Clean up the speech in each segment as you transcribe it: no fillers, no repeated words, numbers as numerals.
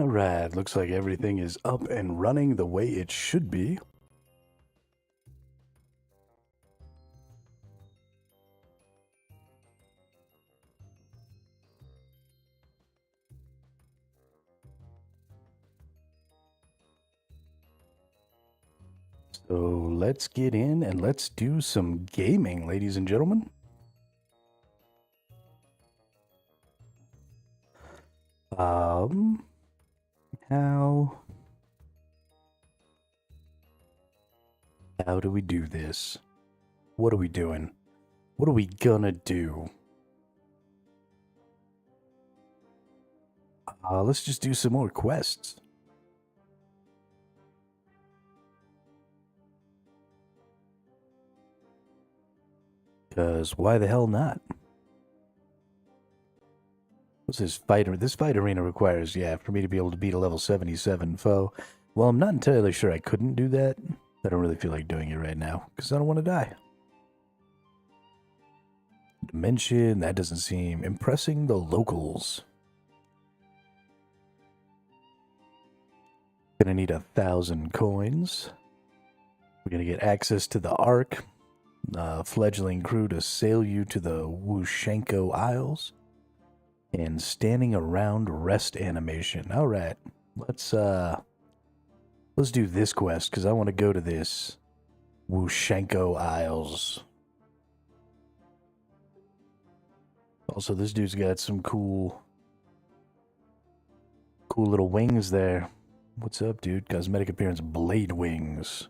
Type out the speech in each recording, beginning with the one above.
Alright, looks like everything is up and running the way it should be. So let's get in and let's do some gaming, ladies and gentlemen. How do we do this? What are we doing? What are we gonna do? Let's just do some more quests. Because why the hell not? What's this fight? This fight arena requires, for me to be able to beat a level 77 foe. Well, I'm not entirely sure I couldn't do that. I don't really feel like doing it right now, because I don't want to die. Dimension, that doesn't seem impressing the locals. Gonna need 1,000 coins. We're gonna get access to the Ark. Fledgling crew to sail you to the Wushenko Isles. And standing around rest animation. Alright, let's do this quest, because I want to go to this Wushenko Isles. Also, this dude's got some cool little wings there. What's up, dude? Cosmetic appearance, blade wings.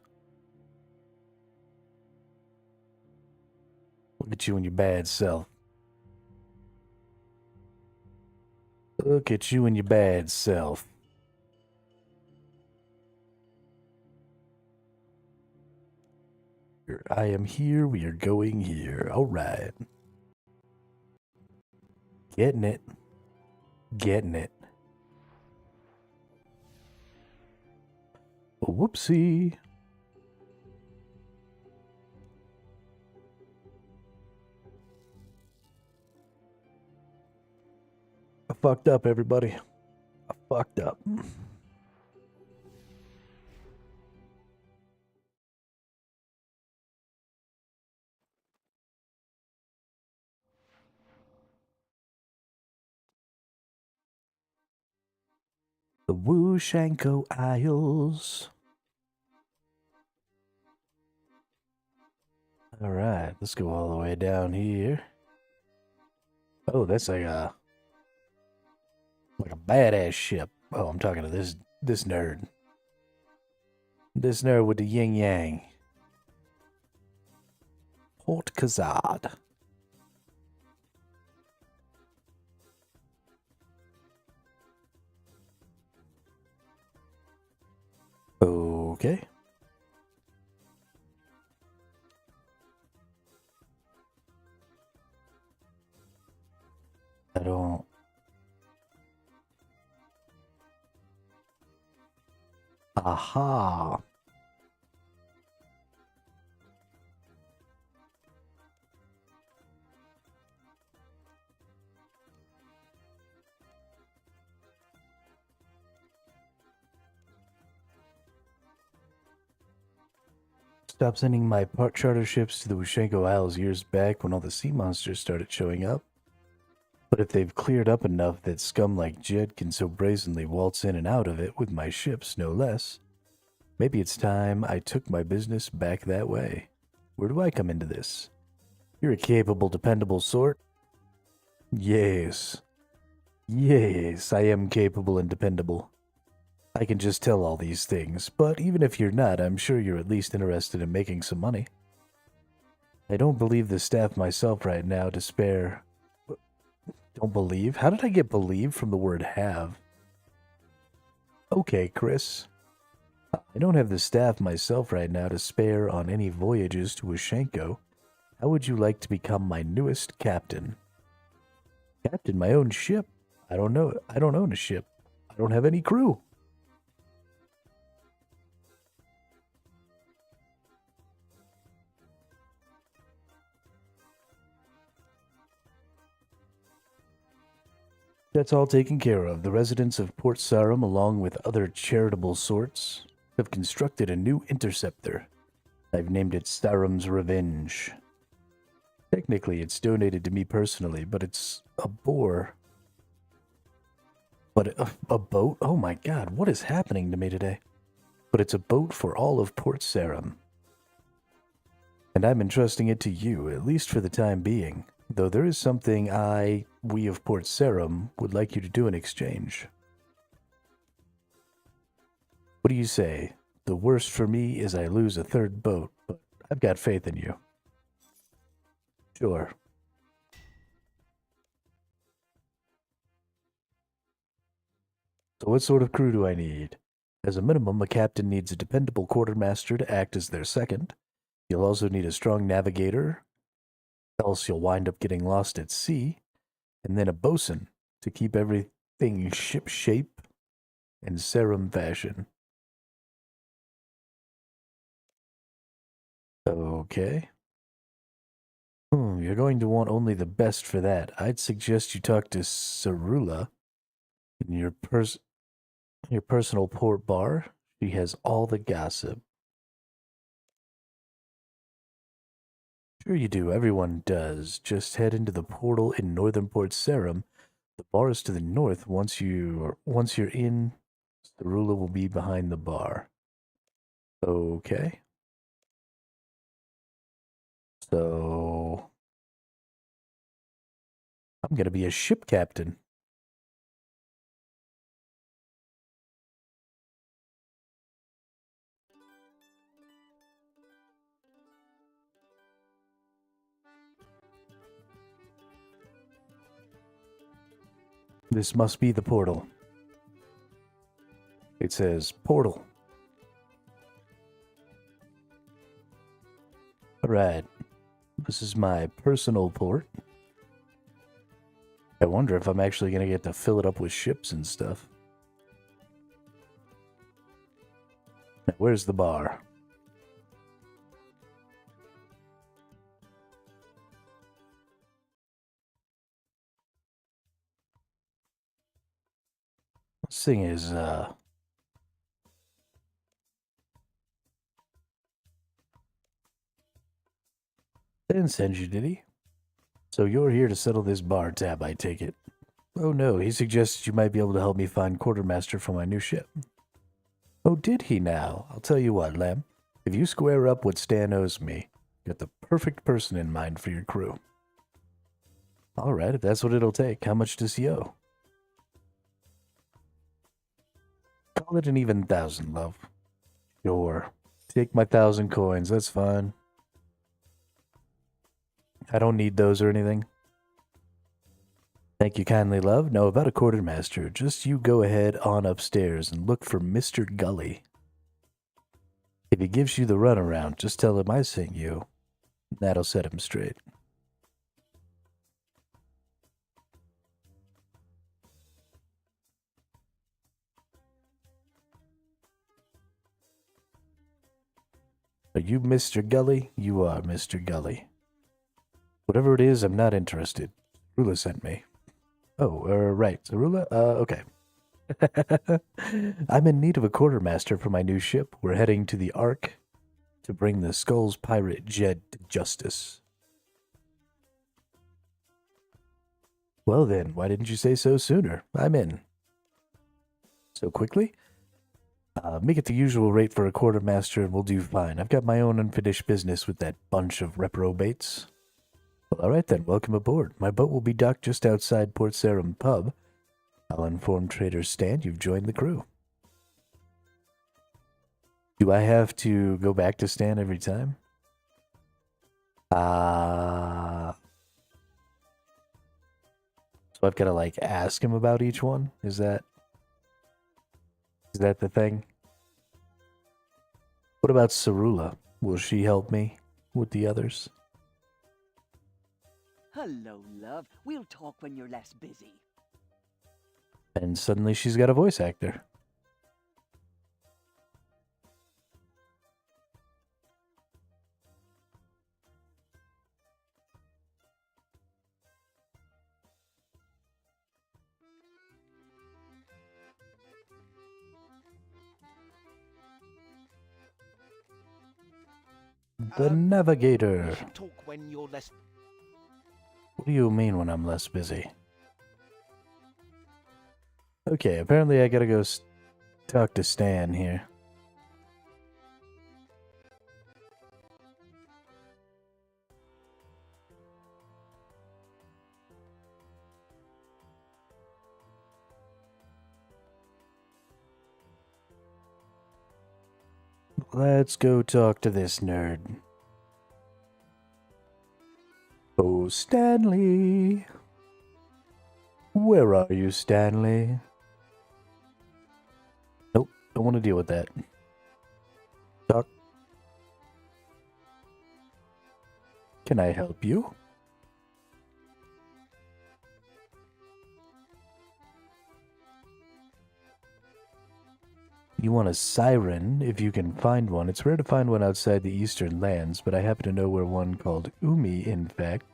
Look at you and your bad self. Look at you and your bad self. I am here, we are going here. Alright. Getting it. Getting it. Whoopsie. I fucked up, everybody. I fucked up. The Wushenko Isles. Alright, let's go all the way down here. Oh, that's like a badass ship. Oh, I'm talking to this nerd. This nerd with the yin yang. Port Kazad. Okay. I don't... Aha. Stopped sending my charter ships to the Wushenko Isles years back when all the sea monsters started showing up. But if they've cleared up enough that scum like Jed can so brazenly waltz in and out of it with my ships, no less, maybe it's time I took my business back that way. Where do I come into this? You're a capable, dependable sort. Yes. Yes, I am capable and dependable. I can just tell all these things, but even if you're not, I'm sure you're at least interested in making some money. I don't believe the staff myself right now to spare... Don't believe? How did I get believe from the word have? Okay, Chris. I don't have the staff myself right now to spare on any voyages to Wushenko. How would you like to become my newest captain? Captain my own ship? I don't know. I don't own a ship. I don't have any crew. That's all taken care of. The residents of Port Sarum, along with other charitable sorts, have constructed a new interceptor. I've named it Sarum's Revenge. Technically, it's donated to me personally, but it's a bore. But a boat? Oh my god, what is happening to me today? But it's a boat for all of Port Sarum. And I'm entrusting it to you, at least for the time being. Though there is something we of Port Sarum, would like you to do in exchange. What do you say? The worst for me is I lose a third boat, but I've got faith in you. Sure. So what sort of crew do I need? As a minimum, a captain needs a dependable quartermaster to act as their second. You'll also need a strong navigator, else you'll wind up getting lost at sea, and then a bosun to keep everything ship shape and Sarum fashion. Okay. You're going to want only the best for that. I'd suggest you talk to Cerula in your personal port bar. She has all the gossip. Sure you do. Everyone does. Just head into the portal in northern Port Sarum. The bar is to the north. Once you're in, Cerula will be behind the bar. Okay. So I'm gonna be a ship captain. This must be the portal. It says portal. Alright. This is my personal port. I wonder if I'm actually going to get to fill it up with ships and stuff. Now, where's the bar? This thing is, didn't send you, did he? So you're here to settle this bar tab, I take it. Oh no, he suggested you might be able to help me find quartermaster for my new ship. Oh, did he now? I'll tell you what, Lem. If you square up what Stan owes me, got the perfect person in mind for your crew. Alright, if that's what it'll take, how much does he owe? Call it an even 1,000, love. Sure. Take my 1,000 coins, that's fine. I don't need those or anything. Thank you kindly, love. Now about a quartermaster, just you go ahead on upstairs and look for Mr. Gully. If he gives you the runaround, just tell him I sent you. That'll set him straight. Are you Mr. Gully? You are Mr. Gully. Whatever it is, I'm not interested. Rula sent me. Oh, right. Rula? Okay. I'm in need of a quartermaster for my new ship. We're heading to the Ark to bring the Skull's pirate Jed to justice. Well then, why didn't you say so sooner? I'm in. So quickly? Make it the usual rate for a quartermaster and we'll do fine. I've got my own unfinished business with that bunch of reprobates. Well, alright then, welcome aboard. My boat will be docked just outside Port Sarum Pub. I'll inform Trader Stan you've joined the crew. Do I have to go back to Stan every time? So I've got to, like, ask him about each one? Is that the thing? What about Cerula? Will she help me with the others? Hello, love. We'll talk when you're less busy. And suddenly she's got a voice actor. The We navigator. should talk when you're less. What do you mean when I'm less busy? Okay, apparently I gotta go talk to Stan here. Let's go talk to this nerd. Oh, Stanley! Where are you, Stanley? Nope, don't want to deal with that. Talk. Can I help you? You want a siren, if you can find one. It's rare to find one outside the eastern lands, but I happen to know where one called Umi, in fact.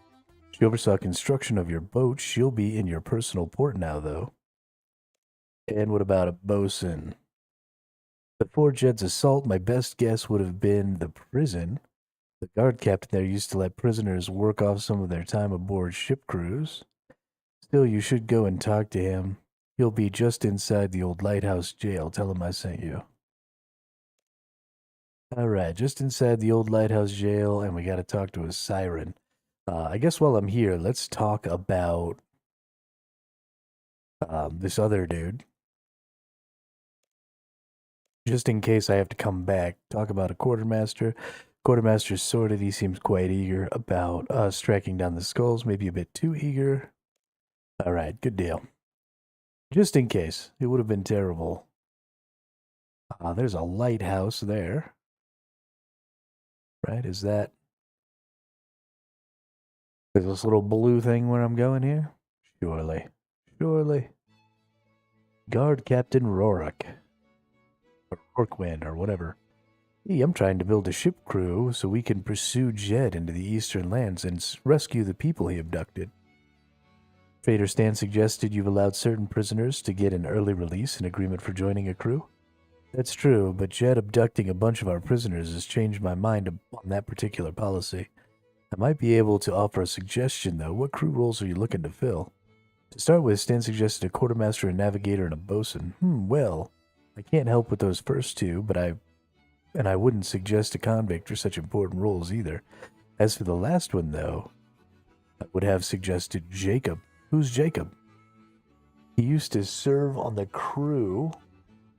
She oversaw construction of your boat. She'll be in your personal port now, though. And what about a bosun? Before Jed's assault, my best guess would have been the prison. The guard captain there used to let prisoners work off some of their time aboard ship crews. Still, you should go and talk to him. He'll be just inside the old lighthouse jail. Tell him I sent you. Alright, just inside the old lighthouse jail, and we gotta talk to a siren. I guess while I'm here, let's talk about this other dude. Just in case I have to come back, talk about a quartermaster. Quartermaster's sorted. He seems quite eager about us tracking down the skulls, maybe a bit too eager. Alright, good deal. Just in case. It would have been terrible. There's a lighthouse there. Right, is that... Is this little blue thing where I'm going here? Surely. Surely. Guard Captain Rorik. Or Rorquin, or whatever. Hey, I'm trying to build a ship crew so we can pursue Jed into the eastern lands and rescue the people he abducted. Trader Stan suggested you've allowed certain prisoners to get an early release in agreement for joining a crew. That's true, but Jed abducting a bunch of our prisoners has changed my mind on that particular policy. I might be able to offer a suggestion, though. What crew roles are you looking to fill? To start with, Stan suggested a quartermaster, a navigator, and a bosun. Well, I can't help with those first two, but I wouldn't suggest a convict for such important roles either. As for the last one, though, I would have suggested Jacob. Who's Jacob? He used to serve on the crew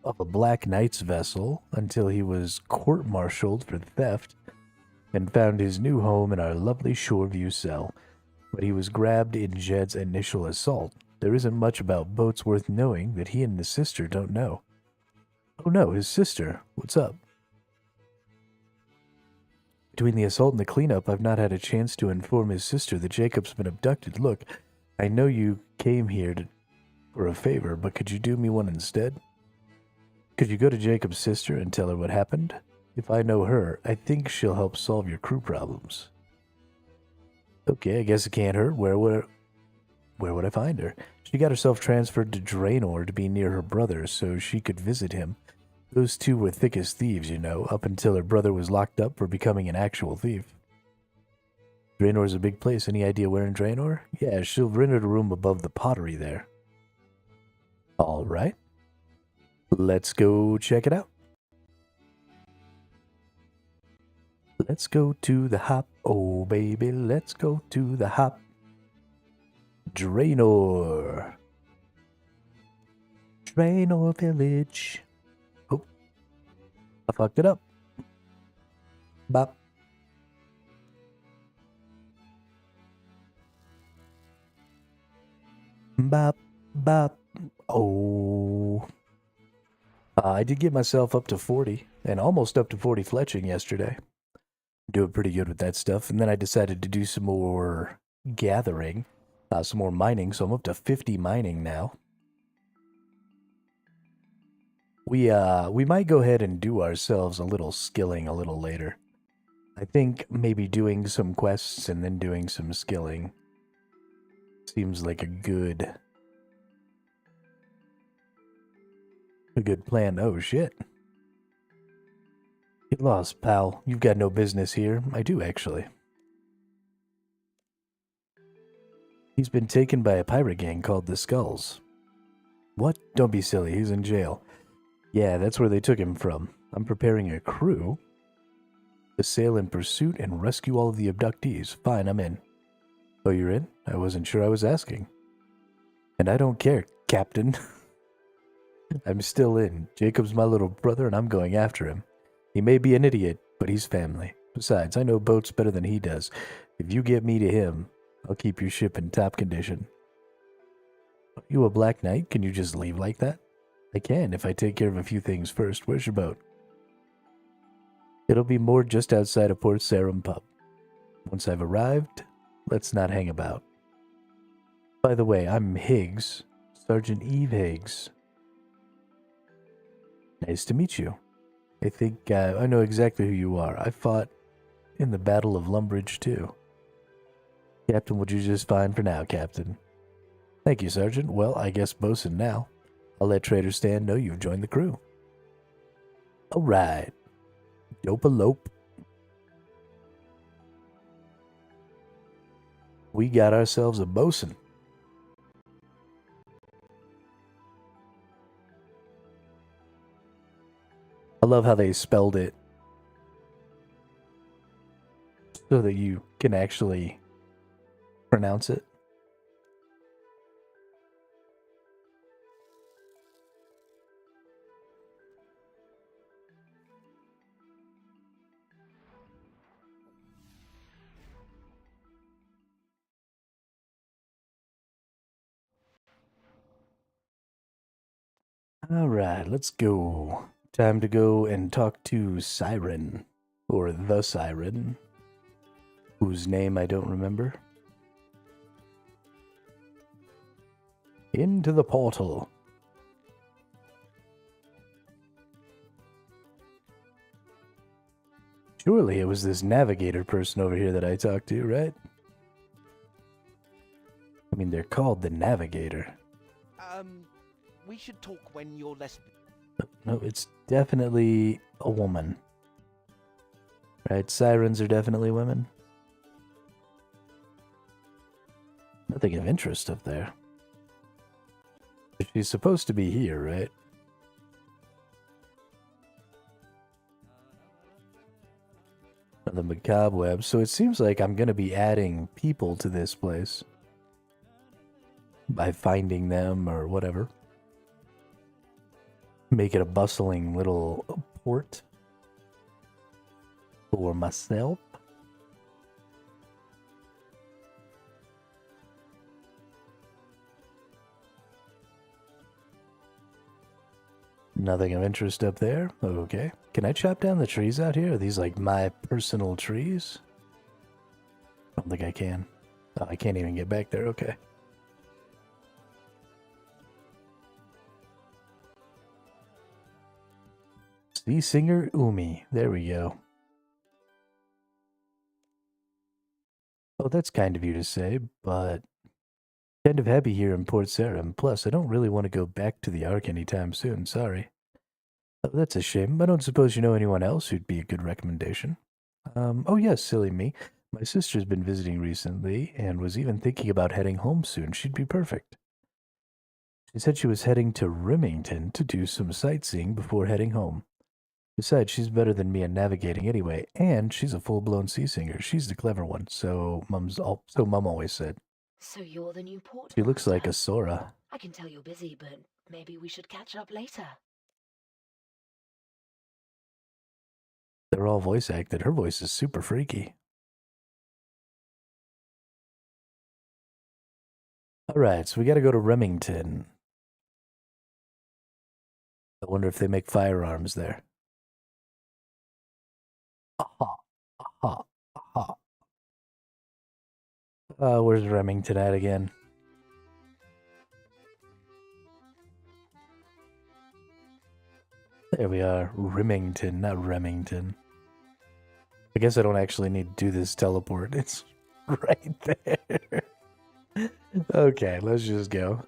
of a Black Knight's vessel until he was court-martialed for theft and found his new home in our lovely Shoreview cell. But he was grabbed in Jed's initial assault. There isn't much about boats worth knowing that he and his sister don't know. Oh no, his sister. What's up? Between the assault and the cleanup, I've not had a chance to inform his sister that Jacob's been abducted. Look, I know you came here for a favor, but could you do me one instead? Could you go to Jacob's sister and tell her what happened? If I know her, I think she'll help solve your crew problems. Okay, I guess it can't hurt. Where would I find her? She got herself transferred to Draenor to be near her brother so she could visit him. Those two were thick as thieves, you know, up until her brother was locked up for becoming an actual thief. Draenor's a big place. Any idea where in Draenor? Yeah, she'll rented a room above the pottery there. Alright. Let's go check it out. Let's go to the hop. Oh, baby, let's go to the hop. Draenor. Draenor Village. Oh, I fucked it up. Bop. Bop, bop. Oh. I did get myself up to 40, and almost up to 40 fletching yesterday. Doing pretty good with that stuff, and then I decided to do some more gathering, some more mining, so I'm up to 50 mining now. We might go ahead and do ourselves a little skilling a little later. I think maybe doing some quests and then doing some skilling seems like a good plan. Oh shit. Get lost, pal. You've got no business here. I do, actually. He's been taken by a pirate gang called the Skulls. What? Don't be silly. He's in jail. Yeah, that's where they took him from. I'm preparing a crew to sail in pursuit and rescue all of the abductees. Fine, I'm in. Oh, you're in? I wasn't sure I was asking. And I don't care, Captain. I'm still in. Jacob's my little brother, and I'm going after him. He may be an idiot, but he's family. Besides, I know boats better than he does. If you get me to him, I'll keep your ship in top condition. Are you a Black Knight? Can you just leave like that? I can, if I take care of a few things first. Where's your boat? It'll be moored just outside of Port Sarum pub. Once I've arrived, let's not hang about. By the way, I'm Higgs, Sergeant Eve Higgs. Nice to meet you. I think I know exactly who you are. I fought in the Battle of Lumbridge, too. Captain, would you just fine for now, Captain? Thank you, Sergeant. Well, I guess bosun now. I'll let Trader Stan know you've joined the crew. All right. Dope-a-lope. We got ourselves a bosun. I love how they spelled it so that you can actually pronounce it. All right, let's go. Time to go and talk to Siren, or the Siren, whose name I don't remember. Into the portal. Surely it was this navigator person over here that I talked to, right? I mean, they're called the Navigator. We should talk when you're less... No, it's definitely a woman. Right, sirens are definitely women. Nothing of interest up there. She's supposed to be here, right? The macabre web. So it seems like I'm going to be adding people to this place by finding them or whatever. Make it a bustling little port for myself. Nothing of interest up there. Okay. Can I chop down the trees out here? Are these like my personal trees? I don't think I can. Oh, I can't even get back there. Okay. Sea Singer Umi. There we go. Oh, that's kind of you to say, but kind of happy here in Port Sarum. Plus, I don't really want to go back to the Ark anytime soon. Sorry. Oh, that's a shame. I don't suppose you know anyone else who'd be a good recommendation. Oh yes, silly me. My sister's been visiting recently and was even thinking about heading home soon. She'd be perfect. She said she was heading to Remington to do some sightseeing before heading home. Besides, she's better than me at navigating anyway, and she's a full-blown sea singer. She's the clever one, so Mom always said. So you're the new port She looks like a master. Sora. I can tell you're busy, but maybe we should catch up later. They're all voice acted. Her voice is super freaky. Alright, so we gotta go to Remington. I wonder if they make firearms there. Aha, aha, aha. Where's Remington at again? There we are. Remington, not Remington. I guess I don't actually need to do this teleport. It's right there. Okay, let's just go.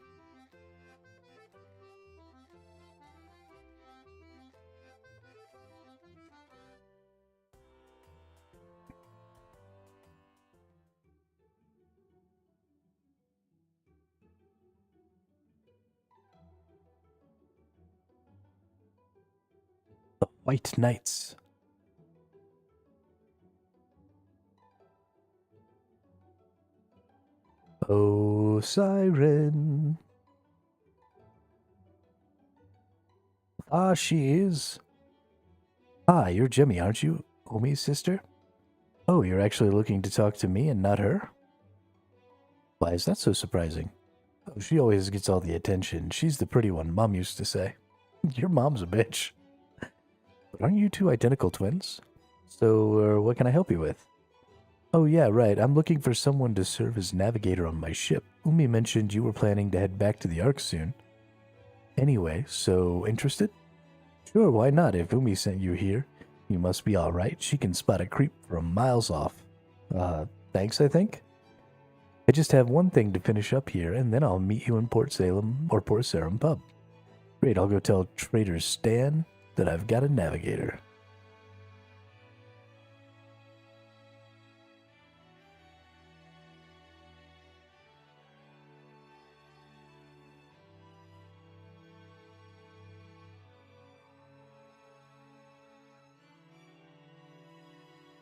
White Knights. Oh, siren. Ah, she is. Ah, you're Jimmy, aren't you? Umi's sister? Oh, you're actually looking to talk to me and not her? Why is that so surprising? Oh, she always gets all the attention. She's the pretty one, Mom used to say. Your mom's a bitch. But aren't you two identical twins? So, what can I help you with? Oh yeah, right. I'm looking for someone to serve as navigator on my ship. Umi mentioned you were planning to head back to the Ark soon. Anyway, so interested? Sure, why not? If Umi sent you here, you must be alright. She can spot a creep from miles off. Thanks, I think? I just have one thing to finish up here, and then I'll meet you in Port Salem or Port Sarum pub. Great, I'll go tell Trader Stan that I've got a navigator.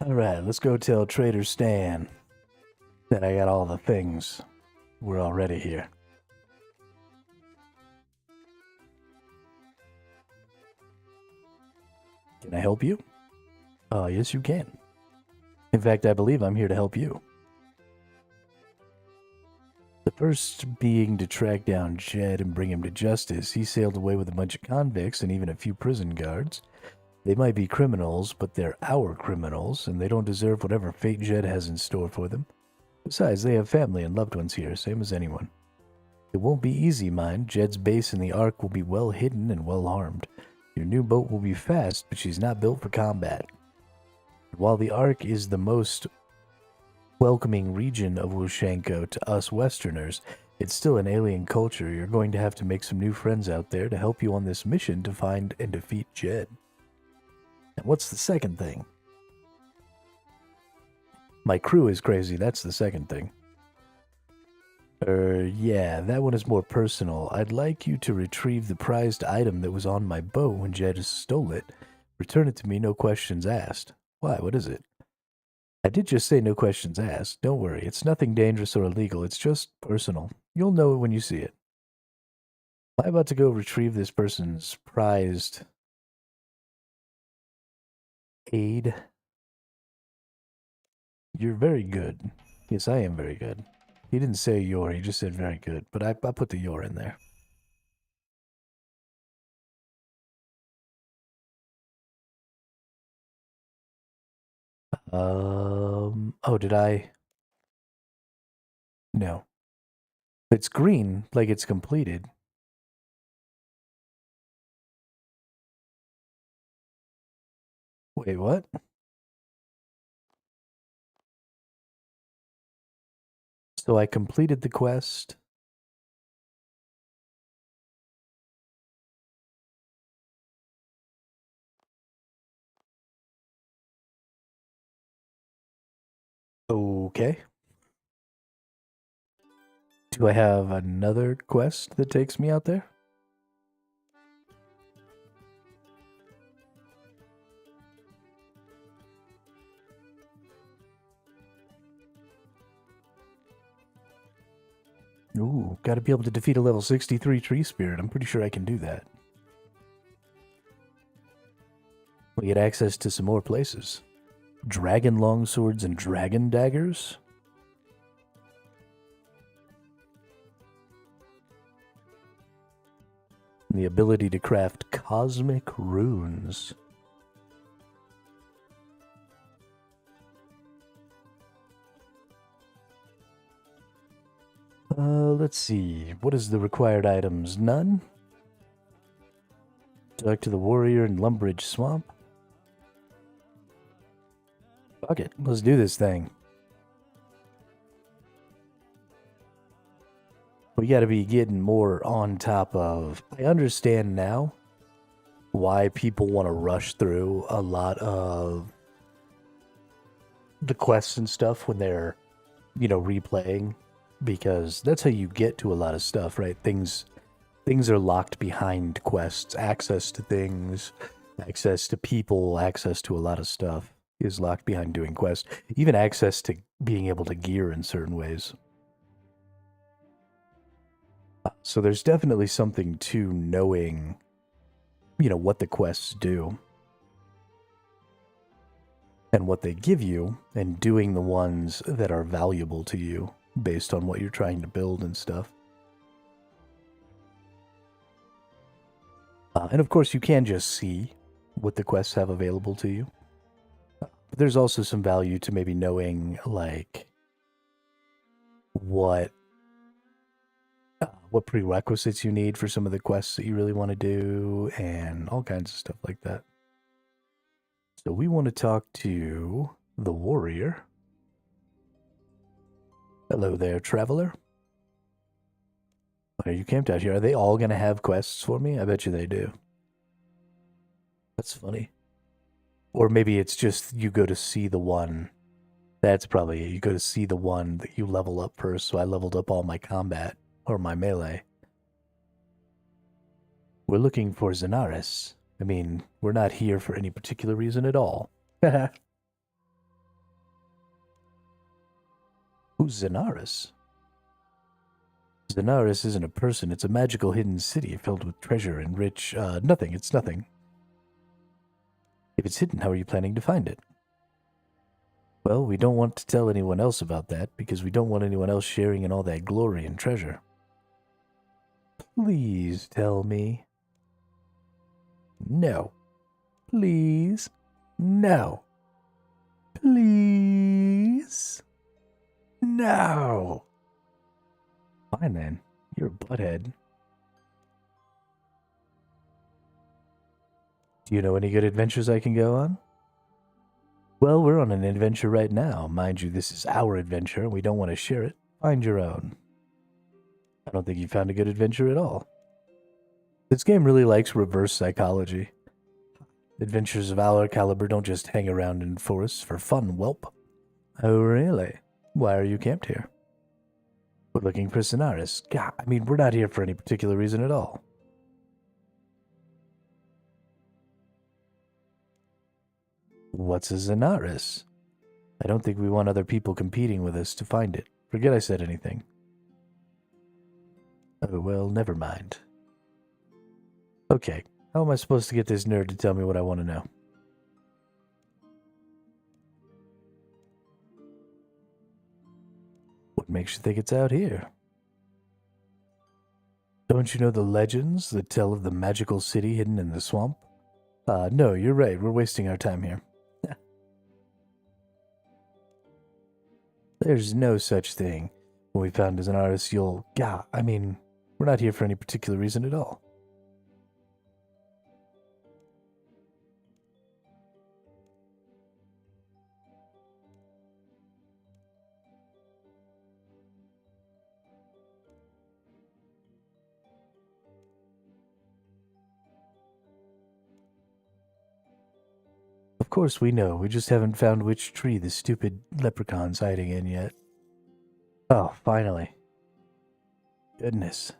Alright, let's go tell Trader Stan that I got all the things. We're already here. Can I help you? Yes you can. In fact, I believe I'm here to help you. The first being to track down Jed and bring him to justice. He sailed away with a bunch of convicts and even a few prison guards. They might be criminals, but they're our criminals, and they don't deserve whatever fate Jed has in store for them. Besides, they have family and loved ones here, same as anyone. It won't be easy, mind. Jed's base in the Ark will be well hidden and well armed. Your new boat will be fast, but she's not built for combat. While the Ark is the most welcoming region of Wushanko to us Westerners, it's still an alien culture. You're going to have to make some new friends out there to help you on this mission to find and defeat Jed. And what's the second thing? My crew is crazy, that's the second thing. Yeah, that one is more personal. I'd like you to retrieve the prized item that was on my boat when Jed stole it. Return it to me, no questions asked. Why, what is it? I did just say no questions asked. Don't worry, it's nothing dangerous or illegal, it's just personal. You'll know it when you see it. I'm about to go retrieve this person's prized aid. You're very good. Yes, I am very good. He didn't say your, he just said very good, but I put the your in there. Oh, did I? No. It's green, like it's completed. Wait, what? So I completed the quest. Okay. Do I have another quest that takes me out there? Ooh, gotta be able to defeat a level 63 tree spirit. I'm pretty sure I can do that. We get access to some more places. Dragon longswords and dragon daggers? And the ability to craft cosmic runes. Let's see. What is the required items? None? Talk to the warrior in Lumbridge Swamp? Fuck it. Let's do this thing. We gotta be getting more on top of... I understand now why people want to rush through a lot of the quests and stuff when they're, replaying. Because that's how you get to a lot of stuff, right? Things are locked behind quests, access to things, Access to people, access to a lot of stuff is locked behind doing quests. Even access to being able to gear in certain ways. So there's definitely something to knowing, what the quests do. And what they give you, and doing the ones that are valuable to you based on what you're trying to build and stuff. And of course, you can just see what the quests have available to you. But there's also some value to maybe knowing, like, what prerequisites you need for some of the quests that you really want to do, and all kinds of stuff like that. So we want to talk to the warrior. Hello there, traveler. Why are you camped out here? Are they all going to have quests for me? I bet you they do. That's funny. Or maybe it's just you go to see the one. That's probably it. You go to see the one that you level up first. So I leveled up all my combat, or my melee. We're looking for Zenaris. I mean, we're not here for any particular reason at all. Who's Zenaris? Zenaris isn't a person. It's a magical hidden city filled with treasure and rich... nothing. It's nothing. If it's hidden, how are you planning to find it? Well, we don't want to tell anyone else about that, because we don't want anyone else sharing in all that glory and treasure. Please tell me. No. Please. No. Please. No. Fine then. You're a butthead. Do you know any good adventures I can go on? Well, we're on an adventure right now. Mind you, this is our adventure, and we don't want to share it. Find your own. I don't think you found a good adventure at all. This game really likes reverse psychology. Adventures of our caliber don't just hang around in forests for fun, whelp. Oh, really? Why are you camped here? We're looking for Zenaris. God, I mean, we're not here for any particular reason at all. What's a Zenaris? I don't think we want other people competing with us to find it. Forget I said anything. Oh, well, never mind. Okay, how am I supposed to get this nerd to tell me what I want to know? What makes you think it's out here? Don't you know the legends that tell of the magical city hidden in the swamp? No, you're right. We're wasting our time here. There's no such thing. When we found as an artist, I mean, we're not here for any particular reason at all. Of course we know, we just haven't found which tree the stupid leprechaun's hiding in yet. Oh, finally. Goodness.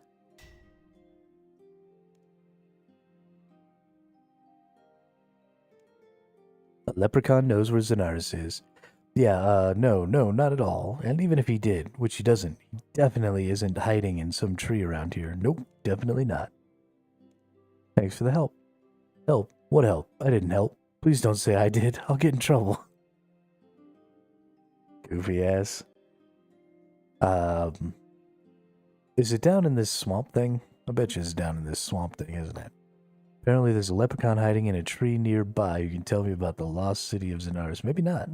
A leprechaun knows where Zenaris is. Yeah, no, not at all. And even if he did, which he doesn't, he definitely isn't hiding in some tree around here. Nope, definitely not. Thanks for the help. Help? What help? I didn't help. Please don't say I did. I'll get in trouble. Goofy ass. Is it down in this swamp thing? I bet you it's down in this swamp thing, isn't it? Apparently there's a leprechaun hiding in a tree nearby. You can tell me about the lost city of Zenaris. Maybe not.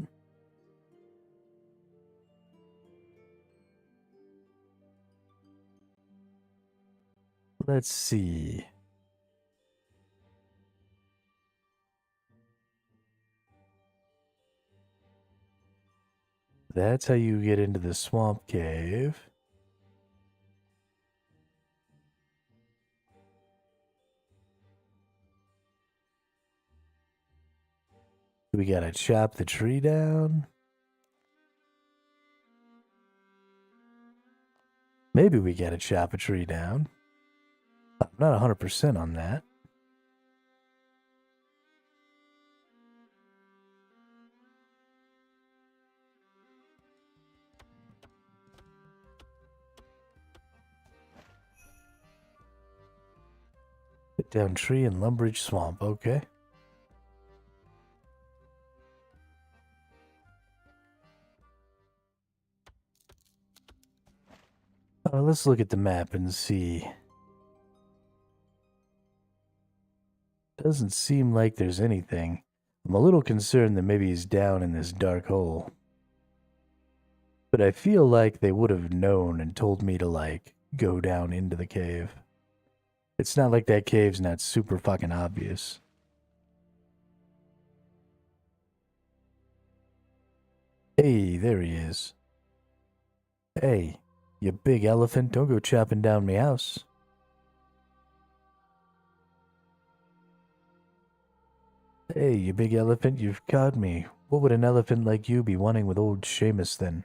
Let's see. That's how you get into the swamp cave. We gotta chop the tree down. Maybe we gotta chop a tree down. I'm not 100% on that. down tree in Lumbridge Swamp. Okay. Let's look at the map and see. Doesn't seem like there's anything. I'm a little concerned that maybe he's down in this dark hole. But I feel like they would have known and told me to, like, go down into the cave. It's not like that cave's not super fucking obvious. Hey, there he is. Hey, you big elephant, don't go chopping down me house. Hey, you big elephant, you've caught me. What would an elephant like you be wanting with old Seamus then?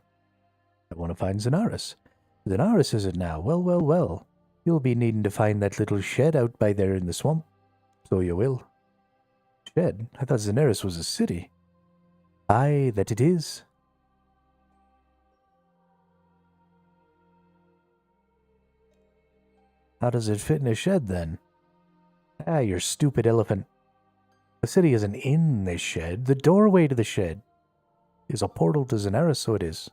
I want to find Xenaris. Xenaris is it now? Well, well, well. You'll be needing to find that little shed out by there in the swamp. So you will. Shed? I thought Xenaris was a city. Aye, that it is. How does it fit in a shed then? Ah, you stupid elephant. The city isn't in this shed. The doorway to the shed is a portal to Xenaris, so it is.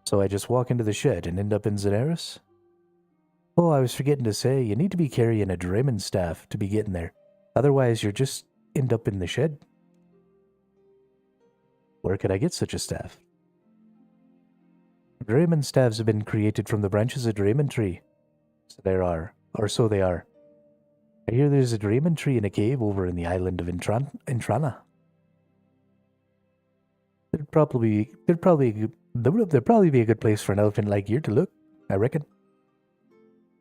So I just walk into the shed and end up in Xenaris? Oh, I was forgetting to say, you need to be carrying a Draymond staff to be getting there. Otherwise, you'll just end up in the shed. Where could I get such a staff? Draymond staffs have been created from the branches of Draymond tree. So there are, or so they are. I hear there's a Draymond tree in a cave over in the island of Intrana. There'd probably be a good place for an elephant like you to look, I reckon.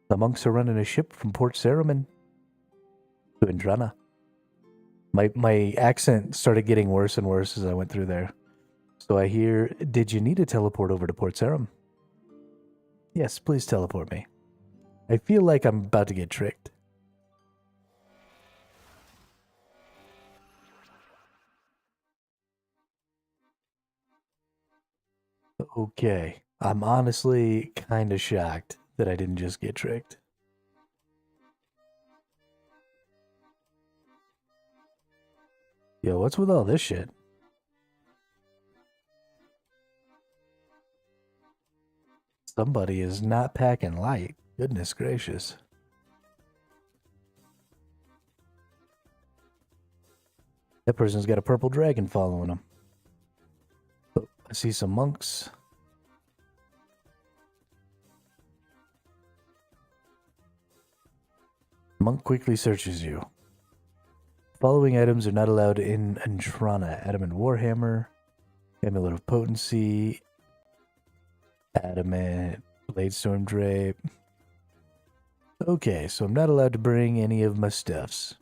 The monks are running a ship from Port Saruman to Intrana. My accent started getting worse and worse as I went through there. So I hear, did you need to teleport over to Port Sarum? Yes, please teleport me. I feel like I'm about to get tricked. Okay, I'm honestly kind of shocked that I didn't just get tricked. Yo, what's with all this shit? Somebody is not packing light. Goodness gracious. That person's got a purple dragon following him. Oh, I see some monks. Monk quickly searches you. Following items are not allowed in Intrana. Adamant Warhammer, Amulet of Potency, Adamant, Bladestorm Drape. Okay, so I'm not allowed to bring any of my stuffs.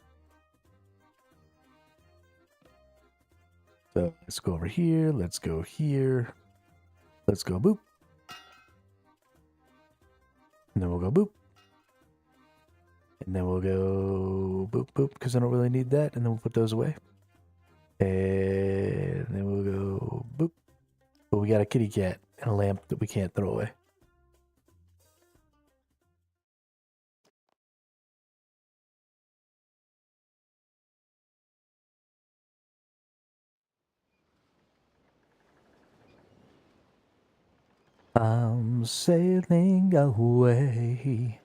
So let's go over here, let's go here, let's go boop. And then we'll go boop. And then we'll go boop boop, because I don't really need that, and then we'll put those away. And then we'll go boop. But we got a kitty cat and a lamp that we can't throw away. I'm sailing away.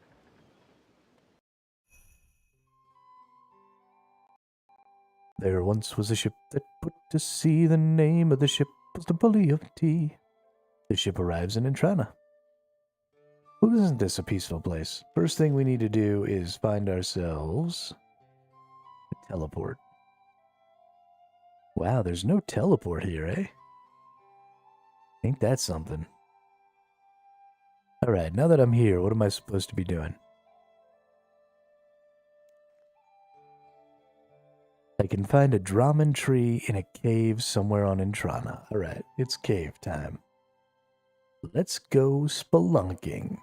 There once was a ship that put to sea. The name of the ship was the Bully of Tea. The ship arrives in Intrana. Well, isn't this a peaceful place? First thing we need to do is find ourselves a teleport. Wow, there's no teleport here, eh? Ain't that something? Alright, now that I'm here, what am I supposed to be doing? I can find a Draman tree in a cave somewhere on Intrana. Alright, it's cave time. Let's go spelunking.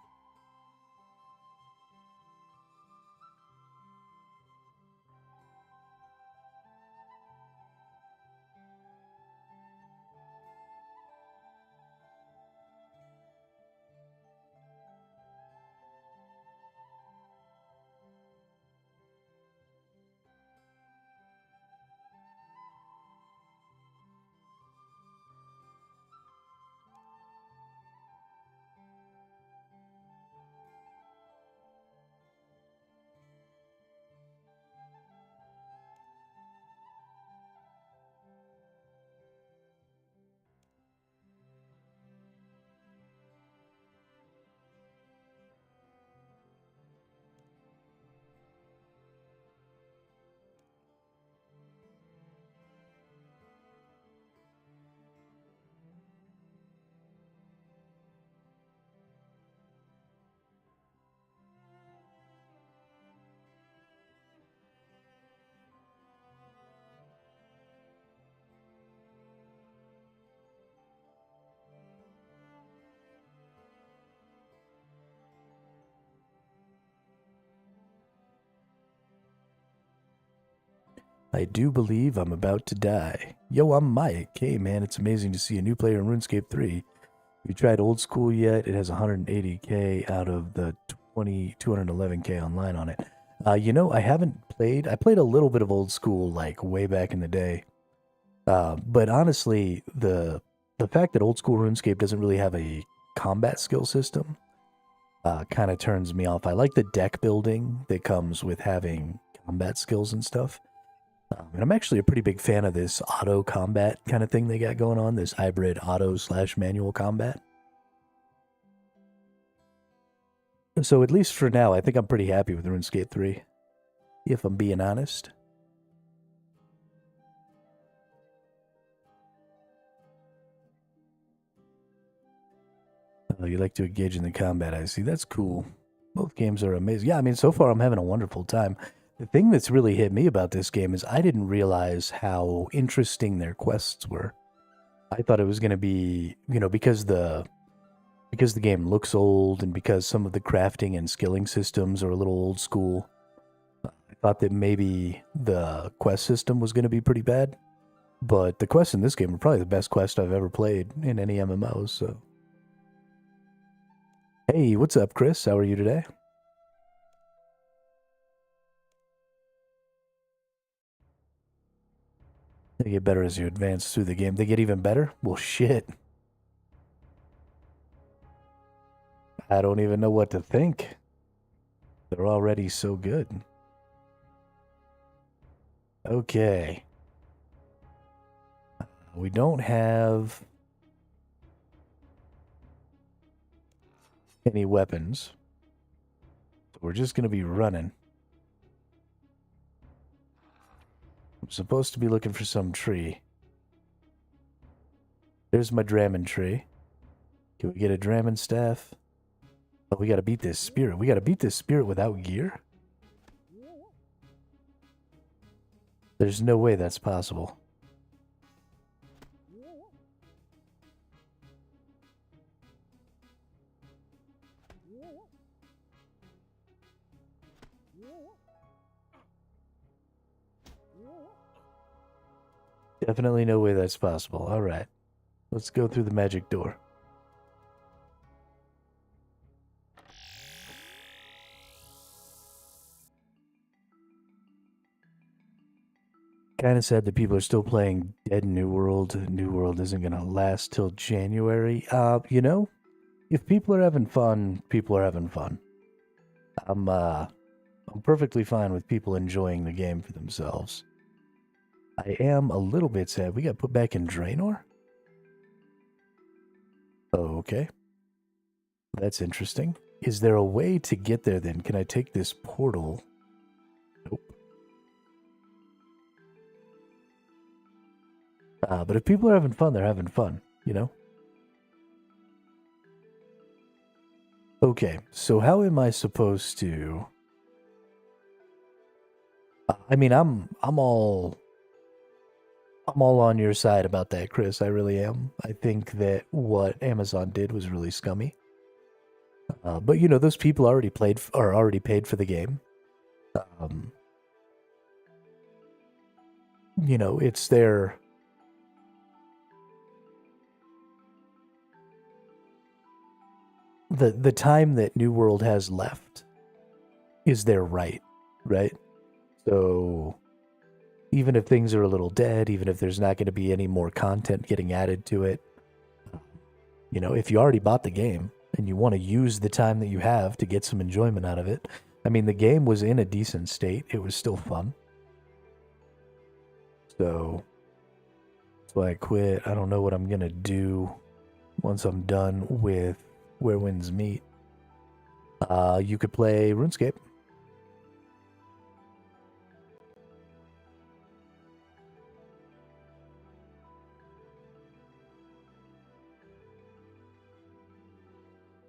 I do believe I'm about to die. Yo, I'm Mike. Hey, man, it's amazing to see a new player in RuneScape 3. Have you tried old school yet? It has 180k out of the 211k online on it. I haven't played. I played a little bit of old school, like, way back in the day. But honestly, the fact that old school RuneScape doesn't really have a combat skill system kind of turns me off. I like the deck building that comes with having combat skills and stuff. And I'm actually a pretty big fan of this auto combat kind of thing they got going on, this hybrid auto/manual combat. So at least for now, I think I'm pretty happy with RuneScape 3, if I'm being honest. Oh, you like to engage in the combat, I see. That's cool. Both games are amazing. Yeah, I mean, so far I'm having a wonderful time. The thing that's really hit me about this game is I didn't realize how interesting their quests were. I thought it was going to be, because the game looks old and because some of the crafting and skilling systems are a little old school, I thought that maybe the quest system was going to be pretty bad. But the quests in this game are probably the best quest I've ever played in any MMO, so... Hey, what's up, Chris? How are you today? They get better as you advance through the game. They get even better? Well, shit. I don't even know what to think. They're already so good. Okay. We don't have any weapons. So we're just going to be running. I'm supposed to be looking for some tree. There's my Drammon tree. Can we get a Drammon staff? Oh, we gotta beat this spirit. We gotta beat this spirit without gear? There's no way that's possible. Definitely no way that's possible. Alright. Let's go through the magic door. Kind of sad that people are still playing Dead New World. New World isn't going to last till January. If people are having fun, people are having fun. I'm perfectly fine with people enjoying the game for themselves. I am a little bit sad. We got put back in Draenor? Oh, okay. That's interesting. Is there a way to get there then? Can I take this portal? Nope. But if people are having fun, they're having fun, Okay, so how am I supposed to... I mean, I'm all on your side about that, Chris. I really am. I think that what Amazon did was really scummy. But those people already paid for the game. It's their... The time that New World has left is their right? So even if things are a little dead, even if there's not going to be any more content getting added to it, if you already bought the game and you want to use the time that you have to get some enjoyment out of it, I mean, the game was in a decent state. It was still fun. So that's why I quit. I don't know what I'm going to do once I'm done with Where Winds Meet. You could play RuneScape.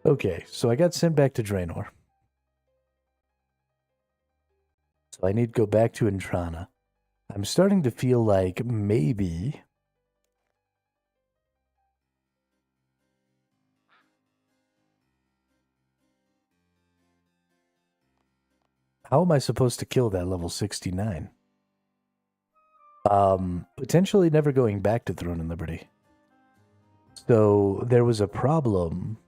Okay, so I got sent back to Draenor. So I need to go back to Intrana. I'm starting to feel like maybe... How am I supposed to kill that level 69? Potentially never going back to Throne and Liberty. So there was a problem,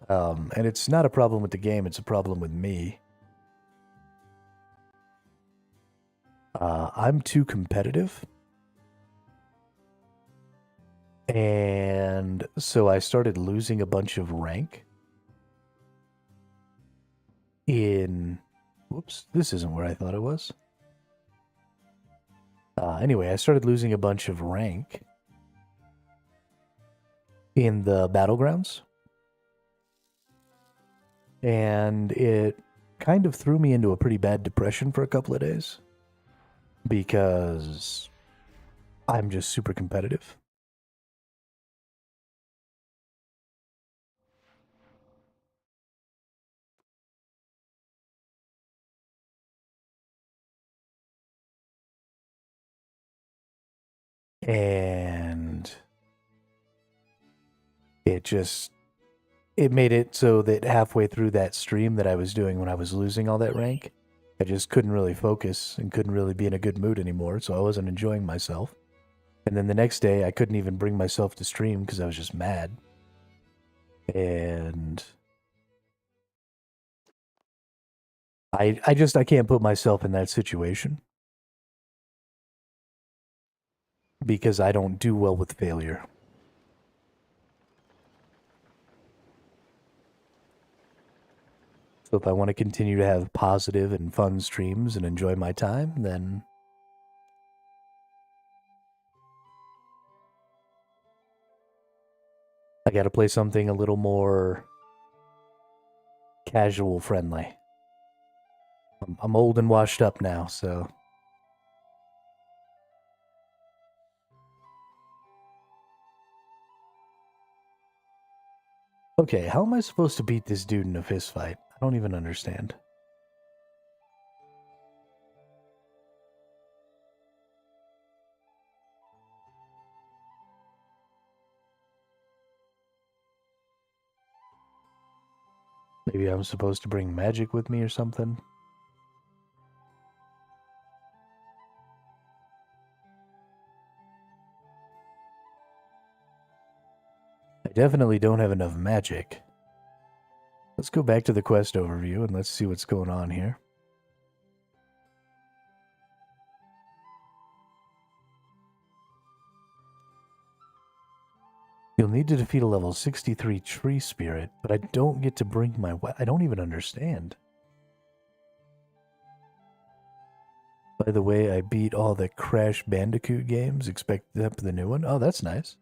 and it's not a problem with the game, it's a problem with me. I'm too competitive. And so I started losing a bunch of rank in... Whoops, this isn't where I thought it was. Anyway, I started losing a bunch of rank in the battlegrounds. And it kind of threw me into a pretty bad depression for a couple of days. Because I'm just super competitive. And it made it so that halfway through that stream that I was doing when I was losing all that rank, I just couldn't really focus and couldn't really be in a good mood anymore, so I wasn't enjoying myself. And then the next day, I couldn't even bring myself to stream because I was just mad. And I can't put myself in that situation. Because I don't do well with failure. So if I want to continue to have positive and fun streams and enjoy my time, then I gotta play something a little more casual friendly. I'm old and washed up now, so... Okay, how am I supposed to beat this dude in a fist fight? I don't even understand. Maybe I'm supposed to bring magic with me or something? I definitely don't have enough magic. Let's go back to the quest overview and let's see what's going on here. You'll need to defeat a level 63 tree spirit, but I don't get to bring my... I don't even understand. By the way, I beat all the Crash Bandicoot games, except the new one. Oh, that's nice.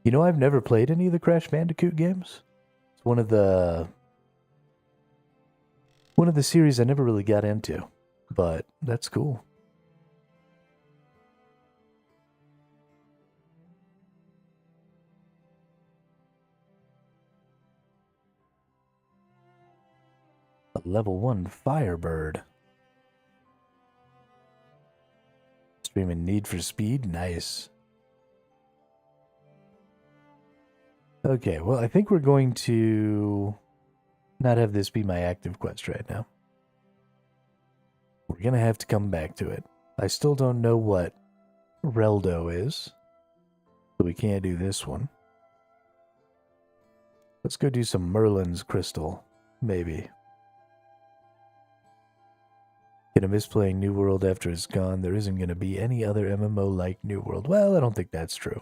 You know, I've never played any of the Crash Bandicoot games. It's one of the series I never really got into, but that's cool. A level 1 Firebird. Streaming Need for Speed, nice. Okay, well, I think we're going to not have this be my active quest right now. We're gonna have to come back to it. I still don't know what Reldo is, so we can't do this one. Let's go do some Merlin's Crystal, maybe. Gonna miss playing New World after it's gone. There isn't gonna be any other MMO like New World. Well, I don't think that's true.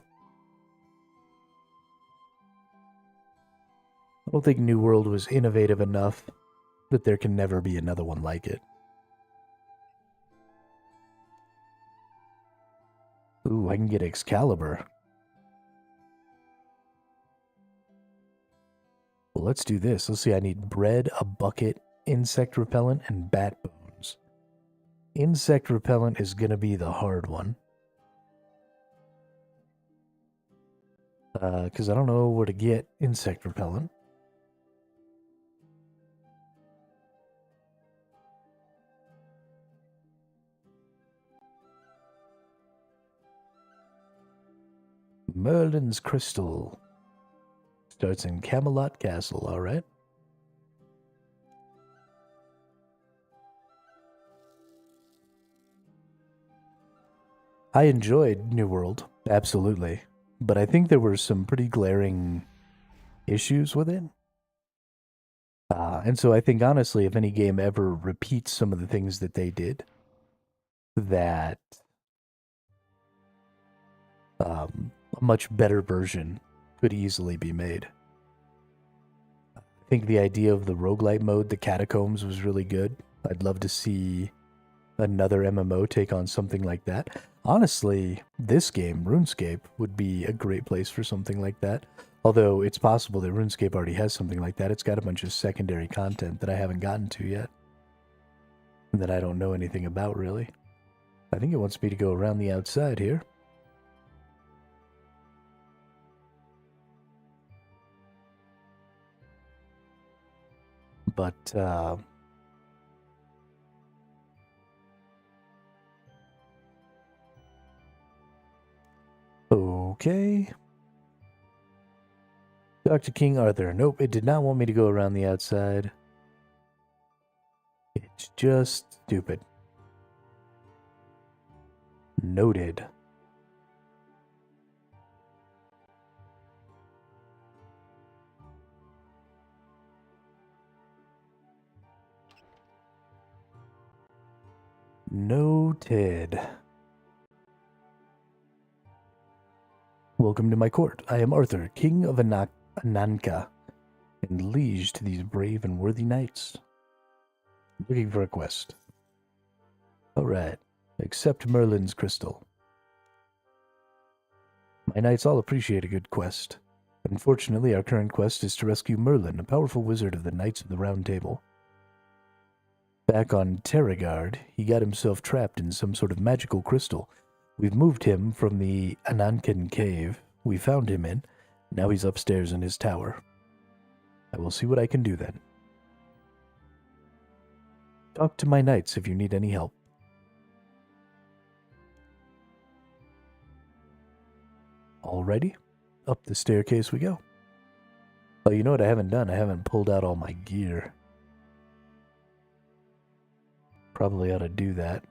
I don't think New World was innovative enough that there can never be another one like it. Ooh, I can get Excalibur. Well, let's do this. Let's see, I need bread, a bucket, insect repellent, and bat bones. Insect repellent is going to be the hard one. Because I don't know where to get insect repellent. Merlin's Crystal. Starts in Camelot Castle, alright. I enjoyed New World, absolutely, but I think there were some pretty glaring issues with it. And so I think, honestly, if any game ever repeats some of the things that they did, that a much better version could easily be made. I think the idea of the roguelite mode, the catacombs, was really good. I'd love to see another MMO take on something like that. Honestly, this game, Runescape, would be a great place for something like that. Although it's possible that RuneScape already has something like that. It's got a bunch of secondary content that I haven't gotten to yet. And that I don't know anything about, really. I think it wants me to go around the outside here. But, okay. Dr. King Arthur. Nope, it did not want me to go around the outside. It's just stupid. Noted. Noted. Welcome to my court. I am Arthur, King of Ananka, and liege to these brave and worthy knights. Looking for a quest. Alright. Accept Merlin's crystal. My knights all appreciate a good quest. Unfortunately, our current quest is to rescue Merlin, a powerful wizard of the Knights of the Round Table. Back on Terragard, he got himself trapped in some sort of magical crystal. We've moved him from the Anankan cave we found him in. Now he's upstairs in his tower. I will see what I can do then. Talk to my knights if you need any help. Alrighty, up the staircase we go. Oh, you know what I haven't done? I haven't pulled out all my gear. Probably ought to do that.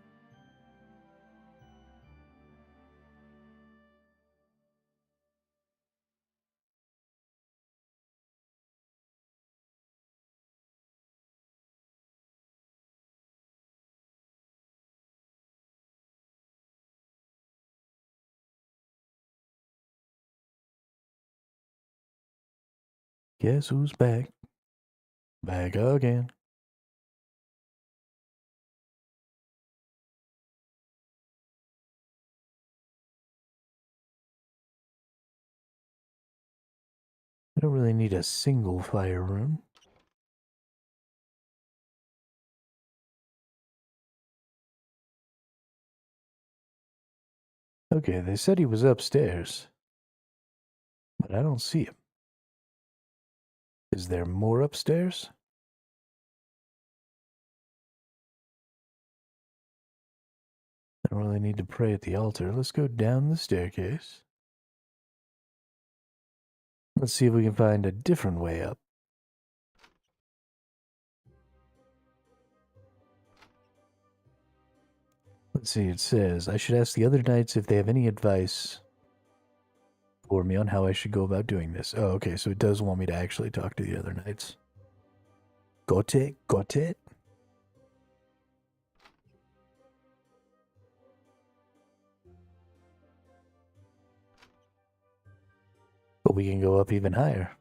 Guess who's back? Back again. I don't really need a single fire rune. Okay, they said he was upstairs, but I don't see him. Is there more upstairs? I don't really need to pray at the altar. Let's go down the staircase. Let's see if we can find a different way up. Let's see, it says, I should ask the other knights if they have any advice for me on how I should go about doing this. Oh, okay, so it does want me to actually talk to the other knights. Got it, got it. But we can go up even higher.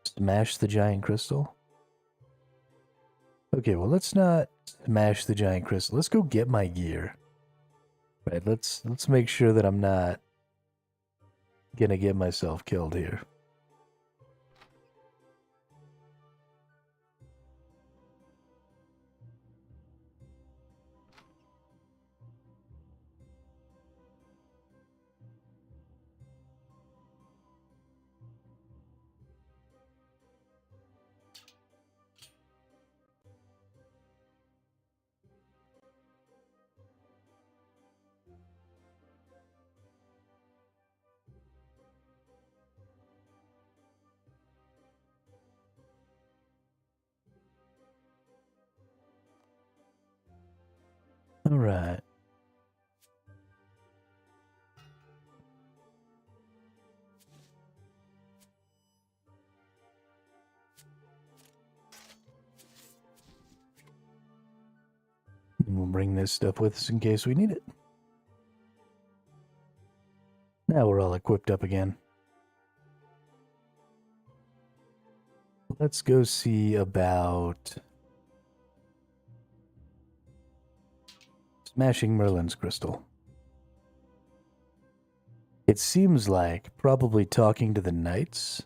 Smash the giant crystal. Okay, well, let's not smash the giant crystal. Let's go get my gear. Right, let's make sure that I'm not gonna get myself killed here. All right. And we'll bring this stuff with us in case we need it. Now we're all equipped up again. Let's go see about smashing Merlin's crystal. It seems like probably talking to the knights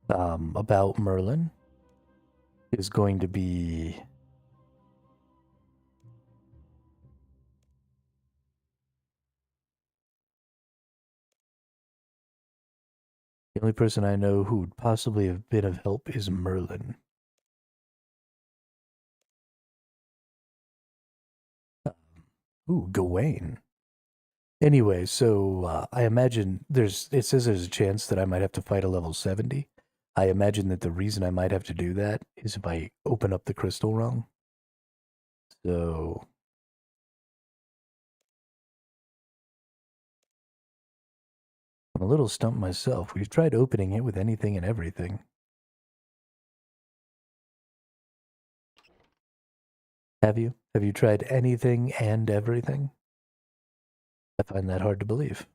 about Merlin is going to be the only person I know who would possibly have been of help is Merlin. Ooh, Gawain. Anyway, so I imagine it says there's a chance that I might have to fight a level 70. I imagine that the reason I might have to do that is if I open up the crystal wrong. So I'm a little stumped myself. We've tried opening it with anything and everything. Have you? Have you tried anything and everything? I find that hard to believe.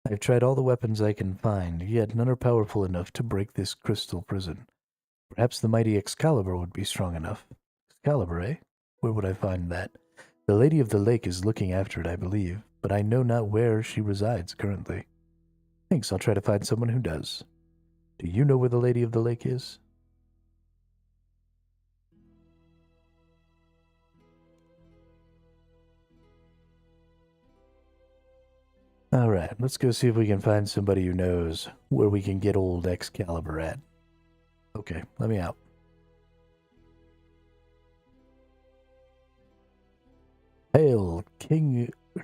I've tried all the weapons I can find, yet none are powerful enough to break this crystal prison. Perhaps the mighty Excalibur would be strong enough. Excalibur, eh? Where would I find that? The Lady of the Lake is looking after it, I believe, but I know not where she resides currently. Thanks, I'll try to find someone who does. Do you know where the Lady of the Lake is? Alright, let's go see if we can find somebody who knows where we can get old Excalibur at. Okay, let me out. Hail,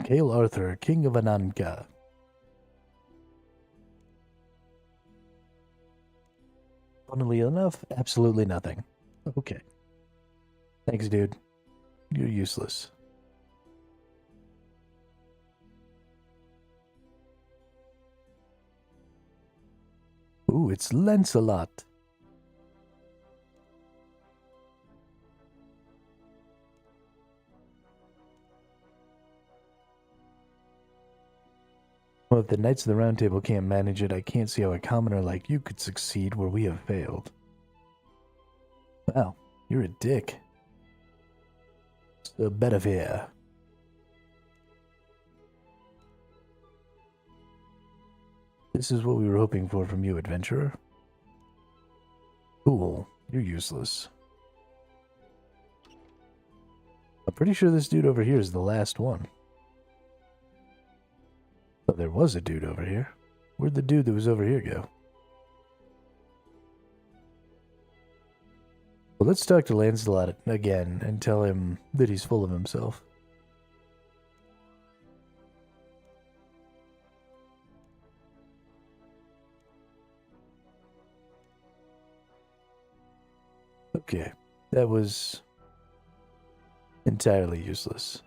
Hail Arthur, King of Ananka. Funnily enough, absolutely nothing. Okay. Thanks, dude. You're useless. Ooh, it's Lancelot. Well, if the Knights of the Round Table can't manage it, I can't see how a commoner like you could succeed where we have failed. Wow, you're a dick. So better fear. This is what we were hoping for from you, adventurer. Cool, you're useless. I'm pretty sure this dude over here is the last one. Oh, there was a dude over here. Where'd the dude that was over here go? Well, let's talk to Lancelot again and tell him that he's full of himself. Okay, that was entirely useless.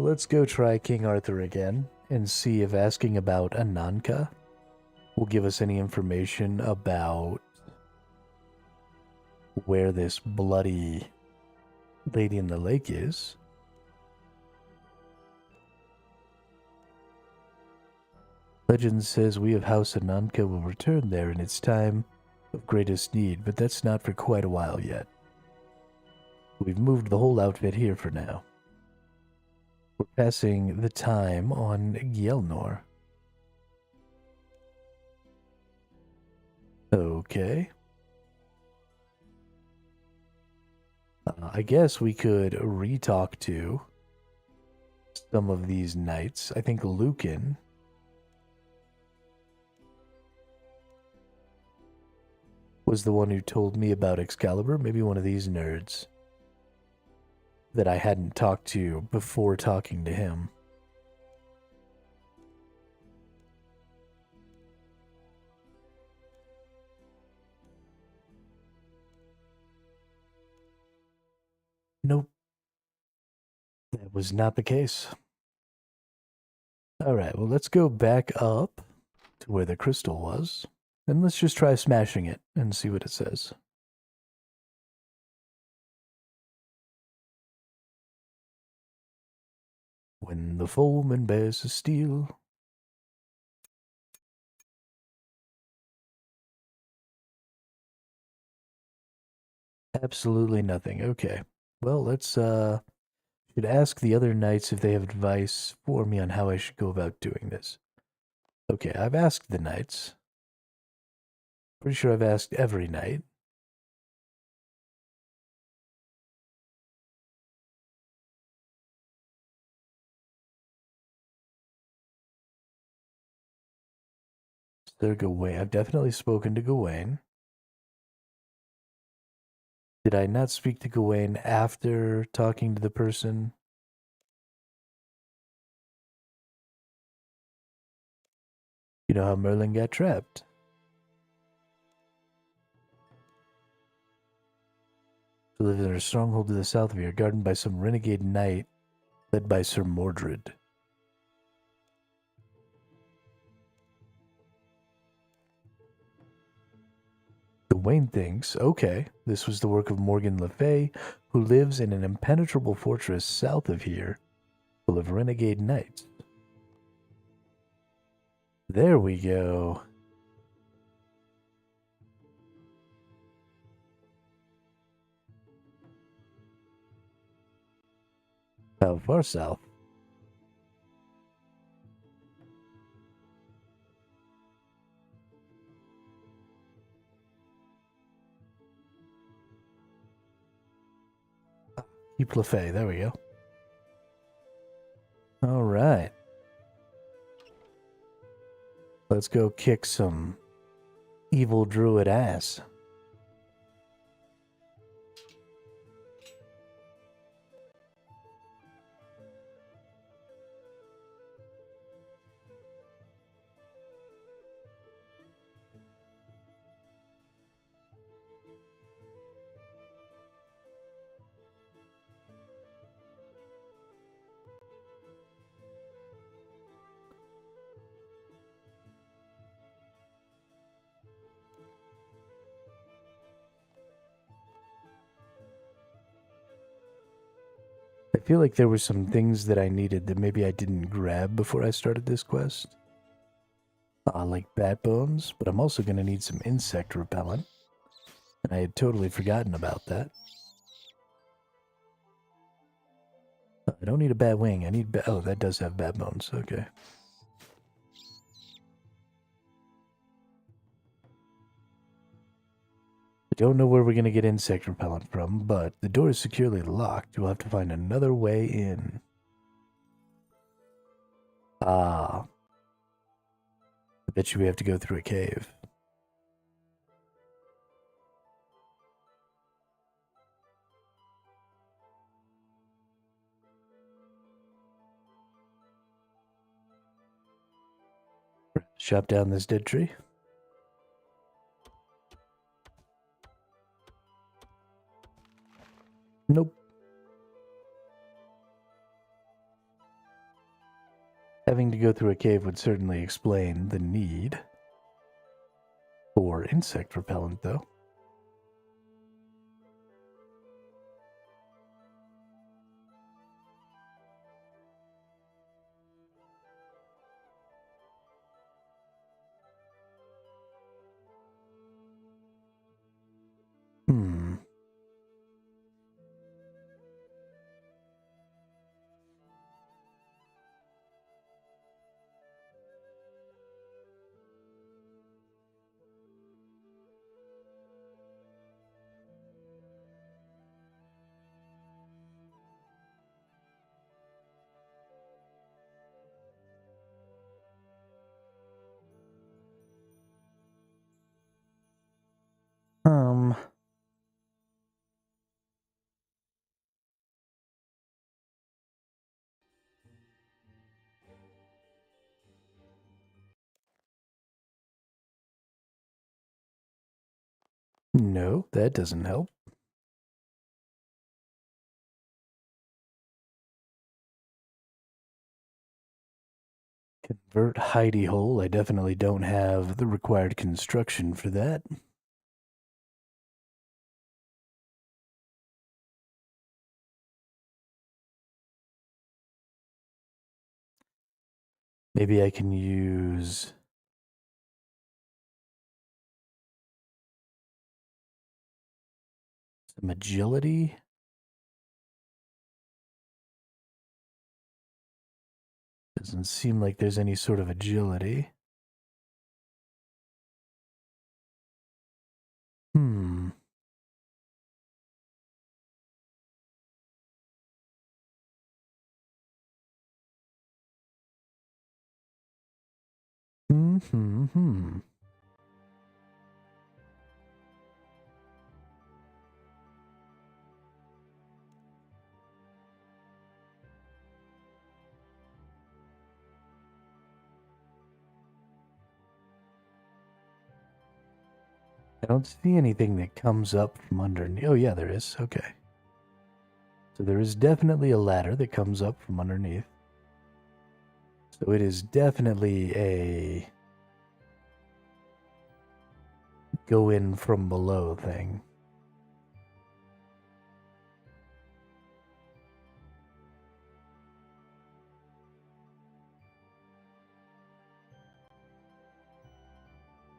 Let's go try King Arthur again and see if asking about Ananka will give us any information about where this bloody lady in the lake is. Legend says we of House Ananka will return there in its time of greatest need, but that's not for quite a while yet. We've moved the whole outfit here for now. We're passing the time on Gjelnor. Okay. I guess we could re-talk to some of these knights. I think Lucan was the one who told me about Excalibur. Maybe one of these nerds that I hadn't talked to before talking to him. Nope. That was not the case. Alright, well, let's go back up to where the crystal was. And let's just try smashing it and see what it says. When the foeman bears a steel. Absolutely nothing. Okay. Well, let's should ask the other knights if they have advice for me on how I should go about doing this. Okay, I've asked the knights. Pretty sure I've asked every knight. Sir Gawain. I've definitely spoken to Gawain. Did I not speak to Gawain after talking to the person? You know how Merlin got trapped. She lives in a stronghold to the south of here, guarded by some renegade knight led by Sir Mordred. Gawain thinks, okay, this was the work of Morgan Le Fay, who lives in an impenetrable fortress south of here, full of renegade knights. There we go. How far south? Keep Le Fay, there we go. All right. Let's go kick some evil druid ass. I feel like there were some things that I needed that maybe I didn't grab before I started this quest. Like bat bones, but I'm also going to need some insect repellent. And I had totally forgotten about that. I don't need a bat wing. I need oh, that does have bat bones. Okay. I don't know where we're going to get insect repellent from, but the door is securely locked. You'll have to find another way in. Ah. I bet you we have to go through a cave. Chop down this dead tree. Nope. Having to go through a cave would certainly explain the need for insect repellent, though. Hmm. Um. No, that doesn't help. Convert hidey hole. I definitely don't have the required construction for that. Maybe I can use some agility. Doesn't seem like there's any sort of agility. Hmm. Hmm. I don't see anything that comes up from underneath. Oh, yeah, there is. Okay. So there is definitely a ladder that comes up from underneath. So it is definitely a go in from below thing.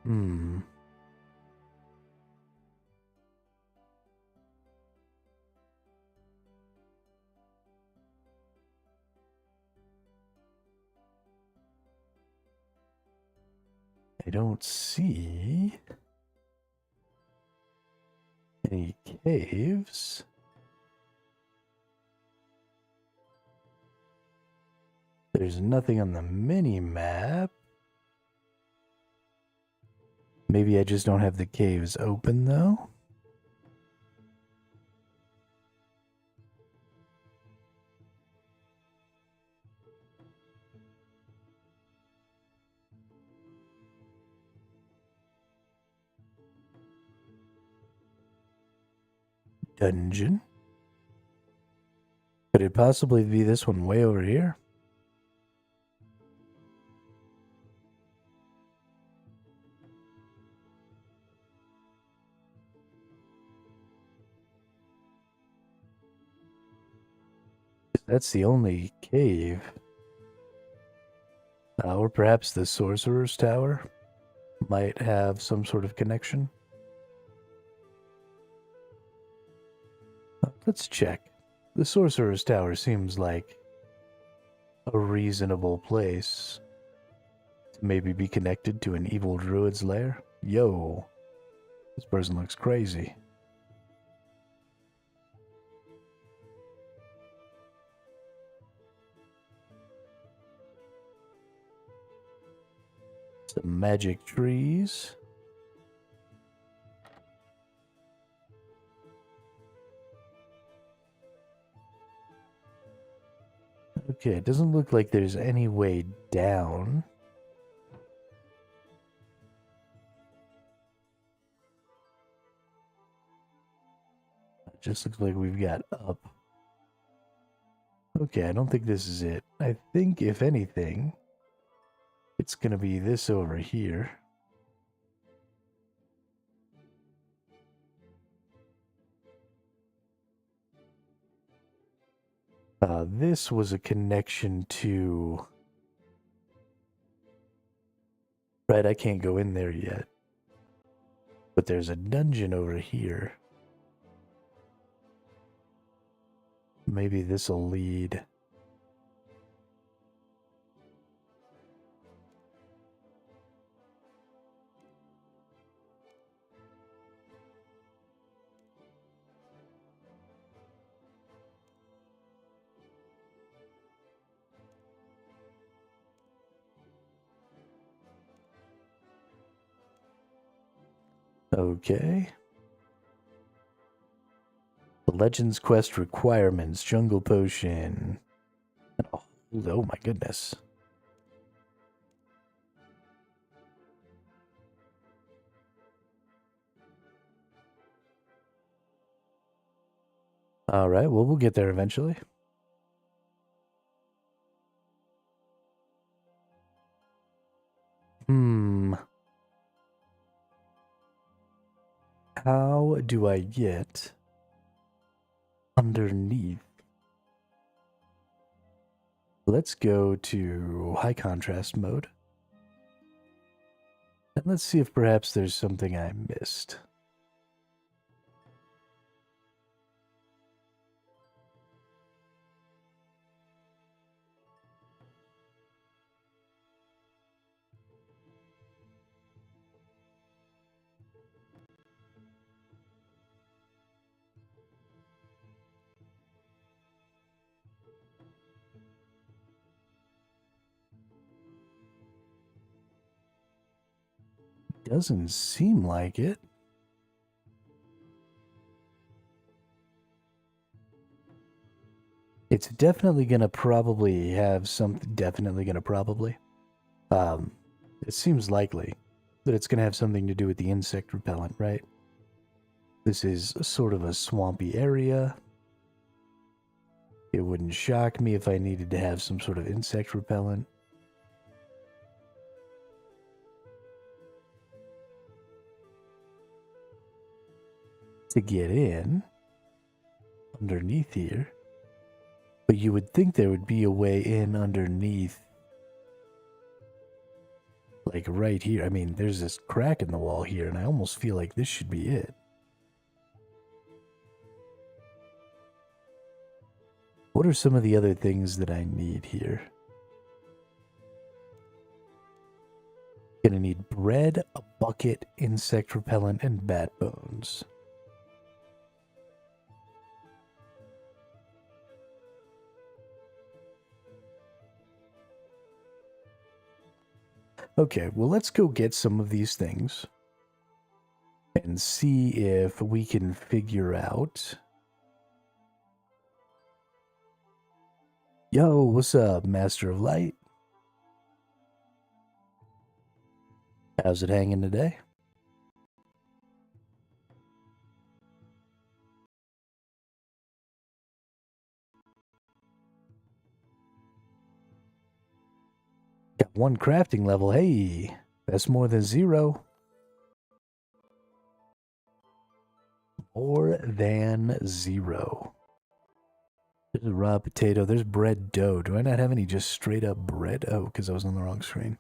Hmm. I don't see any caves. There's nothing on the mini map. Maybe I just don't have the caves open though. Dungeon. Could it possibly be this one way over here? That's the only cave. Or perhaps the Sorcerer's Tower might have some sort of connection. Let's check. The Sorcerer's Tower seems like a reasonable place to maybe be connected to an evil druid's lair. Yo, this person looks crazy. Some magic trees. Okay, it doesn't look like there's any way down. It just looks like we've got up. Okay, I don't think this is it. I think, if anything, it's gonna be this over here. This was a connection to... Right, I can't go in there yet. But there's a dungeon over here. Maybe this'll lead... Okay. The Legends Quest requirements, Jungle Potion. Oh my goodness. Alright, well, we'll get there eventually. How do I get underneath? Let's go to high contrast mode. And let's see if perhaps there's something I missed. Doesn't seem like it. It's definitely gonna probably have something. It seems likely that it's gonna have something to do with the insect repellent, right? This is sort of a swampy area. It wouldn't shock me if I needed to have some sort of insect repellent. To get in underneath here. But you would think there would be a way in underneath. Like right here. I mean, there's this crack in the wall here, and I almost feel like this should be it. What are some of the other things that I need here? Gonna need bread, a bucket, insect repellent, and bat bones. Okay, well, let's go get some of these things and see if we can figure out. Yo, what's up, Master of Light? How's it hanging today? Got one crafting level. Hey, that's more than 0. More than 0. There's a raw potato. There's bread dough. Do I not have any just straight up bread? Oh, because I was on the wrong screen.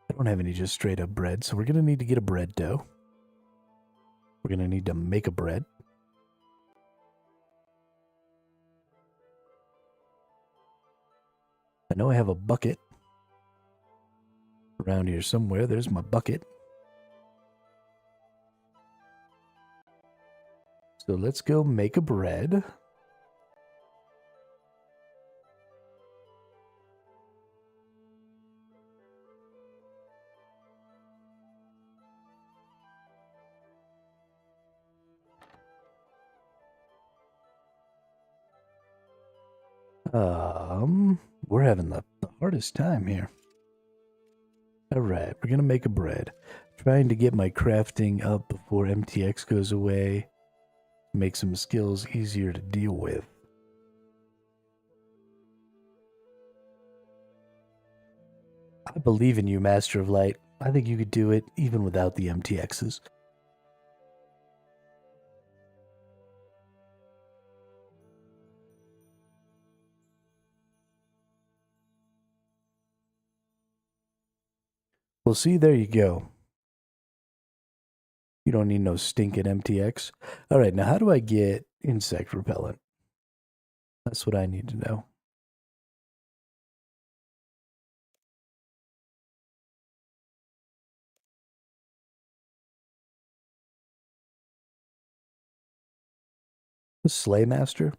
I don't have any just straight up bread, so we're going to need to get a bread dough. We're going to need to make a bread. I know I have a bucket around here somewhere. There's my bucket. So let's go make a bread. We're having the hardest time here. Alright, we're gonna make a bread. Trying to get my crafting up before MTX goes away. Make some skills easier to deal with. I believe in you, Master of Light. I think you could do it even without the MTXs. Well, see, there you go. You don't need no stinking MTX. All right, now how do I get insect repellent? That's what I need to know. The Slaymaster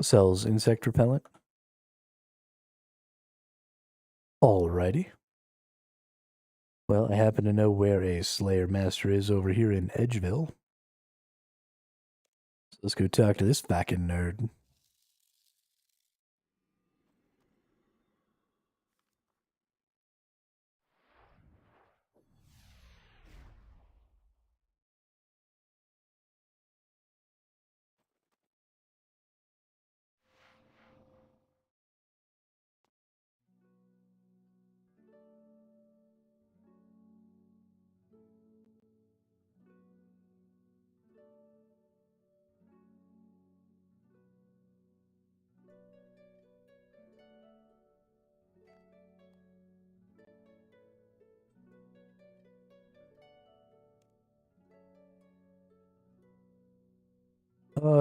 sells insect repellent. Alrighty. Well, I happen to know where a Slayer Master is over here in Edgeville. Let's go talk to this fucking nerd.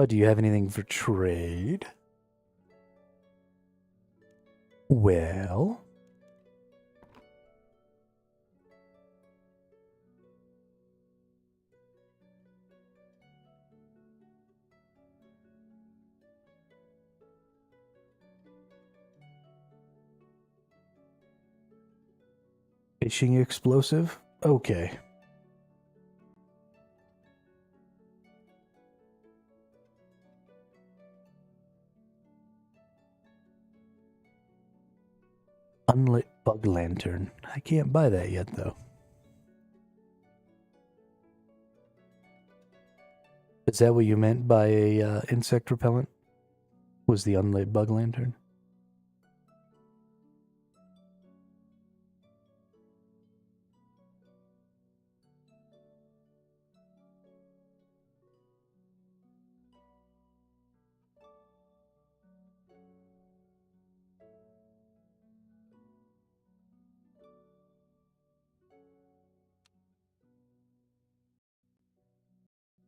Do you have anything for trade? Well, fishing explosive? Okay. Unlit bug lantern. I can't buy that yet, though. Is that what you meant by a insect repellent? Was the unlit bug lantern?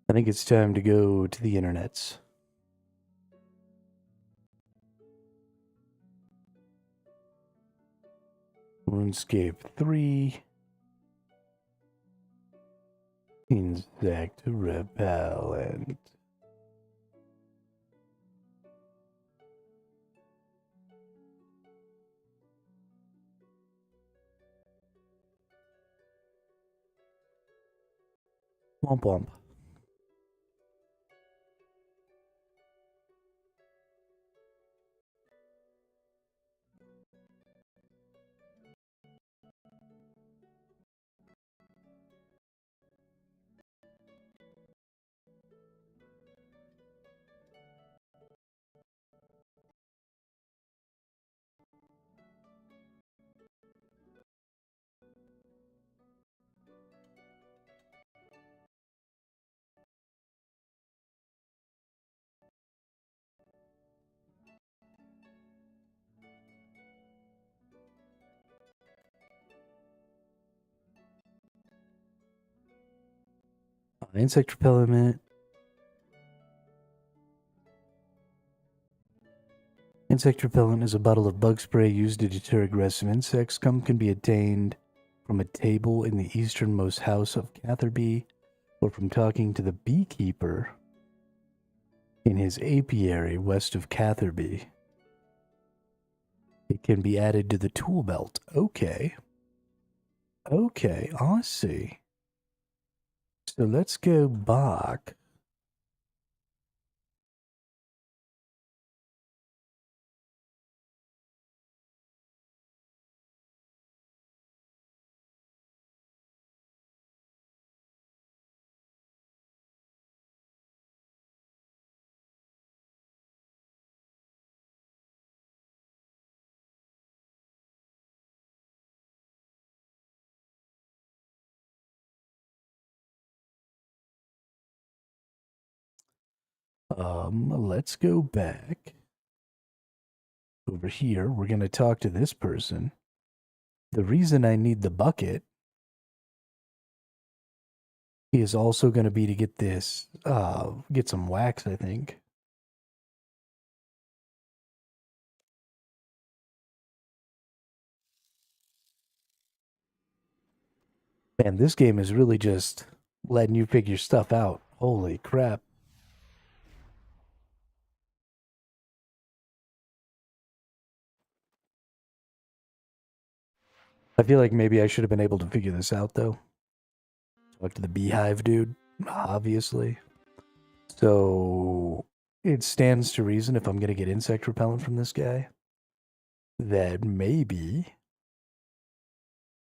I think it's time to go to the internets. Runescape 3. Insect repellent. Womp womp. Insect repellent. Insect repellent is a bottle of bug spray used to deter aggressive insects. Some can be obtained from a table in the easternmost house of Catherby, or from talking to the beekeeper in his apiary west of Catherby. It can be added to the tool belt. Okay. Okay, I see. So let's go back. Let's go back. Over here, we're going to talk to this person. The reason I need the bucket is also going to be to get this, get some wax, I think. Man, this game is really just letting you figure stuff out. Holy crap. I feel like maybe I should have been able to figure this out, though. Talk to the beehive dude, obviously. So it stands to reason if I'm going to get insect repellent from this guy, that maybe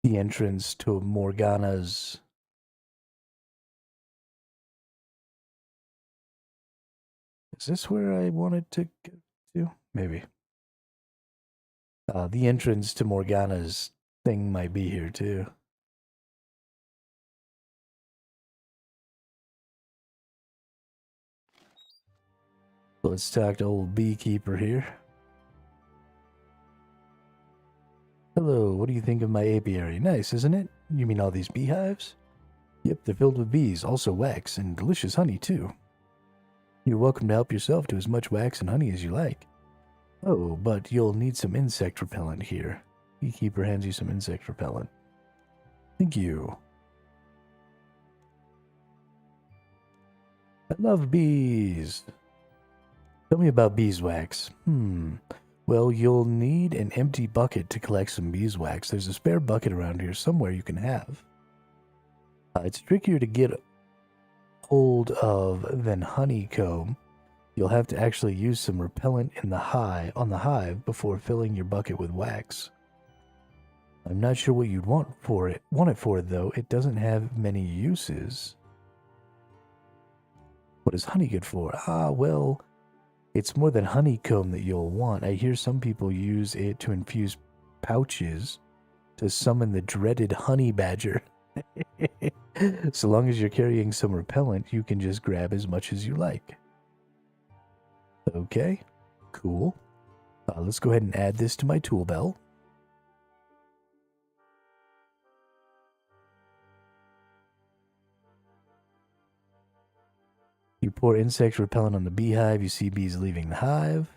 the entrance to Morgana's... Is this where I wanted to go to? Maybe. The entrance to Morgana's thing might be here too. Let's talk to old beekeeper here. Hello, what do you think of my apiary? Nice, isn't it? You mean all these beehives? Yep, they're filled with bees, also wax, and delicious honey too. You're welcome to help yourself to as much wax and honey as you like. Oh, but you'll need some insect repellent here. Beekeeper hands you some insect repellent. Thank you. I love bees. Tell me about beeswax. Well, you'll need an empty bucket to collect some beeswax. There's a spare bucket around here somewhere you can have. It's trickier to get hold of than honeycomb. You'll have to actually use some repellent on the hive before filling your bucket with wax. I'm not sure what you'd want it for though. It doesn't have many uses. What is honey good for? Well, it's more than honeycomb that you'll want. I hear some people use it to infuse pouches to summon the dreaded honey badger. So long as you're carrying some repellent, you can just grab as much as you like. Okay, cool. Let's go ahead and add this to my tool belt. You pour insect repellent on the beehive, you see bees leaving the hive.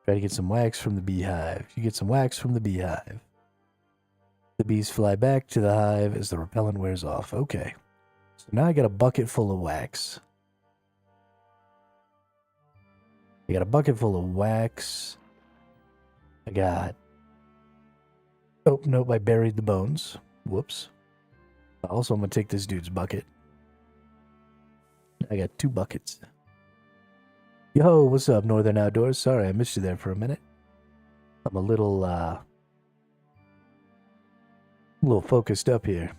Try to get some wax from the beehive. You get some wax from the beehive. The bees fly back to the hive as the repellent wears off. Okay. So now I got a bucket full of wax. I got a bucket full of wax. I got... Oh, nope, I buried the bones. Whoops. Also, I'm going to take this dude's bucket. I got 2 buckets. Yo, what's up, Northern Outdoors? Sorry, I missed you there for a minute. I'm a little focused up here.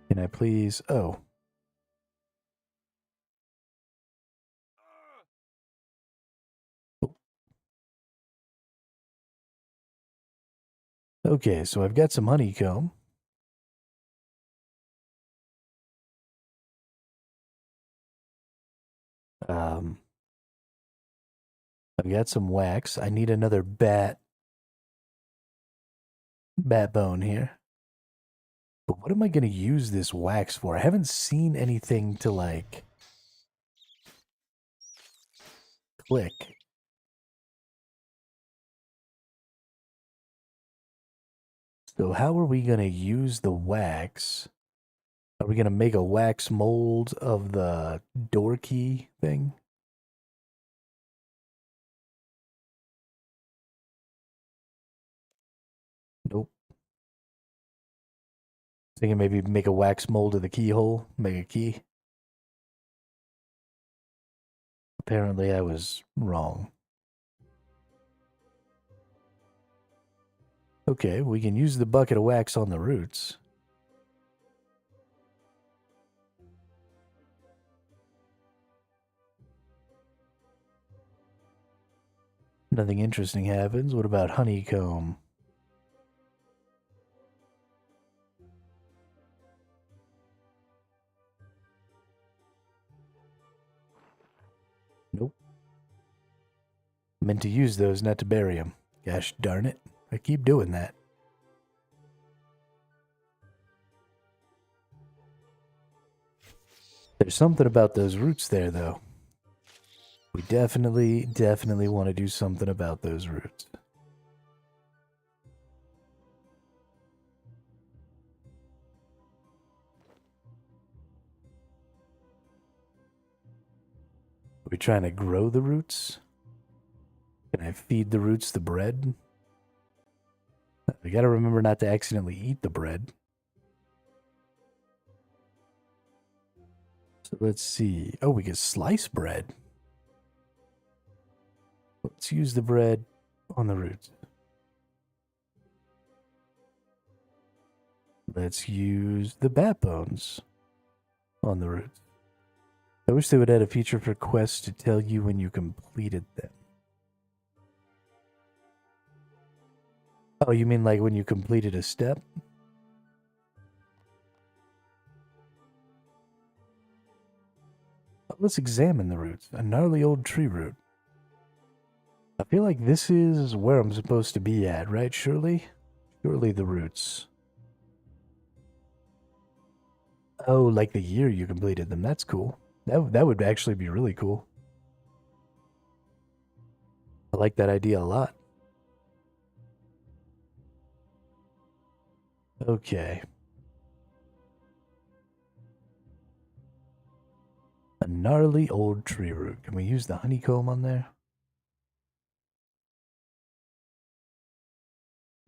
Can I please... Oh. Okay, so I've got some honeycomb. I've got some wax. I need another bat bone here. But what am I going to use this wax for? I haven't seen anything to, like, click. So how are we going to use the wax? Are we going to make a wax mold of the door key thing? Nope. Thinking maybe make a wax mold of the keyhole, make a key. Apparently I was wrong. Okay, we can use the bucket of wax on the roots. Nothing interesting happens. What about honeycomb? Nope. Meant to use those, not to bury them. Gosh darn it. I keep doing that. There's something about those roots there, though. We definitely want to do something about those roots. Are we trying to grow the roots? Can I feed the roots the bread? We gotta remember not to accidentally eat the bread. So let's see. Oh, we get sliced bread. Let's use the bread on the roots. Let's use the bat bones on the roots. I wish they would add a feature for quests to tell you when you completed them. Oh, you mean like when you completed a step? Let's examine the roots. A gnarly old tree root. I feel like this is where I'm supposed to be at, right? Surely? Surely the roots. Oh, like the year you completed them. That's cool. That would actually be really cool. I like that idea a lot. Okay. A gnarly old tree root. Can we use the honeycomb on there?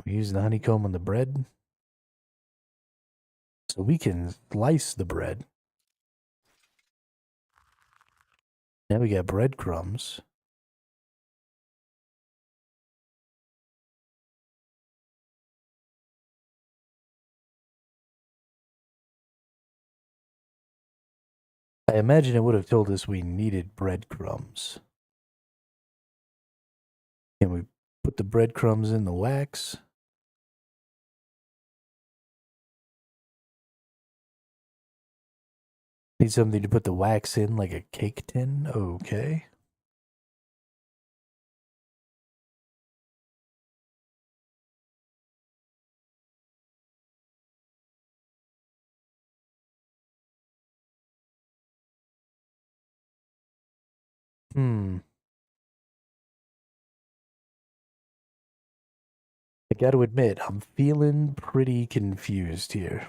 We use the honeycomb on the bread. So we can slice the bread. Now we got breadcrumbs. I imagine it would have told us we needed breadcrumbs. Can we put the breadcrumbs in the wax? Need something to put the wax in, like a cake tin? Okay. I gotta admit, I'm feeling pretty confused here.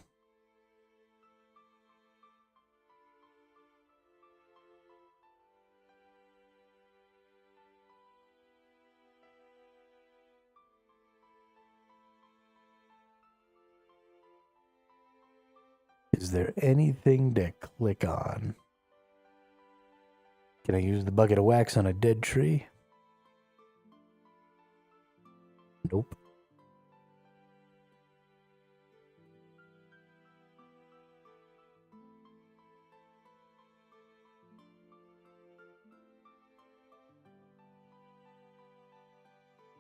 Is there anything to click on? Can I use the bucket of wax on a dead tree? Nope.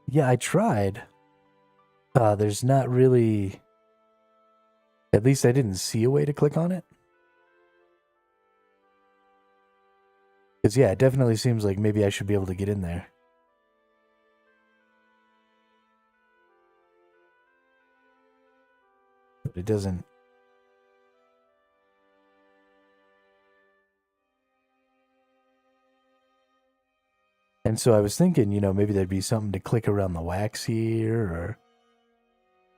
Yeah, I tried. There's not really... At least I didn't see a way to click on it. Because, yeah, it definitely seems like maybe I should be able to get in there. But it doesn't... And so I was thinking, you know, maybe there'd be something to click around the wax here, or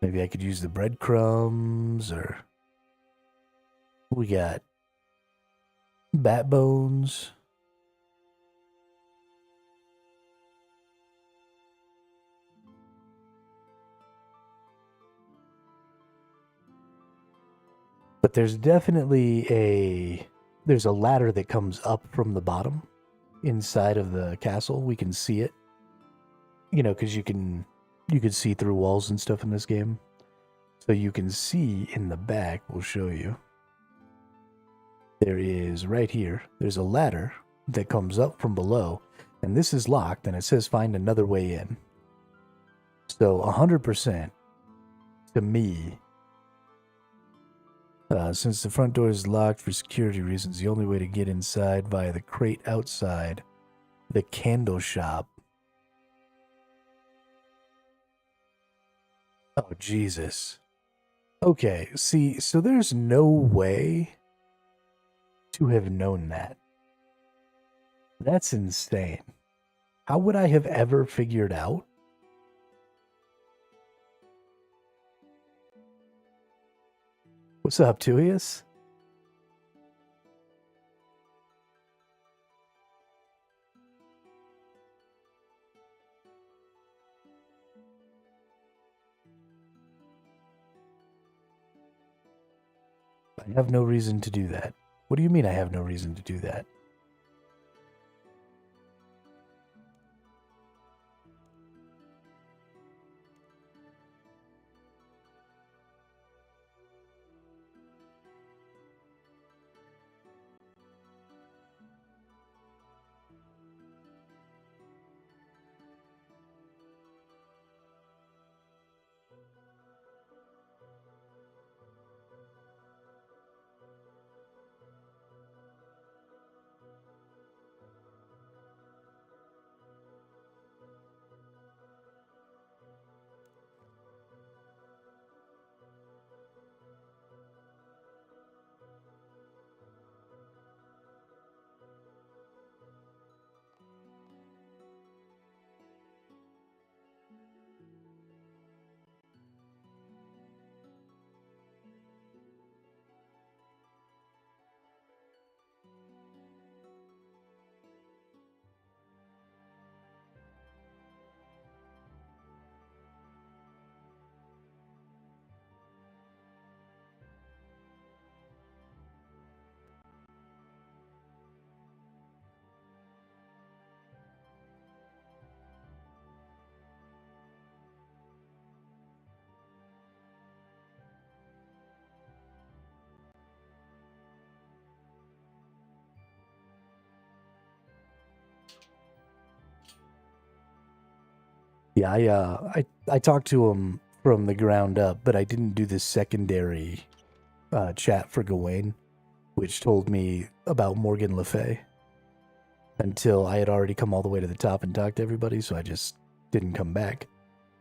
maybe I could use the breadcrumbs, or we got bat bones. But there's definitely there's a ladder that comes up from the bottom inside of the castle. We can see it, you know, because you can see through walls and stuff in this game. So you can see in the back, we'll show you. There is right here, there's a ladder that comes up from below, and this is locked, and it says find another way in. So 100% to me, since the front door is locked for security reasons, the only way to get inside via the crate outside the candle shop. Oh, Jesus. Okay, see, so there's no way to have known that. That's insane. How would I have ever figured out? What's up, Tuius? I have no reason to do that. What do you mean I have no reason to do that? Yeah, I talked to him from the ground up, but I didn't do the secondary chat for Gawain, which told me about Morgan Le Fay until I had already come all the way to the top and talked to everybody, so I just didn't come back.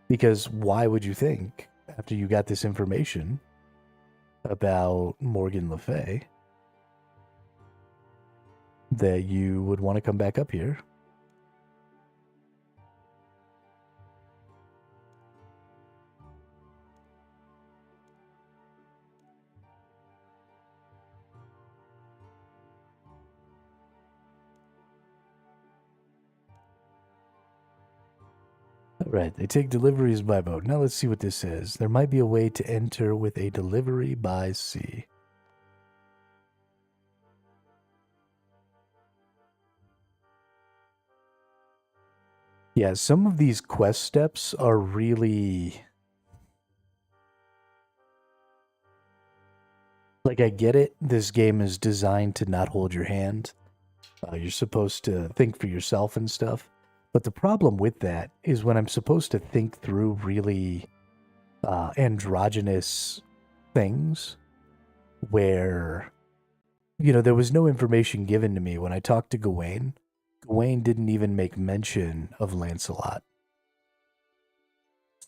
Because why would you think, after you got this information about Morgan Le Fay, that you would want to come back up here? Right, they take deliveries by boat. Now let's see what this says. There might be a way to enter with a delivery by sea. Yeah, some of these quest steps are really... Like, I get it. This game is designed to not hold your hand. You're supposed to think for yourself and stuff. But the problem with that is when I'm supposed to think through really androgynous things where, you know, there was no information given to me when I talked to Gawain. Gawain didn't even make mention of Lancelot.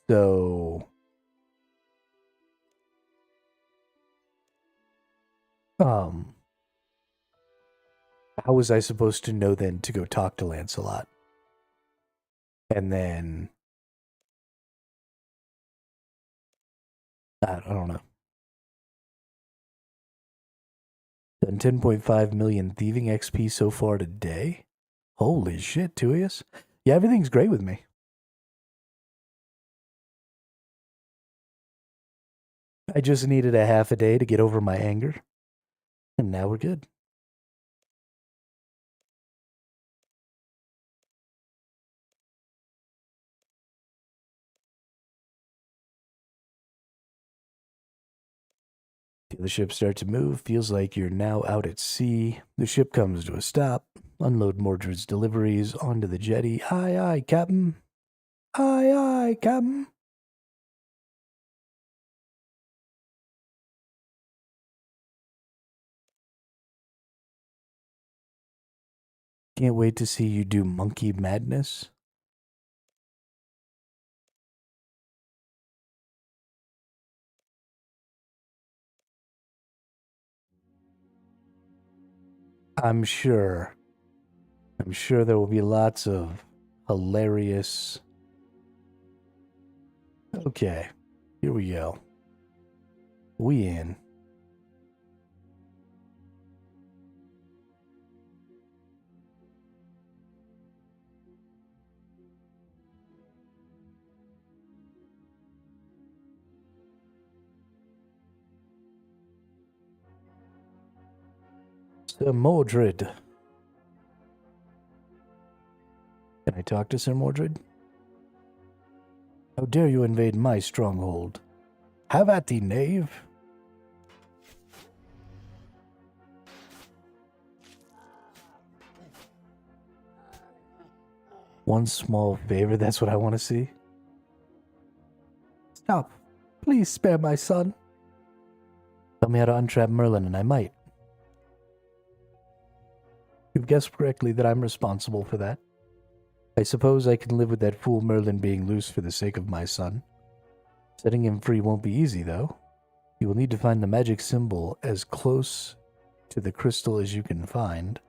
So, how was I supposed to know then to go talk to Lancelot? And then, I don't know. Done 10.5 million thieving XP so far today. Holy shit, Tuius. Yeah, everything's great with me. I just needed a half a day to get over my anger. And now we're good. The ship starts to move. Feels like you're now out at sea. The ship comes to a stop. Unload Mordred's deliveries onto the jetty. Aye, aye, Captain. Aye, aye, Captain. Can't wait to see you do monkey madness. I'm sure there will be lots of hilarious... Okay, here we go. We in. Sir Mordred. Can I talk to Sir Mordred? How dare you invade my stronghold? Have at thee, knave. One small favor, that's what I want to see. Stop. Please spare my son. Tell me how to untrap Merlin and I might. You've guessed correctly that I'm responsible for that. I suppose I can live with that fool Merlin being loose for the sake of my son. Setting him free won't be easy, though. You will need to find the magic symbol as close to the crystal as you can find.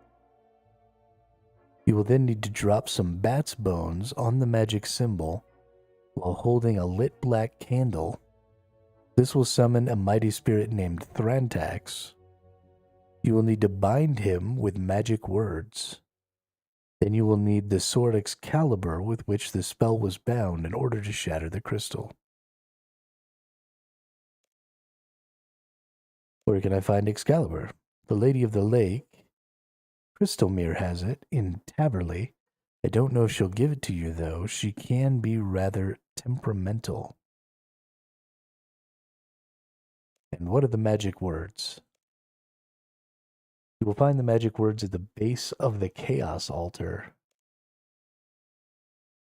You will then need to drop some bat's bones on the magic symbol while holding a lit black candle. This will summon a mighty spirit named Thrantax. You will need to bind him with magic words. Then you will need the sword Excalibur with which the spell was bound in order to shatter the crystal. Where can I find Excalibur? The Lady of the Lake. Crystalmere has it in Taverley. I don't know if she'll give it to you, though. She can be rather temperamental. And what are the magic words? You will find the magic words at the base of the Chaos Altar.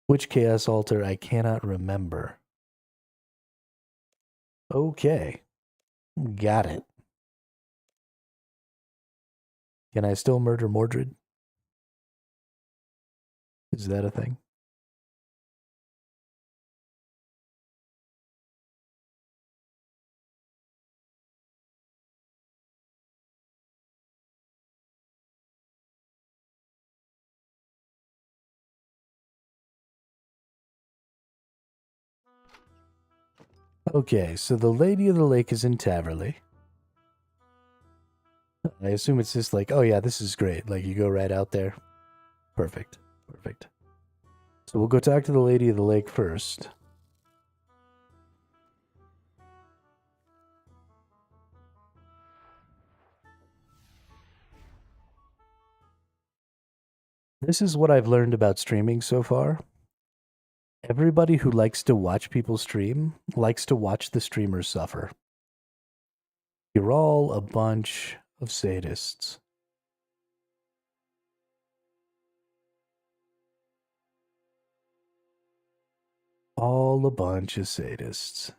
Which Chaos Altar I cannot remember. Okay. Got it. Can I still murder Mordred? Is that a thing? Okay, so the Lady of the Lake is in Taverley. I assume it's just like, oh yeah, this is great. Like, you go right out there. Perfect. Perfect. So we'll go talk to the Lady of the Lake first. This is what I've learned about streaming so far. Everybody who likes to watch people stream likes to watch the streamers suffer. You're all a bunch of sadists. All a bunch of sadists.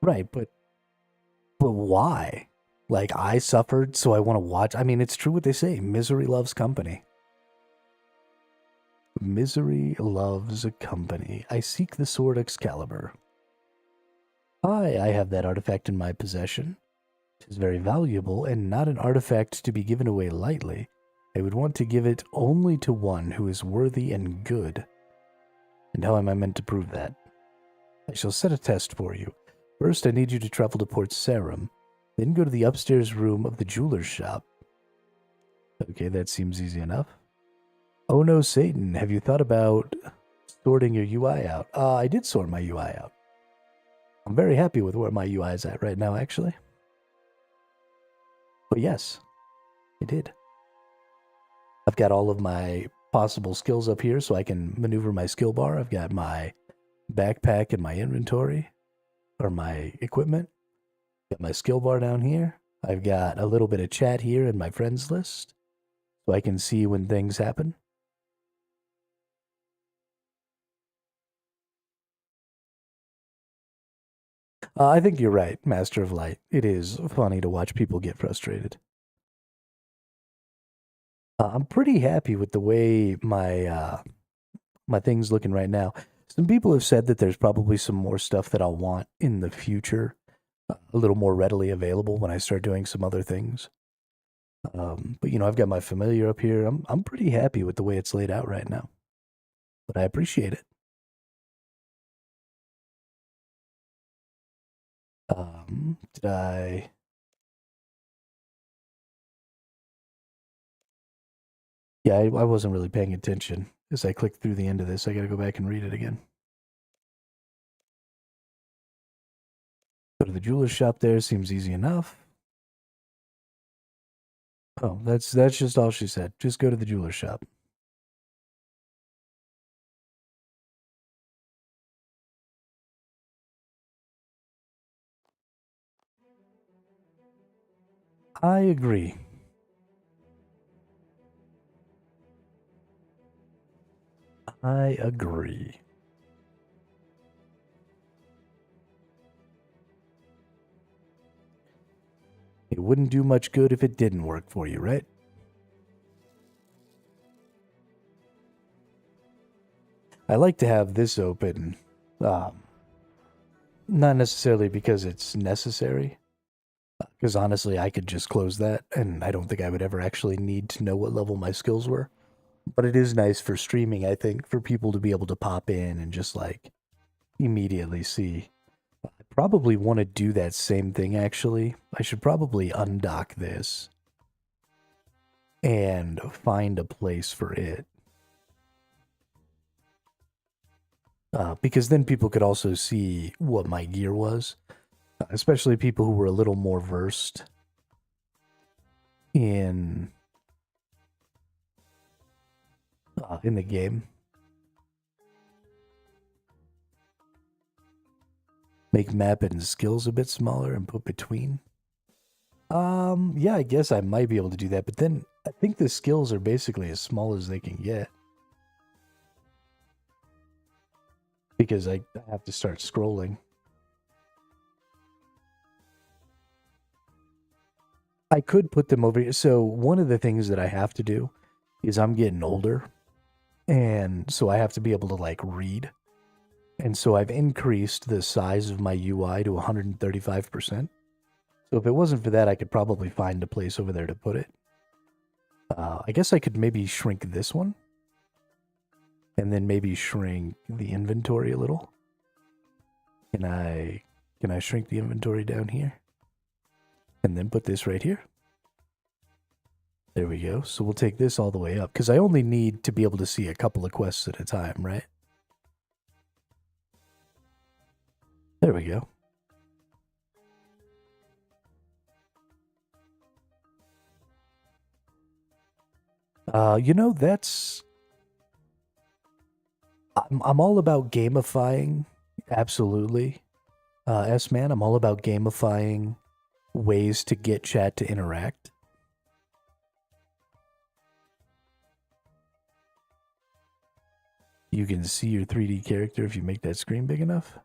Right, but why? Like, I suffered, so I want to watch. I mean, it's true what they say. Misery loves company. Misery loves a company. I seek the sword Excalibur. I have that artifact in my possession. It is very valuable and not an artifact to be given away lightly. I would want to give it only to one who is worthy and good. And how am I meant to prove that? I shall set a test for you. First, I need you to travel to Port Sarum, then go to the upstairs room of the jeweler's shop. Okay, that seems easy enough. Oh no, Satan, have you thought about sorting your UI out? I did sort my UI out. I'm very happy with where my UI is at right now, actually. But yes, I did. I've got all of my possible skills up here so I can maneuver my skill bar. I've got my backpack and my inventory, or my equipment. Got my skill bar down here. I've got a little bit of chat here in my friends list so I can see when things happen. I think you're right, Master of Light. It is funny to watch people get frustrated. I'm pretty happy with the way my my thing's looking right now. Some people have said that there's probably some more stuff that I'll want in the future, a little more readily available when I start doing some other things. But you know, I've got my familiar up here. I'm pretty happy with the way it's laid out right now. But I appreciate it. Did I... Yeah, I wasn't really paying attention. As I clicked through the end of this, I gotta go back and read it again. Go to the jeweler's shop there, seems easy enough. Oh, that's just all she said. Just go to the jeweler's shop. I agree. I agree. It wouldn't do much good if it didn't work for you, right? I like to have this open, not necessarily because it's necessary, because honestly, I could just close that, and I don't think I would ever actually need to know what level my skills were. But it is nice for streaming, I think, for people to be able to pop in and just, like, immediately see. I probably want to do that same thing, actually. I should probably undock this and find a place for it. Because then people could also see what my gear was, especially people who were a little more versed in the game. Make map and skills a bit smaller and put between. Yeah, I guess I might be able to do that, but then I think the skills are basically as small as they can get. Because I have to start scrolling. I could put them over here. So one of the things that I have to do is I'm getting older. And so I have to be able to, like, read. And so I've increased the size of my UI to 135%. So if it wasn't for that, I could probably find a place over there to put it. I guess I could maybe shrink this one. And then maybe shrink the inventory a little. Can I shrink the inventory down here? And then put this right here. There we go. So we'll take this all the way up, because I only need to be able to see a couple of quests at a time, right? There we go. You know, that's... I'm all about gamifying, absolutely. S-Man, I'm all about gamifying ways to get chat to interact. You can see your 3D character if you make that screen big enough.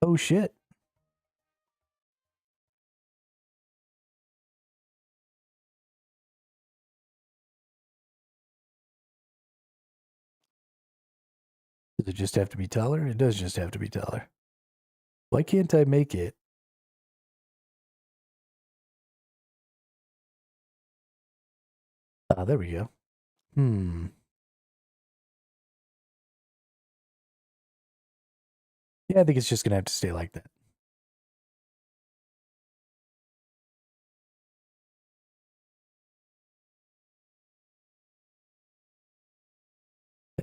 Oh shit. Does it just have to be taller? It does just have to be taller. Why can't I make it? Ah, there we go. Yeah, I think it's just gonna have to stay like that.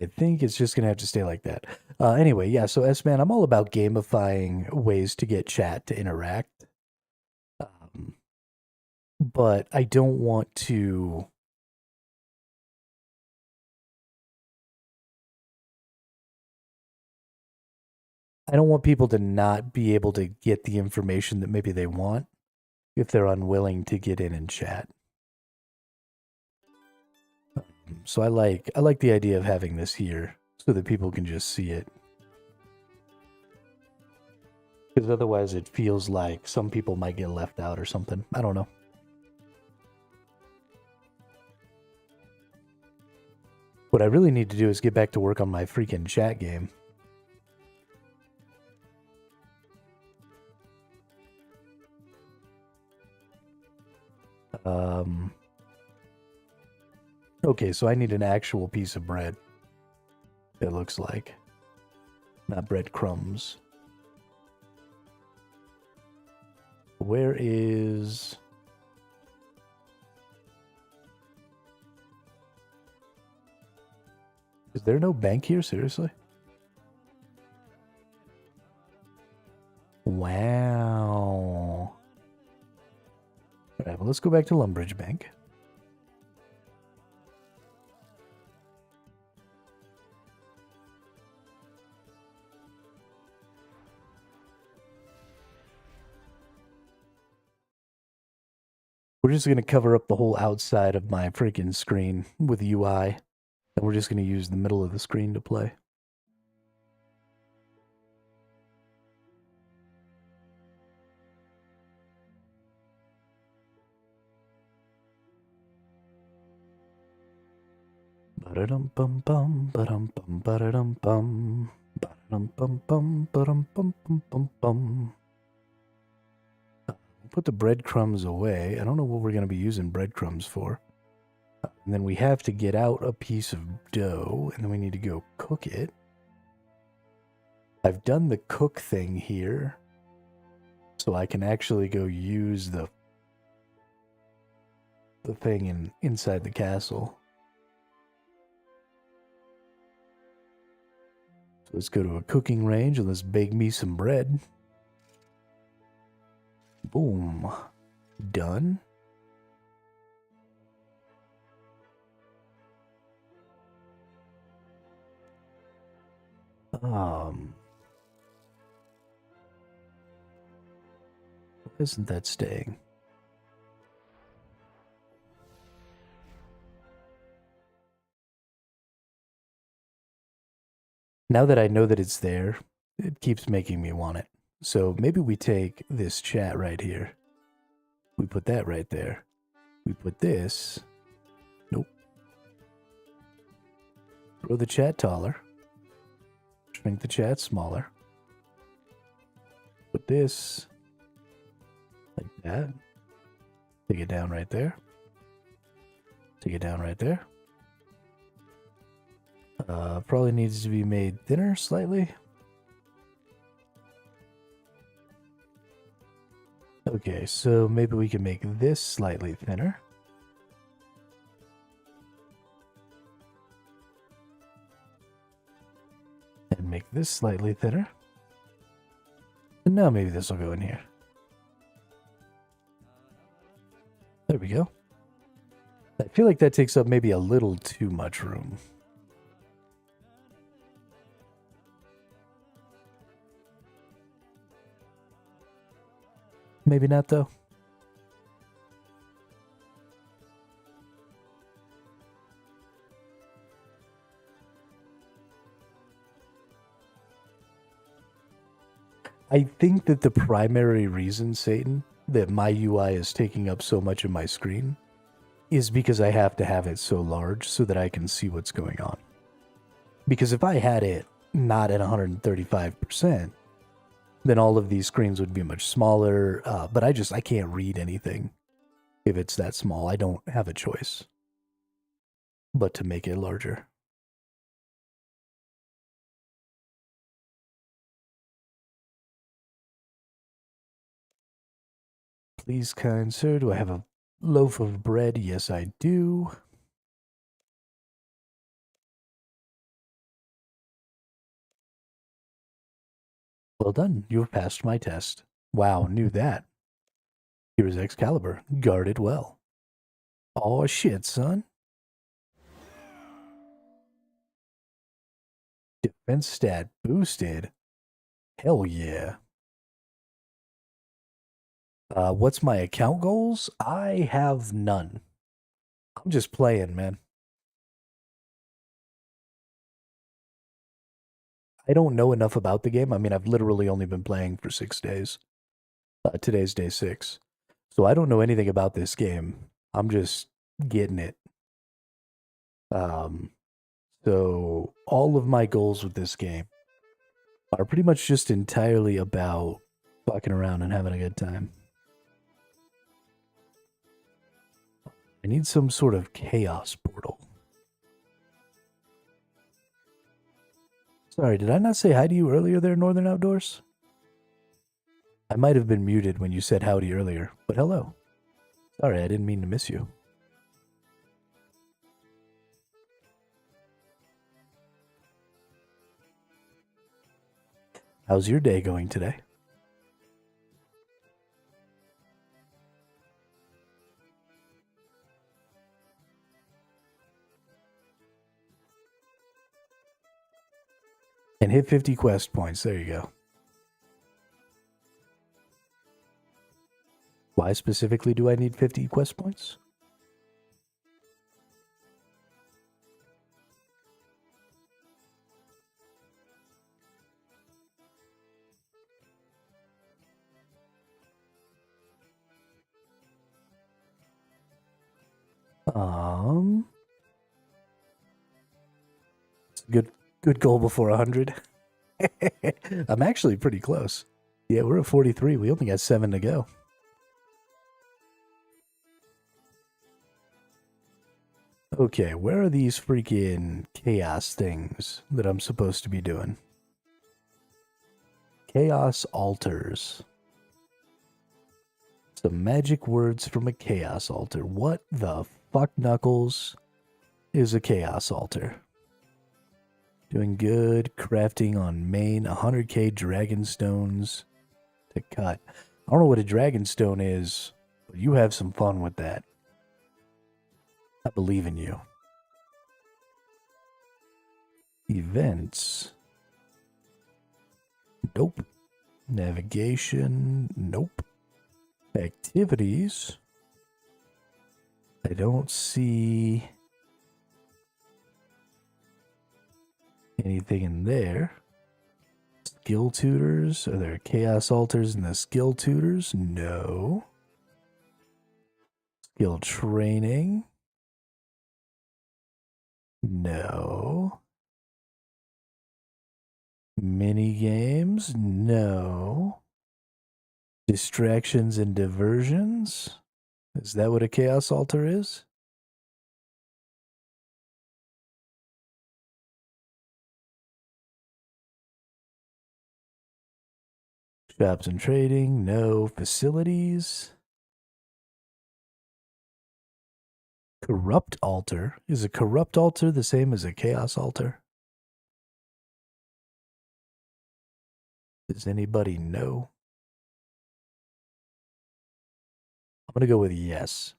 I think it's just gonna have to stay like that. Anyway, yeah, so S-Man, I'm all about gamifying ways to get chat to interact. But I don't want to... I don't want people to not be able to get the information that maybe they want if they're unwilling to get in and chat. So I like the idea of having this here so that people can just see it. Because otherwise it feels like some people might get left out or something. I don't know. What I really need to do is get back to work on my freaking chat game. Okay, so I need an actual piece of bread. It looks like. Not breadcrumbs. Where is... Is there no bank here? Seriously? Wow. Alright, well, let's go back to Lumbridge Bank. We're just going to cover up the whole outside of my freaking screen with UI. And we're just going to use the middle of the screen to play. Ba-da-dum-bum-bum, ba-dum-bum, ba-da-dum-bum, ba-dum-bum-bum, ba-dum-bum-bum-bum-bum. Put the breadcrumbs away. I don't know what we're going to be using breadcrumbs for. And then we have to get out a piece of dough, and then we need to go cook it. I've done the cook thing here, so I can actually go use the thing inside the castle. So let's go to a cooking range and let's bake me some bread. Boom. Done. Why isn't that staying? Now that I know that it's there, it keeps making me want it. So maybe we take this chat right here. We put that right there. We put this. Nope. Grow the chat taller. Shrink the chat smaller. Put this like that. Take it down right there. Take it down right there. Probably needs to be made thinner slightly. Okay, so maybe we can make this slightly thinner. And make this slightly thinner. And now maybe this will go in here. There we go. I feel like that takes up maybe a little too much room. Maybe not, though. I think that the primary reason, Satan, that my UI is taking up so much of my screen is because I have to have it so large so that I can see what's going on. Because if I had it not at 135%, then all of these screens would be much smaller, but I can't read anything if it's that small. I don't have a choice but to make it larger. Please, kind sir, do I have a loaf of bread? Yes, I do. Well done. You have passed my test. Wow, knew that. Here is Excalibur. Guard it well. Aw, shit, son. Defense stat boosted. Hell yeah. What's my account goals? I have none. I'm just playing, man. I don't know enough about the game. I mean, I've literally only been playing for 6 days. Today's day 6. So I don't know anything about this game. I'm just getting it. So all of my goals with this game are pretty much just entirely about fucking around and having a good time. I need some sort of chaos portal. Sorry, did I not say hi to you earlier there, Northern Outdoors? I might have been muted when you said howdy earlier, but hello. Sorry, I didn't mean to miss you. How's your day going today? And hit 50 quest points. There you go. Why specifically do I need 50 quest points? It's a good goal before 100. I'm actually pretty close. Yeah, we're at 43. We only got 7 to go. Okay, where are these freaking chaos things that I'm supposed to be doing? Chaos altars. Some magic words from a chaos altar. What the fuck, Knuckles, is a chaos altar? Doing good. Crafting on main. 100k dragon stones to cut. I don't know what a dragon stone is, but you have some fun with that. I believe in you. Events. Nope. Navigation. Nope. Activities. I don't see anything in there. Skill tutors. Are there chaos altars in the skill tutors? No. Skill training. No. Mini games? No. Distractions and diversions? Is that what a chaos altar is? Shops and trading? No. Facilities? Corrupt altar? Is a corrupt altar the same as a chaos altar? Does anybody know? I'm going to go with yes.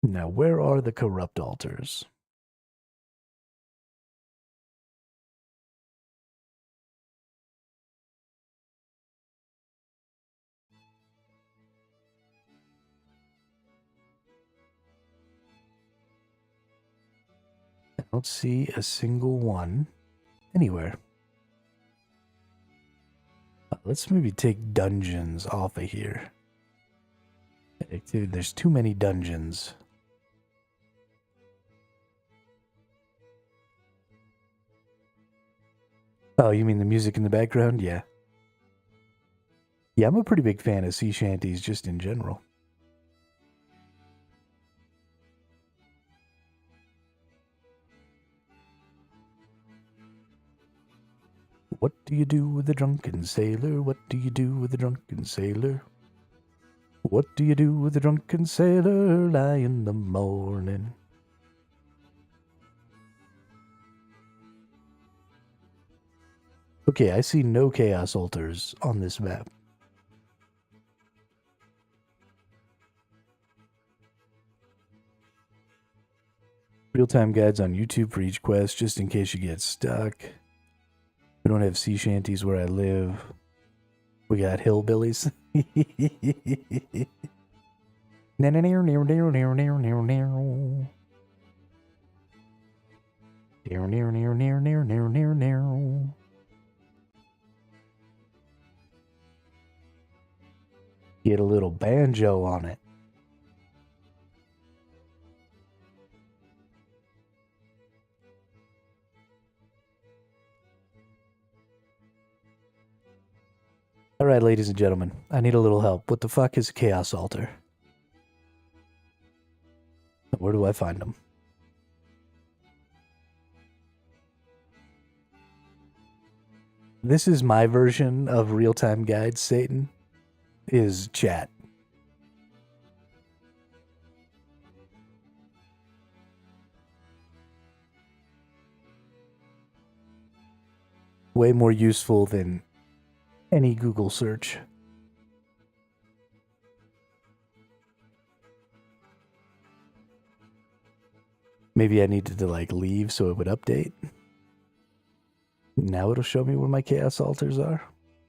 Now, where are the corrupt altars? I don't see a single one anywhere. Let's maybe take dungeons off of here. Dude, there's too many dungeons. Oh, you mean the music in the background? Yeah. Yeah, I'm a pretty big fan of sea shanties just in general. What do you do with a drunken sailor? What do you do with a drunken sailor? What do you do with a drunken sailor? Lie in the morning. Okay, I see no chaos altars on this map. Real-time guides on YouTube for each quest, just in case you get stuck. We don't have sea shanties where I live. We got hillbillies. Get a little banjo on it. All right, ladies and gentlemen, I need a little help. What the fuck is a chaos altar? Where do I find them? This is my version of real-time guides, Satan, is chat. Way more useful than any Google search. Maybe I needed to like leave so it would update. Now it'll show me where my chaos altars are.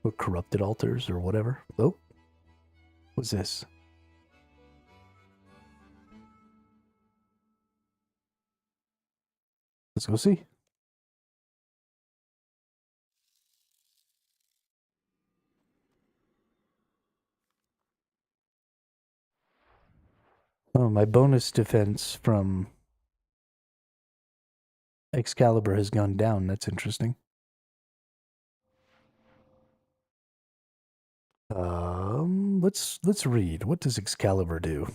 Or corrupted altars or whatever. Oh. What's this? Let's go see. Oh, my bonus defense from Excalibur has gone down. That's interesting. Let's read. What does Excalibur do?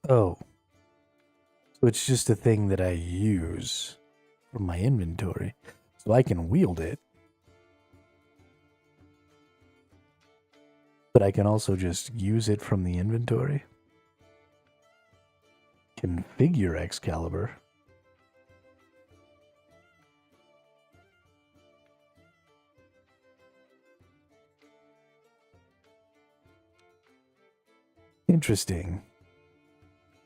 Oh. So it's just a thing that I use from my inventory. So I can wield it. But I can also just use it from the inventory. Configure Excalibur. Interesting.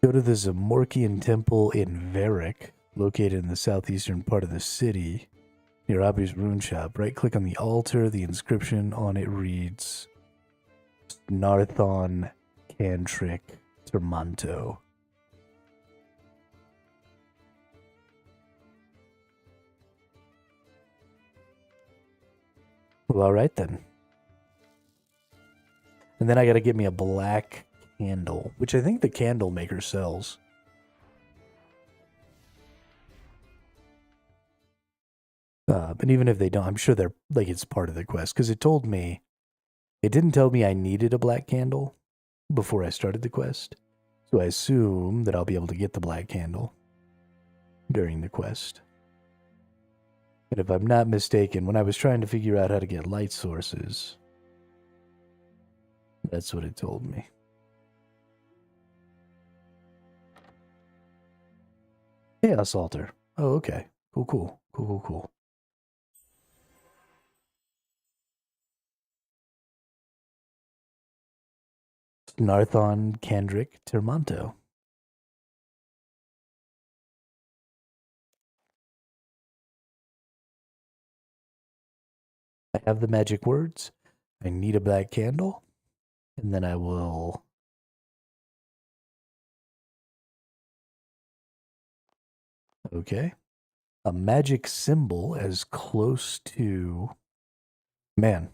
Go to the Zamorkian Temple in Varric, located in the southeastern part of the city, near Abi's rune shop. Right-click on the altar. The inscription on it reads, Narthon Cantric Termanto. Well, alright then. And then I gotta get me a black candle, which I think the candle maker sells. But even if they don't, I'm sure they're like it's part of the quest because it didn't tell me I needed a black candle before I started the quest. So I assume that I'll be able to get the black candle during the quest. And if I'm not mistaken, when I was trying to figure out how to get light sources, that's what it told me. Chaos altar. Oh, okay. Cool. Narthon Kendrick Termanto. I have the magic words. I need a black candle. And then I will... Okay. A magic symbol as close to... Man.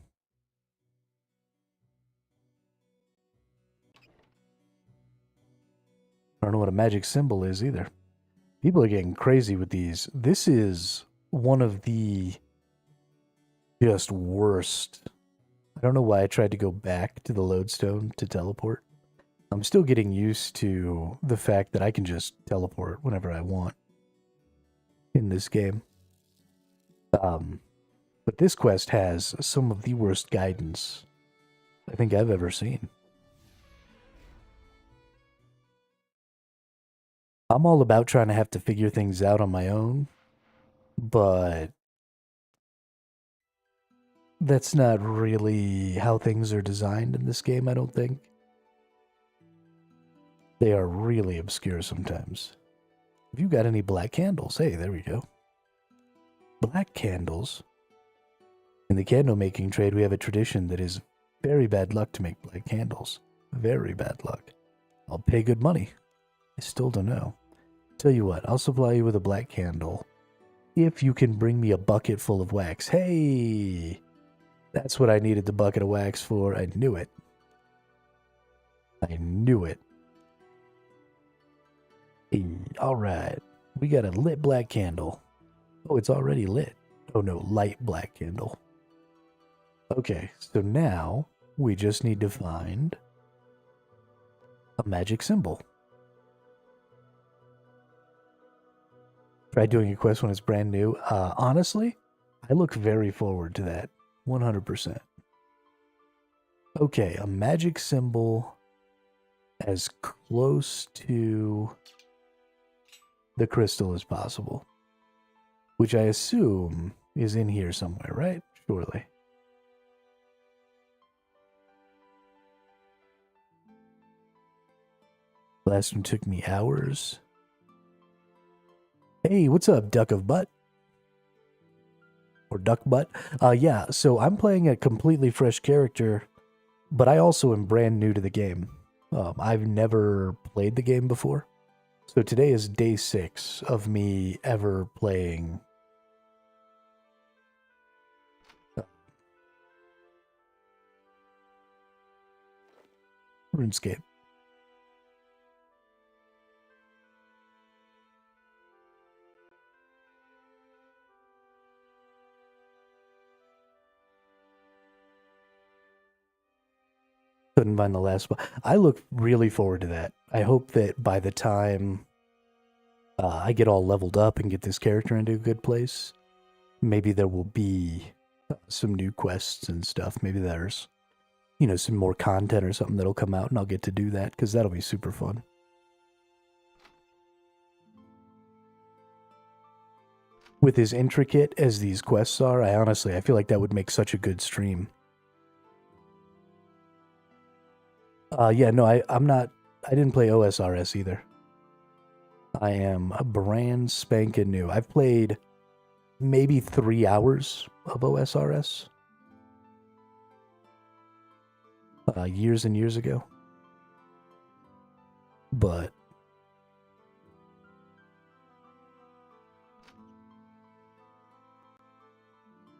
I don't know what a magic symbol is either. People are getting crazy with these. This is one of the just worst. I don't know why I tried to go back to the lodestone to teleport. I'm still getting used to the fact that I can just teleport whenever I want in this game. But this quest has some of the worst guidance I think I've ever seen. I'm all about trying to have to figure things out on my own, but that's not really how things are designed in this game, I don't think. They are really obscure sometimes. Have you got any black candles? Hey, there we go. Black candles. In the candle making trade, we have a tradition that is very bad luck to make black candles. Very bad luck. I'll pay good money. I still don't know. Tell you what, I'll supply you with a black candle if you can bring me a bucket full of wax. Hey! That's what I needed the bucket of wax for. I knew it. I knew it. Hey, alright. We got a lit black candle. Oh, it's already lit. Oh no, light black candle. Okay, so now we just need to find a magic symbol. Try doing a quest when it's brand new. Honestly, I look very forward to that. 100%. Okay, a magic symbol as close to the crystal as possible. Which I assume is in here somewhere, right? Surely. Last one took me hours. Hey, what's up, duck of butt? Or duck butt? Yeah, so I'm playing a completely fresh character, but I also am brand new to the game. I've never played the game before. So today is day 6 of me ever playing Runescape. Couldn't find the last one. I look really forward to that. I hope that by the time I get all leveled up and get this character into a good place, maybe there will be some new quests and stuff. Maybe there's, you know, some more content or something that'll come out and I'll get to do that because that'll be super fun. With as intricate as these quests are, I feel like that would make such a good stream. Yeah, no, I didn't play OSRS either. I am a brand spanking new. I've played maybe 3 hours of OSRS. Years and years ago. But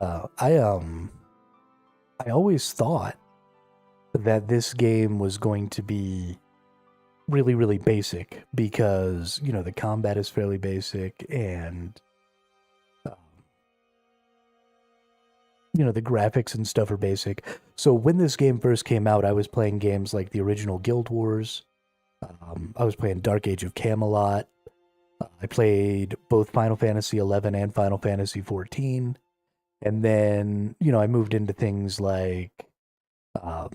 I always thought that this game was going to be really, really basic because, you know, the combat is fairly basic and, you know, the graphics and stuff are basic. So when this game first came out, I was playing games like the original Guild Wars. I was playing Dark Age of Camelot. I played both Final Fantasy XI and Final Fantasy XIV. And then, you know, I moved into things like,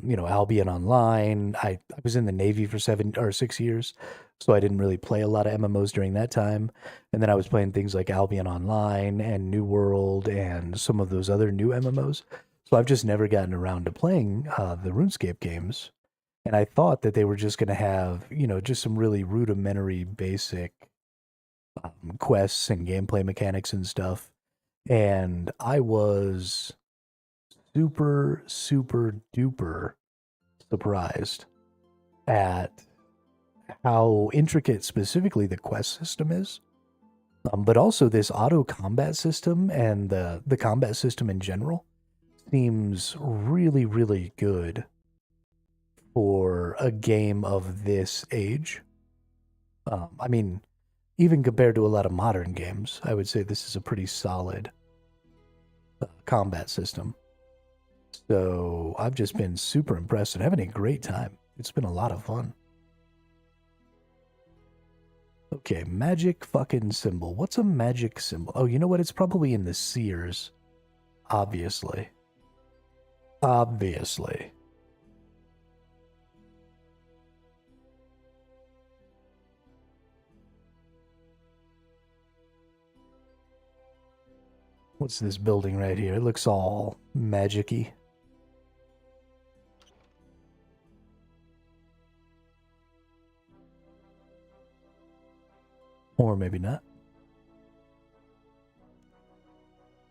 you know, Albion Online. I was in the Navy for 7 or 6 years, so I didn't really play a lot of MMOs during that time. And then I was playing things like Albion Online and New World and some of those other new MMOs. So I've just never gotten around to playing the RuneScape games. And I thought that they were just going to have, you know, just some really rudimentary, basic quests and gameplay mechanics and stuff. And I was super, super duper surprised at how intricate specifically the quest system is. But also this auto combat system and the combat system in general seems really, really good for a game of this age. I mean, even compared to a lot of modern games, I would say this is a pretty solid combat system. So I've just been super impressed and having a great time. It's been a lot of fun. Okay, magic fucking symbol. What's a magic symbol? Oh, you know what? It's probably in the Seers. Obviously. Obviously. What's this building right here? It looks all magic-y. Or maybe not.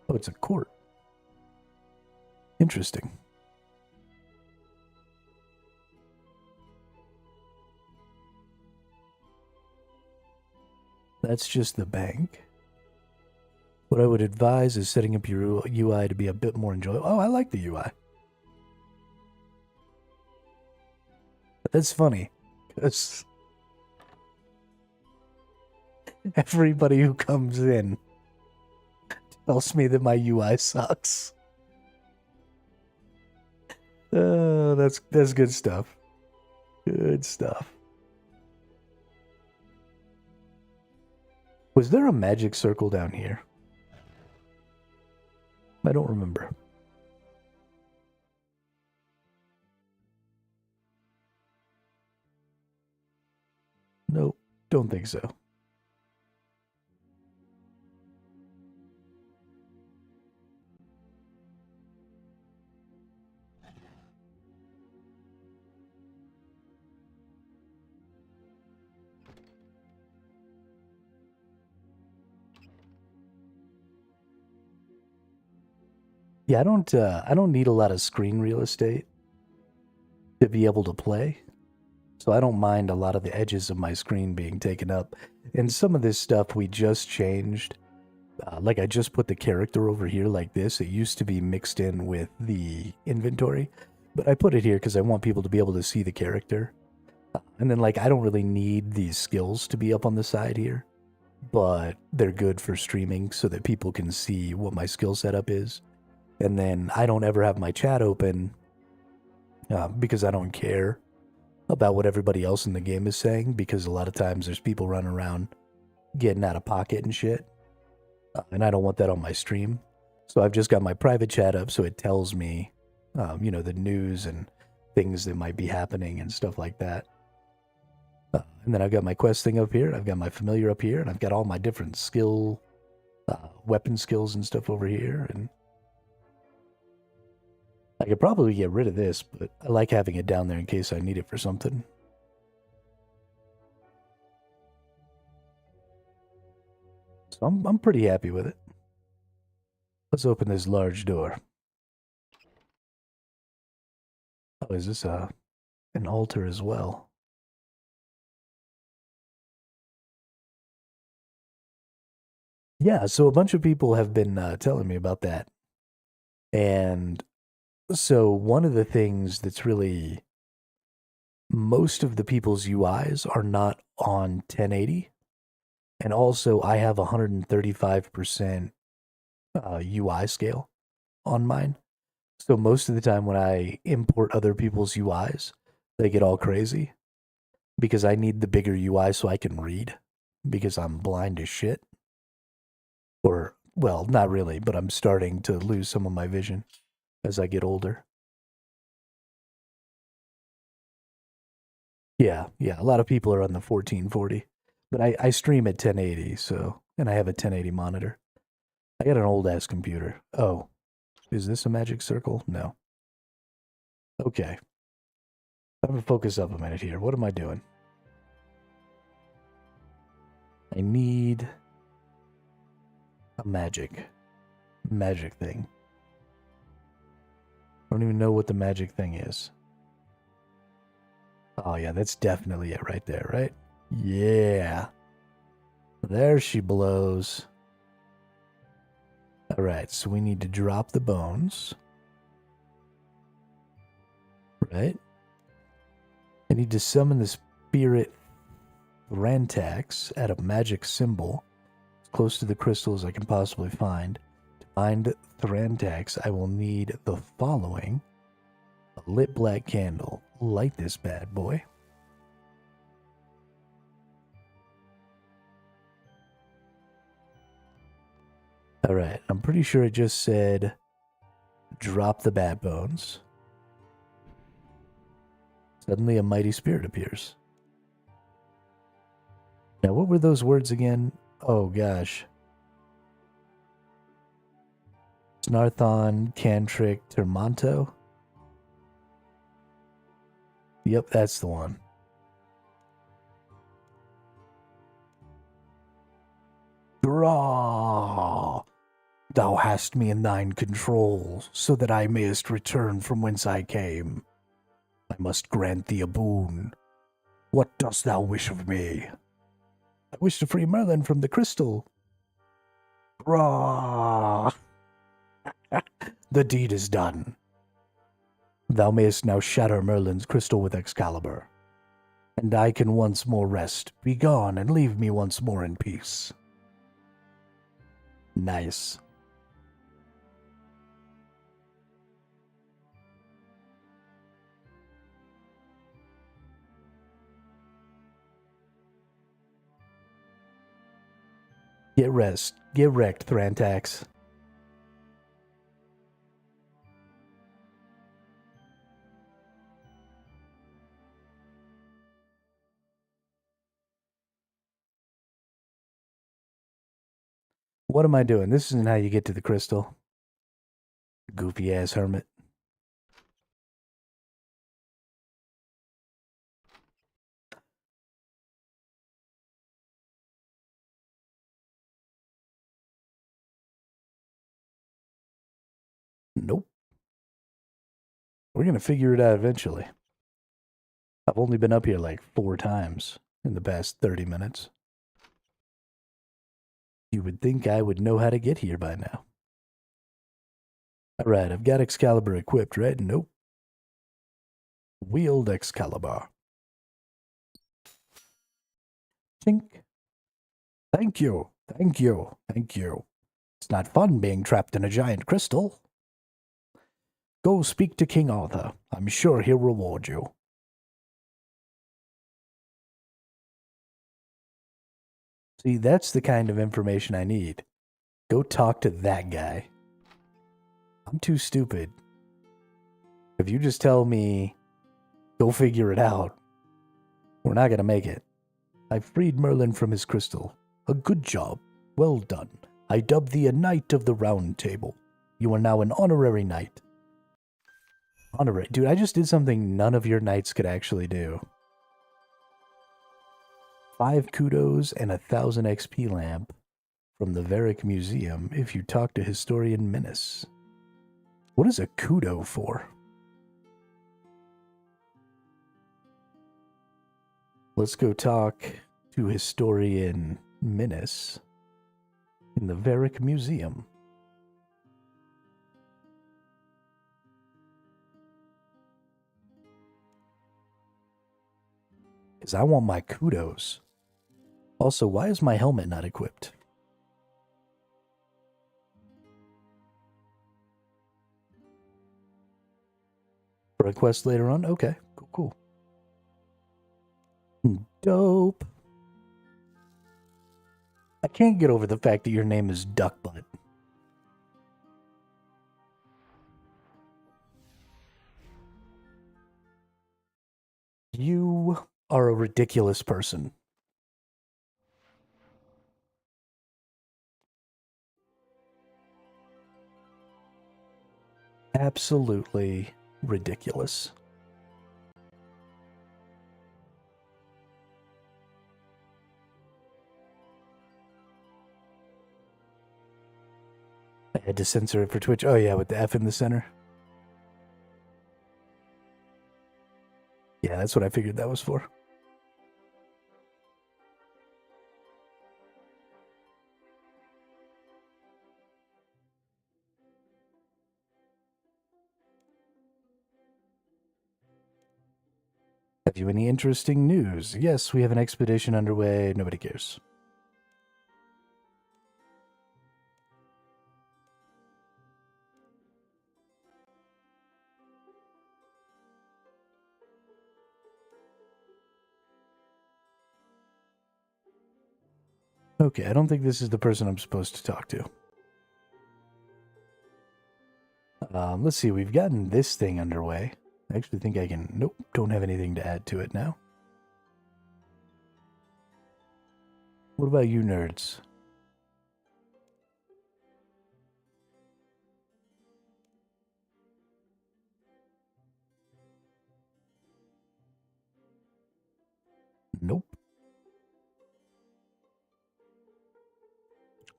Oh, it's a court. Interesting. That's just the bank. What I would advise is setting up your UI to be a bit more enjoyable. Oh, I like the UI. But that's funny, because everybody who comes in tells me that my UI sucks. That's good stuff. Good stuff. Was there a magic circle down here? I don't remember. Nope, don't think so. Yeah, I don't need a lot of screen real estate to be able to play. So I don't mind a lot of the edges of my screen being taken up. And some of this stuff we just changed. Like I just put the character over here like this. It used to be mixed in with the inventory. But I put it here because I want people to be able to see the character. And then like I don't really need these skills to be up on the side here. But they're good for streaming so that people can see what my skill setup is. And then I don't ever have my chat open because I don't care about what everybody else in the game is saying, because a lot of times there's people running around getting out of pocket and shit. And I don't want that on my stream. So I've just got my private chat up so it tells me, you know, the news and things that might be happening and stuff like that. And then I've got my quest thing up here. I've got my familiar up here. And I've got all my different skill, weapon skills and stuff over here. And I could probably get rid of this, but I like having it down there in case I need it for something. So I'm pretty happy with it. Let's open this large door. Oh, is this an altar as well? Yeah, so a bunch of people have been telling me about that. And so one of the things that's really, most of the people's UIs are not on 1080. And also I have 135% UI scale on mine. So most of the time when I import other people's UIs, they get all crazy because I need the bigger UI so I can read, because I'm blind as shit. Or, well, not really, but I'm starting to lose some of my vision as I get older. Yeah, a lot of people are on the 1440, but I stream at 1080, so, and I have a 1080 monitor. I got an old ass computer. Oh, is this a magic circle? No. Okay. I'm gonna focus up a minute here. What am I doing? I need a magic thing. I don't even know what the magic thing is. Oh yeah, that's definitely it right there, right? Yeah. There she blows. All right, so we need to drop the bones. Right? I need to summon the spirit Rantax at a magic symbol as close to the crystal as I can possibly find. To find Thrantax, I will need the following. A lit black candle. Light this bad boy. Alright, I'm pretty sure it just said drop the bad bones. Suddenly a mighty spirit appears. Now what were those words again? Oh gosh. Snarthon, Cantric, Termonto. Yep, that's the one. Draw! Thou hast me in thine control, so that I mayest return from whence I came. I must grant thee a boon. What dost thou wish of me? I wish to free Merlin from the crystal. Draw! The deed is done. Thou mayest now shatter Merlin's crystal with Excalibur, and I can once more rest. Be gone and leave me once more in peace. Nice. Get rest. Get wrecked, Thrantax. What am I doing? This isn't how you get to the crystal. Goofy ass hermit. Nope. We're going to figure it out eventually. I've only been up here like 4 times in the past 30 minutes. You would think I would know how to get here by now. Alright, I've got Excalibur equipped, right? Nope. Wield Excalibur. Tink. Thank you. Thank you. Thank you. It's not fun being trapped in a giant crystal. Go speak to King Arthur. I'm sure he'll reward you. See, that's the kind of information I need. Go talk to that guy. I'm too stupid. If you just tell me, go figure it out, we're not going to make it. I freed Merlin from his crystal. A good job. Well done. I dub thee a Knight of the Round Table. You are now an honorary knight. Honorary. Dude, I just did something none of your knights could actually do. 5 kudos and 1,000 XP lamp from the Varick Museum if you talk to historian Minas. What is a kudo for? Let's go talk to historian Minas in the Varick Museum. Because I want my kudos. Also, why is my helmet not equipped? For a quest later on? Okay, cool. Dope. I can't get over the fact that your name is Duckbutt. You are a ridiculous person. Absolutely ridiculous. I had to censor it for Twitch. Oh yeah, with the F in the center. Yeah, that's what I figured that was for. Have you any interesting news? Yes, we have an expedition underway. Nobody cares. Okay, I don't think this is the person I'm supposed to talk to. Let's see, we've gotten this thing underway. I actually think I can... Nope, don't have anything to add to it now. What about you nerds? Nope.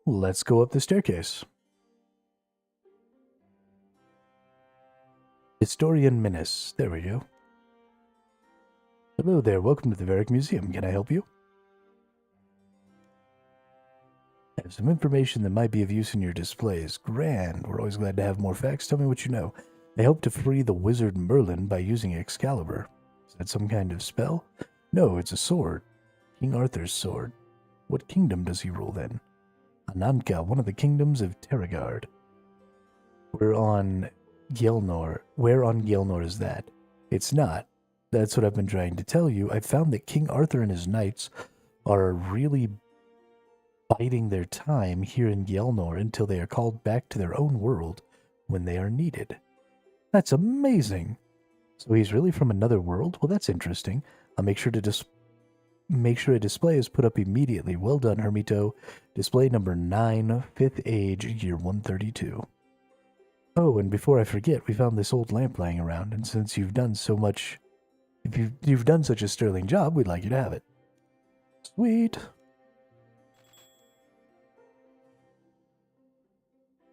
Let's go up the staircase. Historian Minas. There we go. Hello there, welcome to the Varick Museum. Can I help you? I have some information that might be of use in your displays. Grand. We're always glad to have more facts. Tell me what you know. I hope to free the wizard Merlin by using Excalibur. Is that some kind of spell? No, it's a sword. King Arthur's sword. What kingdom does he rule then? Ananka, one of the kingdoms of Terragard. We're on Gjelnor. Where on Gjelnor is that? It's not. That's what I've been trying to tell you. I found that King Arthur and his knights are really biding their time here in Yelnor until they are called back to their own world when they are needed. That's amazing. So he's really from another world? Well, that's interesting. I'll make sure a display is put up immediately. Well done, Hermito. Display number 9, 5th age, year 132. Oh, and before I forget, we found this old lamp lying around, and since you've done so much, if you've done such a sterling job, we'd like you to have it. Sweet.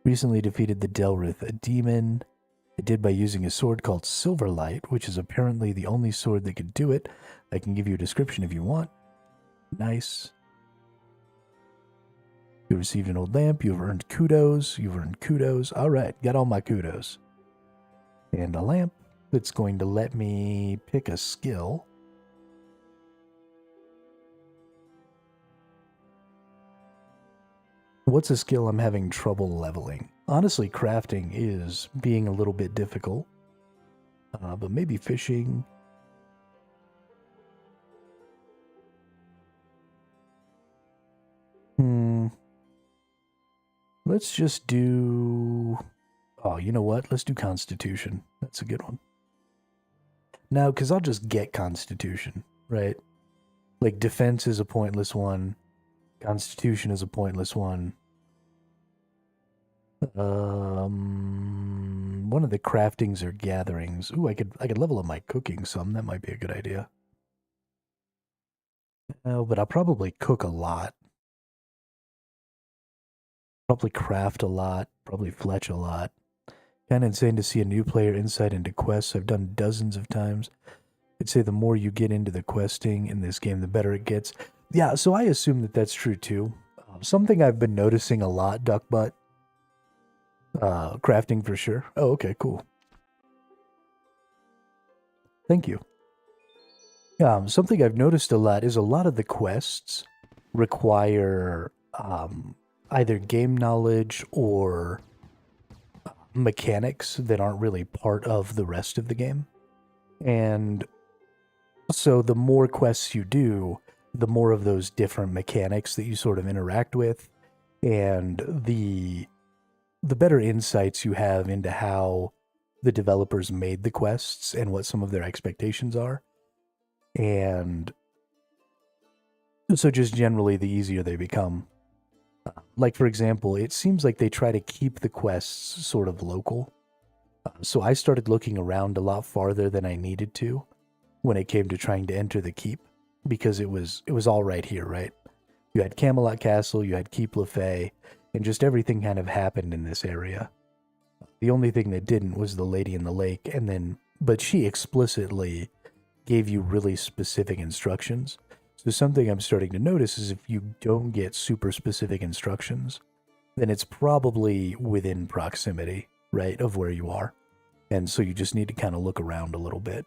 Recently defeated the Delrith, a demon. I did by using a sword called Silverlight, which is apparently the only sword that could do it. I can give you a description if you want. Nice. You received an old lamp. You've earned kudos. You've earned kudos. All right, got all my kudos. And a lamp that's going to let me pick a skill. What's a skill I'm having trouble leveling? Honestly, crafting is being a little bit difficult. But maybe fishing. Let's just do... Oh, you know what? Let's do Constitution. That's a good one. No, because I'll just get Constitution, right? Like, Defense is a pointless one. Constitution is a pointless one. One of the craftings or gatherings. Ooh, I could level up my cooking some. That might be a good idea. Oh, but I'll probably cook a lot. Probably craft a lot. Probably fletch a lot. Kind of insane to see a new player insight into quests. I've done dozens of times. I'd say the more you get into the questing in this game, the better it gets. Yeah, so I assume that that's true too. Something I've been noticing a lot, Duckbutt. Crafting for sure. Oh, okay, cool. Thank you. Something I've noticed a lot is a lot of the quests require either game knowledge or mechanics that aren't really part of the rest of the game. And so the more quests you do, the more of those different mechanics that you sort of interact with, and the better insights you have into how the developers made the quests and what some of their expectations are. And so just generally, the easier they become. Like, for example, it seems like they try to keep the quests sort of local. So I started looking around a lot farther than I needed to when it came to trying to enter the keep, because it was all right here, right? You had Camelot Castle, you had Keep Lefay, and just everything kind of happened in this area. The only thing that didn't was the Lady in the Lake, but she explicitly gave you really specific instructions. So something I'm starting to notice is if you don't get super specific instructions, then it's probably within proximity, right, of where you are. And so you just need to kind of look around a little bit.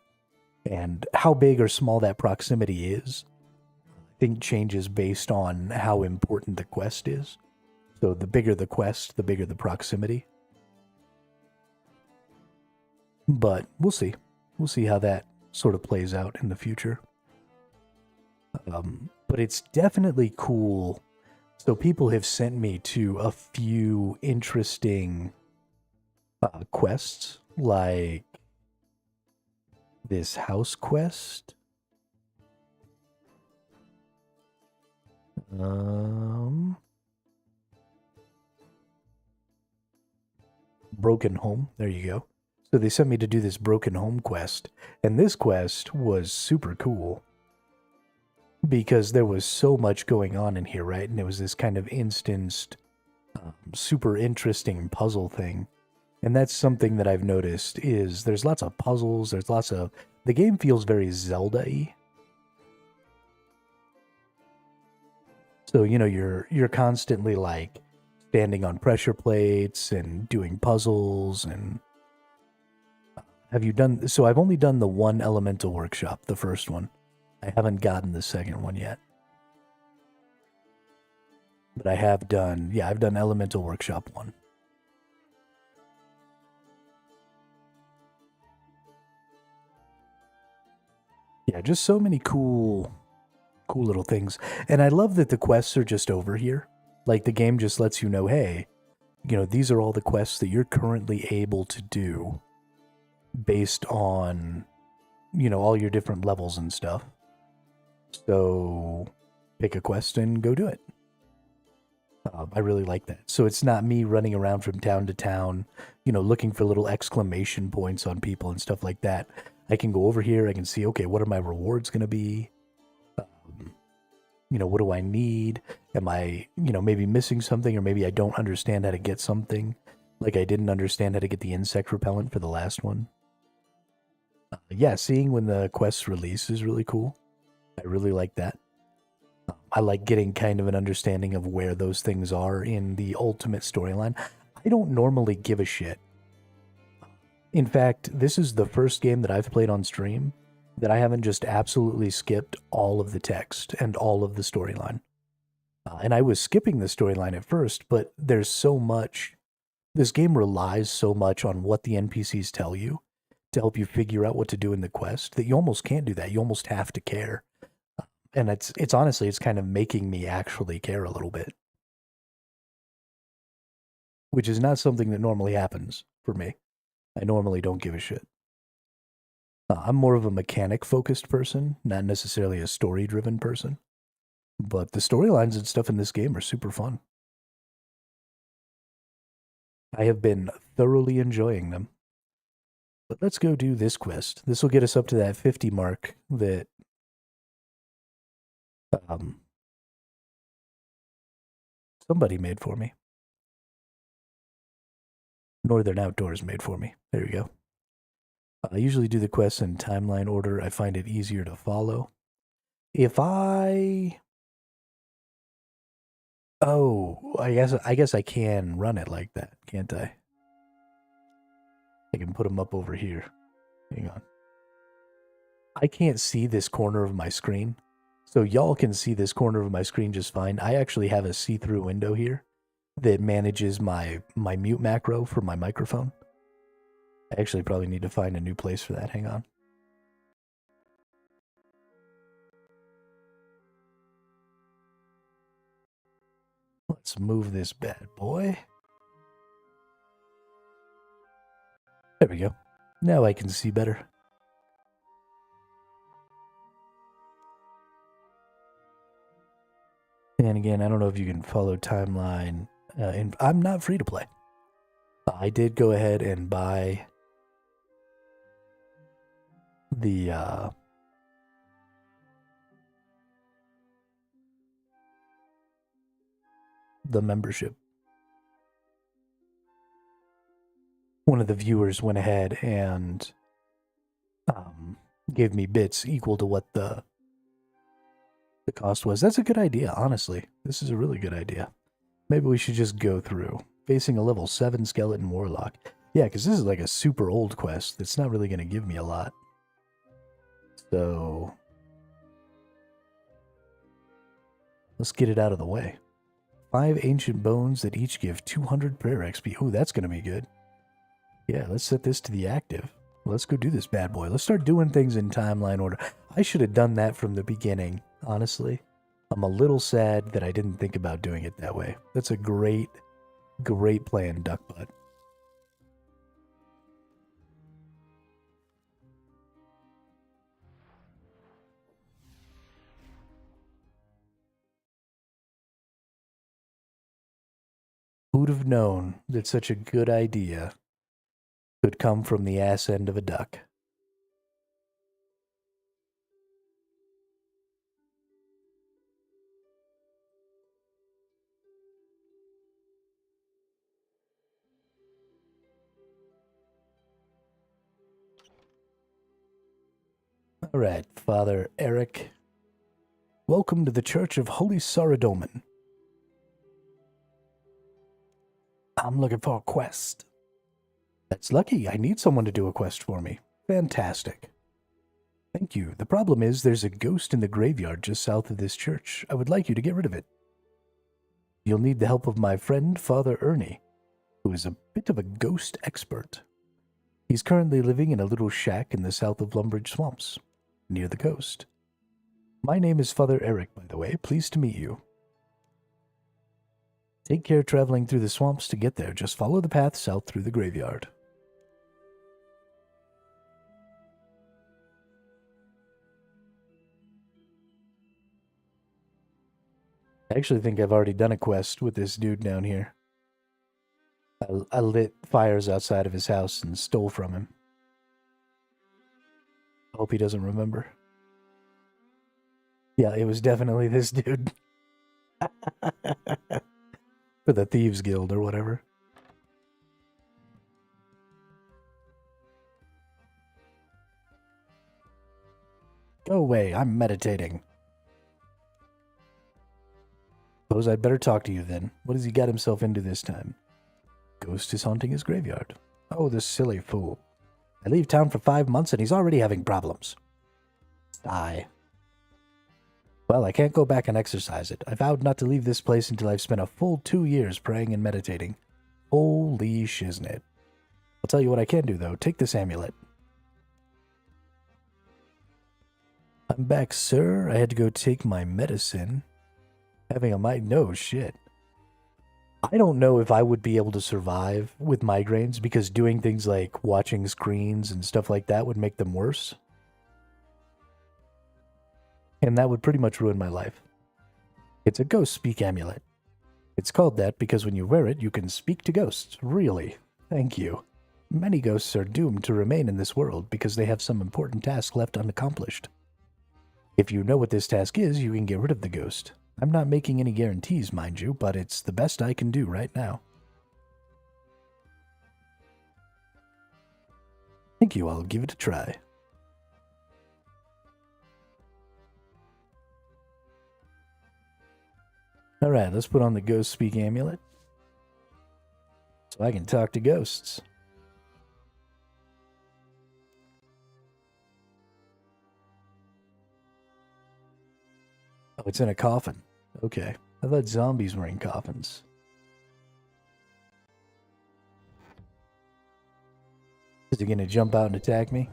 And how big or small that proximity is, I think changes based on how important the quest is. So the bigger the quest, the bigger the proximity. But we'll see. We'll see how that sort of plays out in the future. But it's definitely cool. So people have sent me to a few interesting quests, like this house quest. Broken Home. There you go. So they sent me to do this Broken Home quest. And this quest was super cool, because there was so much going on in here, right? And it was this kind of instanced, super interesting puzzle thing. And that's something that I've noticed is there's lots of puzzles. There's lots of... The game feels very Zelda-y. So, you know, you're constantly, like, standing on pressure plates and doing puzzles and... Have you done... So I've only done the one elemental workshop, the first one. I haven't gotten the second one yet. But I have done... Yeah, I've done Elemental Workshop 1. Yeah, just so many cool little things. And I love that the quests are just over here. Like, the game just lets you know, hey, these are all the quests that you're currently able to do based on, all your different levels and stuff. So pick a quest and go do it. I really like that. So it's not me running around from town to town, looking for little exclamation points on people and stuff like that. I can go over here. I can see, okay, what are my rewards going to be? What do I need? Am I, maybe missing something, or maybe I don't understand how to get something. Like I didn't understand how to get the insect repellent for the last one. Yeah, seeing when the quests release is really cool. I really like that. I like getting kind of an understanding of where those things are in the ultimate storyline. I don't normally give a shit. In fact, this is the first game that I've played on stream that I haven't just absolutely skipped all of the text and all of the storyline. And I was skipping the storyline at first, but there's so much. This game relies so much on what the NPCs tell you to help you figure out what to do in the quest that you almost can't do that. You almost have to care. And it's honestly, it's kind of making me actually care a little bit. Which is not something that normally happens for me. I normally don't give a shit. I'm more of a mechanic-focused person, not necessarily a story-driven person. But the storylines and stuff in this game are super fun. I have been thoroughly enjoying them. But let's go do this quest. This will get us up to that 50 mark that somebody made for me. Northern Outdoors made for me. There you go. I usually do the quests in timeline order. I find it easier to follow. I guess I can run it like that, can't I? I can put them up over here. Hang on. I can't see this corner of my screen, so y'all can see this corner of my screen just fine. I actually have a see-through window here that manages my mute macro for my microphone. I actually probably need to find a new place for that. Hang on. Let's move this bad boy. There we go. Now I can see better. And again, I don't know if you can follow timeline. And I'm not free to play. I did go ahead and buy the membership. One of the viewers went ahead and gave me bits equal to what the cost was. That's a good idea, honestly. This is a really good idea. Maybe we should just go through. Facing a level 7 skeleton warlock. Yeah, because this is like a super old quest that's not really going to give me a lot. So let's get it out of the way. 5 ancient bones that each give 200 prayer XP. Ooh, that's going to be good. Yeah, let's set this to the active. Let's go do this bad boy. Let's start doing things in timeline order. I should have done that from the beginning, honestly. I'm a little sad that I didn't think about doing it that way. That's a great plan, Duckbutt. Who'd have known that such a good idea could come from the ass end of a duck? All right, Father Eric. Welcome to the Church of Holy Saradomin. I'm looking for a quest. That's lucky. I need someone to do a quest for me. Fantastic. Thank you. The problem is there's a ghost in the graveyard just south of this church. I would like you to get rid of it. You'll need the help of my friend, Father Ernie, who is a bit of a ghost expert. He's currently living in a little shack in the south of Lumbridge Swamps, near the coast. My name is Father Eric, by the way. Pleased to meet you. Take care traveling through the swamps to get there. Just follow the path south through the graveyard. I actually think I've already done a quest with this dude down here. I lit fires outside of his house and stole from him. I hope he doesn't remember. Yeah, it was definitely this dude. For the Thieves Guild or whatever. Go away, I'm meditating. Suppose I'd better talk to you then. What has he got himself into this time? Ghost is haunting his graveyard. Oh, this silly fool. I leave town for 5 months and he's already having problems. Sigh. Well, I can't go back and exercise it. I vowed not to leave this place until I've spent a full 2 years praying and meditating. Holy shiznit. I'll tell you what I can do, though. Take this amulet. I'm back, sir. I had to go take my medicine. Having a might... No, shit. I don't know if I would be able to survive with migraines because doing things like watching screens and stuff like that would make them worse. And that would pretty much ruin my life. It's a ghost speak amulet. It's called that because when you wear it, you can speak to ghosts. Really? Thank you. Many ghosts are doomed to remain in this world because they have some important task left unaccomplished. If you know what this task is, you can get rid of the ghost. I'm not making any guarantees, mind you, but it's the best I can do right now. Thank you, I'll give it a try. Alright, let's put on the Ghost Speak amulet. So I can talk to ghosts. Oh, it's in a coffin. Okay. I thought zombies were in coffins. Is he gonna jump out and attack me?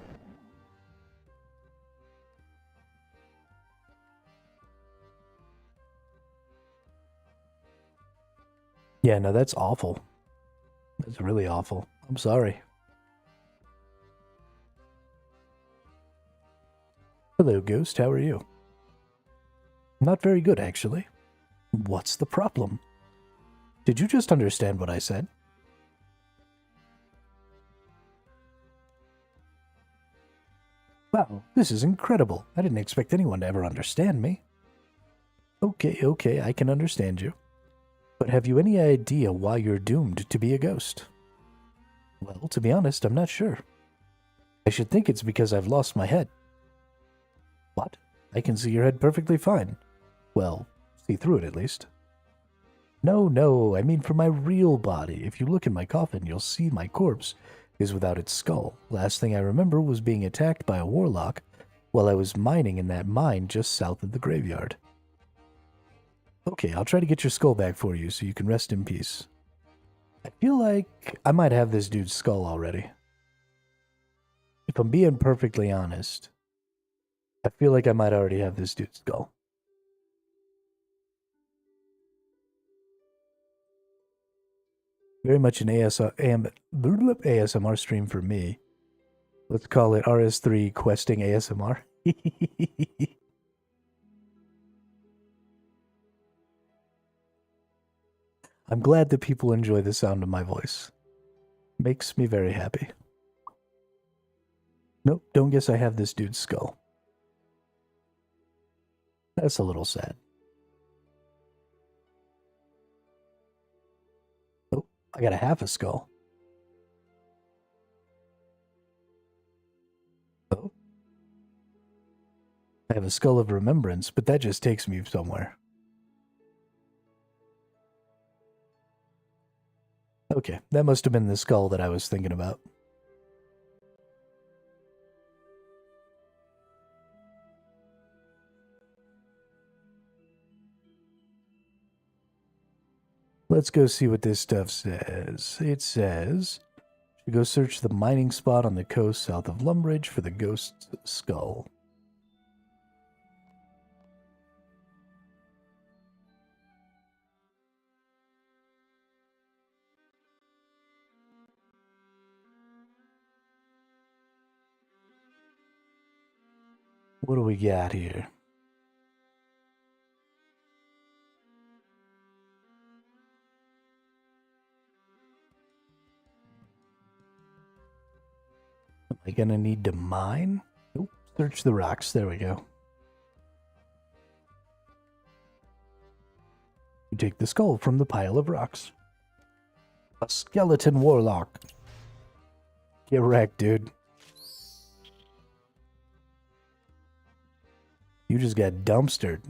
Yeah, no, that's awful. That's really awful. I'm sorry. Hello, Ghost. How are you? Not very good, actually. What's the problem? Did you just understand what I said? Wow, this is incredible. I didn't expect anyone to ever understand me. Okay, I can understand you. But have you any idea why you're doomed to be a ghost? Well, to be honest, I'm not sure. I should think it's because I've lost my head. What? I can see your head perfectly fine. Well, see through it at least. No, I mean for my real body. If you look in my coffin, you'll see my corpse is without its skull. Last thing I remember was being attacked by a warlock while I was mining in that mine just south of the graveyard. Okay, I'll try to get your skull back for you so you can rest in peace. I feel like I might have this dude's skull already. If I'm being perfectly honest, I feel like I might already have this dude's skull. Very much an ASMR stream for me. Let's call it RS3 questing ASMR. I'm glad that people enjoy the sound of my voice. Makes me very happy. Nope, don't guess I have this dude's skull. That's a little sad. Oh, I got a half a skull. Oh. I have a skull of remembrance, but that just takes me somewhere. Okay, that must have been the skull that I was thinking about. Let's go see what this stuff says. It says, should go search the mining spot on the coast south of Lumbridge for the ghost's skull. What do we got here? Am I gonna need to mine? Nope. Search the rocks. There we go. You take the skull from the pile of rocks. A skeleton warlock. Get wrecked, dude. You just got dumpstered.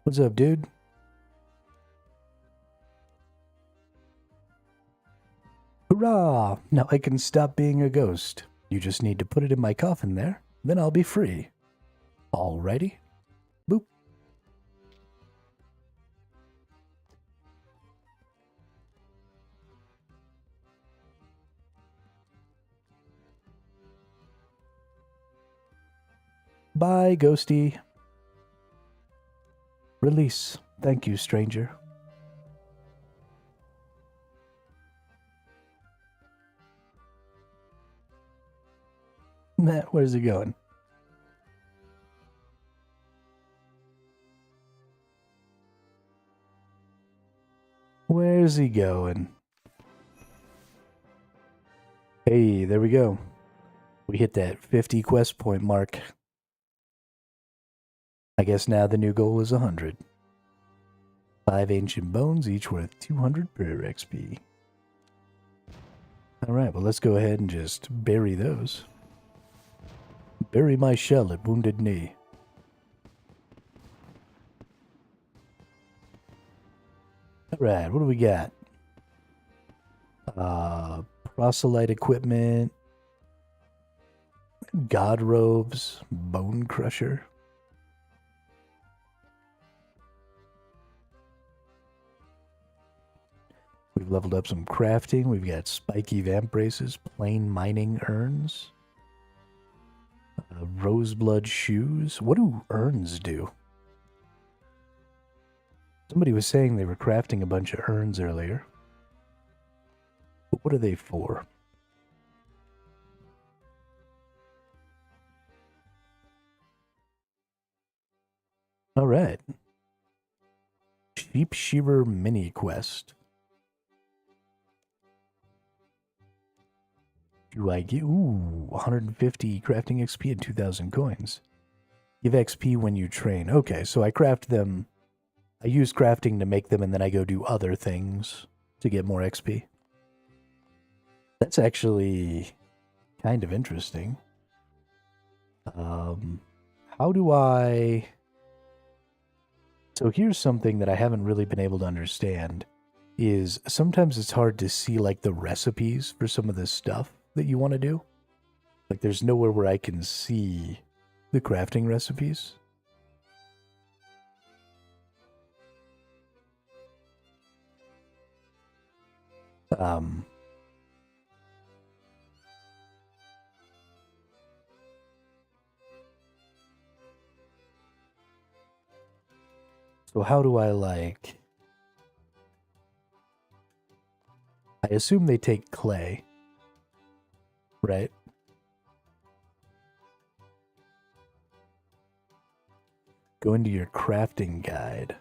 What's up, dude? Hurrah! Now I can stop being a ghost. You just need to put it in my coffin there, then I'll be free. Alrighty. Boop. Bye, ghosty. Release. Thank you, stranger. Matt, where's he going? Where's he going? Hey, there we go. We hit that 50 quest point mark. I guess now the new goal is 100. 5 ancient bones, each worth 200 per XP. Alright, well let's go ahead and just bury those. Bury my shell at Wounded Knee. Alright, what do we got? Proselyte equipment. God robes. Bone crusher. We've leveled up some crafting. We've got spiky vamp braces, plain mining urns, roseblood shoes. What do urns do? Somebody was saying they were crafting a bunch of urns earlier. But what are they for? All right. Sheep Shearer mini quest. Do I get 150 crafting XP and 2,000 coins? Give XP when you train. Okay, so I craft them. I use crafting to make them, and then I go do other things to get more XP. That's actually kind of interesting. How do I... So here's something that I haven't really been able to understand, is sometimes it's hard to see, like, the recipes for some of this stuff that you want to do. Like, there's nowhere where I can see the crafting recipes. So how do I, like... I assume they take clay, right? Go into your crafting guide.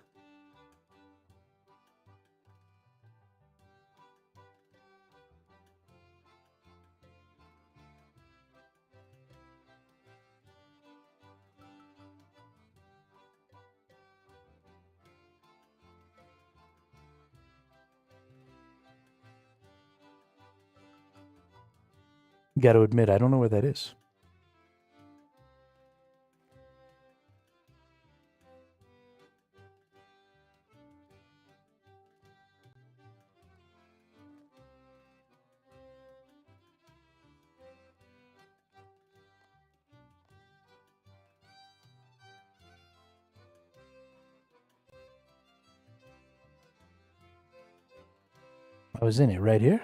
Got to admit, I don't know where that is. I was in it right here.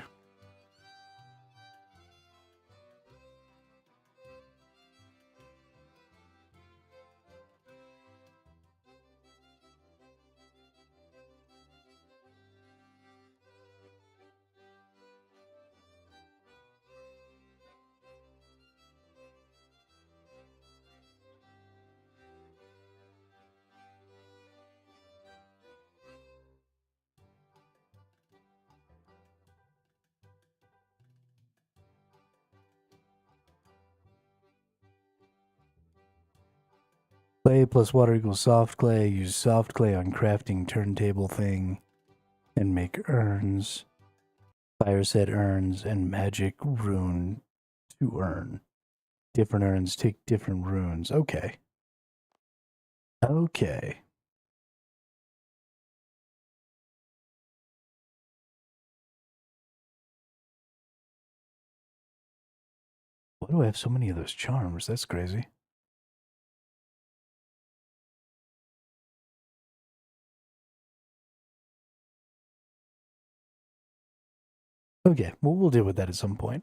Clay plus water equals soft clay. Use soft clay on crafting turntable thing and make urns. Fire set urns and magic rune to earn. Different urns take different runes. Okay. Okay. Why do I have so many of those charms? That's crazy. Okay, well, we'll deal with that at some point.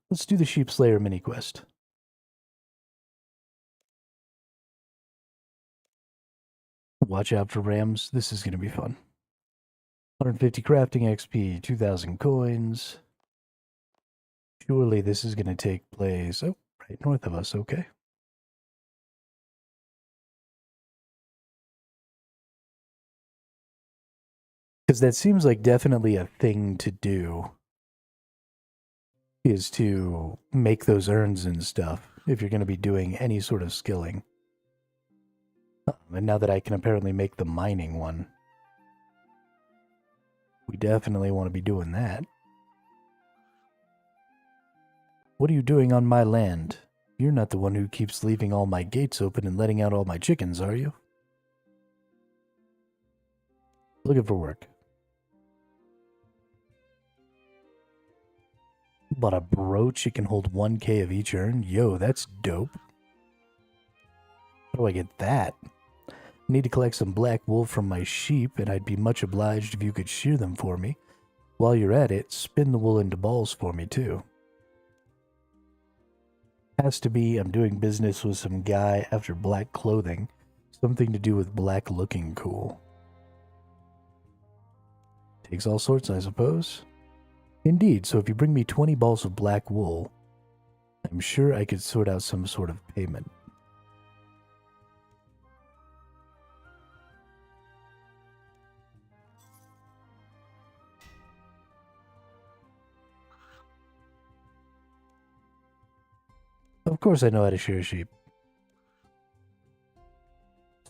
Let's do the Sheep Slayer mini quest. Watch out for rams. This is going to be fun. 150 crafting XP, 2,000 coins. Surely this is going to take place. Oh, right north of us. Okay. Because that seems like definitely a thing to do, is to make those urns and stuff if you're going to be doing any sort of skilling. And now that I can apparently make the mining one, we definitely want to be doing that. What are you doing on my land? You're not the one who keeps leaving all my gates open and letting out all my chickens, are you? Looking for work. Bought a brooch. It can hold 1k of each urn. Yo, that's dope. How do I get that? Need to collect some black wool from my sheep, and I'd be much obliged if you could shear them for me. While you're at it, spin the wool into balls for me, too. Has to be I'm doing business with some guy after black clothing. Something to do with black looking cool. Takes all sorts, I suppose. Indeed, so if you bring me 20 balls of black wool, I'm sure I could sort out some sort of payment. Of course I know how to shear a sheep.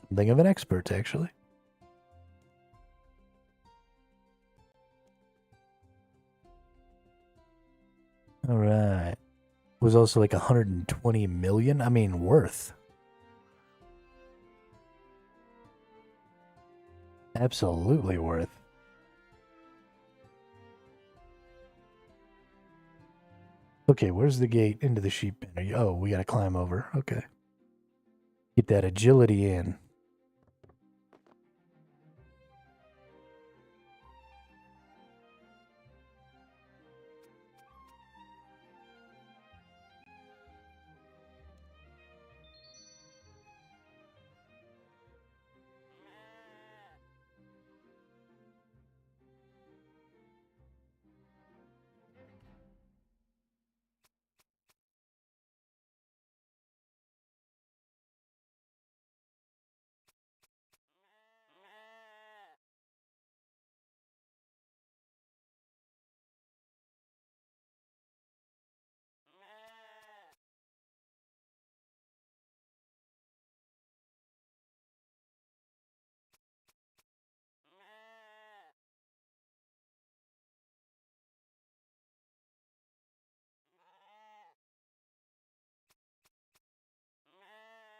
Something of an expert, actually. Alright. Was also like 120 million? I mean, worth. Absolutely worth. Okay, where's the gate into the sheep pen? Oh, we gotta climb over. Okay. Get that agility in.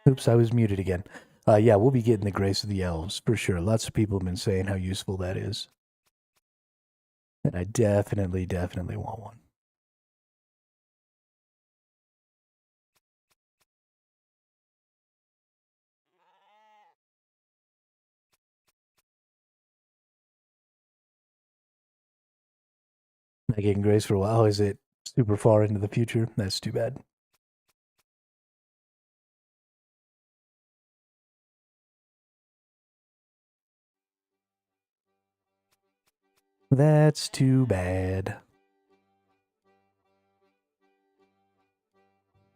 Oops, I was muted again. Yeah, we'll be getting the Grace of the Elves, for sure. Lots of people have been saying how useful that is. And I definitely want one. Not getting Grace for a while. Oh, is it super far into the future? That's too bad. That's too bad.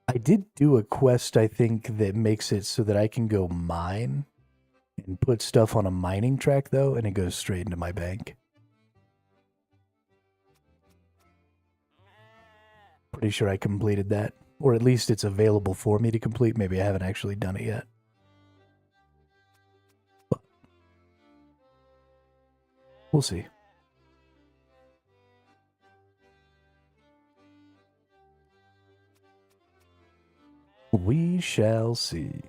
I did do a quest, I think, that makes it so that I can go mine and put stuff on a mining track, though, and it goes straight into my bank. Pretty sure I completed that. Or at least it's available for me to complete. Maybe I haven't actually done it yet. But we'll see. We shall see.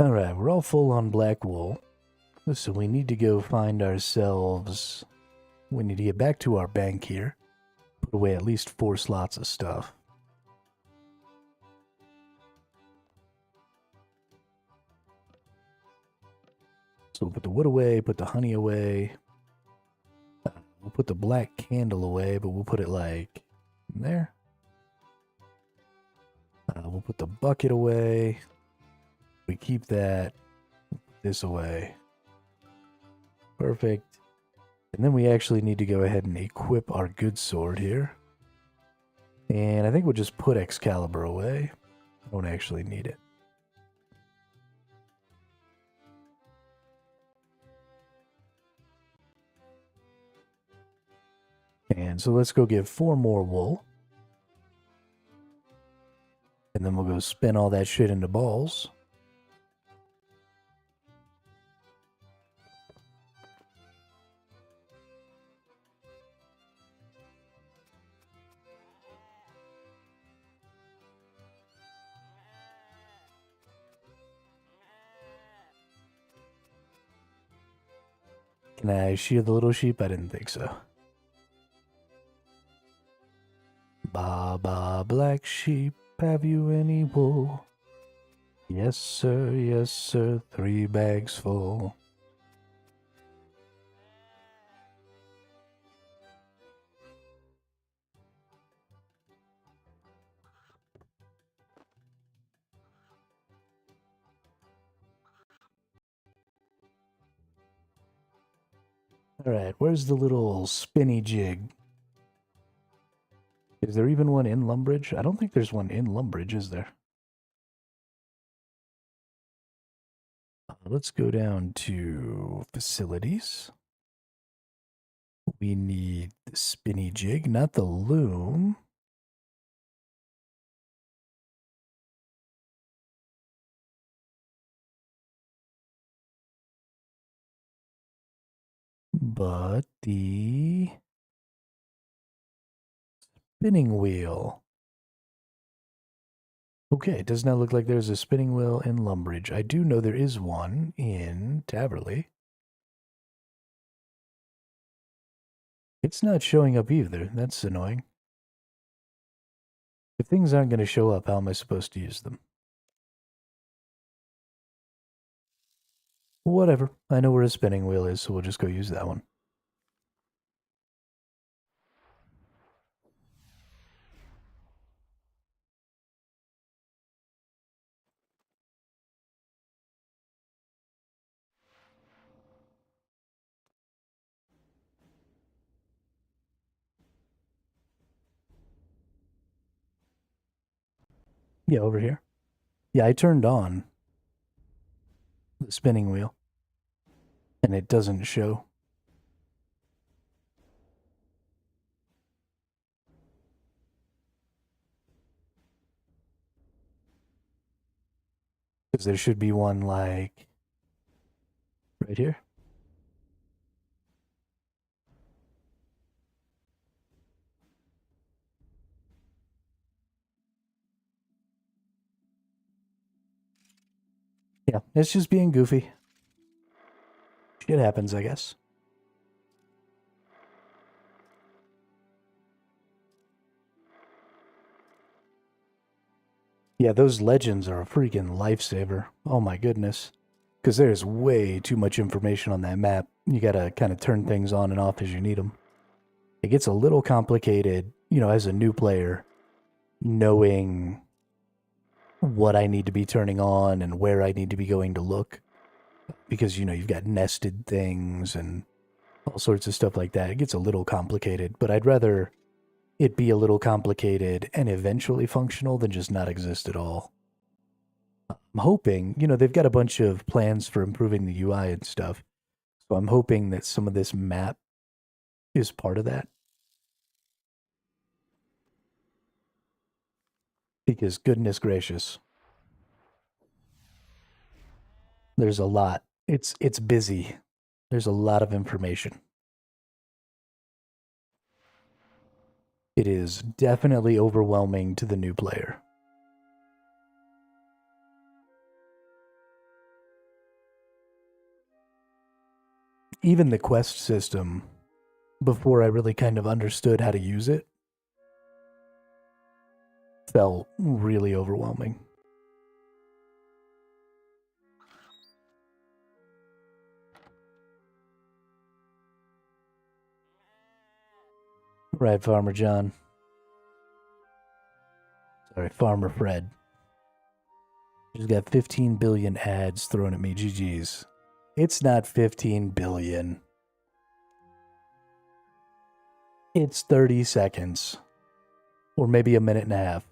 Alright, we're all full on black wool. So we need to go find ourselves... We need to get back to our bank here. Put away at least 4 slots of stuff. So we'll put the wood away, put the honey away. We'll put the black candle away, but we'll put it like there. We'll put the bucket away. We keep that. This away. Perfect. And then we actually need to go ahead and equip our good sword here. And I think we'll just put Excalibur away. I don't actually need it. And so let's go get 4 more wool. And then we'll go spin all that shit into balls. Can I shear the little sheep? I didn't think so. Baba, black sheep, have you any wool? Yes, sir, 3 bags full. Alright, where's the little spinny jig? Is there even one in Lumbridge? I don't think there's one in Lumbridge, is there? Let's go down to facilities. We need the spinny jig, not the loom. But the spinning wheel. Okay, it does not look like there's a spinning wheel in Lumbridge. I do know there is one in Taverley. It's not showing up either. That's annoying. If things aren't going to show up, how am I supposed to use them? Whatever. I know where a spinning wheel is, so we'll just go use that one. Yeah, over here. Yeah, I turned on the spinning wheel, and it doesn't show. Because there should be one, like, right here. Yeah, it's just being goofy. Shit happens, I guess. Yeah, those legends are a freaking lifesaver. Oh my goodness. Because there's way too much information on that map. You gotta kind of turn things on and off as you need them. It gets a little complicated, as a new player, knowing what I need to be turning on and where I need to be going to look. Because, you've got nested things and all sorts of stuff like that. It gets a little complicated, but I'd rather it be a little complicated and eventually functional than just not exist at all. I'm hoping, they've got a bunch of plans for improving the UI and stuff. So I'm hoping that some of this map is part of that. Because goodness gracious, there's a lot. It's busy. There's a lot of information. It is definitely overwhelming to the new player. Even the quest system, before I really kind of understood how to use it, felt really overwhelming. Right, Farmer John. Sorry, Farmer Fred. Just got 15 billion ads thrown at me. GG's. It's not 15 billion. It's 30 seconds. Or maybe a minute and a half.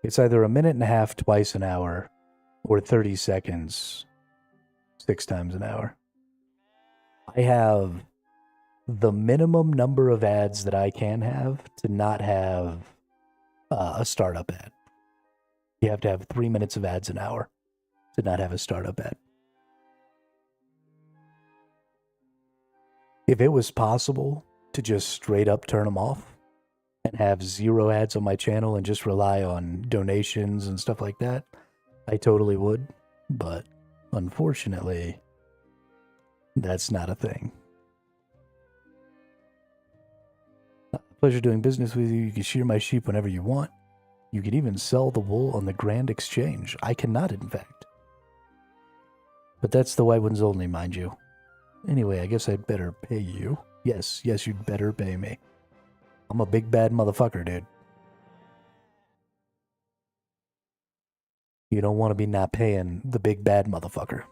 It's either a minute and a half twice an hour, or 30 seconds 6 times an hour. I have the minimum number of ads that I can have to not have a startup ad. You have to have 3 minutes of ads an hour to not have a startup ad. If it was possible to just straight up turn them off and have 0 ads on my channel and just rely on donations and stuff like that, I totally would. But unfortunately, that's not a thing. Pleasure doing business with you. You can shear my sheep whenever you want. You can even sell the wool on the Grand Exchange. I cannot, in fact. But that's the white ones only, mind you. Anyway, I guess I'd better pay you. Yes, you'd better pay me. I'm a big bad motherfucker, dude. You don't want to be not paying the big bad motherfucker.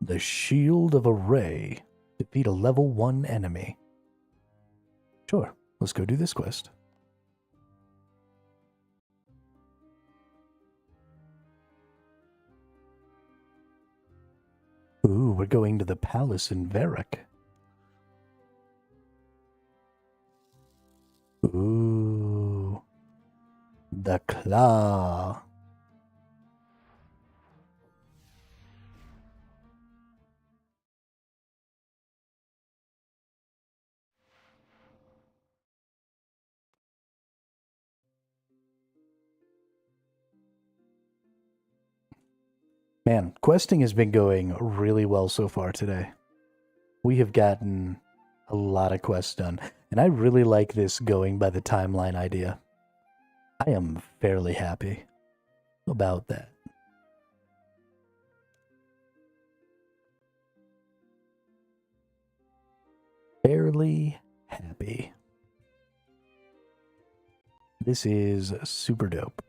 The Shield of Array. Defeat a level 1 enemy. Sure, let's go do this quest. Ooh, we're going to the palace in Varrock. Ooh. The Claw. Man, questing has been going really well so far today. We have gotten a lot of quests done, and I really like this going by the timeline idea. I am fairly happy about that. Fairly happy. This is super dope.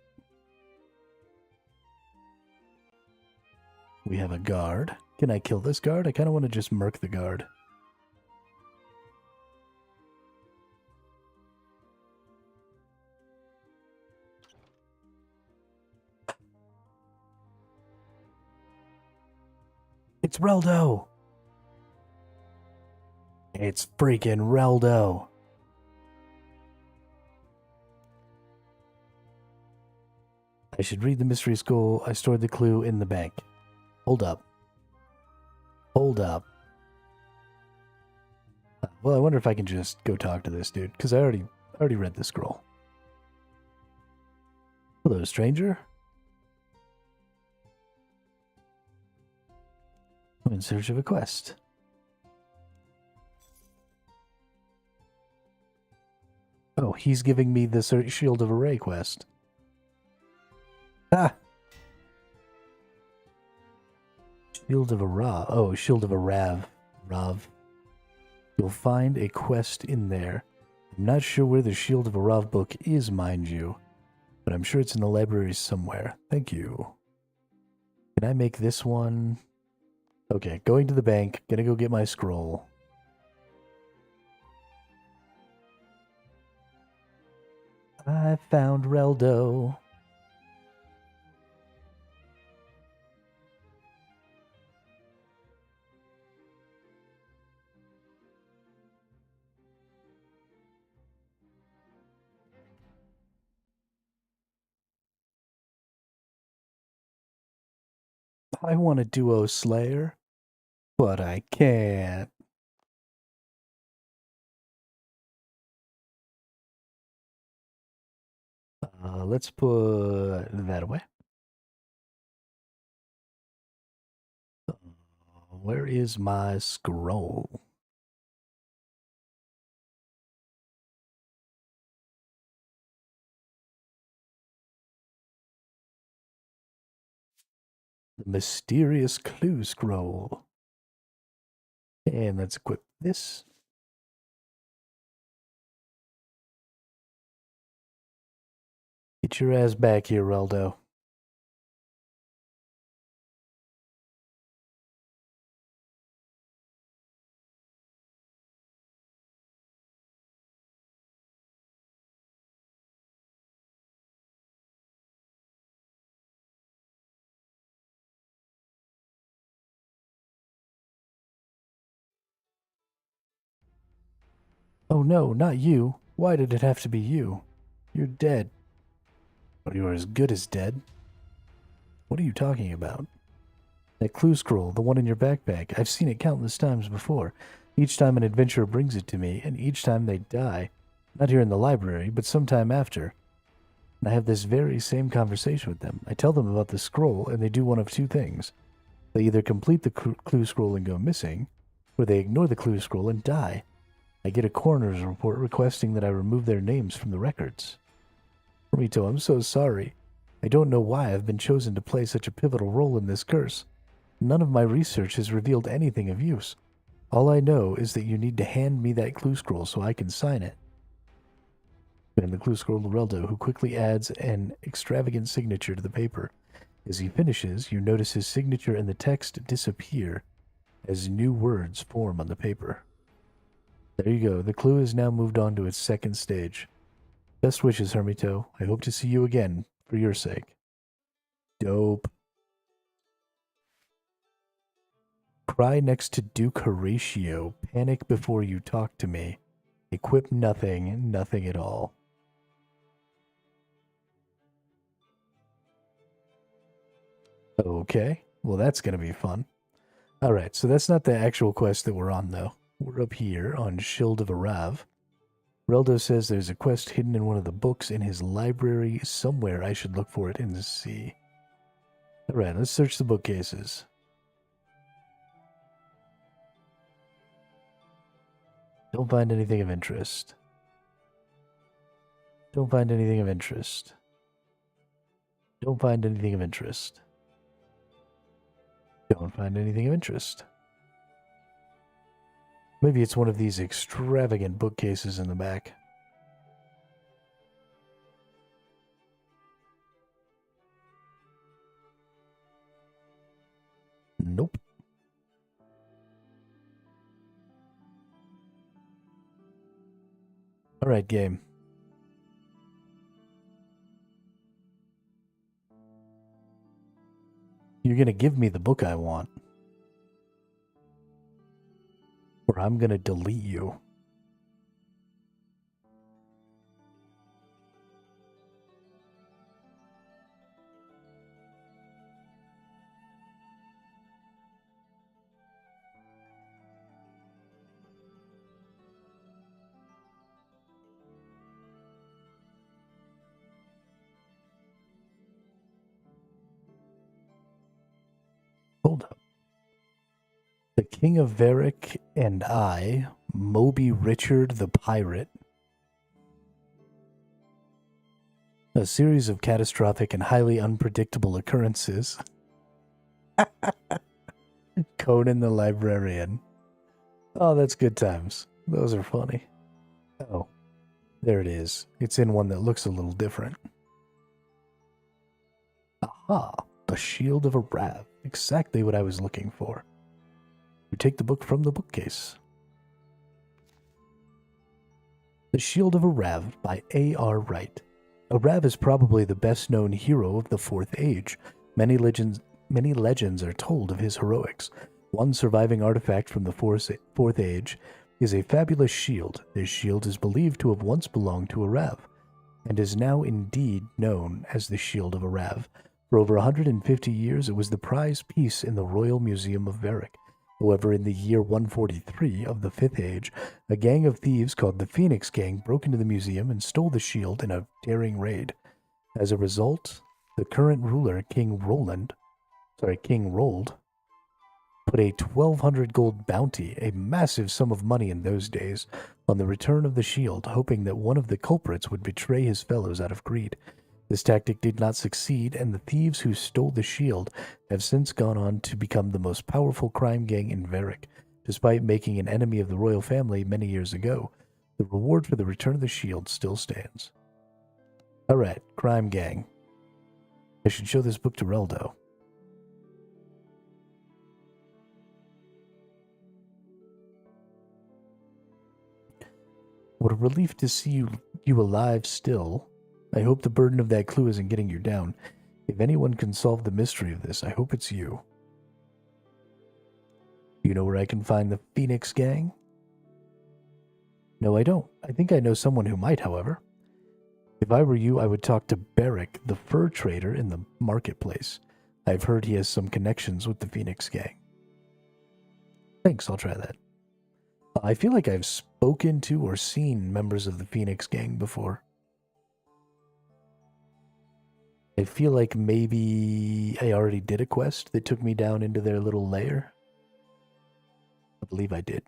We have a guard. Can I kill this guard? I kind of want to just murk the guard. It's Reldo! It's freaking Reldo! I should read the mystery scroll. I stored the clue in the bank. Hold up. Hold up. Well, I wonder if I can just go talk to this dude, because I already read the scroll. Hello, stranger. I'm in search of a quest. no, he's giving me the Shield of Array quest. Ah! Shield of Arav. Oh, Shield of Arav. Rav. You'll find a quest in there. I'm not sure where the Shield of Arav book is, mind you, but I'm sure it's in the library somewhere. Thank you. Can I make this one? Okay, going to the bank. Gonna go get my scroll. I found Reldo. I want a duo slayer, but I can't. Let's put that away. Where is my scroll? The mysterious clue scroll. And let's equip this. Get your ass back here, Reldo. Oh no, not you. Why did it have to be you? You're dead. But you're as good as dead. What are you talking about? That clue scroll, the one in your backpack. I've seen it countless times before. Each time an adventurer brings it to me, and each time they die. Not here in the library, but sometime after. And I have this very same conversation with them. I tell them about the scroll, and they do one of two things. They either complete the clue scroll and go missing, or they ignore the clue scroll and die. I get a coroner's report requesting that I remove their names from the records. Rito, I'm so sorry. I don't know why I've been chosen to play such a pivotal role in this curse. None of my research has revealed anything of use. All I know is that you need to hand me that clue scroll so I can sign it. And the clue scroll to Reldo, who quickly adds an extravagant signature to the paper. As he finishes, you notice his signature and the text disappear as new words form on the paper. There you go. The clue has now moved on to its second stage. Best wishes, Hermito. I hope to see you again, for your sake. Dope. Cry next to Duke Horatio. Panic before you talk to me. Equip nothing, nothing at all. Okay, well that's going to be fun. Alright, so that's not the actual quest that we're on, though. We're up here on Shield of Arav. Reldo says there's a quest hidden in one of the books in his library somewhere. I should look for it and see. Alright, let's search the bookcases. Don't find anything of interest. Don't find anything of interest. Don't find anything of interest. Don't find anything of interest. Maybe it's one of these extravagant bookcases in the back. Nope. Alright, game. You're gonna give me the book I want. Or I'm gonna delete you. Hold up. The King of Varick and I, Moby Richard the Pirate. A series of catastrophic and highly unpredictable occurrences. Conan the Librarian. Oh, that's good times. Those are funny. Oh, there it is. It's in one that looks a little different. Aha, the Shield of a Rav. Exactly what I was looking for. You take the book from the bookcase. The Shield of a Rav by A.R. Wright. A Rav is probably the best-known hero of the Fourth Age. Many legends are told of his heroics. One surviving artifact from the Fourth Age is a fabulous shield. This shield is believed to have once belonged to a Rav, and is now indeed known as the Shield of a Rav. For over 150 years, it was the prize piece in the Royal Museum of Varric. However, in the year 143 of the Fifth Age, a gang of thieves called the Phoenix Gang broke into the museum and stole the shield in a daring raid. As a result, the current ruler, King Rold, put a 1,200 gold bounty, a massive sum of money in those days, on the return of the shield, hoping that one of the culprits would betray his fellows out of greed. This tactic did not succeed, and the thieves who stole the shield have since gone on to become the most powerful crime gang in Varric. Despite making an enemy of the royal family many years ago, the reward for the return of the shield still stands. Alright, crime gang. I should show this book to Reldo. What a relief to see you alive still. I hope the burden of that clue isn't getting you down. If anyone can solve the mystery of this, I hope it's you. You know where I can find the Phoenix Gang? No, I don't. I think I know someone who might, however. If I were you, I would talk to Barrick, the fur trader in the marketplace. I've heard he has some connections with the Phoenix Gang. Thanks, I'll try that. I feel like I've spoken to or seen members of the Phoenix Gang before. I feel like maybe I already did a quest that took me down into their little lair. I believe I did.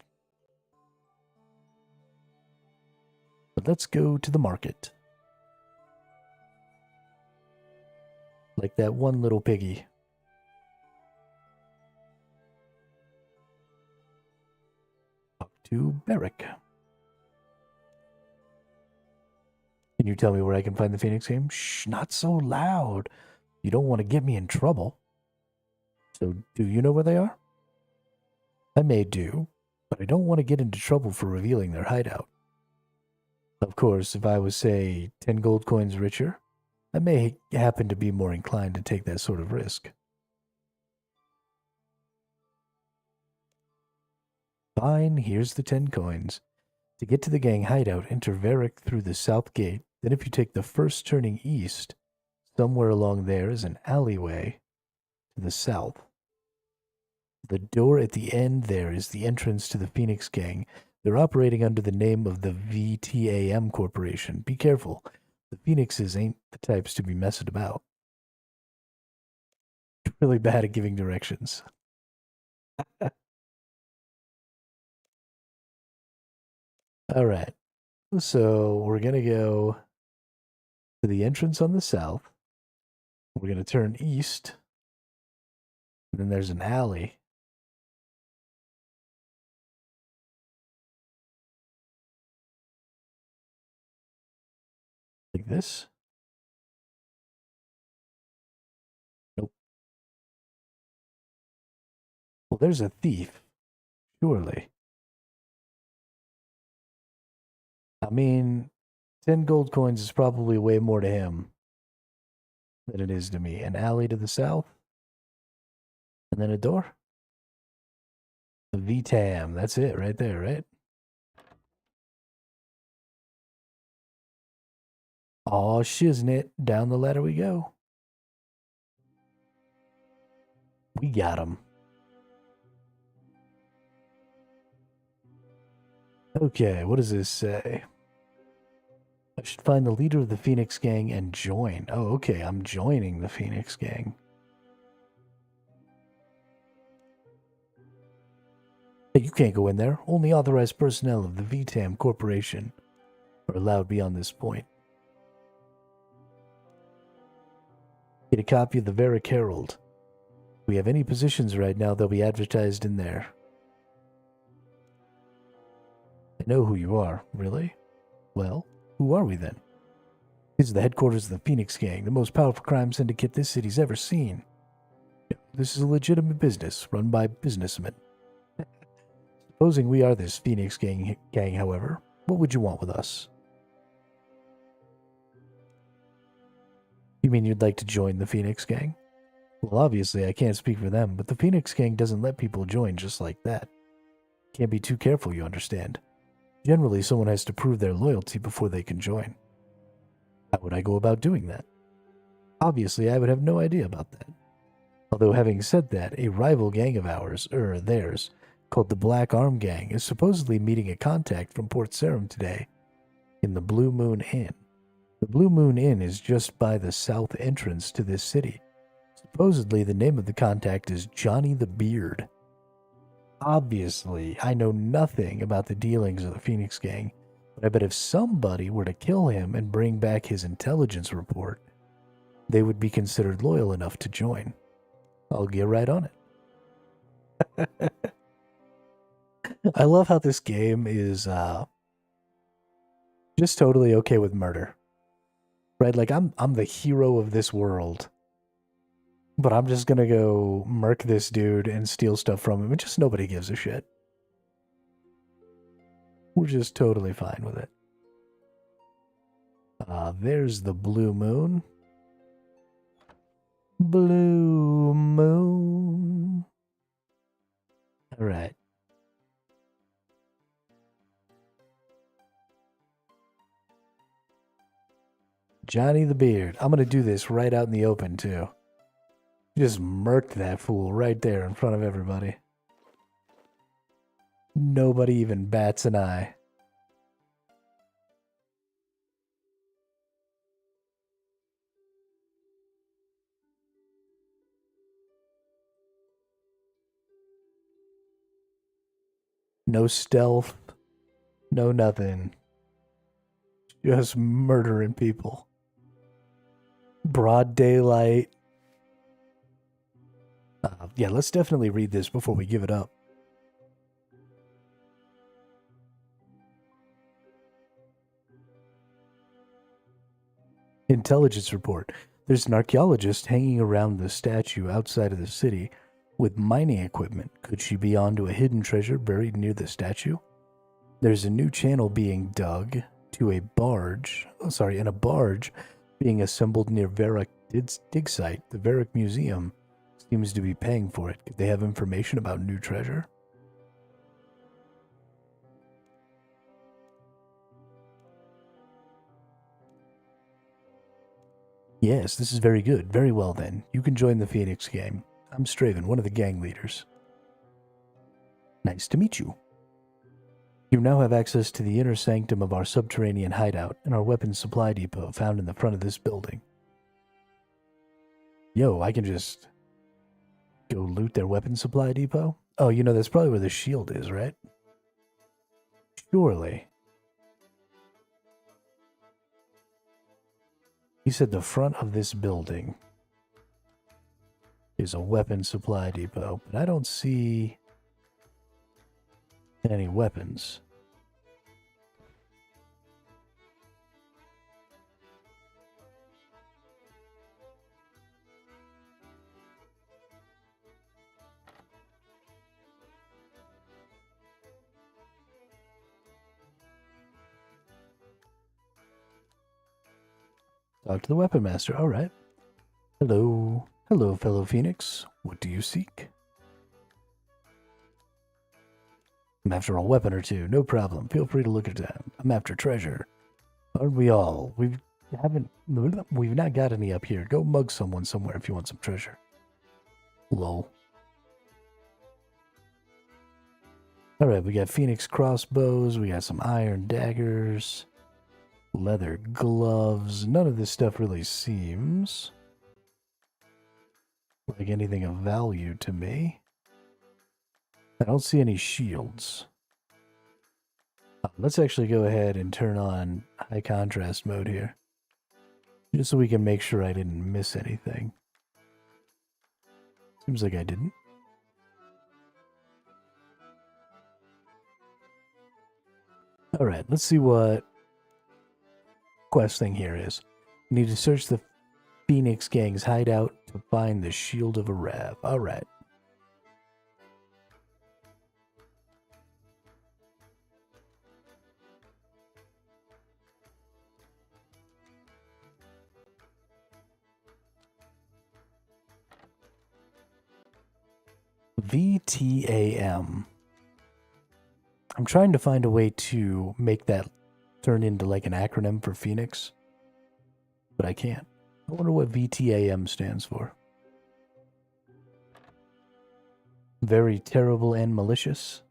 But let's go to the market. Like that one little piggy. Up to Barrick. Can you tell me where I can find the Phoenix Gang? Shh, not so loud. You don't want to get me in trouble. So, do you know where they are? I may do, but I don't want to get into trouble for revealing their hideout. Of course, if I was, say, 10 gold coins richer, I may happen to be more inclined to take that sort of risk. Fine, here's the 10 coins. To get to the gang hideout, enter Varric through the south gate. Then if you take the first turning east, somewhere along there is an alleyway to the south. The door at the end there is the entrance to the Phoenix Gang. They're operating under the name of the VTAM Corporation. Be careful. The Phoenixes ain't the types to be messing about. Really bad at giving directions. All right. So we're going to go to the entrance on the south. We're going to turn east. And then there's an alley. Like this. Nope. Well, there's a thief. Surely. I mean, 10 gold coins is probably way more to him than it is to me. An alley to the south. And then a door. The VTAM. That's it right there, right? Oh, shiznit. Down the ladder we go. We got him. Okay, what does this say? I should find the leader of the Phoenix Gang and join. Oh, okay, I'm joining the Phoenix Gang. Hey, you can't go in there. Only authorized personnel of the VTAM Corporation are allowed beyond this point. Get a copy of the Varric Herald. If we have any positions right now, they'll be advertised in there. I know who you are. Really? Well, who are we then? This is the headquarters of the Phoenix Gang, the most powerful crime syndicate this city's ever seen. This is a legitimate business, run by businessmen. Supposing we are this Phoenix gang, however, what would you want with us? You mean you'd like to join the Phoenix Gang? Well, obviously I can't speak for them, but the Phoenix Gang doesn't let people join just like that. Can't be too careful, you understand. Generally, someone has to prove their loyalty before they can join. How would I go about doing that? Obviously, I would have no idea about that. Although, having said that, a rival gang of ours, theirs, called the Black Arm Gang, is supposedly meeting a contact from Port Sarum today in the Blue Moon Inn. The Blue Moon Inn is just by the south entrance to this city. Supposedly, the name of the contact is Johnny the Beard. Obviously, I know nothing about the dealings of the Phoenix Gang, but I bet if somebody were to kill him and bring back his intelligence report, they would be considered loyal enough to join. I'll get right on it. I love how this game is just totally okay with murder. Right? Like, I'm the hero of this world, but I'm just gonna go murk this dude and steal stuff from him, and just nobody gives a shit. We're just totally fine with it. There's the Blue Moon. Blue Moon. All right. Johnny the Beard. I'm going to do this right out in the open, too. Just murked that fool right there in front of everybody. Nobody even bats an eye. No stealth. No nothing. Just murdering people. Broad daylight. Yeah, let's definitely read this before we give it up. Intelligence report. There's an archaeologist hanging around the statue outside of the city with mining equipment. Could she be onto a hidden treasure buried near the statue? There's a new channel being dug to a barge, and a barge being assembled near Varric dig site. The Varric Museum seems to be paying for it. Could they have information about new treasure? Yes, this is very good. Very well then. You can join the Phoenix Gang. I'm Straven, one of the gang leaders. Nice to meet you. You now have access to the inner sanctum of our subterranean hideout and our weapons supply depot found in the front of this building. Yo, I can just go loot their weapons supply depot? Oh, you know, that's probably where the shield is, right? Surely. He said the front of this building is a weapons supply depot, but I don't see any weapons. Talk to the weapon master. All right. Hello. Hello, fellow Phoenix. What do you seek? I'm after a weapon or two. No problem. Feel free to look at them. I'm after treasure. Aren't we all? We've not got any up here. Go mug someone somewhere if you want some treasure. Lol. All right, we got Phoenix crossbows. We got some iron daggers. Leather gloves. None of this stuff really seems like anything of value to me. I don't see any shields. Let's actually go ahead and turn on high contrast mode here, just so we can make sure I didn't miss anything. Seems like I didn't. Alright, let's see what quest thing here is. We need to search the Phoenix Gang's hideout to find the Shield of Arav. Alright. VTAM. I'm trying to find a way to make that turn into like an acronym for Phoenix, but I can't. I wonder what VTAM stands for. Very terrible and malicious.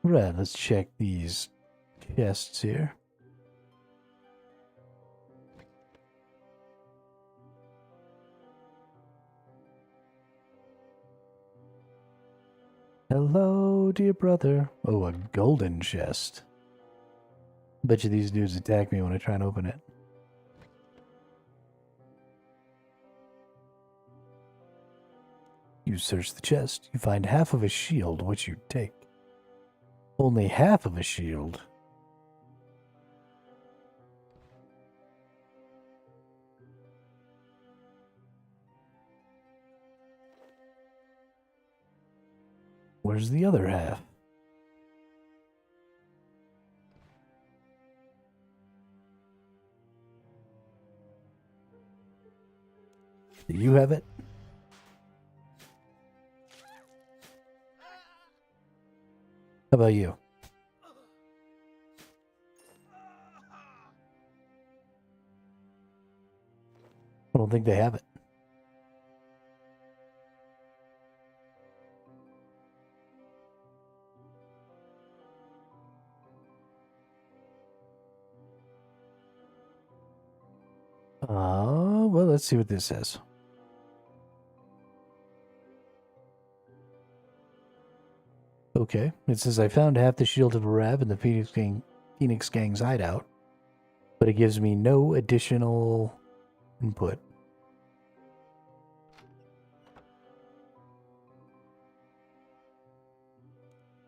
Right, let's check these chests here. Hello, dear brother. Oh, a golden chest. Bet you these dudes attack me when I try and open it. You search the chest. You find half of a shield, which you take. Only half of a shield? Where's the other half? Do you have it? How about you? I don't think they have it. Well, let's see what this says. Okay, it says I found half the Shield of Arav in the Phoenix Gang's hideout, but it gives me no additional input.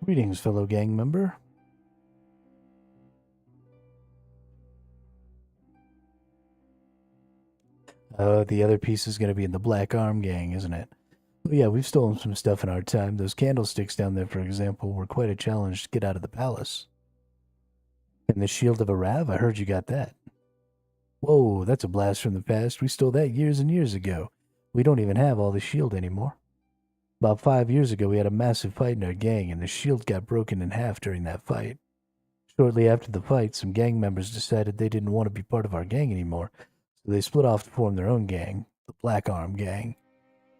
Greetings, fellow gang member. The other piece is going to be in the Black Arm Gang, isn't it? Well, yeah, we've stolen some stuff in our time. Those candlesticks down there, for example, were quite a challenge to get out of the palace. And the Shield of Arav, I heard you got that. Whoa, that's a blast from the past. We stole that years and years ago. We don't even have all the shield anymore. About 5 years ago, we had a massive fight in our gang, and the shield got broken in half during that fight. Shortly after the fight, some gang members decided they didn't want to be part of our gang anymore, so they split off to form their own gang, the Black Arm Gang.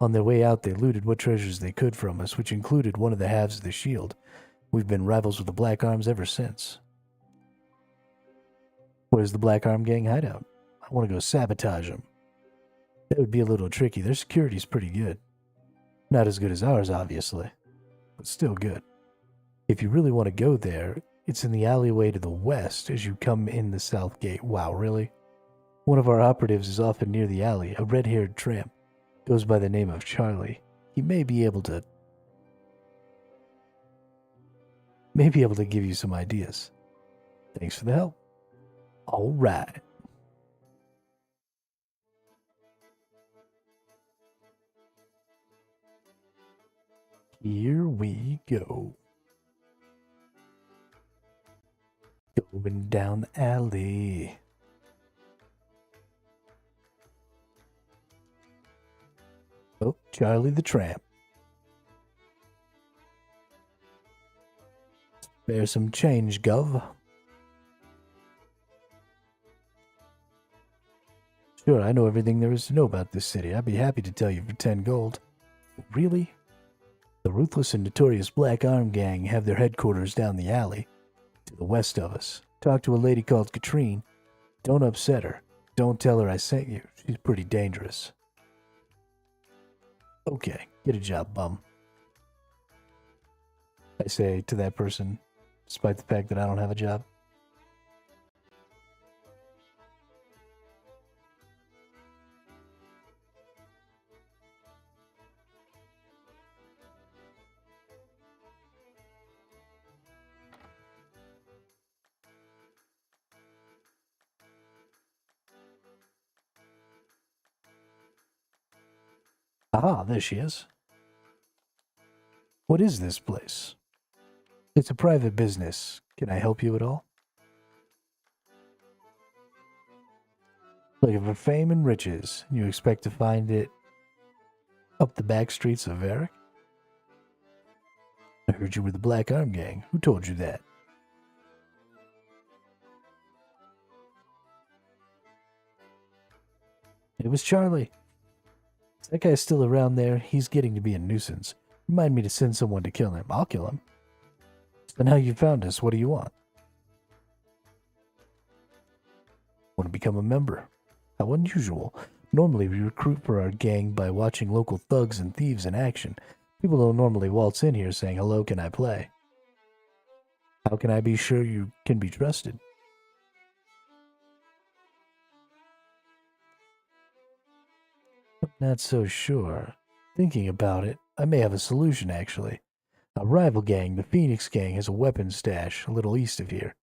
On their way out, they looted what treasures they could from us, which included one of the halves of the shield. We've been rivals with the Black Arms ever since. Where's the Black Arm Gang hideout? I want to go sabotage them. That would be a little tricky. Their security's pretty good. Not as good as ours, obviously, but still good. If you really want to go there, it's in the alleyway to the west as you come in the south gate. Wow, really? One of our operatives is often near the alley, a red-haired tramp. Goes by the name of Charlie. He may be able to give you some ideas. Thanks for the help. All right. Here we go. Going down the alley. Oh, Charlie the Tramp. Spare some change, Gov. Sure, I know everything there is to know about this city. I'd be happy to tell you for 10 gold. Really? The ruthless and notorious Black Arm Gang have their headquarters down the alley, to the west of us. Talk to a lady called Katrine. Don't upset her. Don't tell her I sent you. She's pretty dangerous. Okay, get a job, bum. I say to that person, despite the fact that I don't have a job. Aha, there she is. What is this place? It's a private business. Can I help you at all? Looking for fame and riches. You expect to find it up the back streets of Varric? I heard you were the Black Arm Gang. Who told you that? It was Charlie. That guy's still around there. He's getting to be a nuisance. Remind me to send someone to kill him. I'll kill him. So now you found us. What do you want? Want to become a member? How unusual. Normally we recruit for our gang by watching local thugs and thieves in action. People don't normally waltz in here saying, hello, can I play? How can I be sure you can be trusted? I'm not so sure. Thinking about it, I may have a solution, actually. A rival gang, the Phoenix Gang, has a weapons stash a little east of here.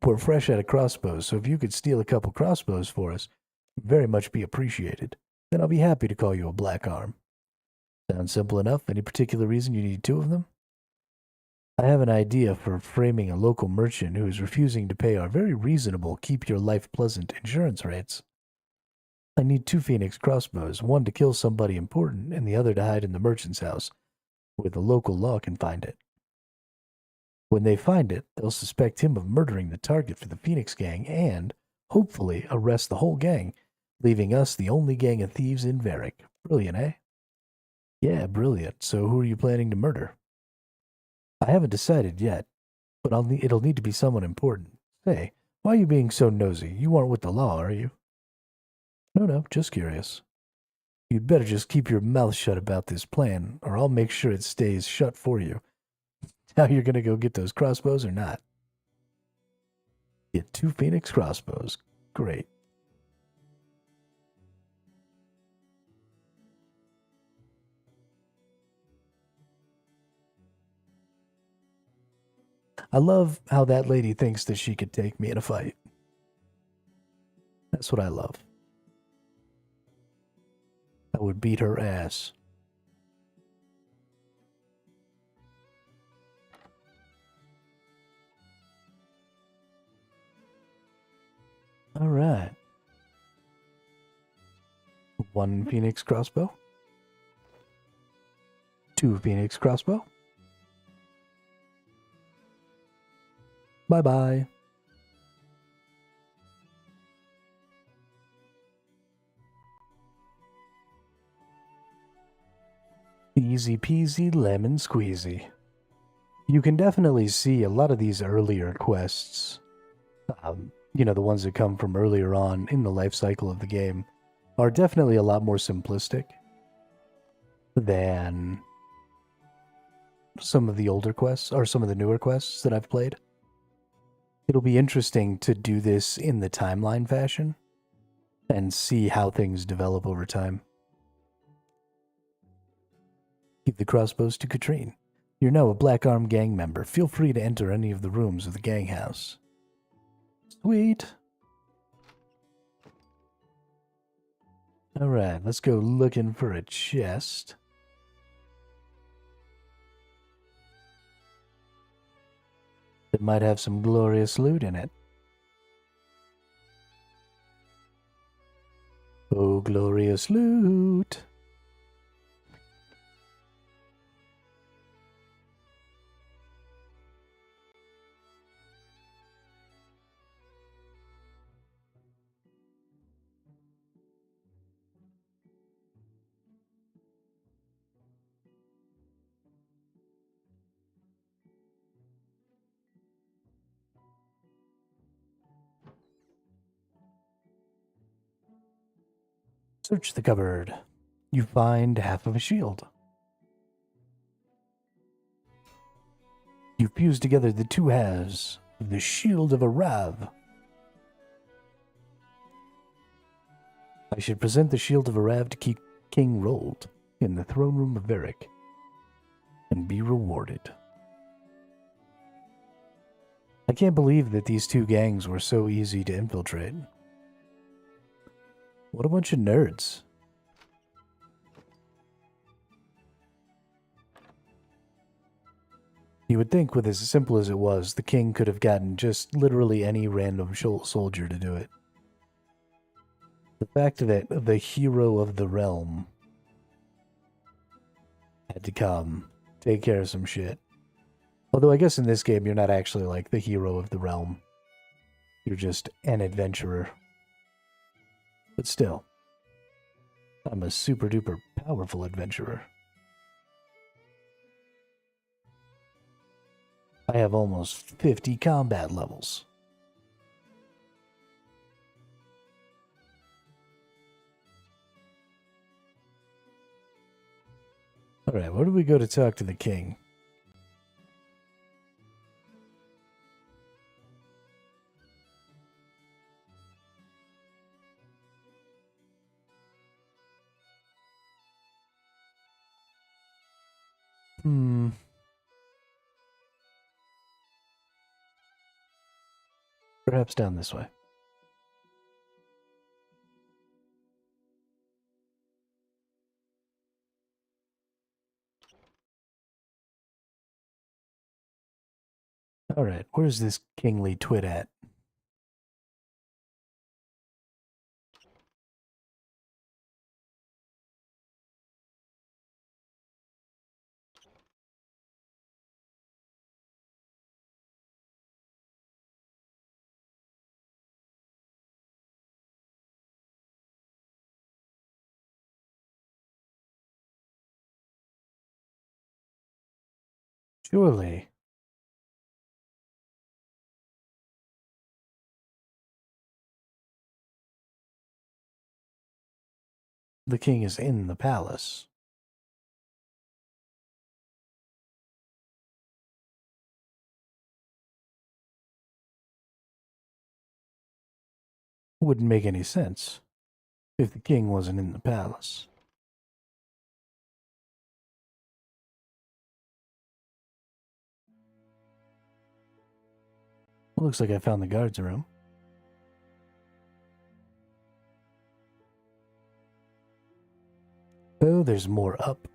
We're fresh out of crossbows, so if you could steal a couple crossbows for us, it'd very much be appreciated. Then I'll be happy to call you a Black Arm. Sounds simple enough. Any particular reason you need 2 of them? I have an idea for framing a local merchant who is refusing to pay our very reasonable keep your life pleasant insurance rates. I need 2 Phoenix crossbows, one to kill somebody important and the other to hide in the merchant's house, where the local law can find it. When they find it, they'll suspect him of murdering the target for the Phoenix Gang and, hopefully, arrest the whole gang, leaving us the only gang of thieves in Varric. Brilliant, eh? Yeah, brilliant. So who are you planning to murder? I haven't decided yet, but it'll need to be someone important. Hey, why are you being so nosy? You aren't with the law, are you? No, just curious. You'd better just keep your mouth shut about this plan, or I'll make sure it stays shut for you. Now you're gonna go get those crossbows or not? Get 2 Phoenix crossbows. Great. I love how that lady thinks that she could take me in a fight. That's what I love. I would beat her ass. All right. 1 Phoenix crossbow. 2 Phoenix crossbow. Bye-bye. Easy peasy lemon squeezy. You can definitely see a lot of these earlier quests, the ones that come from earlier on in the life cycle of the game, are definitely a lot more simplistic than some of the older quests, or some of the newer quests that I've played. It'll be interesting to do this in the timeline fashion and see how things develop over time. Give the crossbows to Katrine. You're now a Black Arm Gang member. Feel free to enter any of the rooms of the gang house. Sweet. Alright, let's go looking for a chest. It might have some glorious loot in it. Oh, glorious loot. Search the cupboard. You find half of a shield. You fuse together the 2 halves of the shield of a Rav. I should present the shield of a Rav to keep King Rolled in the throne room of Varric and be rewarded. I can't believe that these 2 gangs were so easy to infiltrate. What a bunch of nerds. You would think with as simple as it was, the king could have gotten just literally any random soldier to do it. The fact that the hero of the realm had to come take care of some shit. Although I guess in this game you're not actually like the hero of the realm. You're just an adventurer. But still, I'm a super duper powerful adventurer. I have almost 50 combat levels. Alright, where do we go to talk to the king? Perhaps down this way. Alright, where's this kingly twit at? Surely. The king is in the palace. Wouldn't make any sense if the king wasn't in the palace. Looks like I found the guard's room. Oh, there's more up.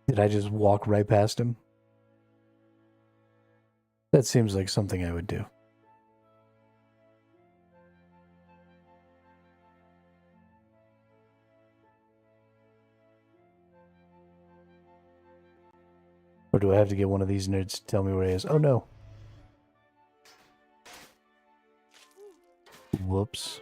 Did I just walk right past him? That seems like something I would do. Or do I have to get one of these nerds to tell me where he is? Oh no. Whoops.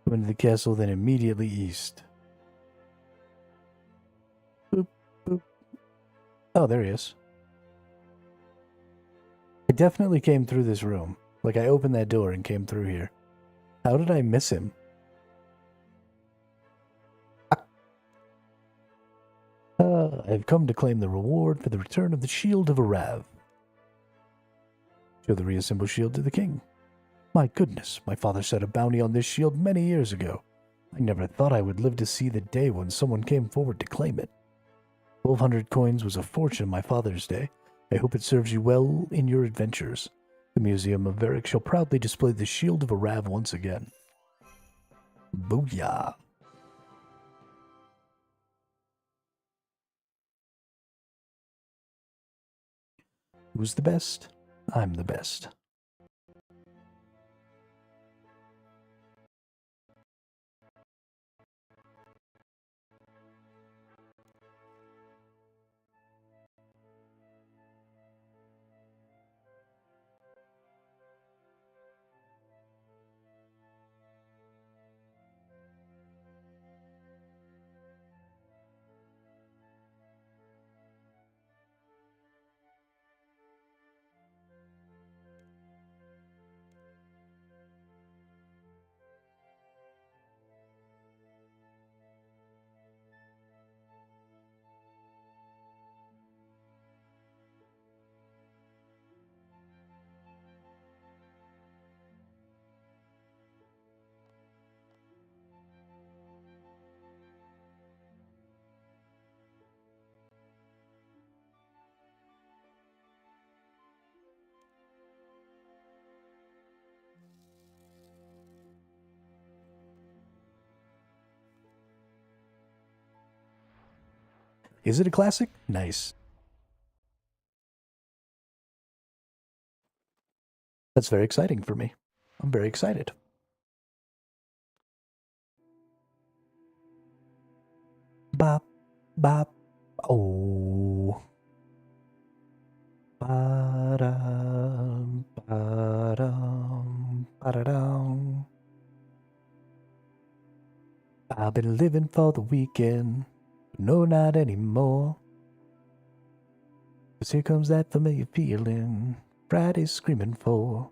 Go into the castle, then immediately east. Boop, boop. Oh, there he is. I definitely came through this room. Like, I opened that door and came through here. How did I miss him? I've come to claim the reward for the return of the Shield of Arav. Show the reassembled shield to the king. My goodness, my father set a bounty on this shield many years ago. I never thought I would live to see the day when someone came forward to claim it. 1,200 coins was a fortune in my father's day. I hope it serves you well in your adventures. The Museum of Varric shall proudly display the Shield of Arav once again. Booyah! Who's the best? I'm the best. Is it a classic? Nice. That's very exciting for me. I'm very excited. Bop, bop, oh. Ba-dum, ba-dum, ba-da-dum. I've been living for the weekend, but no, not anymore. 'Cause here comes that familiar feeling Friday's screaming for.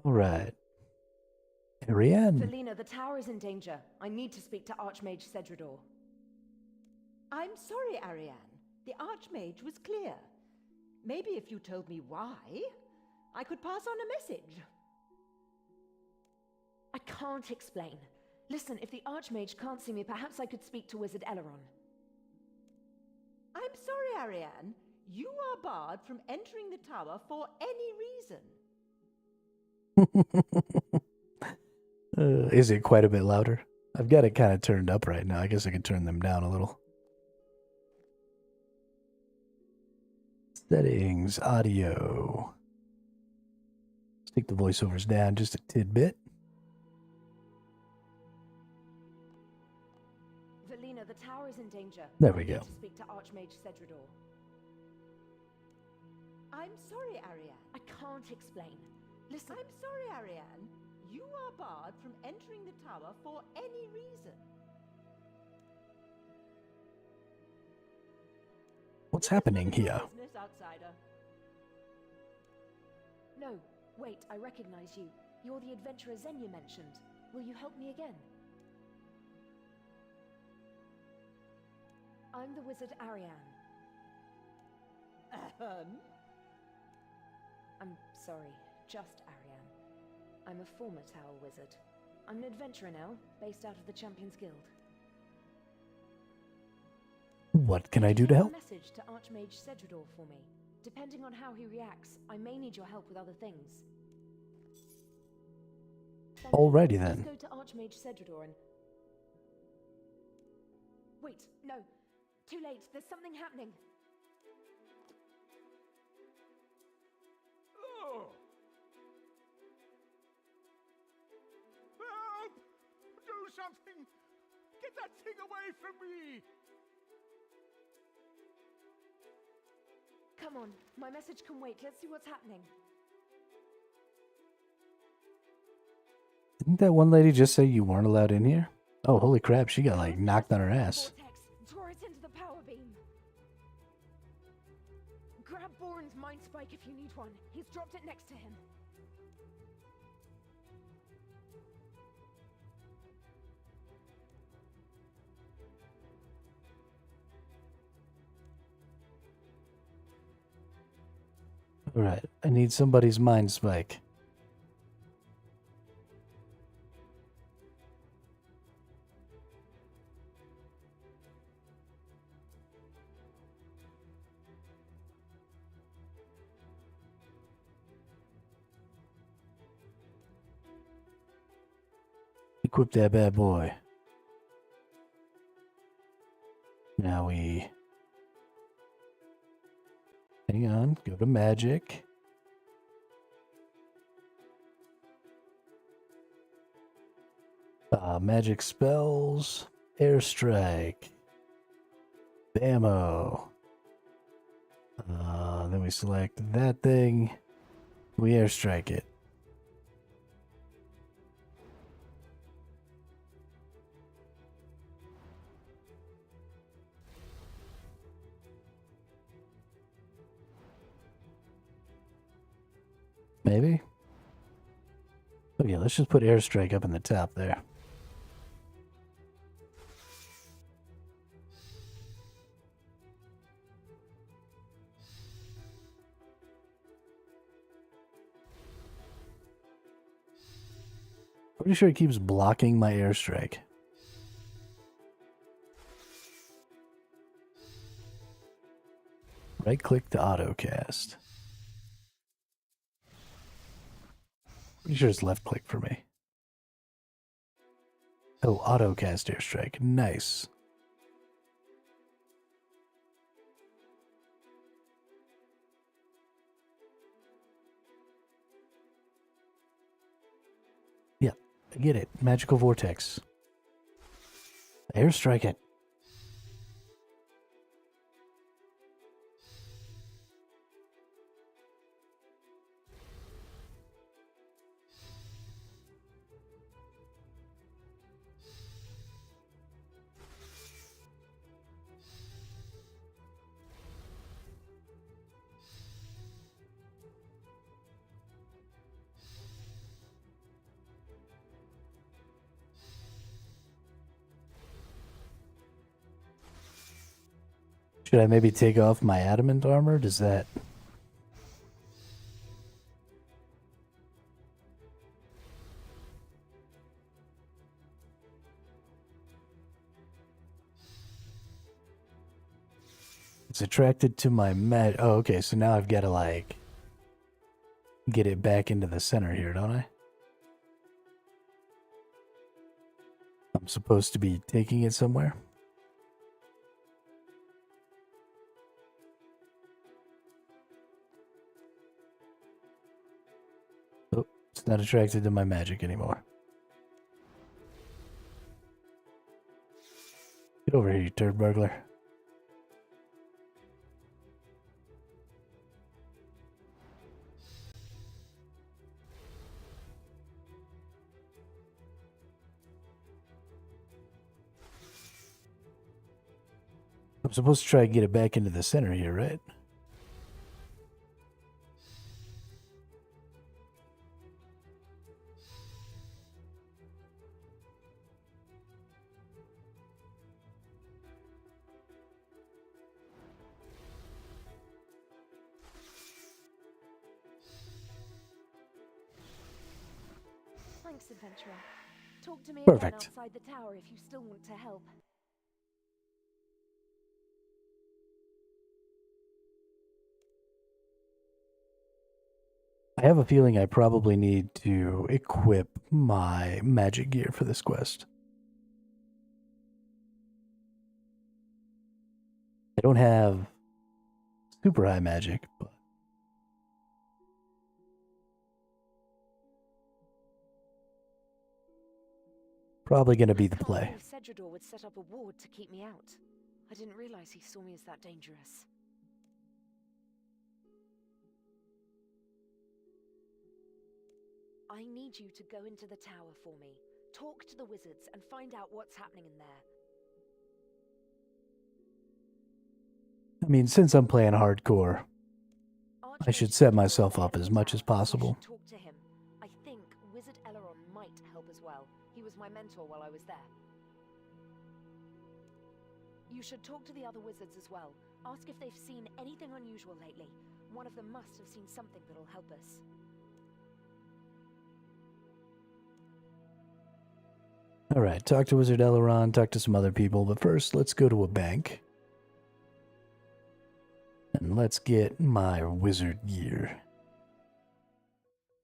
All right. Ariane. Felina, the tower is in danger. I need to speak to Archmage Cedrador. I'm sorry, Ariane. The Archmage was clear. Maybe if you told me why, I could pass on a message. I can't explain. Listen, if the Archmage can't see me, perhaps I could speak to Wizard Eleron. I'm sorry, Ariane. You are barred from entering the tower for any reason. Is it quite a bit louder? I've got it kind of turned up right now. I guess I can turn them down a little. Settings, audio. Let's take the voiceovers down just a tidbit. Felina, the tower is in danger. There we I need go. to speak to Archmage Cedrador. I'm sorry, Ariane. I can't explain. Listen, I'm sorry, Ariane. You are barred from entering the tower for any reason. What's happening here? Business, outsider. no, wait, I recognize you. You're the adventurer Zen you mentioned. Will you help me again? I'm the wizard Ariane. I'm sorry, just Ariane. I'm a former tower wizard. I'm an adventurer now, based out of the Champions Guild. What can I do to Leave a help? message to Archmage Cedrador for me. Depending on how he reacts, I may need your help with other things. Thank you. Alrighty then. Let's go to Archmage Cedrador and... Wait, no. Too late. There's something happening. Help! Do something! Get that thing away from me! Come on. My message can wait. Let's see what's happening. Didn't that one lady just say you weren't allowed in here? Oh, holy crap, she got like knocked on her ass. Vortex. Draw it into the power beam. Grab Boren's mind spike if you need one. He's dropped it next to him. Alright, I need somebody's mind spike. Equip that bad boy. Now we... Hang on, go to magic. Magic spells, airstrike, bammo. Then we select that thing, we airstrike it. Maybe? Oh yeah, let's just put airstrike up in the top there. Pretty sure it keeps blocking my airstrike. Right click to auto cast. Pretty sure it's left click for me. Oh, auto cast airstrike. Nice. Yeah, I get it. Magical vortex. Airstrike it. Should I maybe take off my adamant armor? Does that... It's attracted to my mag... Oh, okay, so now I've got to, like, get it back into the center here, don't I? I'm supposed to be taking it somewhere? Oh, it's not attracted to my magic anymore. Get over here, you turd burglar. I'm supposed to try and get it back into the center here, right? Thanks, adventurer. Talk to me Perfect. again outside the tower if you still want to help. I have a feeling I probably need to equip my magic gear for this quest. I don't have super high magic, but probably going to be the I play. can't believe Cedrador would set up a ward to keep me out. I didn't realize he saw me as that dangerous. I need you to go into the tower for me. Talk to the wizards and find out what's happening in there. I mean, since I'm playing hardcore, I should Archmage set Cedrador myself led up in as the much tower. as You possible. should talk to him. I think Wizard Elrond might help as well. He was my mentor while I was there. You should talk to the other wizards as well. Ask if they've seen anything unusual lately. One of them must have seen something that'll help us. Alright, talk to Wizard Elrond, talk to some other people, but first let's go to a bank. And let's get my wizard gear.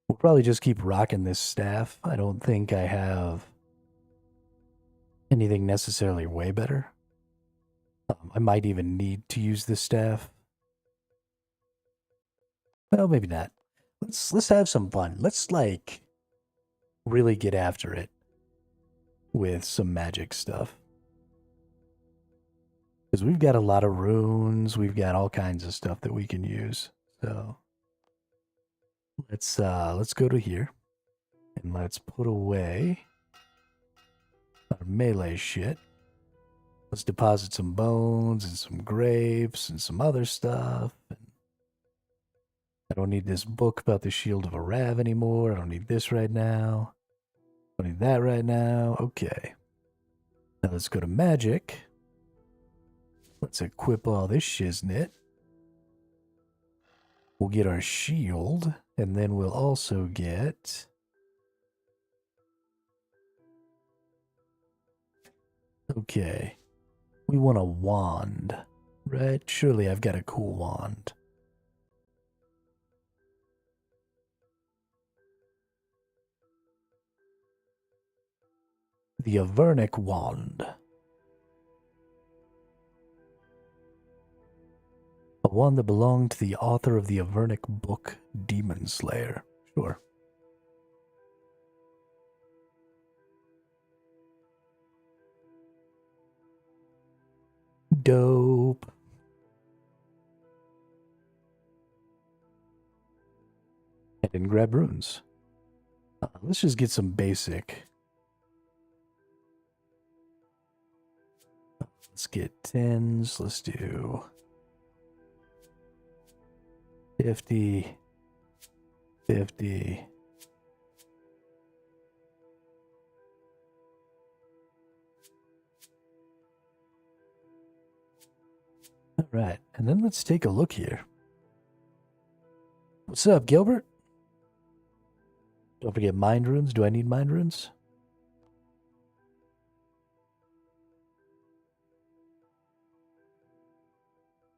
We'll probably just keep rocking this staff. I don't think I have anything necessarily way better. I might even need to use this staff. Well, maybe not. Let's have some fun. Let's, like, really get after it with some magic stuff. Because we've got a lot of runes, we've got all kinds of stuff that we can use. So let's go to here and let's put away our melee shit. Let's deposit some bones and some grapes and some other stuff. I don't need this book about the Shield of Arav anymore. I don't need this right now. I don't need that right now. Okay. Now let's go to magic. Let's equip all this shiznit. We'll get our shield, and then we'll also get... Okay. We want a wand. Right? Surely I've got a cool wand. The Avernic Wand. A wand that belonged to the author of the Avernic book, Demon Slayer. Sure. Dope. I didn't grab runes. Let's just get some basic. Let's get 10s. Let's do 50, 50. All right, and then let's take a look here. What's up, Gilbert? Don't forget mind runes. Do I need mind runes?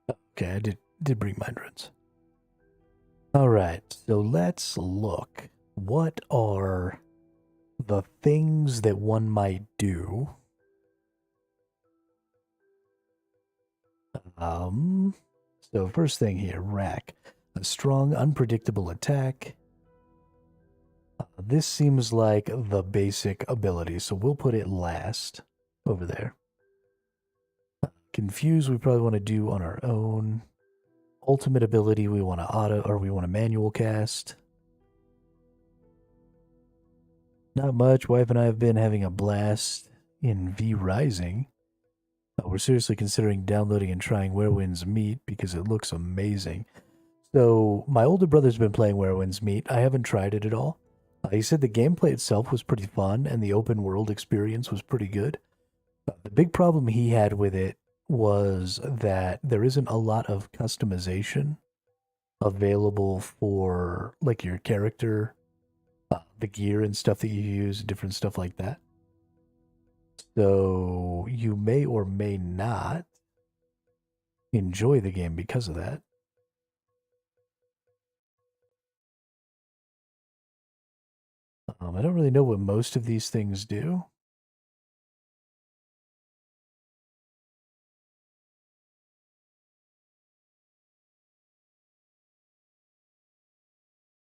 Okay, I did bring mind runes. All right, so let's look. What are the things that one might do? So first thing here, rack. A strong, unpredictable attack. This seems like the basic ability, so we'll put it last over there. Confuse we probably want to do on our own. Ultimate ability we want to auto, or we want to manual cast. Not much. Wife and I have been having a blast in V Rising. We're seriously considering downloading and trying Where Winds Meet because it looks amazing. So my older brother's been playing Where Winds Meet. I haven't tried it at all. He said the gameplay itself was pretty fun and the open world experience was pretty good. The big problem he had with it was that there isn't a lot of customization available for like your character, the gear and stuff that you use, different stuff like that. So you may or may not enjoy the game because of that. I don't really know what most of these things do.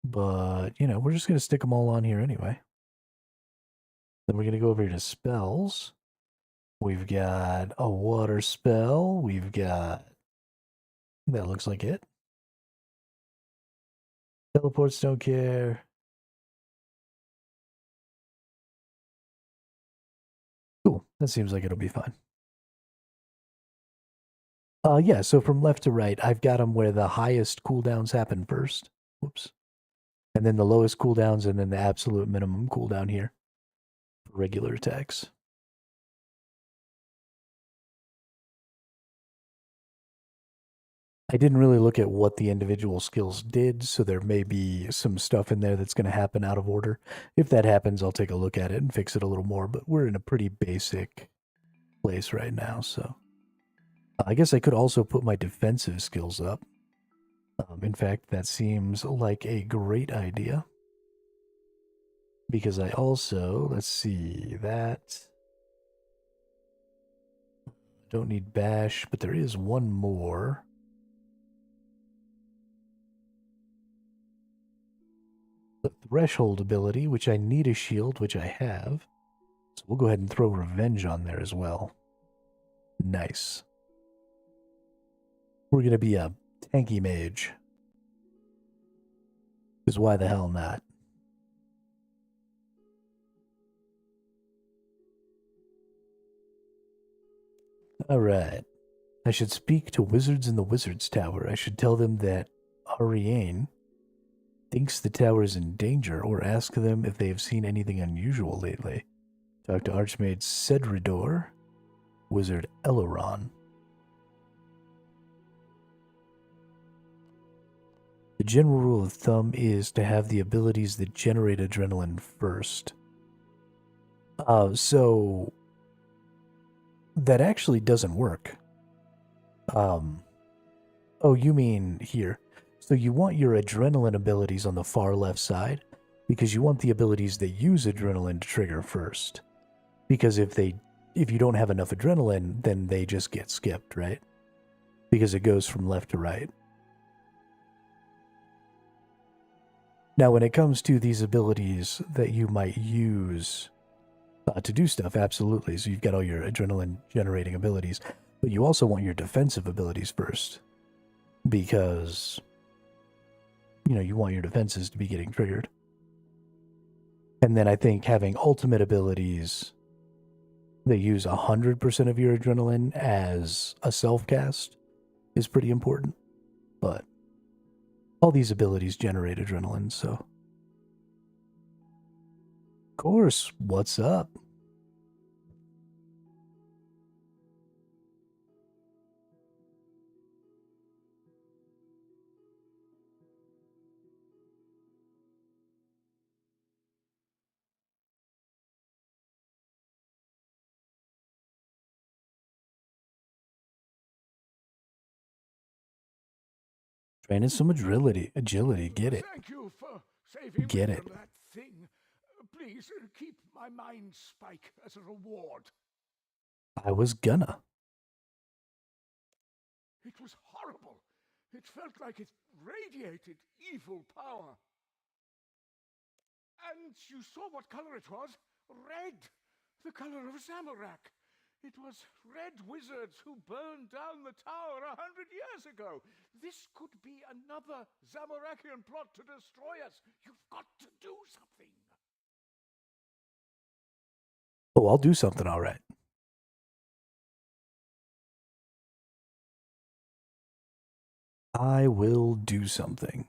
But, you know, we're just going to stick them all on here anyway. Then we're going to go over here to spells. We've got a water spell. We've got... That looks like it. Teleports don't care. Cool. That seems like it'll be fine. Yeah, so from left to right, I've got them where the highest cooldowns happen first. Whoops. And then the lowest cooldowns, and then the absolute minimum cooldown here for regular attacks. I didn't really look at what the individual skills did, so there may be some stuff in there that's going to happen out of order. If that happens, I'll take a look at it and fix it a little more, but we're in a pretty basic place right now, so... I guess I could also put my defensive skills up. In fact, that seems like a great idea. Because I also, let's see, that... Don't need bash, but there is one more. The threshold ability, which I need a shield, which I have. So we'll go ahead and throw revenge on there as well. Nice. We're going to be a tanky mage. Because why the hell not? Alright. I should speak to wizards in the wizard's tower. I should tell them that Ariane thinks the tower is in danger, or ask them if they have seen anything unusual lately. Talk to Archmage Cedridor, Wizard Eleron. The general rule of thumb is to have the abilities that generate adrenaline first. So that actually doesn't work. Oh, you mean here. So you want your adrenaline abilities on the far left side because you want the abilities that use adrenaline to trigger first. Because if you don't have enough adrenaline, then they just get skipped, right? Because it goes from left to right. Now, when it comes to these abilities that you might use to do stuff, absolutely. So you've got all your adrenaline generating abilities, but you also want your defensive abilities first because, you want your defenses to be getting triggered. And then I think having ultimate abilities that use 100% of your adrenaline as a self-cast is pretty important. But all these abilities generate adrenaline, so. Of course, what's up? Training some agility, get it. Thank you for saving Get me it. from that thing. Please keep my mind spike as a reward. I was gonna. It was horrible. It felt like it radiated evil power. And you saw what color it was? Red. The color of Zamorak. It was red wizards who burned down the tower 100 years ago. This could be another Zamorakian plot to destroy us. You've got to do something. Oh, I'll do something, all right. I will do something.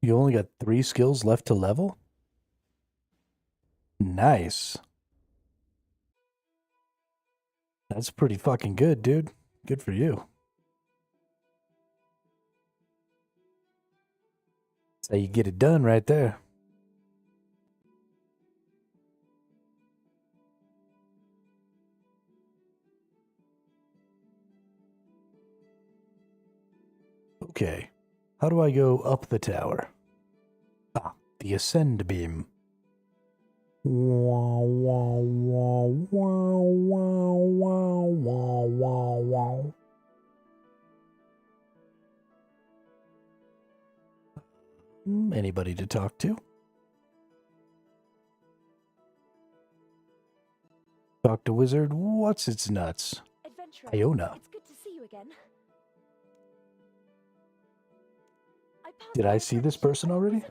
You only got 3 skills left to level? Nice. That's pretty fucking good, dude. Good for you. That's how you get it done right there. Okay. How do I go up the tower? Ah, the ascend beam. Wow, wow, wow, wow, wow, wow, wow, wow. Anybody to talk to? Talk to wizard. What's its nuts? Adventurer, Iona. it's good to see you again. Did I see this person already?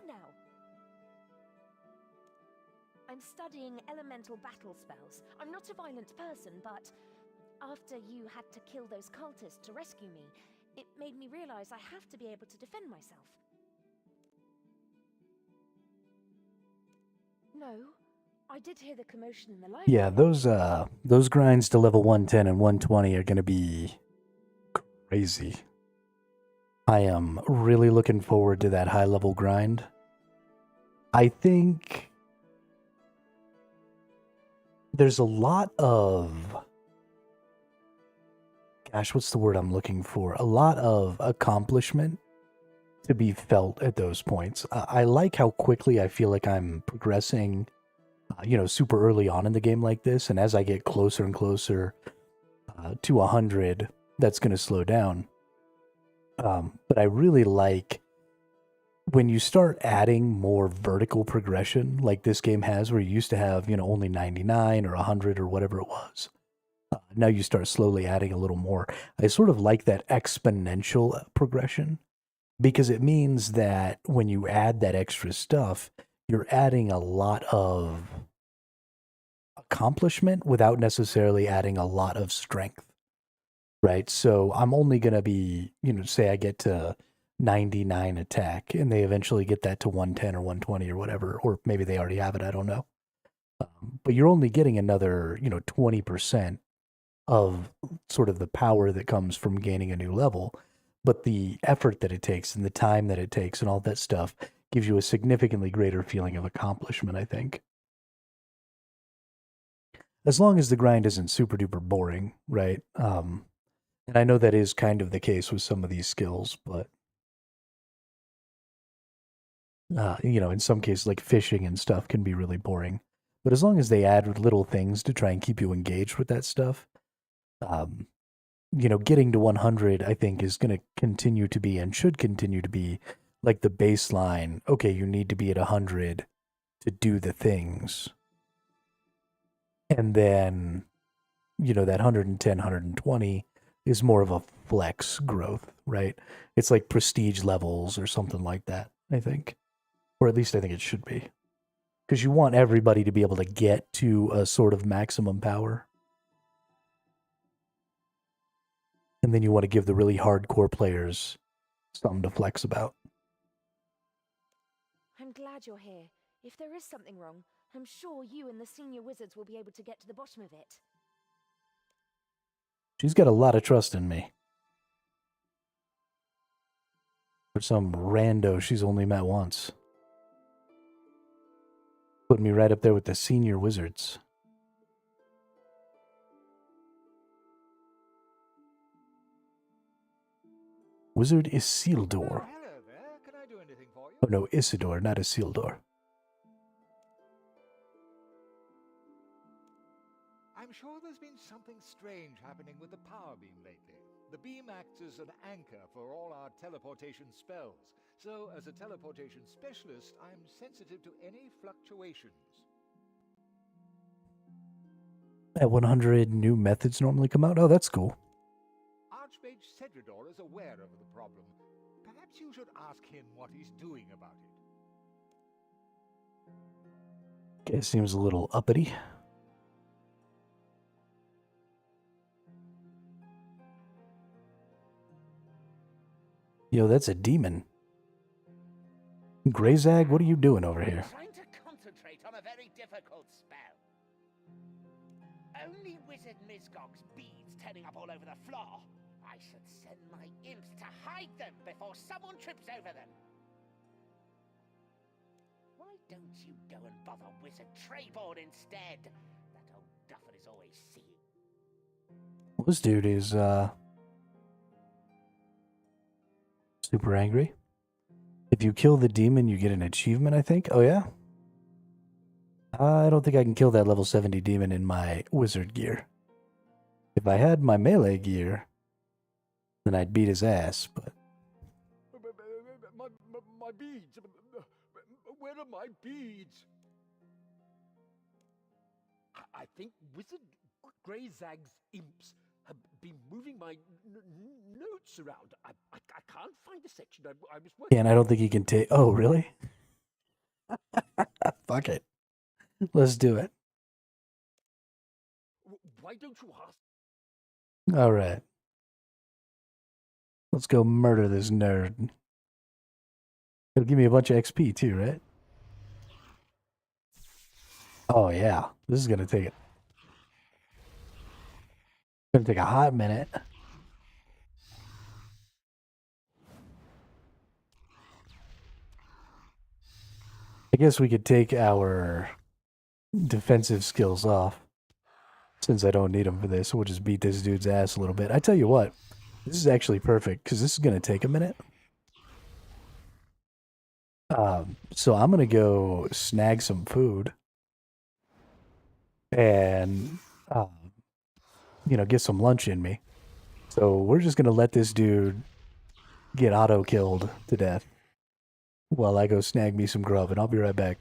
I'm studying elemental battle spells. I'm not a violent person, but after you had to kill those cultists to rescue me, it made me realize I have to be able to defend myself. No, I did hear the commotion in the library. Yeah, those grinds to level 110 and 120 are going to be crazy. I am really looking forward to that high level grind. I think there's a lot of, gosh, what's the word I'm looking for? A lot of accomplishment to be felt at those points. I like how quickly I feel like I'm progressing, super early on in the game like this. And as I get closer and closer to 100, that's going to slow down. But I really like when you start adding more vertical progression like this game has, where you used to have, only 99 or 100 or whatever it was. Now you start slowly adding a little more. I sort of like that exponential progression because it means that when you add that extra stuff, you're adding a lot of accomplishment without necessarily adding a lot of strength. Right, so I'm only going to be, say I get to 99 attack, and they eventually get that to 110 or 120 or whatever, or maybe they already have it, I don't know. But you're only getting another, 20% of sort of the power that comes from gaining a new level. But the effort that it takes and the time that it takes and all that stuff gives you a significantly greater feeling of accomplishment, I think. As long as the grind isn't super duper boring, right? And I know that is kind of the case with some of these skills, but in some cases, like fishing and stuff can be really boring. But as long as they add little things to try and keep you engaged with that stuff, getting to 100, I think, is going to continue to be and should continue to be like the baseline. Okay, you need to be at 100 to do the things. And then, that 110, 120 is more of a flex growth, right? It's like prestige levels or something like that, I think. Or at least I think it should be. Because you want everybody to be able to get to a sort of maximum power. And then you want to give the really hardcore players something to flex about. I'm glad you're here. If there is something wrong, I'm sure you and the senior wizards will be able to get to the bottom of it. She's got a lot of trust in me. For some rando she's only met once. Putting me right up there with the senior wizards. Wizard Isildur. Oh, hello there. Can I do anything for you? Oh no, Isidore, not Isildur. I'm sure there's been something strange happening with the power beam lately. The beam acts as an anchor for all our teleportation spells. So, as a teleportation specialist, I'm sensitive to any fluctuations. At 100, new methods normally come out. Oh, that's cool. Archmage Cedridor is aware of the problem. Perhaps you should ask him what he's doing about it. Okay, seems a little uppity. Yo, that's a demon. Greyzag, what are you doing over here? Trying to concentrate on a very difficult spell. Only Wizard Mizgog's beads turning up all over the floor. I should send my imps to hide them before someone trips over them. Why don't you go and bother Wizard Trayborn instead? That old duffer is always seeing. Well, this dude is, super angry. If you kill the demon, you get an achievement, I think. Oh, yeah? I don't think I can kill that level 70 demon in my wizard gear. If I had my melee gear, then I'd beat his ass, but... My beads. Where are my beads? I think Wizard Greyzag's imps have been moving my notes around. I can't find the section I was working. And I don't think he can take... Oh, really? Fuck it. Let's do it. Why don't you ask? All right. Let's go murder this nerd. It'll give me a bunch of XP too, right? Oh, yeah. This is going to take it. Going to take a hot minute. I guess we could take our defensive skills off. Since I don't need them for this, we'll just beat this dude's ass a little bit. I tell you what, this is actually perfect, because this is going to take a minute. So I'm going to go snag some food. And, get some lunch in me. So we're just going to let this dude get auto-killed to death. While I go snag me some grub, and I'll be right back.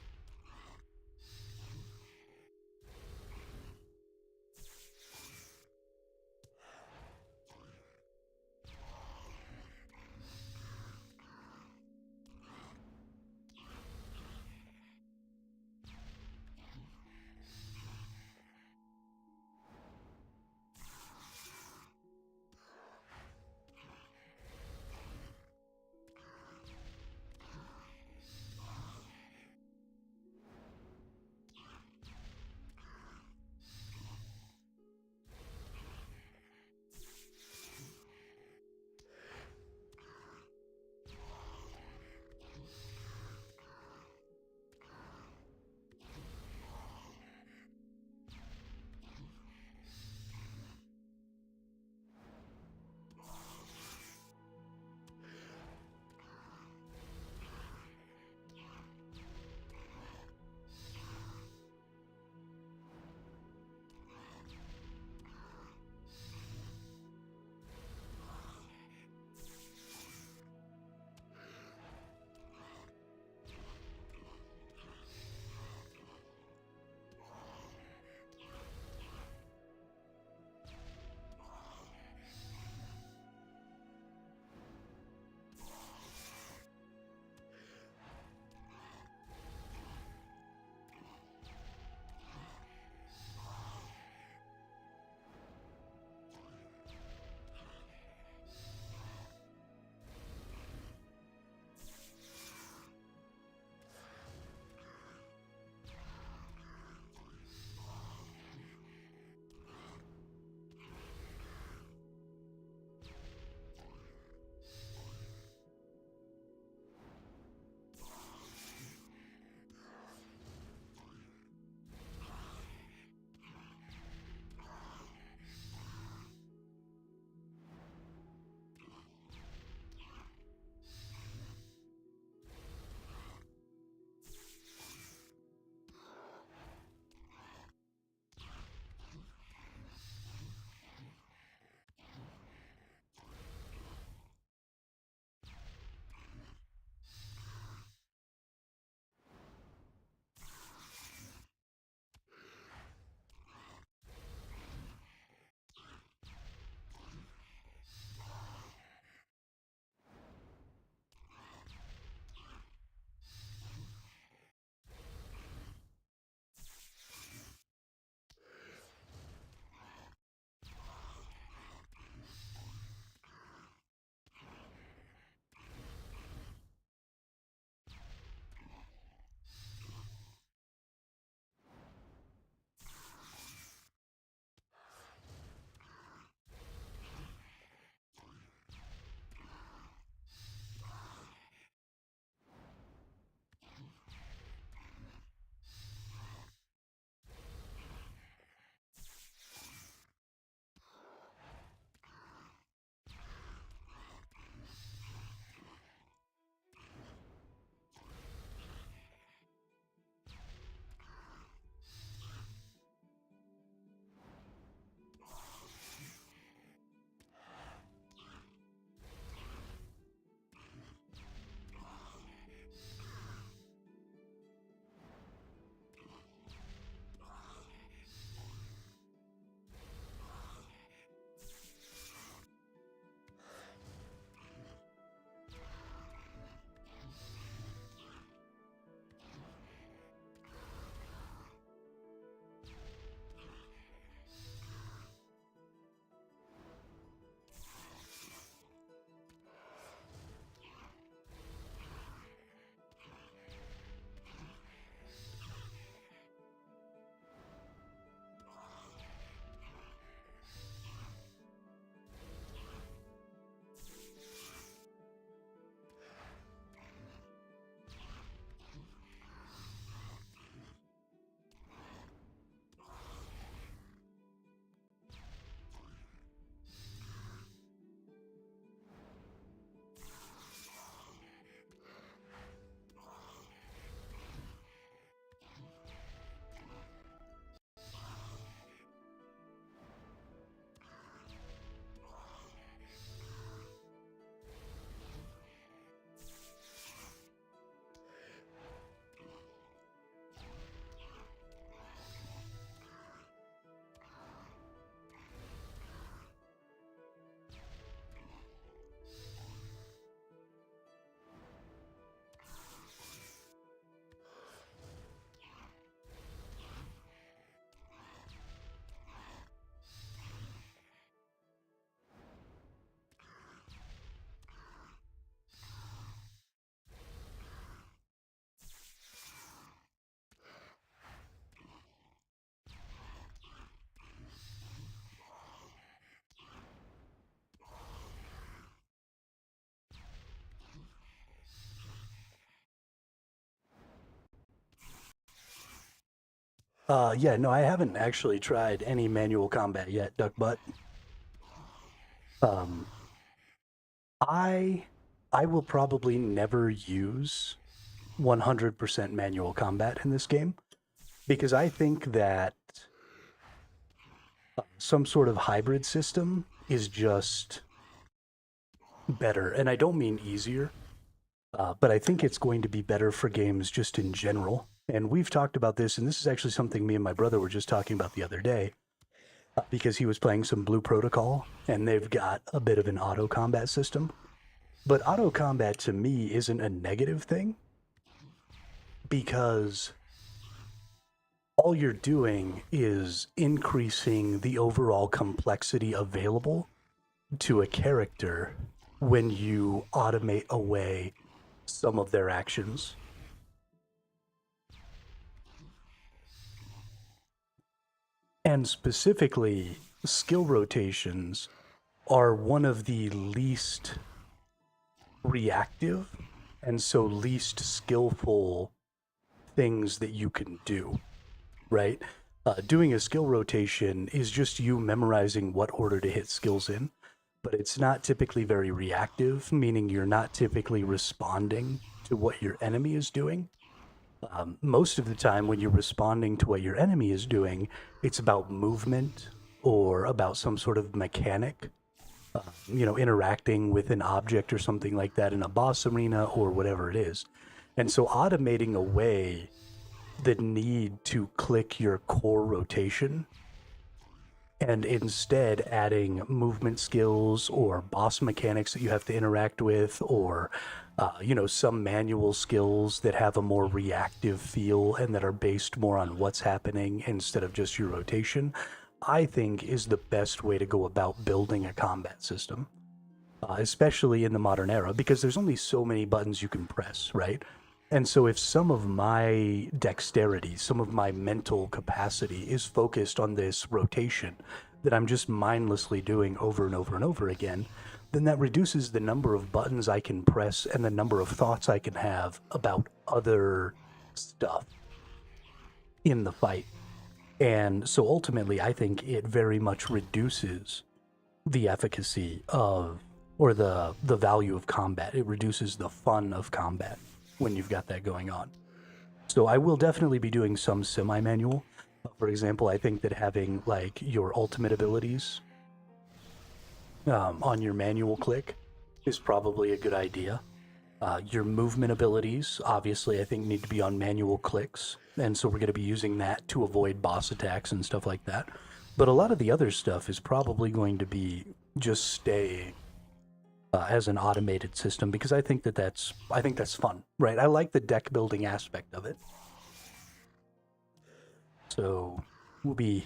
Yeah, no, I haven't actually tried any manual combat yet, Duck Butt. Um, I will probably never use 100% manual combat in this game because I think that some sort of hybrid system is just better. And I don't mean easier, but I think it's going to be better for games just in general. And we've talked about this, and this is actually something me and my brother were just talking about the other day because he was playing some Blue Protocol, and they've got a bit of an auto combat system. But auto combat to me isn't a negative thing because all you're doing is increasing the overall complexity available to a character when you automate away some of their actions. And specifically, skill rotations are one of the least reactive and so least skillful things that you can do, right? Doing a skill rotation is just you memorizing what order to hit skills in, but it's not typically very reactive, meaning you're not typically responding to what your enemy is doing. Most of the time when you're responding to what your enemy is doing, it's about movement or about some sort of mechanic, interacting with an object or something like that in a boss arena or whatever it is. And so automating away the need to click your core rotation and instead adding movement skills or boss mechanics that you have to interact with or some manual skills that have a more reactive feel and that are based more on what's happening instead of just your rotation, I think is the best way to go about building a combat system, especially in the modern era, because there's only so many buttons you can press, right? And so if some of my dexterity, some of my mental capacity is focused on this rotation that I'm just mindlessly doing over and over and over again, then that reduces the number of buttons I can press and the number of thoughts I can have about other stuff in the fight. And so ultimately, I think it very much reduces the efficacy of, or the value of combat. It reduces the fun of combat when you've got that going on. So I will definitely be doing some semi-manual. For example, I think that having like your ultimate abilities on your manual click is probably a good idea. Your movement abilities, obviously, I think need to be on manual clicks. And so we're going to be using that to avoid boss attacks and stuff like that. But a lot of the other stuff is probably going to be just stay as an automated system because I think that's fun, right? I like the deck building aspect of it. So we'll be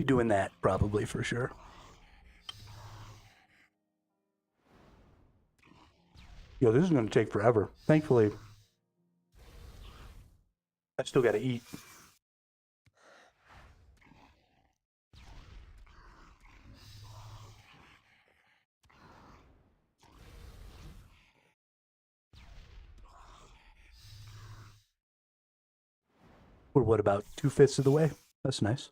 doing that probably for sure. Yo, this is going to take forever. Thankfully, I still got to eat. We're what, about 2/5 of the way? That's nice.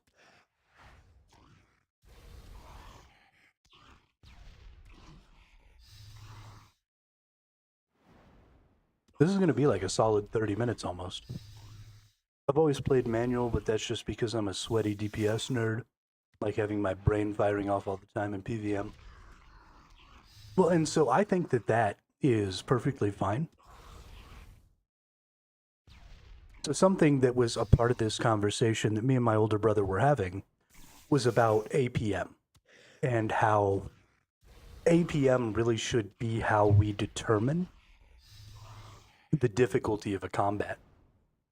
This is going to be like a solid 30 minutes almost. I've always played manual, but that's just because I'm a sweaty DPS nerd. Like having my brain firing off all the time in PVM. Well, and so I think that is perfectly fine. So something that was a part of this conversation that me and my older brother were having was about APM and how APM really should be how we determine the difficulty of a combat.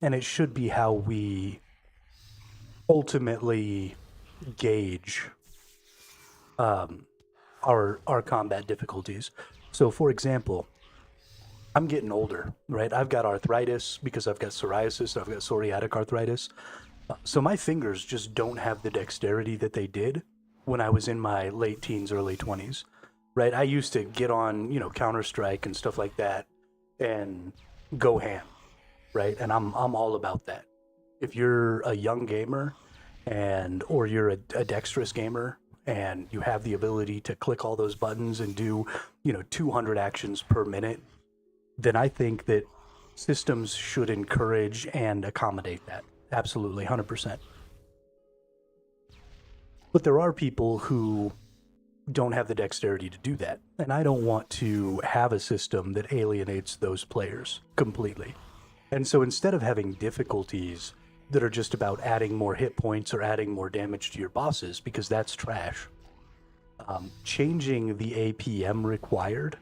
And it should be how we ultimately gauge our combat difficulties. So, for example, I'm getting older, right? I've got arthritis because I've got psoriasis, I've got psoriatic arthritis. So my fingers just don't have the dexterity that they did when I was in my late teens, early 20s, right? I used to get on, Counter-Strike and stuff like that and go ham, right? And I'm all about that. If you're a young gamer or you're a dexterous gamer and you have the ability to click all those buttons and do, 200 actions per minute, then I think that systems should encourage and accommodate that. Absolutely, 100%. But there are people who don't have the dexterity to do that. And I don't want to have a system that alienates those players completely. And so instead of having difficulties that are just about adding more hit points or adding more damage to your bosses, because that's trash, changing the APM required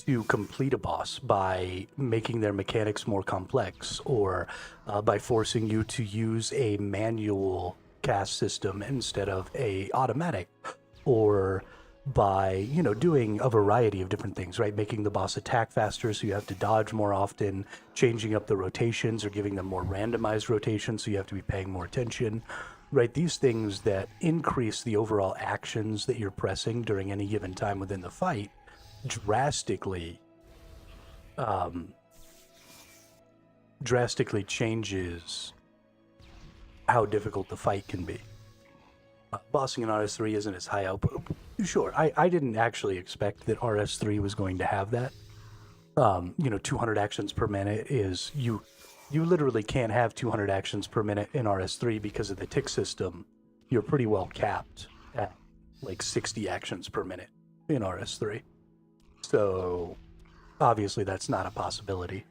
to complete a boss by making their mechanics more complex, or by forcing you to use a manual cast system instead of a automatic, or by doing a variety of different things, right? Making the boss attack faster so you have to dodge more often, changing up the rotations or giving them more randomized rotations so you have to be paying more attention, right? These things that increase the overall actions that you're pressing during any given time within the fight drastically changes how difficult the fight can be. Bossing in RS3 isn't as high output. Sure, I didn't actually expect that RS3 was going to have that. 200 actions per minute is, you literally can't have 200 actions per minute in RS3 because of the tick system. You're pretty well capped at like 60 actions per minute in RS3. So obviously that's not a possibility.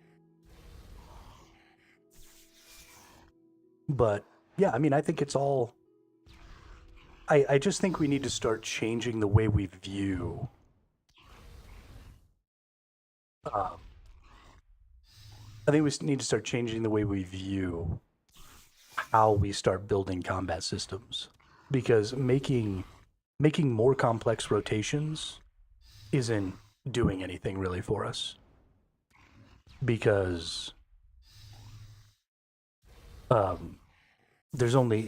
But yeah, I mean, I think it's all... I just think we need to start changing the way we view I think we need to start changing the way we view how we start building combat systems, because making more complex rotations isn't doing anything really for us, because there's only,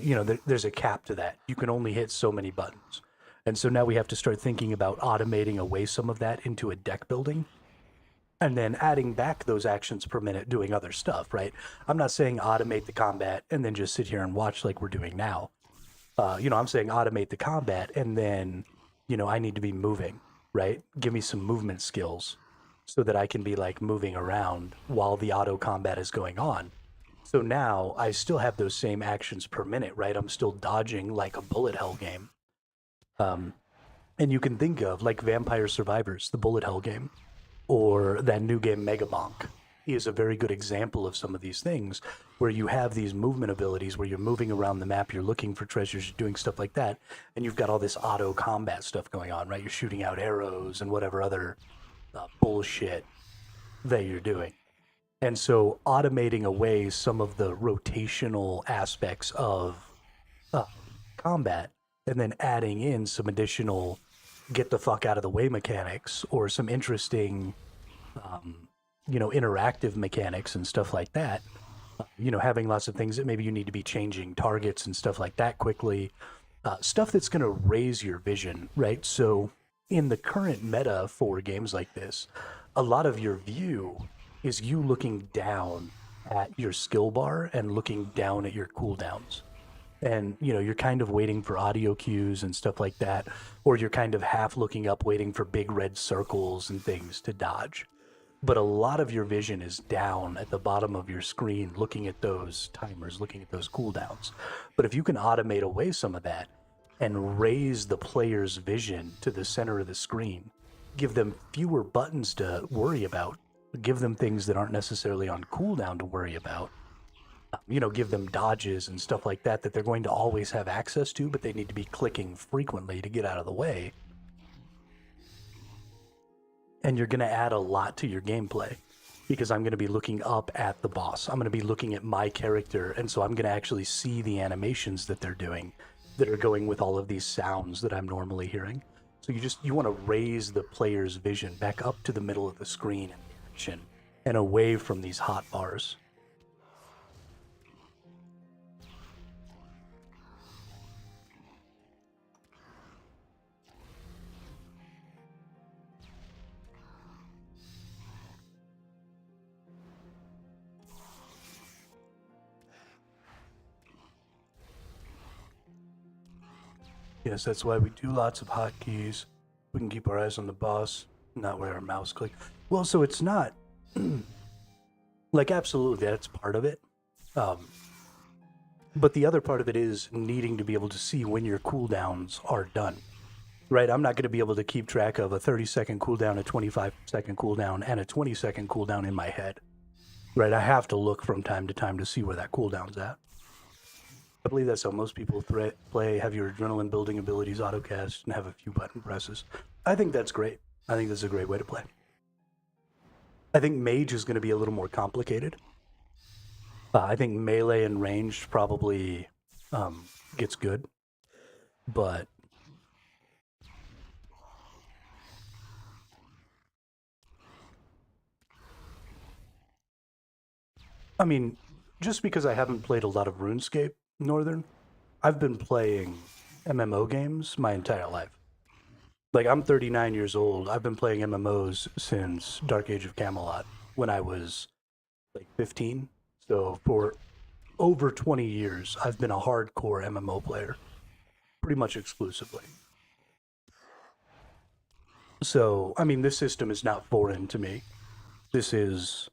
there's a cap to that. You can only hit so many buttons. And so now we have to start thinking about automating away some of that into a deck building, and then adding back those actions per minute doing other stuff, right? I'm not saying automate the combat and then just sit here and watch like we're doing now. I'm saying automate the combat, and then, I need to be moving, right? Give me some movement skills so that I can be like moving around while the auto combat is going on. So now I still have those same actions per minute, right? I'm still dodging like a bullet hell game. And you can think of like Vampire Survivors, the bullet hell game, or that new game Megabonk is a very good example of some of these things, where you have these movement abilities where you're moving around the map, you're looking for treasures, you're doing stuff like that, and you've got all this auto combat stuff going on, right? You're shooting out arrows and whatever other bullshit that you're doing. And so automating away some of the rotational aspects of combat, and then adding in some additional get the fuck out of the way mechanics, or some interesting, interactive mechanics and stuff like that. Having lots of things that maybe you need to be changing targets and stuff like that quickly. Stuff that's going to raise your vision, right? So in the current meta for games like this, a lot of your view is you looking down at your skill bar and looking down at your cooldowns. And, you're kind of waiting for audio cues and stuff like that, or you're kind of half looking up, waiting for big red circles and things to dodge. But a lot of your vision is down at the bottom of your screen, looking at those timers, looking at those cooldowns. But if you can automate away some of that and raise the player's vision to the center of the screen, give them fewer buttons to worry about, give them things that aren't necessarily on cooldown to worry about, give them dodges and stuff like that they're going to always have access to, but they need to be clicking frequently to get out of the way. And you're going to add a lot to your gameplay, because I'm going to be looking up at the boss. I'm going to be looking at my character, and so I'm going to actually see the animations that they're doing that are going with all of these sounds that I'm normally hearing. So you want to raise the player's vision back up to the middle of the screen and action, and away from these hot bars. Yes, that's why we do lots of hotkeys. We can keep our eyes on the boss, not where our mouse click. Well, so it's not like absolutely that's part of it. But the other part of it is needing to be able to see when your cooldowns are done. Right? I'm not going to be able to keep track of a 30-second cooldown, a 25-second cooldown, and a 20-second cooldown in my head. Right? I have to look from time to time to see where that cooldown's at. I believe that's how most people play, have your adrenaline building abilities autocast, and have a few button presses. I think that's great. I think that's a great way to play. I think mage is going to be a little more complicated. I think melee and ranged probably gets good. But I mean, just because I haven't played a lot of RuneScape Northern, I've been playing MMO games my entire life. Like, I'm 39 years old. I've been playing MMOs since Dark Age of Camelot when I was like 15. So for over 20 years, I've been a hardcore MMO player, pretty much exclusively. So, I mean, this system is not foreign to me. This is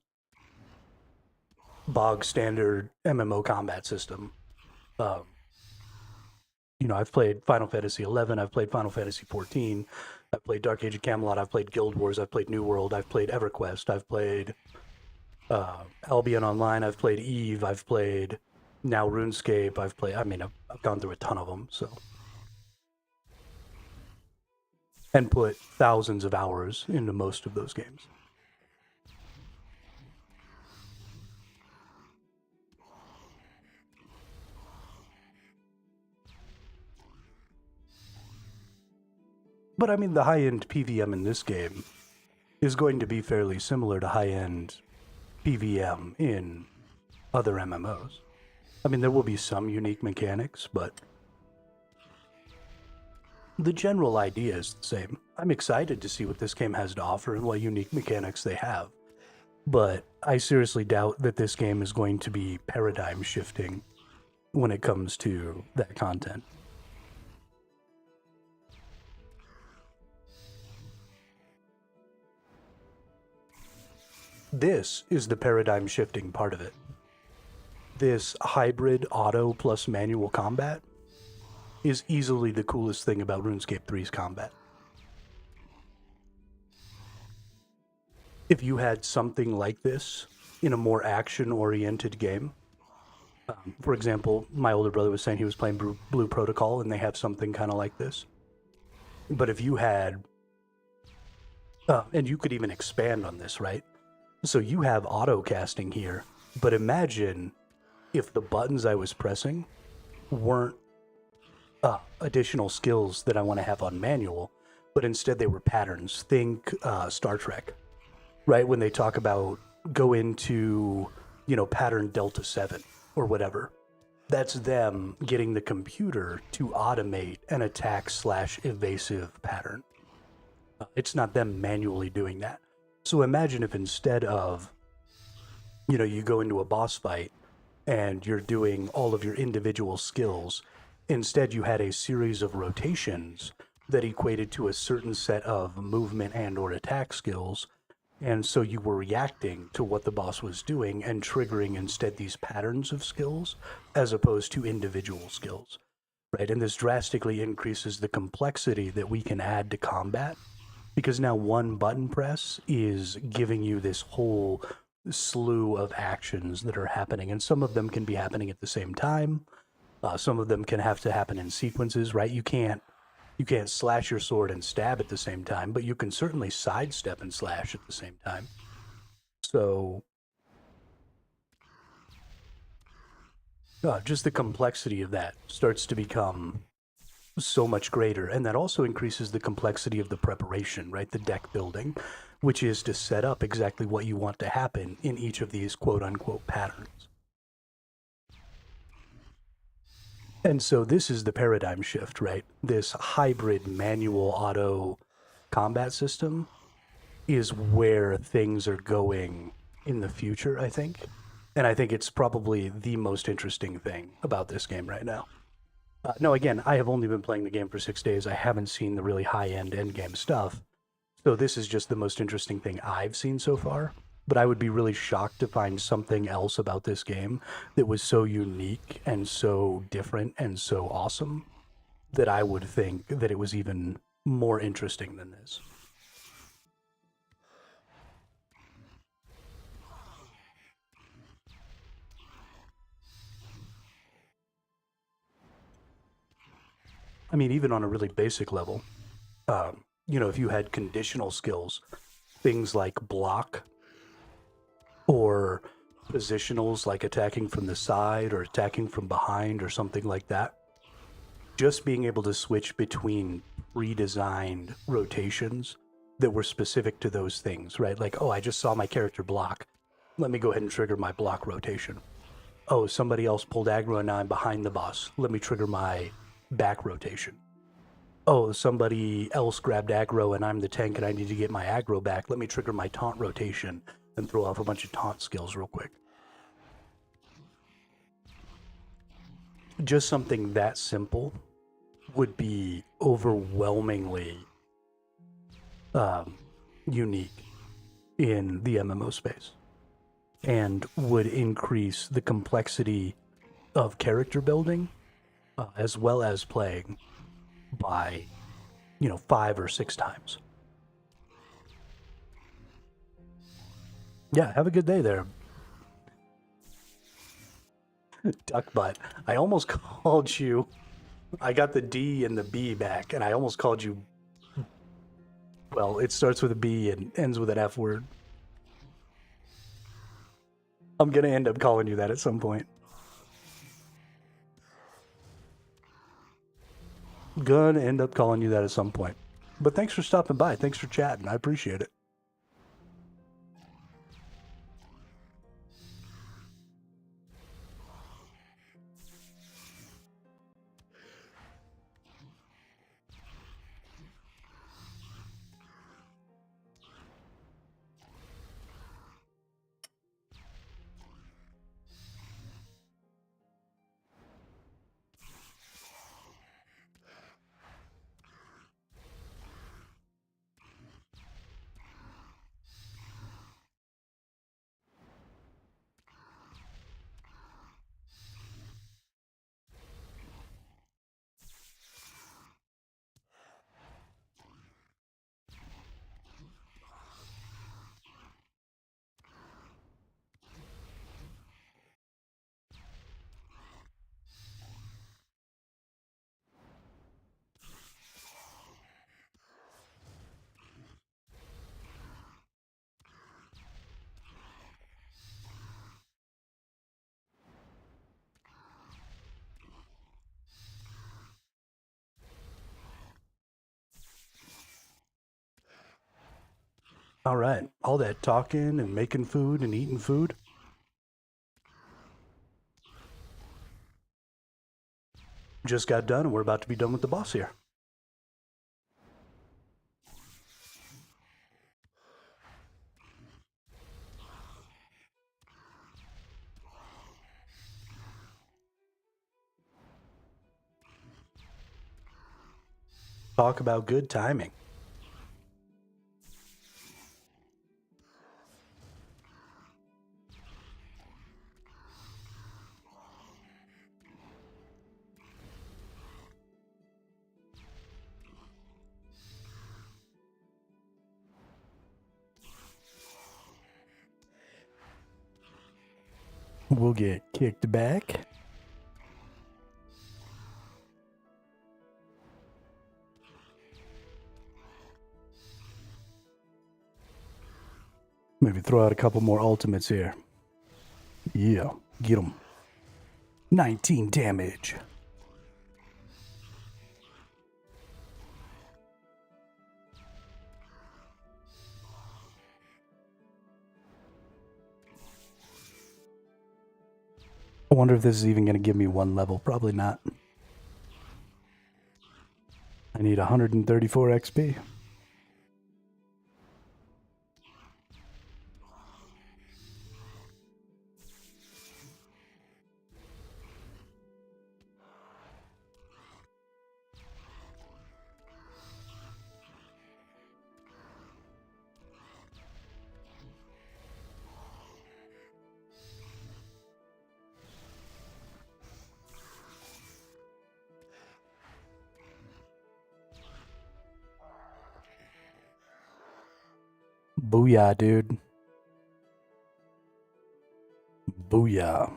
bog standard MMO combat system. You know, I've played Final Fantasy 11, I've played Final Fantasy 14, I've played Dark Age of Camelot, I've played Guild Wars, I've played New World, I've played EverQuest, I've played Albion Online, I've played Eve, I've played now RuneScape, I've gone through a ton of them, so. And put thousands of hours into most of those games. But I mean, the high-end PVM in this game is going to be fairly similar to high-end PVM in other MMOs. I mean, there will be some unique mechanics, but the general idea is the same. I'm excited to see what this game has to offer and what unique mechanics they have. But I seriously doubt that this game is going to be paradigm shifting when it comes to that content. This is the paradigm shifting part of it. This hybrid auto plus manual combat is easily the coolest thing about RuneScape 3's combat. If you had something like this in a more action-oriented game, for example, my older brother was saying he was playing Blue Protocol and they have something kind of like this. But if you had, and you could even expand on this, right? So you have auto casting here, but imagine if the buttons I was pressing weren't additional skills that I want to have on manual, but instead they were patterns. Think Star Trek, right? When they talk about go into, you know, pattern Delta 7 or whatever. That's them getting the computer to automate an attack/evasive pattern. It's not them manually doing that. So imagine if instead of, you know, you go into a boss fight and you're doing all of your individual skills, instead you had a series of rotations that equated to a certain set of movement and or attack skills, and so you were reacting to what the boss was doing and triggering instead these patterns of skills as opposed to individual skills, right? And this drastically increases the complexity that we can add to combat, because now one button press is giving you this whole slew of actions that are happening, and some of them can be happening at the same time. Some of them can have to happen in sequences, right? You can't slash your sword and stab at the same time, but you can certainly sidestep and slash at the same time. So just the complexity of that starts to become so much greater, and that also increases the complexity of the preparation, right? The deck building, which is to set up exactly what you want to happen in each of these quote-unquote patterns. And so this is the paradigm shift, right? This hybrid manual auto combat system is where things are going in the future, I think. And I think it's probably the most interesting thing about this game right now. No, again, I have only been playing the game for 6 days. I haven't seen the really high-end endgame stuff. So this is just the most interesting thing I've seen so far. But I would be really shocked to find something else about this game that was so unique and so different and so awesome that I would think that it was even more interesting than this. I mean, even on a really basic level, if you had conditional skills, things like block or positionals like attacking from the side or attacking from behind or something like that, just being able to switch between pre-designed rotations that were specific to those things, right? Like, oh, I just saw my character block. Let me go ahead and trigger my block rotation. Oh, somebody else pulled aggro and now I'm behind the boss. Let me trigger my back rotation. Oh, somebody else grabbed aggro and I'm the tank and I need to get my aggro back. Let me trigger my taunt rotation and throw off a bunch of taunt skills real quick. Just something that simple would be overwhelmingly unique in the MMO space and would increase the complexity of character building as well as playing by 5 or 6 times. Yeah, have a good day there, duck butt. I almost called you. I got the D and the B back, and I almost called you. Well, it starts with a B and ends with an F word. I'm gonna end up calling you that at some point. Gonna end up calling you that at some point. But thanks for stopping by. Thanks for chatting. I appreciate it. All right. All that talking and making food and eating food. Just got done and we're about to be done with the boss here. Talk about good timing. We'll get kicked back. Maybe throw out a couple more ultimates here. Yeah, get them. 19 damage. I wonder if this is even going to give me 1 level. Probably not. I need 134 XP. Booyah, dude. Booyah.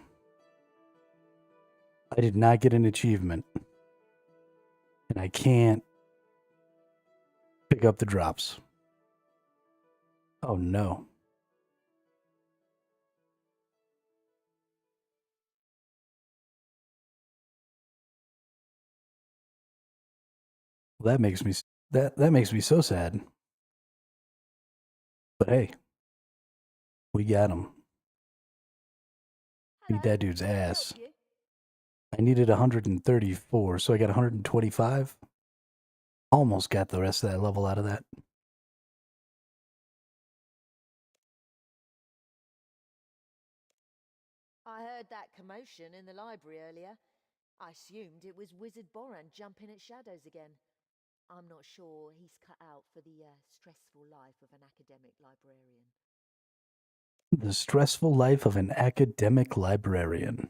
I did not get an achievement. And I can't pick up the drops. Oh no. Well, that makes me so sad. But hey, we got him. Beat that dude's ass. I needed 134, so I got 125. Almost got the rest of that level out of that. I heard that commotion in the library earlier. I assumed it was Wizard Boran jumping at shadows again. I'm not sure he's cut out for the stressful life of an academic librarian. The stressful life of an academic librarian.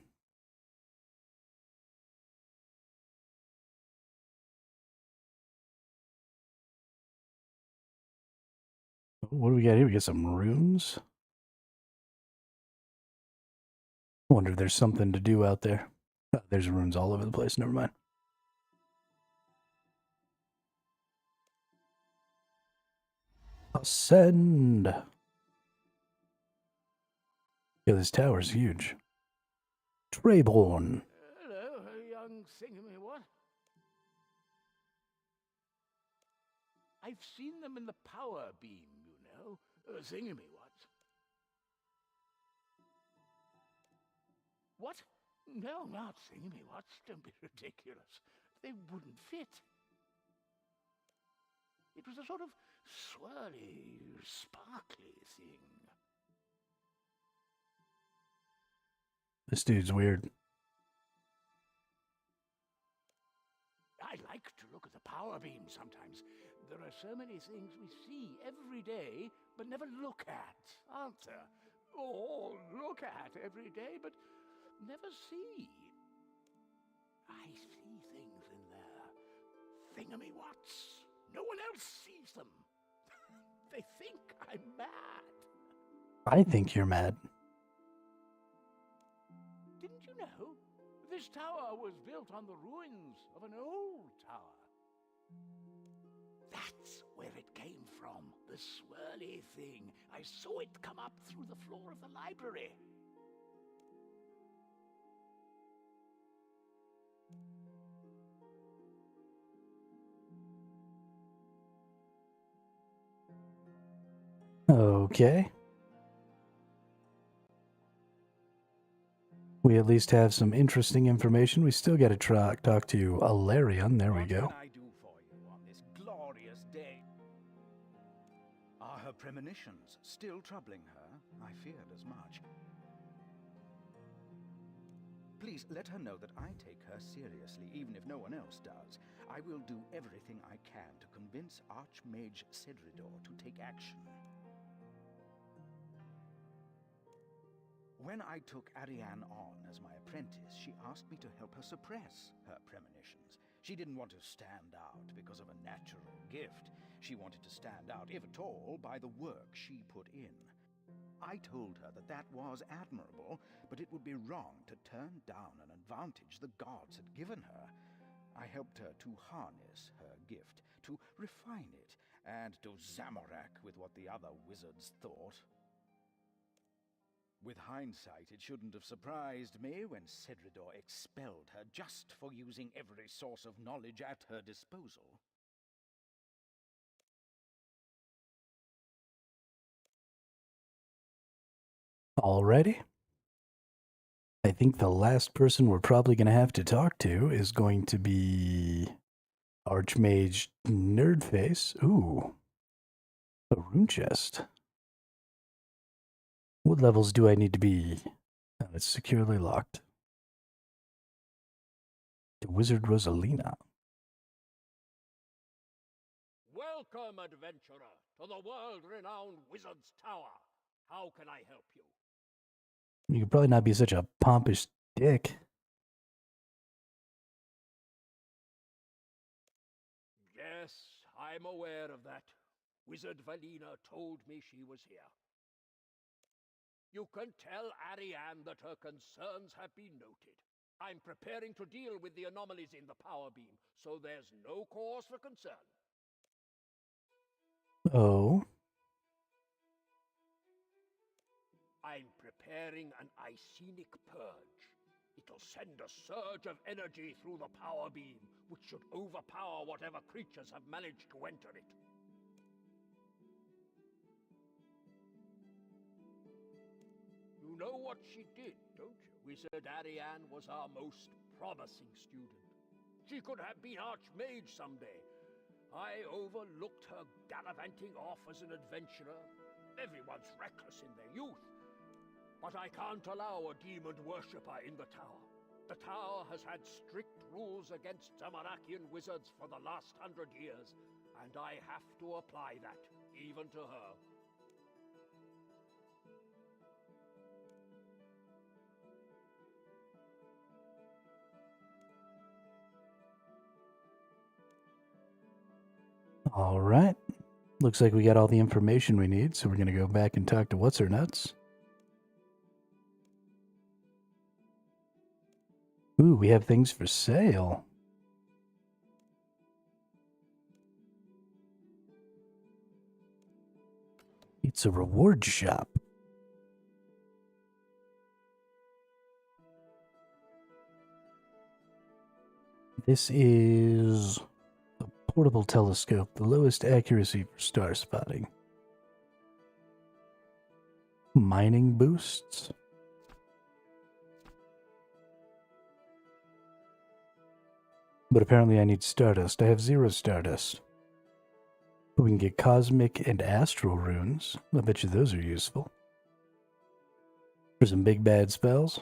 What do we got here? We got some runes. I wonder if there's something to do out there. Oh, there's runes all over the place. Never mind. Ascend. Yeah, this tower's huge. Trayborn. Hello, young thingamy-what? I've seen them in the power beam, you know. Thingamy-what? What? No, not thingamy-whats. Don't be ridiculous. They wouldn't fit. It was a sort of swirly, sparkly thing. This dude's weird. I like to look at the power beam sometimes. There are so many things we see every day, but never look at, aren't there? Or look at every day, but never see. I see things in there. Thingamy-whats. No one else sees them. They think I'm mad. I think you're mad. Didn't you know? This tower was built on the ruins of an old tower. That's where it came from, the swirly thing. I saw it come up through the floor of the library. Okay. We at least have some interesting information. We still got to talk to Alarion. There we go. What can I do for you on this glorious day? Are her premonitions still troubling her? I feared as much. Please let her know that I take her seriously, even if no one else does. I will do everything I can to convince Archmage Cedridor to take action. When I took Ariane on as my apprentice, she asked me to help her suppress her premonitions. She didn't want to stand out because of a natural gift. She wanted to stand out, if at all, by the work she put in. I told her that that was admirable, but it would be wrong to turn down an advantage the gods had given her. I helped her to harness her gift, to refine it, and to Zamorak with what the other wizards thought. With hindsight, it shouldn't have surprised me when Cedridor expelled her just for using every source of knowledge at her disposal. Alrighty. I think the last person we're probably going to have to talk to is going to be Archmage Nerdface. Ooh. A rune chest. What levels do I need to be? Oh, it's securely locked. The Wizard Rosalina. Welcome, adventurer, to the world-renowned Wizard's Tower. How can I help you? You could probably not be such a pompous dick. Yes, I'm aware of that. Wizard Valina told me she was here. You can tell Ariane that her concerns have been noted. I'm preparing to deal with the anomalies in the power beam, so there's no cause for concern. Oh. I'm preparing an Icenic purge. It'll send a surge of energy through the power beam, which should overpower whatever creatures have managed to enter it. You know what she did, don't you? Wizard Ariane was our most promising student. She could have been Archmage someday. I overlooked her gallivanting off as an adventurer. Everyone's reckless in their youth. But I can't allow a demon worshipper in the tower. The tower has had strict rules against Zamorakian wizards for the last 100 years, and I have to apply that, even to her. All right. Looks like we got all the information we need, so we're going to go back and talk to What's-Her-Nuts. Ooh, we have things for sale. It's a reward shop. This is a portable telescope, the lowest accuracy for star spotting. Mining boosts. But apparently I need stardust. I have 0 stardust. But we can get cosmic and astral runes. I bet you those are useful. For some big bad spells.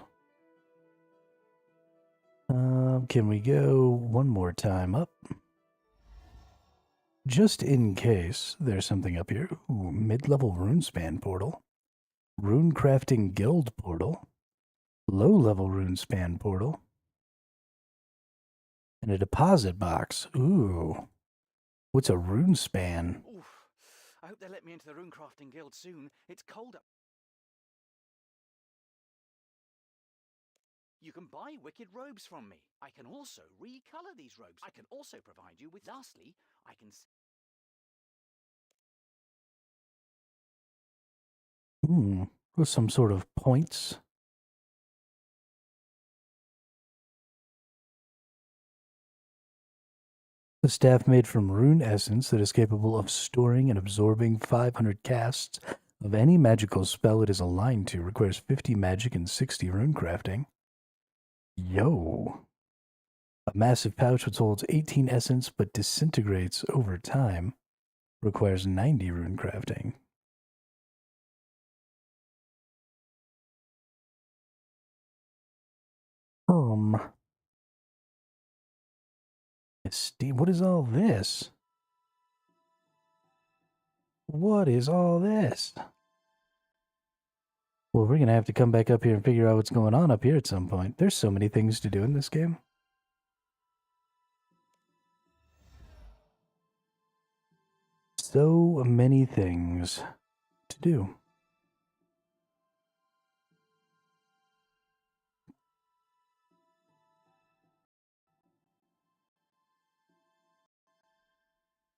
Can we go one more time up? Just in case there's something up here. Ooh, mid-level runespan portal. Rune crafting guild portal. Low-level runespan portal. And a deposit box. Ooh. What's a runespan? Oof. I hope they let me into the rune crafting guild soon. It's cold up. You can buy wicked robes from me. I can also recolor these robes. I can also provide you with... Lastly, I can... With some sort of points. The staff made from rune essence that is capable of storing and absorbing 500 casts of any magical spell it is aligned to. Requires 50 magic and 60 rune crafting. Yo. A massive pouch which holds 18 essence but disintegrates over time. Requires 90 rune crafting. Steve, what is all this? What is all this? Well, we're going to have to come back up here and figure out what's going on up here at some point. There's so many things to do in this game. So many things to do.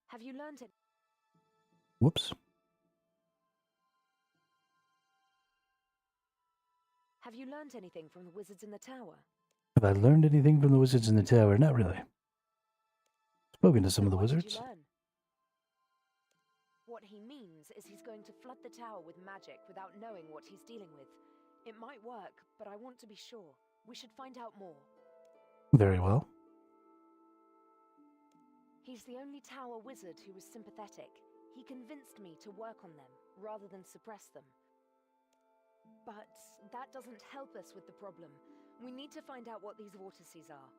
Have you learned it? Whoops. Have you learned anything from the wizards in the tower? Have I learned anything from the wizards in the tower? Not really. Spoken to some of the What did wizards. you learn? What he means is he's going to flood the tower with magic without knowing what he's dealing with. It might work, but I want to be sure. We should find out more. Very well. He's the only tower wizard who was sympathetic. He convinced me to work on them, rather than suppress them. But that doesn't help us with the problem. We need to find out what these vortices are.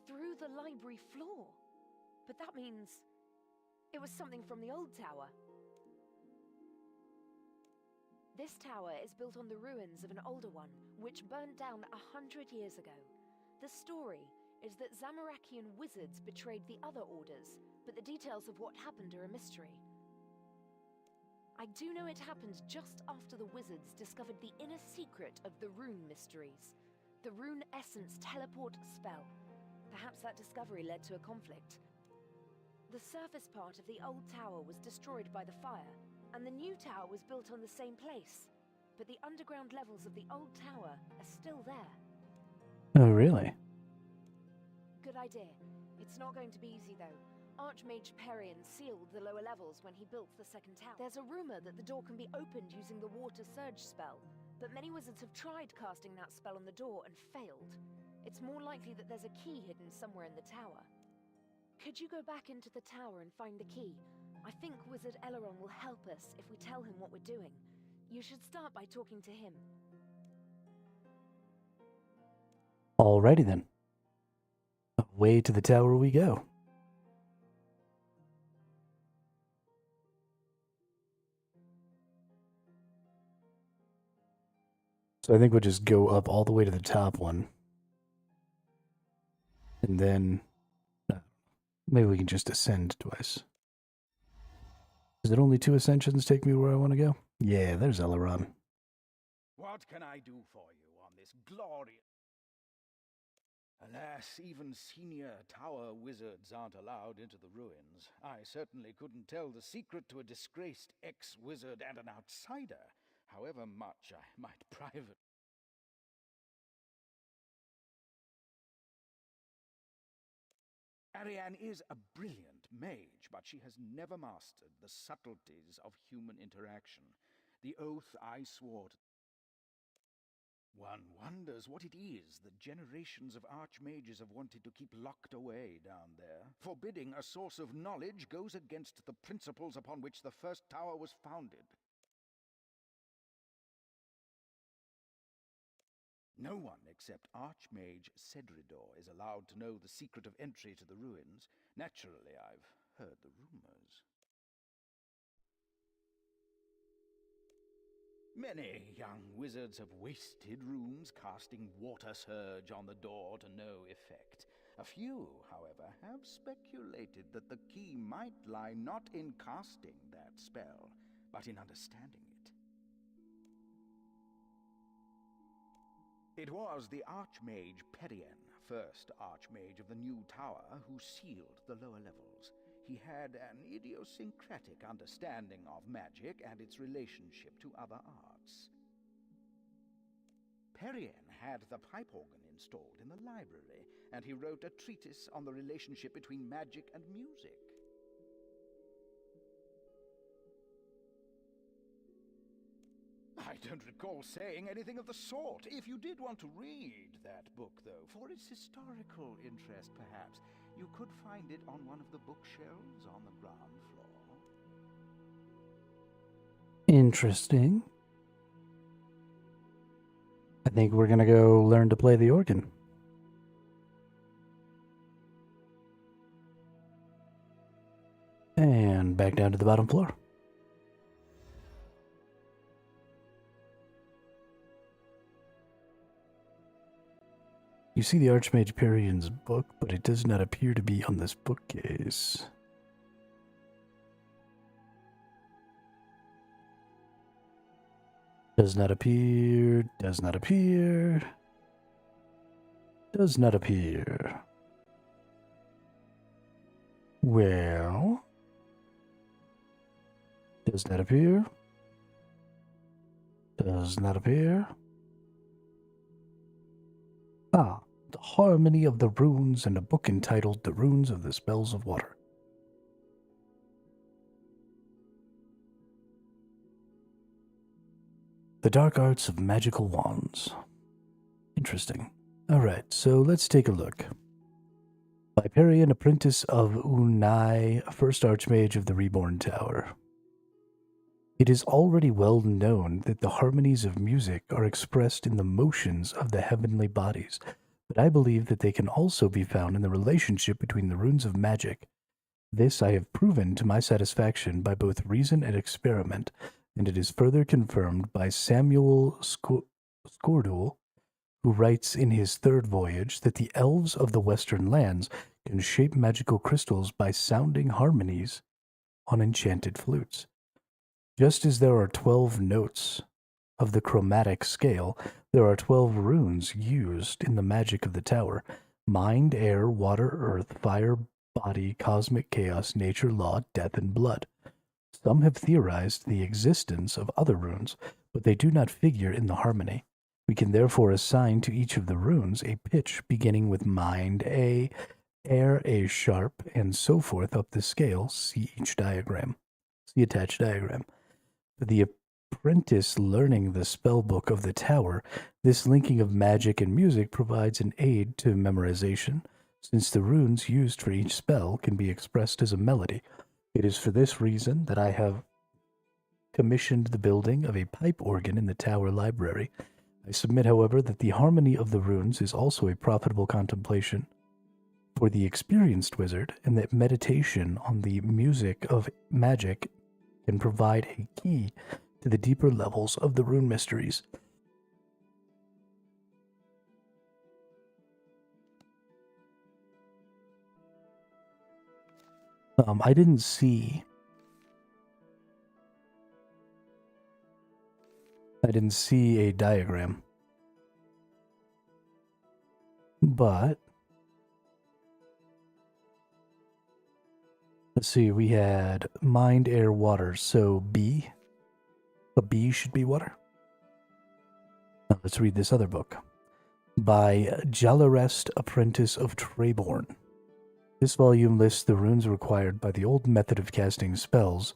Through the library floor? But that means it was something from the old tower. This tower is built on the ruins of an older one, which burned down 100 years ago. The story is that Zamorakian wizards betrayed the other orders, but the details of what happened are a mystery. I do know it happened just after the wizards discovered the inner secret of the rune mysteries. The rune essence teleport spell. Perhaps that discovery led to a conflict. The surface part of the old tower was destroyed by the fire, and the new tower was built on the same place. But the underground levels of the old tower are still there. Oh, really? Good idea. It's not going to be easy, though. Archmage Perian sealed the lower levels when he built the second tower. There's a rumor that the door can be opened using the water surge spell, but many wizards have tried casting that spell on the door and failed. It's more likely that there's a key hidden somewhere in the tower. Could you go back into the tower and find the key? I think Wizard Eleron will help us if we tell him what we're doing. You should start by talking to him. Alrighty then. Away to the tower we go. So I think we'll just go up all the way to the top one. And then maybe we can just ascend twice. Is it only 2 ascensions take me where I want to go? Yeah, there's Eleron. What can I do for you on this glorious... Alas, even senior tower wizards aren't allowed into the ruins. I certainly couldn't tell the secret to a disgraced ex-wizard and an outsider, however much I might private... Ariane is a brilliant mage, but she has never mastered the subtleties of human interaction. The oath I swore to... One wonders what it is that generations of archmages have wanted to keep locked away down there. Forbidding a source of knowledge goes against the principles upon which the first tower was founded. No one except Archmage Cedridor is allowed to know the secret of entry to the ruins. Naturally, I've heard the rumors. Many young wizards have wasted rooms casting water surge on the door to no effect. A few, however, have speculated that the key might lie not in casting that spell, but in understanding it. It was the Archmage Perian, first Archmage of the new tower, who sealed the lower levels. He had an idiosyncratic understanding of magic and its relationship to other arts. Perian had the pipe organ installed in the library, and he wrote a treatise on the relationship between magic and music. I don't recall saying anything of the sort. If you did want to read that book, though, for its historical interest, perhaps, you could find it on one of the bookshelves on the ground floor. Interesting. I think we're gonna go learn to play the organ. And back down to the bottom floor. You see the Archmage Perian's book, but it does not appear to be on this bookcase. Does not appear, does not appear, does not appear. Well, does not appear, does not appear. Ah, the harmony of the runes and a book entitled The Runes of the Spells of Water. The Dark Arts of Magical Wands. Interesting. Alright, so let's take a look. By Perian, apprentice of Unai, first Archmage of the Reborn Tower. It is already well known that the harmonies of music are expressed in the motions of the heavenly bodies, but I believe that they can also be found in the relationship between the runes of magic. This I have proven to my satisfaction by both reason and experiment, and it is further confirmed by Samuel Skordul, who writes in his third voyage that the elves of the western lands can shape magical crystals by sounding harmonies on enchanted flutes. Just as there are 12 notes of the chromatic scale, there are 12 runes used in the magic of the tower: mind, air, water, earth, fire, body, cosmic chaos, nature, law, death, and blood. Some have theorized the existence of other runes, but they do not figure in the harmony. We can therefore assign to each of the runes a pitch beginning with mind A, air A sharp, and so forth up the scale. See each diagram. See attached diagram. For the apprentice learning the spellbook of the tower, this linking of magic and music provides an aid to memorization, since the runes used for each spell can be expressed as a melody. It is for this reason that I have commissioned the building of a pipe organ in the tower library. I submit, however, that the harmony of the runes is also a profitable contemplation for the experienced wizard, and that meditation on the music of magic can provide a key to the deeper levels of the rune mysteries. I didn't see a diagram, but let's see, we had mind, air, water, so B. A B should be water. Now let's read this other book by Jalarest, Apprentice of Treborn. This volume lists the runes required by the old method of casting spells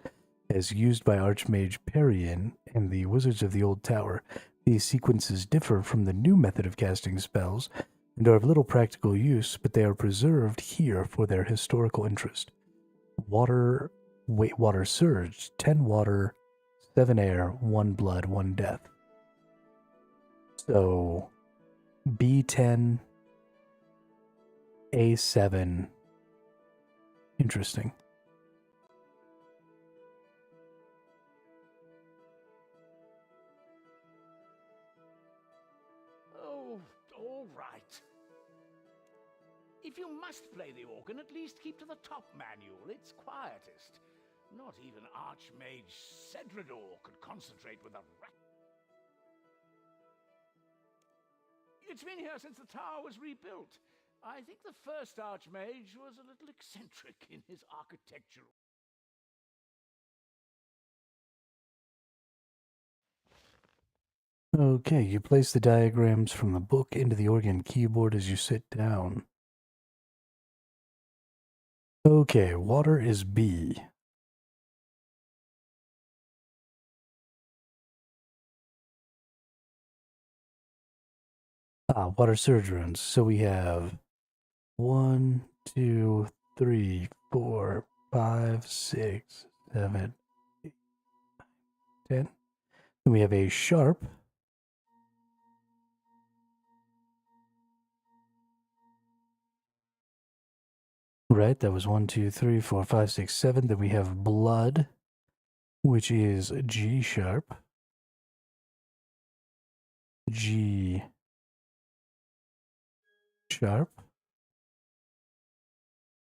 as used by Archmage Perian and the Wizards of the Old Tower. These sequences differ from the new method of casting spells and are of little practical use, but they are preserved here for their historical interest. Water Surge, 10 water, 7 air, 1 blood, 1 death. So, B10, A7. Interesting. Oh, all right. If you must play the organ, at least keep to the top manual. It's quietest. Not even Archmage Cedrador could concentrate with a rat. It's been here since the tower was rebuilt. I think the first Archmage was a little eccentric in his architectural. Okay, you place the diagrams from the book into the organ keyboard as you sit down. Okay, water is B. Water surge runes. So we have 1, 2, 3, 4, 5, 6, 7, 8, 10. Then we have a sharp. Right, that was 1, 2, 3, 4, 5, 6, 7. Then we have blood, which is G sharp. G sharp.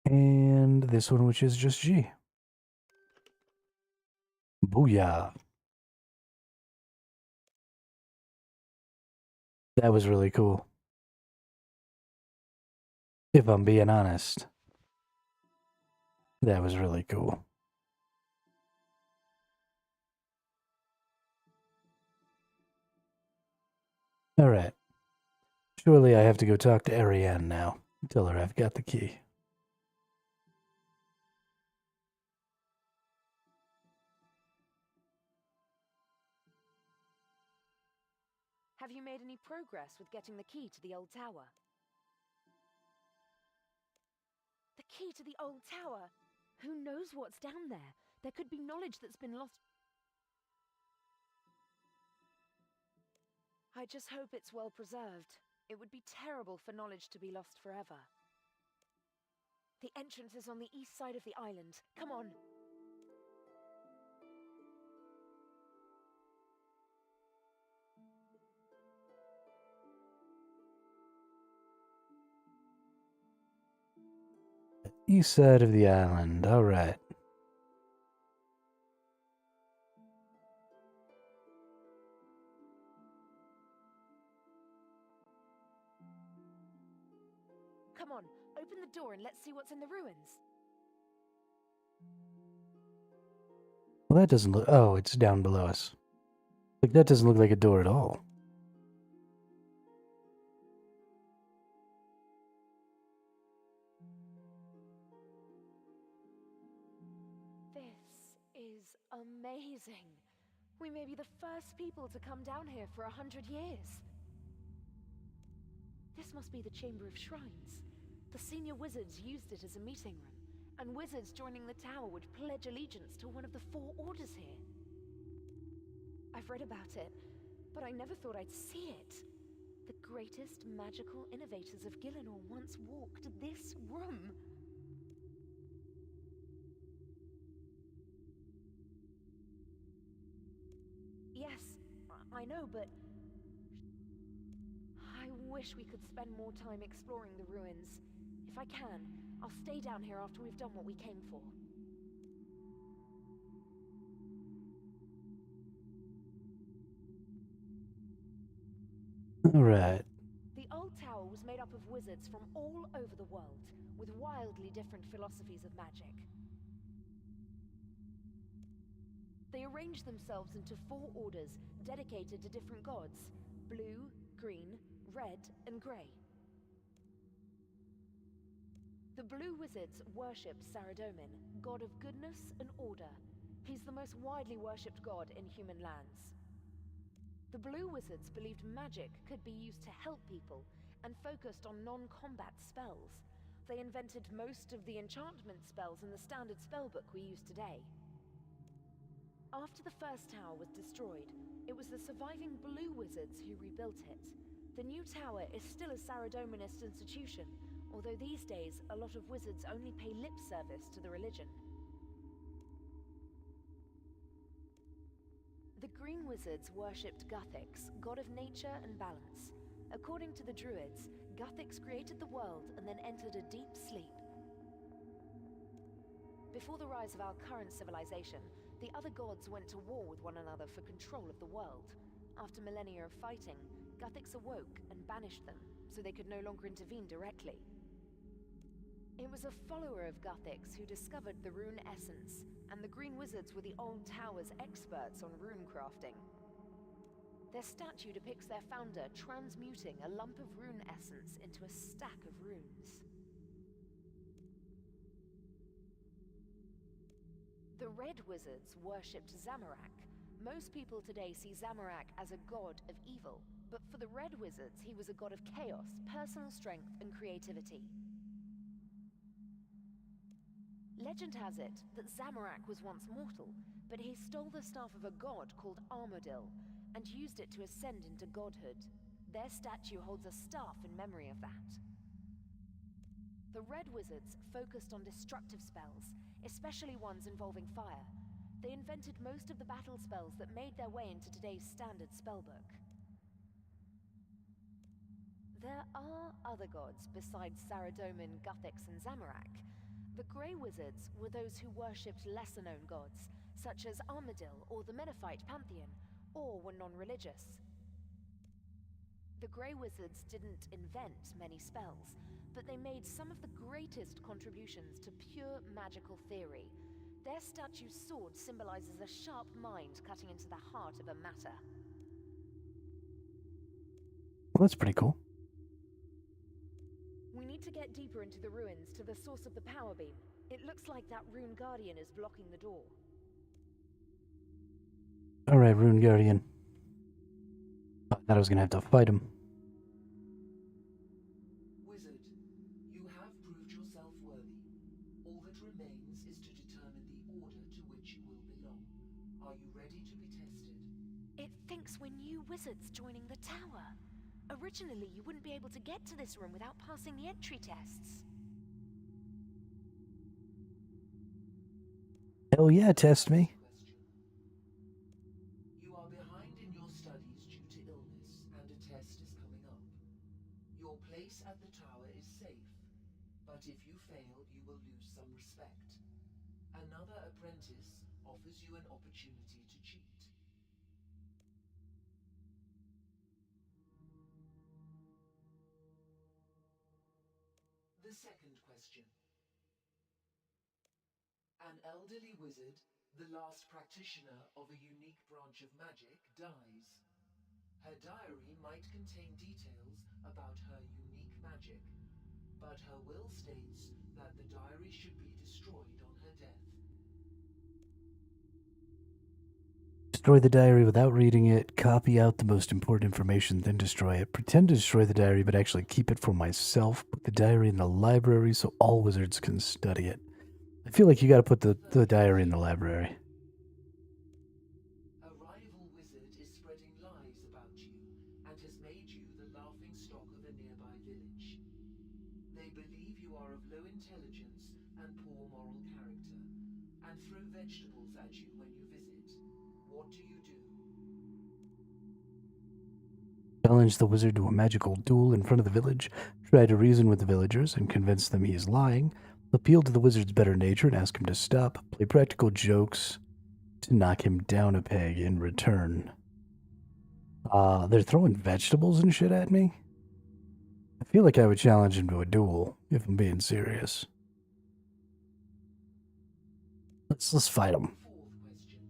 And this one, which is just G. Booyah. That was really cool. If I'm being honest. That was really cool. Alright. Surely I have to go talk to Ariane now. Tell her I've got the key. Have you made any progress with getting the key to the old tower? The key to the old tower? Who knows what's down there? There could be knowledge that's been lost. I just hope it's well preserved. It would be terrible for knowledge to be lost forever. The entrance is on the east side of the island. Come on. East side of the island. All right. Come on, open the door and let's see what's in the ruins. Well, that doesn't look... Oh, it's down below us. Like, that doesn't look like a door at all. This is amazing. We may be the first people to come down here for 100 years. This must be the Chamber of Shrines. The senior wizards used it as a meeting room, and wizards joining the tower would pledge allegiance to one of the 4 orders here. I've read about it, but I never thought I'd see it. The greatest magical innovators of Gielinor once walked this room. Yes, I know, but I wish we could spend more time exploring the ruins. If I can, I'll stay down here after we've done what we came for. All right. The old tower was made up of wizards from all over the world, with wildly different philosophies of magic. They arranged themselves into 4 orders dedicated to different gods: blue, green, red, and grey. The blue wizards worshipped Saradomin, god of goodness and order. He's the most widely worshipped god in human lands. The blue wizards believed magic could be used to help people and focused on non-combat spells. They invented most of the enchantment spells in the standard spellbook we use today. After the first tower was destroyed, it was the surviving blue wizards who rebuilt it. The new tower is still a Saradominist institution, although these days a lot of wizards only pay lip service to the religion. The green wizards worshipped Guthix, god of nature and balance. According to the druids, Guthix created the world and then entered a deep sleep. Before the rise of our current civilization, the other gods went to war with one another for control of the world. After millennia of fighting, Guthix awoke and banished them, so they could no longer intervene directly. It was a follower of Guthix who discovered the rune essence, and the green wizards were the old tower's experts on rune crafting. Their statue depicts their founder transmuting a lump of rune essence into a stack of runes. The red wizards worshipped Zamorak. Most people today see Zamorak as a god of evil, but for the red wizards he was a god of chaos, personal strength, and creativity. Legend has it that Zamorak was once mortal, but he stole the staff of a god called Armadil and used it to ascend into godhood. Their statue holds a staff in memory of that. The red wizards focused on destructive spells, especially ones involving fire. They invented most of the battle spells that made their way into today's standard spellbook. There are other gods besides Saradomin, Guthix, and Zamorak. The Grey Wizards were those who worshipped lesser-known gods, such as Armadil or the Menephite pantheon, or were non-religious. The Grey Wizards didn't invent many spells, but they made some of the greatest contributions to pure magical theory. Their statue's sword symbolizes a sharp mind cutting into the heart of a matter. Well, that's pretty cool. We need to get deeper into the ruins to the source of the power beam. It looks like that Rune Guardian is blocking the door. Alright, Rune Guardian. I thought I was gonna have to fight him. Wizard, you have proved yourself worthy. All that remains is to determine the order to which you will belong. Are you ready to be tested? It thinks we're new wizards joining the tower. Originally, you wouldn't be able to get to this room without passing the entry tests. Hell yeah, test me. You are behind in your studies due to illness, and a test is coming up. Your place at the tower is safe. but if you fail, you will lose some respect. Another apprentice offers you an opportunity to cheat. The second question. An elderly wizard, the last practitioner of a unique branch of magic, dies. Her diary might contain details about her unique magic, but her will states that the diary should be destroyed on her death. Destroy the diary without reading it, copy out the most important information, then destroy it. Pretend to destroy the diary, but actually keep it for myself. Put the diary in the library so all wizards can study it. I feel like you gotta put the diary in the library. A rival wizard is spreading lies about you and has made you the laughing stock of a nearby village. They believe you are of low intelligence and poor moral character, and throw vegetables at you when you visit. What do you do? Challenge the wizard to a magical duel in front of the village. Try to reason with the villagers and convince them he is lying. Appeal to the wizard's better nature and ask him to stop. Play practical jokes to knock him down a peg in return. They're throwing vegetables and shit at me? I feel like I would challenge him to a duel, if I'm being serious. Let's fight him. Fourth question.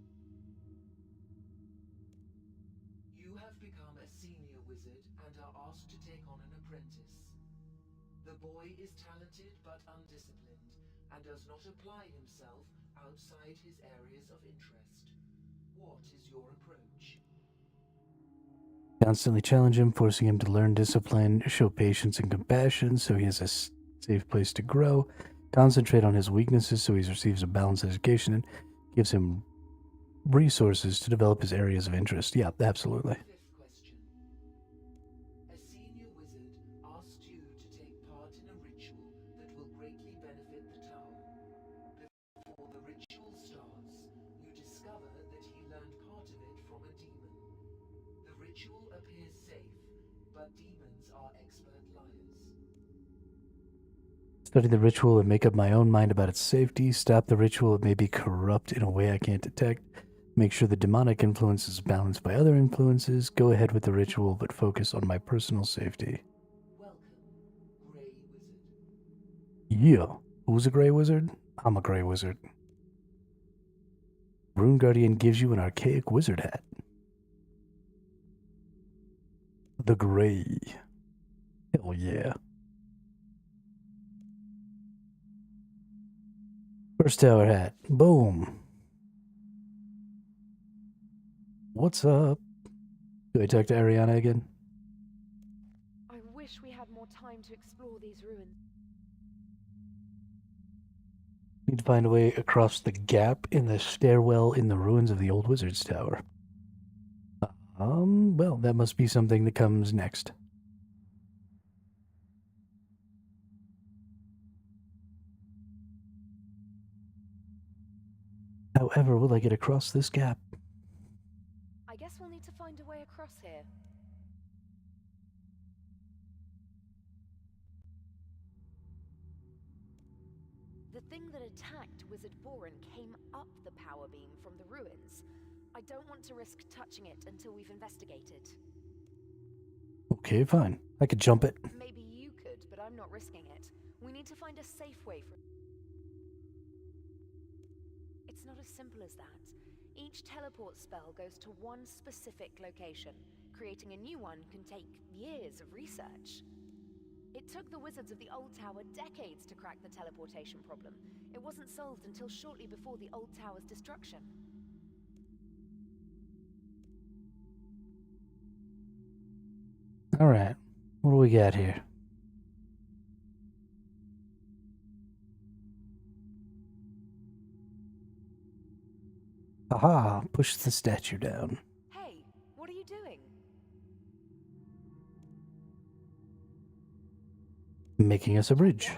You have become a senior wizard and are asked to take on an apprentice. The boy is talented but undisciplined and does not apply himself outside his areas of interest. What is your approach? Constantly challenge him, forcing him to learn discipline, show patience and compassion so he has a safe place to grow. Concentrate on his weaknesses so he receives a balanced education and gives him resources to develop his areas of interest. Yeah, absolutely. Fifth question. A senior wizard asked you to take part in a ritual that will greatly benefit the tower. Before the ritual starts, you discover that he learned part of it from a demon. The ritual appears safe, but demons are expert liars. Study the ritual and make up my own mind about its safety. Stop the ritual. It may be corrupt in a way I can't detect. Make sure the demonic influence is balanced by other influences. Go ahead with the ritual, but focus on my personal safety. Welcome, Grey Wizard. Yeah. Who's a Grey Wizard? I'm a Grey Wizard. Rune Guardian gives you an archaic wizard hat. The Grey. Hell yeah. First tower hat. Boom. What's up? Do I talk to Ariana again? I wish we had more time to explore these ruins. Need to find a way across the gap in the stairwell in the ruins of the old wizard's tower. Well, that must be something that comes next. However, will I get across this gap? I guess we'll need to find a way across here. The thing that attacked Wizard Boren came up the power beam from the ruins. I don't want to risk touching it until we've investigated. Okay, fine. I could jump it. Maybe you could, but I'm not risking it. We need to find a safe way for... It's not as simple as that. Each teleport spell goes to one specific location. Creating a new one can take years of research. It took the wizards of the old tower decades to crack the teleportation problem. It wasn't solved until shortly before the old tower's destruction. Alright. What do we got here? Aha! Push the statue down. Hey, what are you doing? Making us a bridge.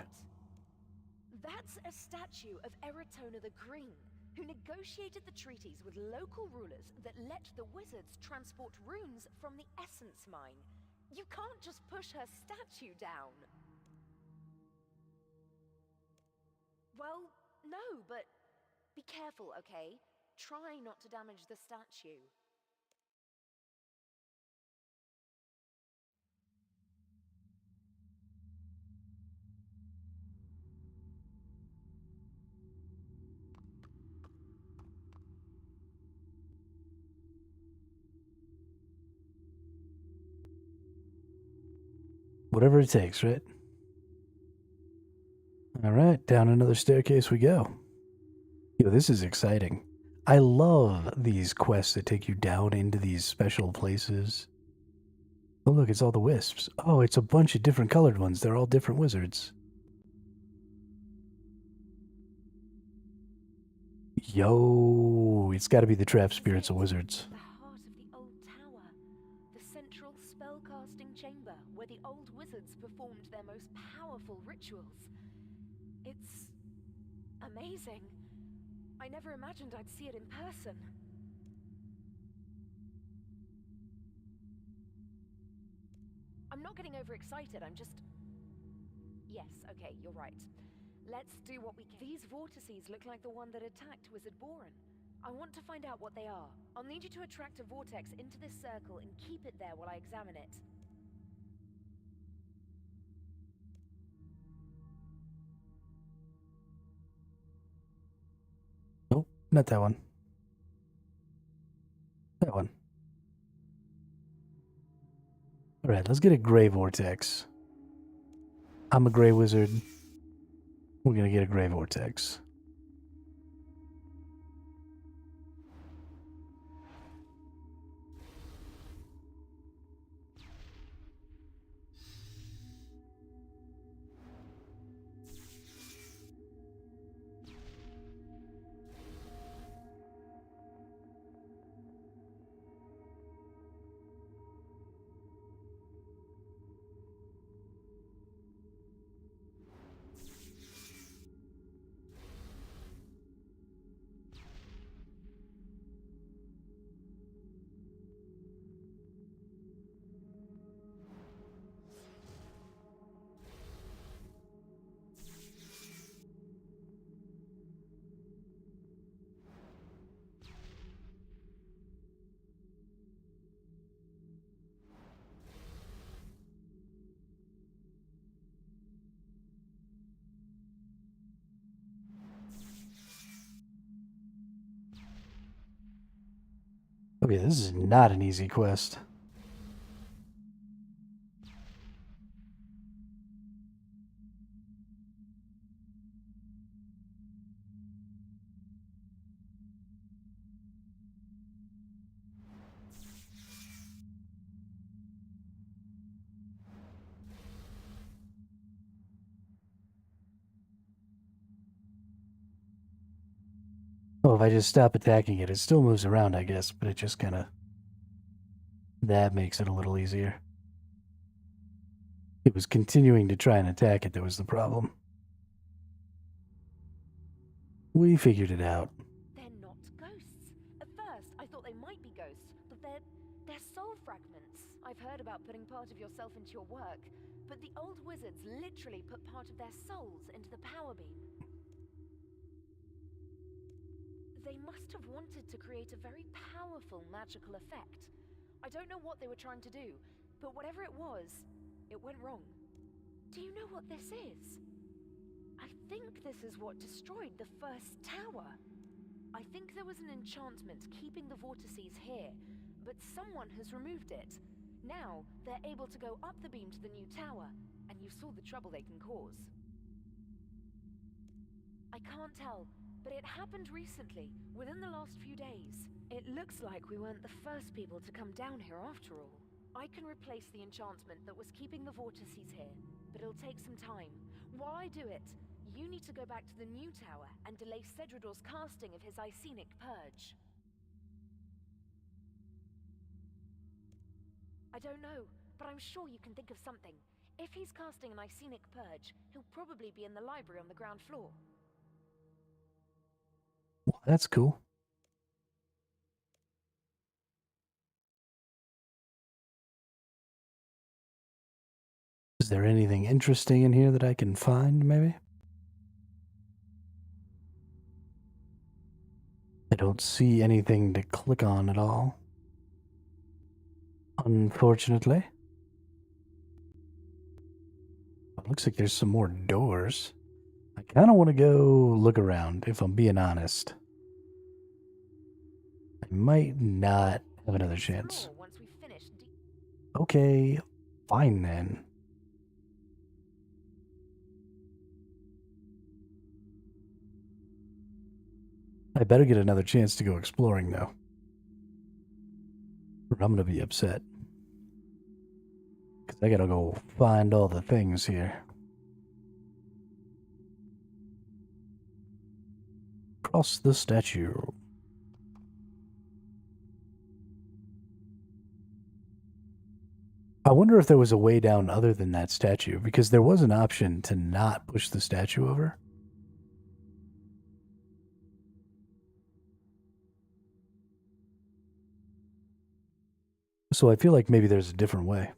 That's a statue of Eratona the Green, who negotiated the treaties with local rulers that let the wizards transport runes from the Essence Mine. You can't just push her statue down. Well, no, but be careful, okay? Try not to damage the statue. Whatever it takes, right? All right, down another staircase we go. Yo, this is exciting. I love these quests that take you down into these special places. Oh, look, it's all the wisps. Oh, it's a bunch of different colored ones. They're all different wizards. Yo, it's got to be the trap spirits of wizards. The heart of the old tower. The central spellcasting chamber where the old wizards performed their most powerful rituals. It's amazing. I never imagined I'd see it in person. I'm not getting overexcited, I'm just... Yes, okay, you're right. Let's do what we can. These vortices look like the one that attacked Wizard Boren. I want to find out what they are. I'll need you to attract a vortex into this circle and keep it there while I examine it. Nope, not that one. That one. Alright, let's get a gray vortex. I'm a gray wizard. We're gonna get a gray vortex. Okay, this is not an easy quest. Well, if I just stop attacking it, it still moves around, I guess, but it just kind of... That makes it a little easier. It was continuing to try and attack it that was the problem. We figured it out. They're not ghosts. At first, I thought they might be ghosts, but they're soul fragments. I've heard about putting part of yourself into your work, but the old wizards literally put part of their souls into the power beam. They must have wanted to create a very powerful magical effect. I don't know what they were trying to do, but whatever it was, it went wrong. Do you know what this is? I think this is what destroyed the first tower. I think there was an enchantment keeping the vortices here, but someone has removed it. Now, they're able to go up the beam to the new tower, and you saw the trouble they can cause. I can't tell, but it happened recently, within the last few days. It looks like we weren't the first people to come down here after all. I can replace the enchantment that was keeping the vortices here, but it'll take some time. While I do it, you need to go back to the new tower and delay Cedrador's casting of his Icenic Purge. I don't know, but I'm sure you can think of something. If he's casting an Icenic Purge, he'll probably be in the library on the ground floor. Well, that's cool. Is there anything interesting in here that I can find, maybe? I don't see anything to click on at all. Unfortunately. It looks like there's some more doors. I kind of want to go look around, if I'm being honest. I might not have another chance. Okay, fine then. I better get another chance to go exploring, though. Or I'm gonna be upset. Because I gotta go find all the things here. Cross the statue. I wonder if there was a way down other than that statue, because there was an option to not push the statue over. So I feel like maybe there's a different way.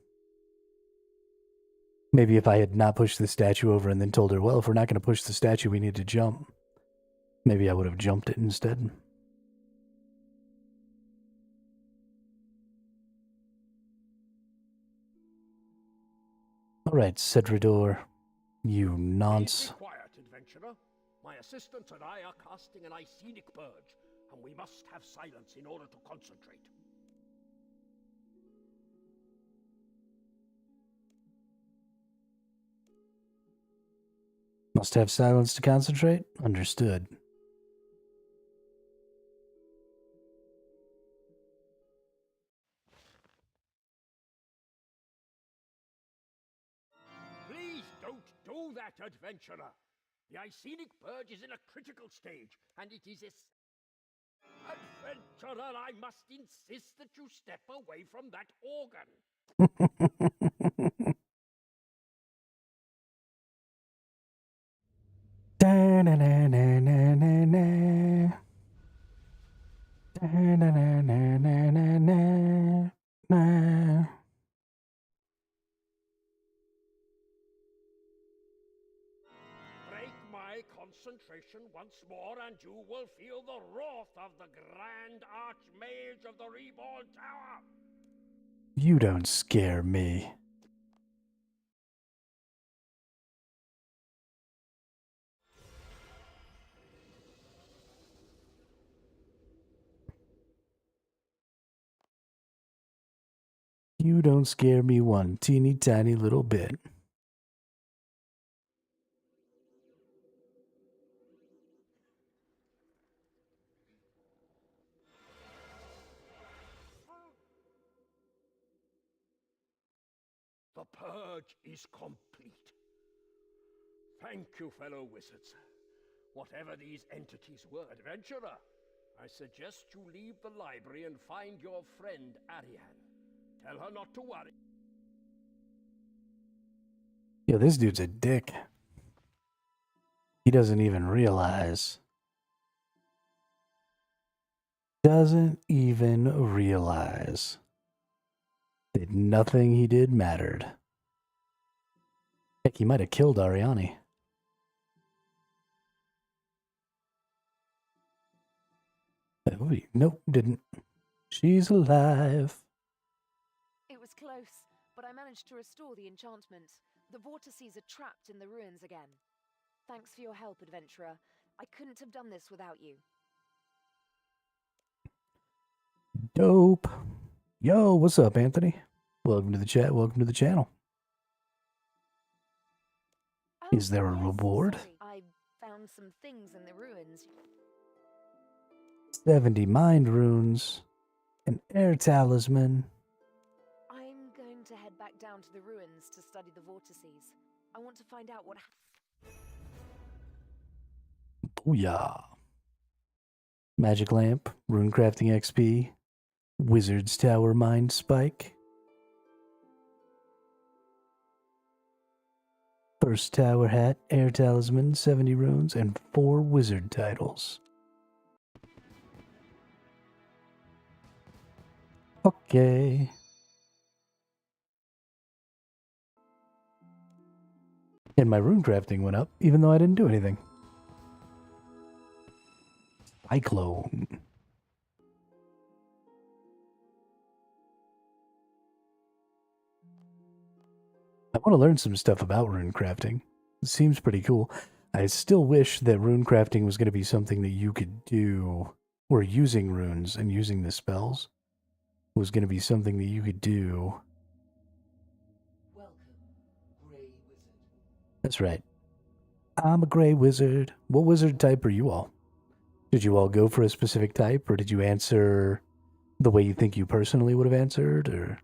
Maybe if I had not pushed the statue over and then told her, well, if we're not going to push the statue, we need to jump. Maybe I would have jumped it instead. All right, Cedridor, you nonce. Be quiet, adventurer. My assistant and I are casting an Icenic purge, and we must have silence in order to concentrate. Must have silence to concentrate? Understood. Please don't do that, adventurer. The Icenic purge is in a critical stage, and it is Adventurer, I must insist that you step away from that organ. Break my concentration once more, and you will feel the wrath of the Grand Archmage of the Reborn Tower. You don't scare me. You don't scare me one teeny tiny little bit. The purge is complete. Thank you, fellow wizards. Whatever these entities were, adventurer, I suggest you leave the library and find your friend Ariane. Tell her not to worry. Yo, this dude's a dick. He doesn't even realize. Doesn't even realize that nothing he did mattered. Heck, he might have killed Ariane. Nope, didn't. She's alive. It was close, but I managed to restore the enchantment. The vortices are trapped in the ruins again. Thanks for your help, adventurer. I couldn't have done this without you. Dope. Yo, what's up, Anthony? Welcome to the chat. Welcome to the channel. Oh, Is there a reward? Sorry. I found some things in the ruins. 70 mind runes. An air talisman. I'm going to head back down to the ruins to study the vortices. I want to find out what Booyah. Magic lamp, runecrafting XP, Wizard's Tower mind spike. First tower hat, air talisman, 70 runes, and 4 wizard titles. Okay. And my runecrafting went up, even though I didn't do anything. Cyclone. want to learn some stuff about rune crafting. It seems pretty cool. I still wish that rune crafting was going to be something that you could do, or using runes and using the spells was going to be something that you could do. Welcome, Grey Wizard. That's right. I'm a Grey Wizard. What wizard type are you all? Did you all go for a specific type, or did you answer the way you think you personally would have answered, or...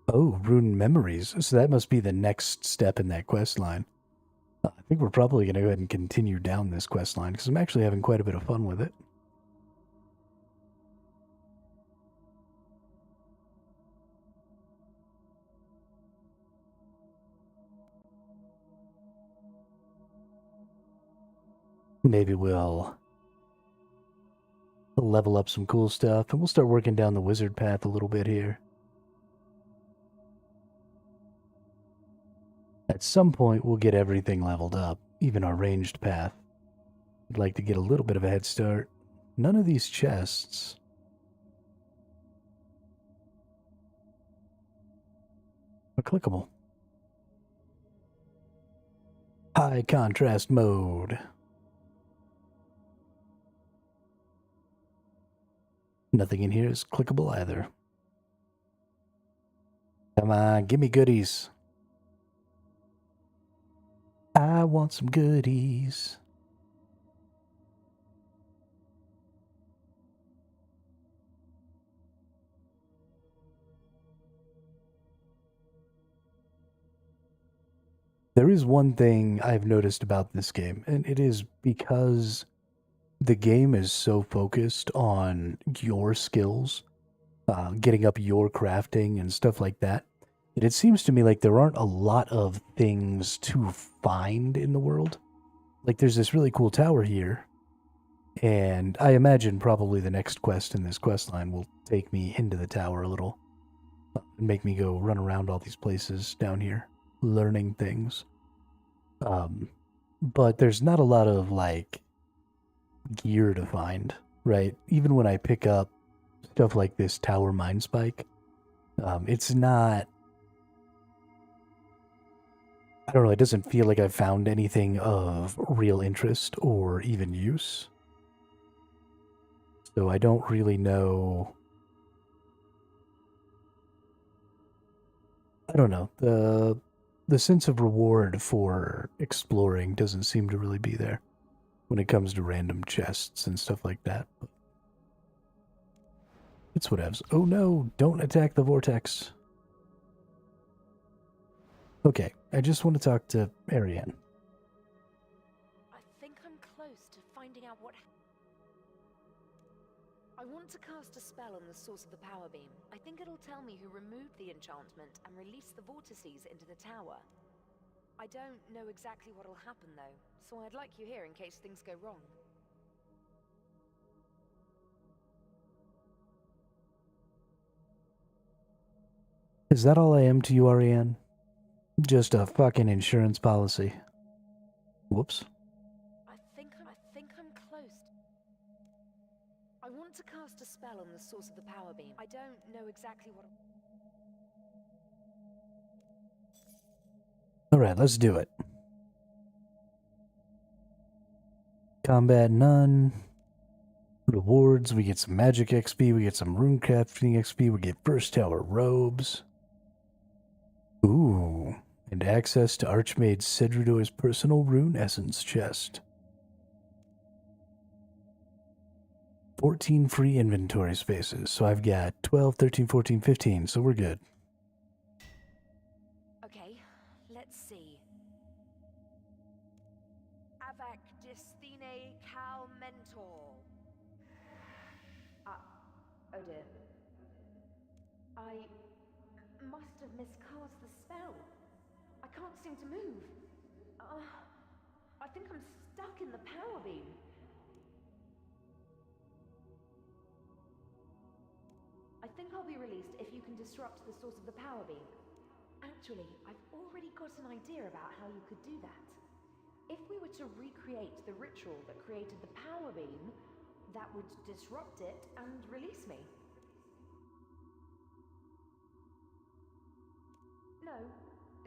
Oh, rune memories. So that must be the next step in that quest line. I think we're probably going to go ahead and continue down this quest line because I'm actually having quite a bit of fun with it. Maybe we'll level up some cool stuff and we'll start working down the wizard path a little bit here. At some point, we'll get everything leveled up, even our ranged path. I'd like to get a little bit of a head start. None of these chests are clickable. High contrast mode. Nothing in here is clickable either. Come on, give me goodies. I want some goodies. There is one thing I've noticed about this game, and it is because the game is so focused on your skills, getting up your crafting and stuff like that. It seems to me like there aren't a lot of things to find in the world. Like, there's this really cool tower here, and I imagine probably the next quest in this quest line will take me into the tower a little, and make me go run around all these places down here, learning things. But there's not a lot of, like, gear to find, right? Even when I pick up stuff like this tower mine spike, it's not... I don't know, it doesn't feel like I've found anything of real interest or even use. So I don't really know... I don't know. The sense of reward for exploring doesn't seem to really be there when it comes to random chests and stuff like that. But it's whatevs. Oh no, don't attack the vortex. Okay, I just want to talk to Ariane. I think I'm close to finding out what... I want to cast a spell on the source of the power beam. I think it'll tell me who removed the enchantment and released the vortices into the tower. I don't know exactly what'll happen though, so I'd like you here in case things go wrong. Is that all I am to you, Ariane? Just a fucking insurance policy. Whoops. I think I'm close. I want to cast a spell on the source of the power beam. I don't know exactly what... Alright, let's do it. Combat none. Rewards, we get some magic XP, we get some rune crafting XP, we get first tower robes. Ooh, and access to Archmage Cedridor's personal rune essence chest. 14 free inventory spaces, so I've got 12, 13, 14, 15, so we're good. Okay, let's see. Avac Destine Cal Mentor. Oh dear. I must have miscast the spell. I can't seem to move. I think I'm stuck in the power beam. I think I'll be released if you can disrupt the source of the power beam. Actually, I've already got an idea about how you could do that. If we were to recreate the ritual that created the power beam, that would disrupt it and release me. No,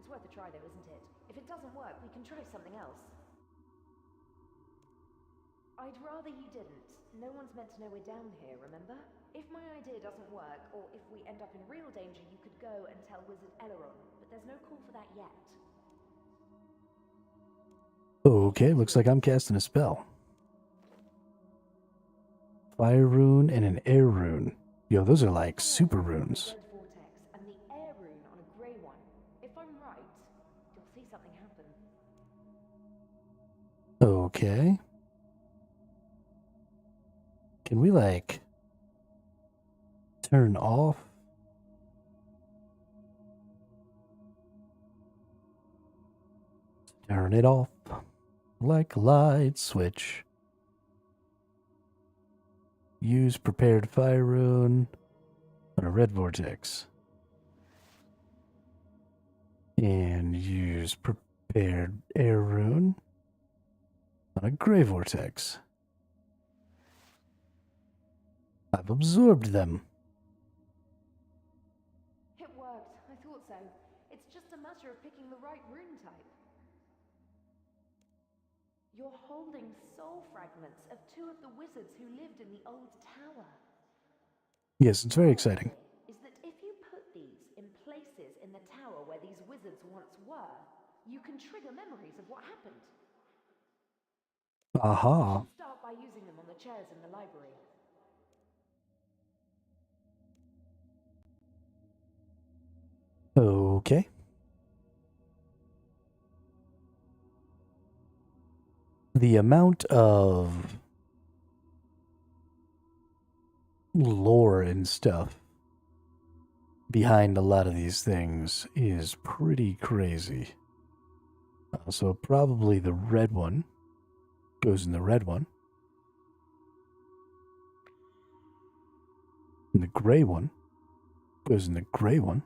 it's worth a try though, isn't it? If it doesn't work, we can try something else. I'd rather you didn't. No one's meant to know we're down here, remember? If my idea doesn't work, or if we end up in real danger, you could go and tell Wizard Eleron, but there's no call for that yet. Okay, looks like I'm casting a spell. Fire rune and an air rune. Yo, those are like super runes. Red vortex and the air rune on a grey one. If I'm right, you'll see something happen. Okay. Can we, like, turn off? Turn it off like a light switch. Use prepared fire rune on a red vortex. And use prepared air rune on a gray vortex. I've absorbed them. It worked, I thought so. It's just a matter of picking the right rune type. You're holding soul fragments of two of the wizards who lived in the old tower. Yes, it's very exciting. Is that if you put these in places in the tower where these wizards once were, you can trigger memories of what happened. Aha. Start by using them on the chairs in the library. Okay. The amount of lore and stuff behind a lot of these things is pretty crazy. So probably the red one goes in the red one. And the gray one goes in the gray one.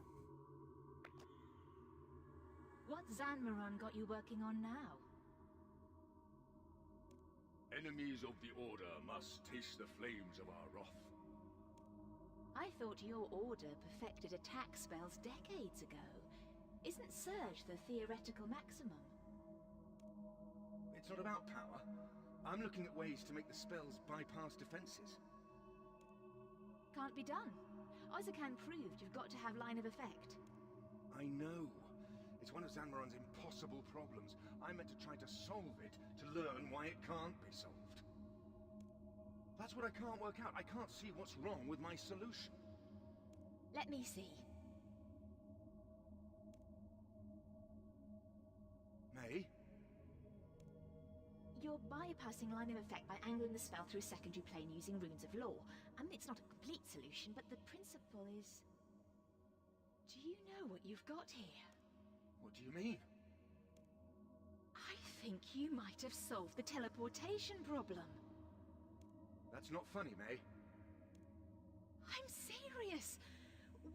What Zanmaron got you working on now? Enemies of the Order must taste the flames of our wrath. I thought your order perfected attack spells decades ago. Isn't Surge the theoretical maximum? It's not about power. I'm looking at ways to make the spells bypass defenses. Can't be done. Ozakan proved you've got to have line of effect. I know. It's one of Zanmaron's impossible problems. I meant to try to solve it to learn why it can't be solved. That's what I can't work out. I can't see what's wrong with my solution. Let me see. May? You're bypassing line of effect by angling the spell through a secondary plane using runes of law. I mean, it's not a complete solution, but the principle is... Do you know what you've got here? What do you mean? I think you might have solved the teleportation problem. That's not funny, May. I'm serious!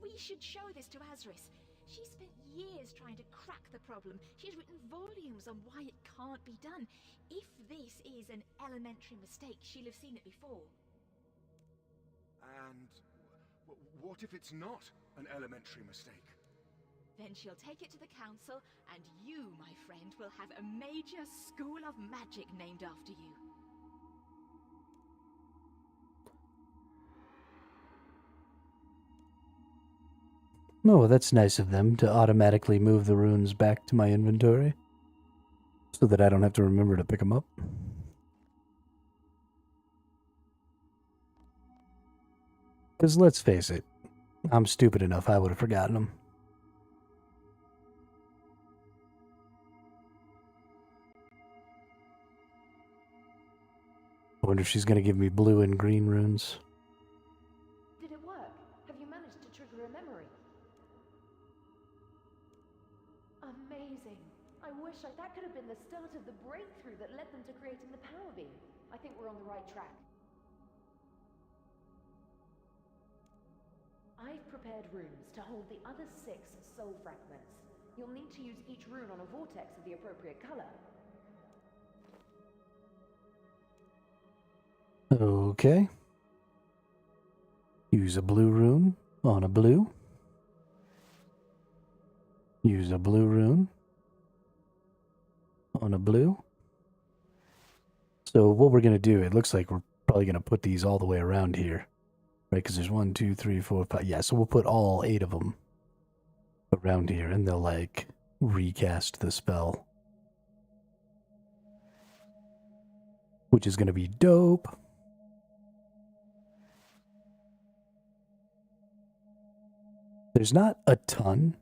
We should show this to Azris. She spent years trying to crack the problem. She's written volumes on why it can't be done. If this is an elementary mistake, she'll have seen it before. And what if it's not an elementary mistake? Then she'll take it to the council, and you, my friend, will have a major school of magic named after you. Oh, that's nice of them to automatically move the runes back to my inventory so that I don't have to remember to pick them up. Because let's face it, I'm stupid enough I would have forgotten them. I wonder if she's going to give me blue and green runes. Did it work? Have you managed to trigger a memory? Amazing. I wish that could have been the start of the breakthrough that led them to creating the power beam. I think we're on the right track. I prepared runes to hold the other 6 soul fragments. You'll need to use each rune on a vortex of the appropriate color. Okay. Use a blue rune on a blue. Use a blue rune on a blue. So what we're going to do, it looks like we're probably going to put these all the way around here. Right, because there's 1, 2, 3, 4, 5. Yeah, so we'll put all 8 of them around here, and they'll, like, recast the spell. Which is going to be dope. There's not a ton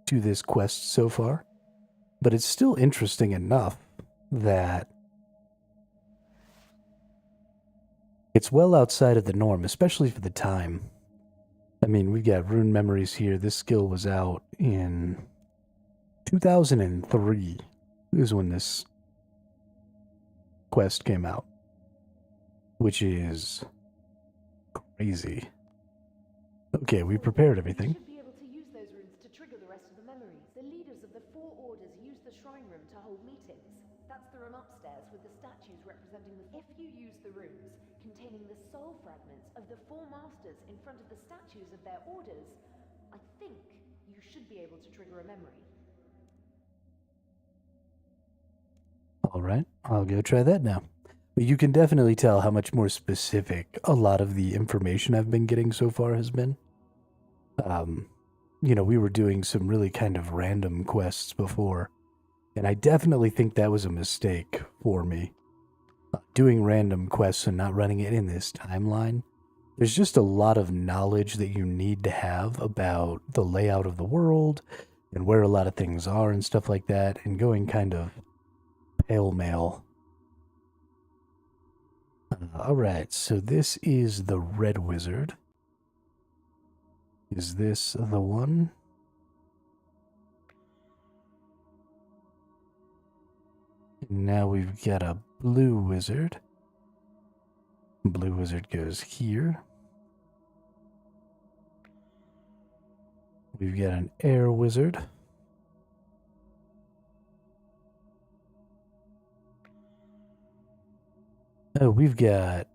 to this quest so far, but it's still interesting enough that it's well outside of the norm, especially for the time. I mean, we've got rune memories here. This skill was out in 2003 is when this quest came out, which is crazy. Okay, we prepared everything. You should be able to use those runes to trigger the rest of the memories. The leaders of the 4 orders use the shrine room to hold meetings. That's the room upstairs with the statues representing the... If you use the runes containing the soul fragments of the 4 masters in front of the statues of their orders, I think you should be able to trigger a memory. Alright, I'll go try that now. But you can definitely tell how much more specific a lot of the information I've been getting so far has been. You know, we were doing some really kind of random quests before, and I definitely think that was a mistake for me. Doing random quests and not running it in this timeline. There's just a lot of knowledge that you need to have about the layout of the world and where a lot of things are and stuff like that, and going kind of pale-mail. Alright, so this is the red wizard. Is this the one? And now we've got a blue wizard. Blue wizard goes here. We've got an air wizard. Oh, we've got...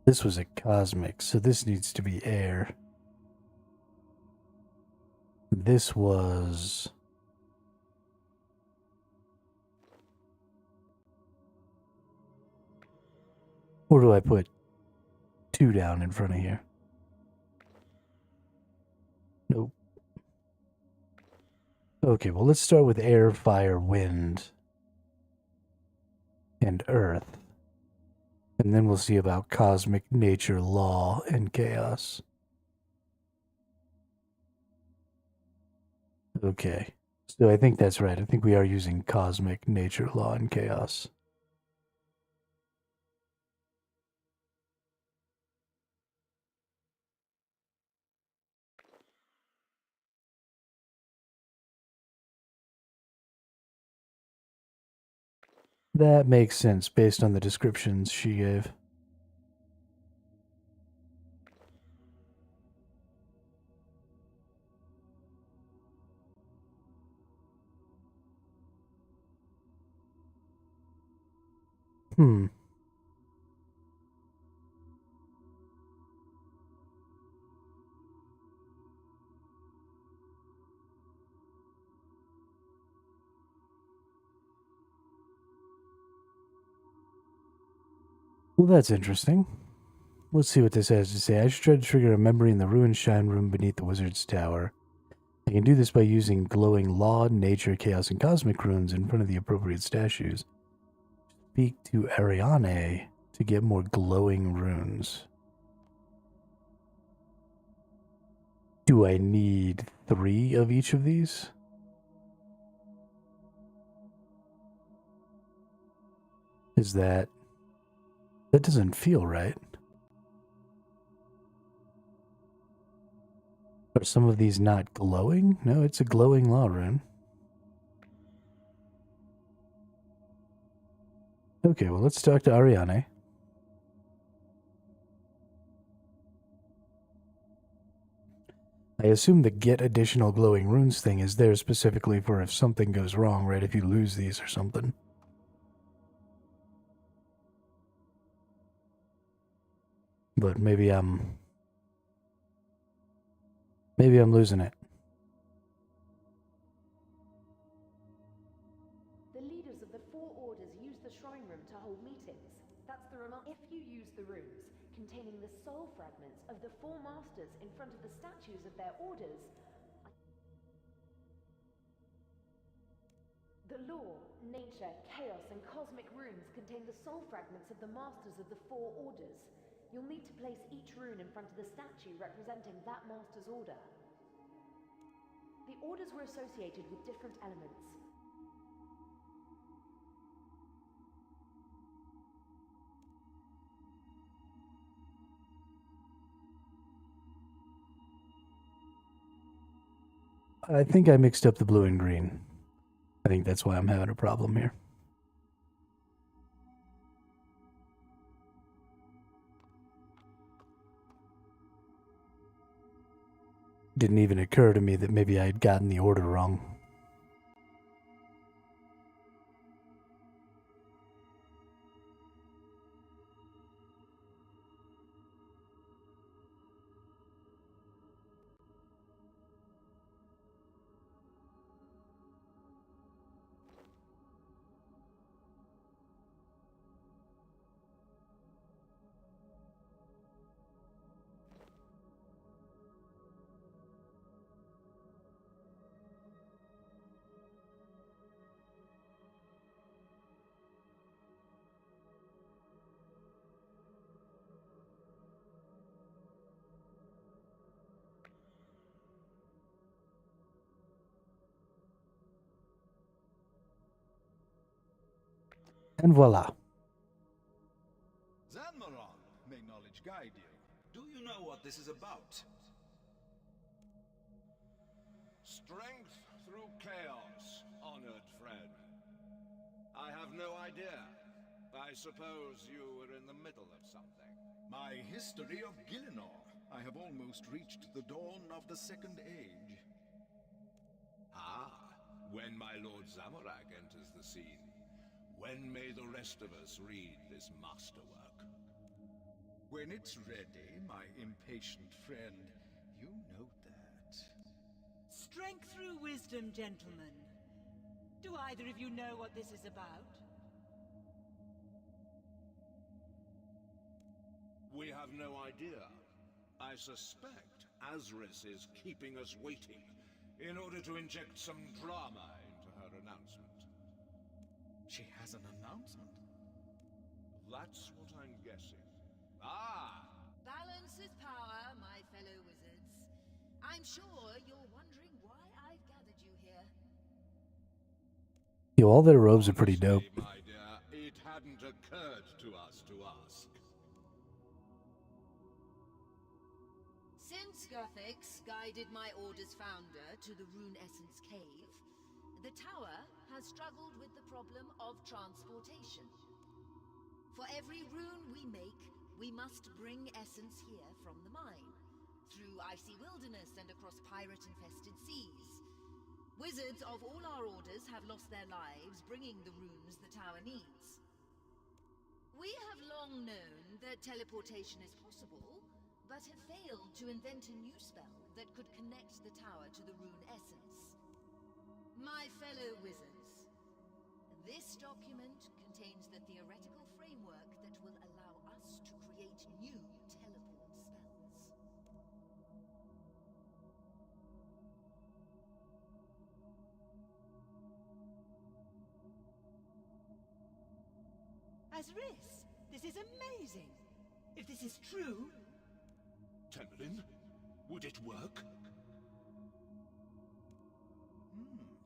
This was a cosmic, so this needs to be air. This was... Or do I put 2 down in front of here? Nope. Okay, well, let's start with air, fire, wind, and earth. And then we'll see about cosmic nature, law, and chaos. Okay, so I think that's right. I think we are using cosmic nature, law, and chaos. That makes sense based on the descriptions she gave. Hmm. Well, that's interesting. Let's see what this has to say. I should try to trigger a memory in the ruined shrine room beneath the wizard's tower. I can do this by using glowing law, nature, chaos, and cosmic runes in front of the appropriate statues. Speak to Ariane to get more glowing runes. Do I need 3 of each of these? Is that... That doesn't feel right. Are some of these not glowing? No, it's a glowing law rune. Okay, well, let's talk to Ariane. I assume the get additional glowing runes thing is there specifically for if something goes wrong, right? If you lose these or something. But maybe I'm losing it. The leaders of the 4 orders use the shrine room to hold meetings. That's the remark. If you use the runes containing the soul fragments of the 4 masters in front of the statues of their orders, the law, nature, chaos, and cosmic runes contain the soul fragments of the masters of the 4 orders. You'll need to place each rune in front of the statue representing that master's order. The orders were associated with different elements. I think I mixed up the blue and green. I think that's why I'm having a problem here. Didn't even occur to me that maybe I had gotten the order wrong. And voila. Zanmaron, may knowledge guide you. Do you know what this is about? Strength through chaos, honored friend. I have no idea. I suppose you were in the middle of something. My history of Gielinor. I have almost reached the dawn of the Second Age. Ah, when my Lord Zamorak enters the scene, when may the rest of us read this masterwork? When it's ready, my impatient friend. You know that. Strength through wisdom, gentlemen. Do either of you know what this is about? We have no idea. I suspect Azris is keeping us waiting in order to inject some drama into her announcement. She has an announcement? That's what I'm guessing. Ah! Balance is power, my fellow wizards. I'm sure you're wondering why I've gathered you here. Yo, all their robes are pretty dope. My dear, it hadn't occurred to us to ask. Since Guthix guided my order's founder to the Rune Essence Cave, the tower has struggled with the problem of transportation. For every rune we make, we must bring essence here from the mine, through icy wilderness and across pirate-infested seas. Wizards of all our orders have lost their lives bringing the runes the tower needs. We have long known that teleportation is possible, but have failed to invent a new spell that could connect the tower to the rune essence. My fellow wizards, this document contains the theoretical framework that will allow us to create new teleport spells. Azris, this is amazing! If this is true... Temmelin, would it work?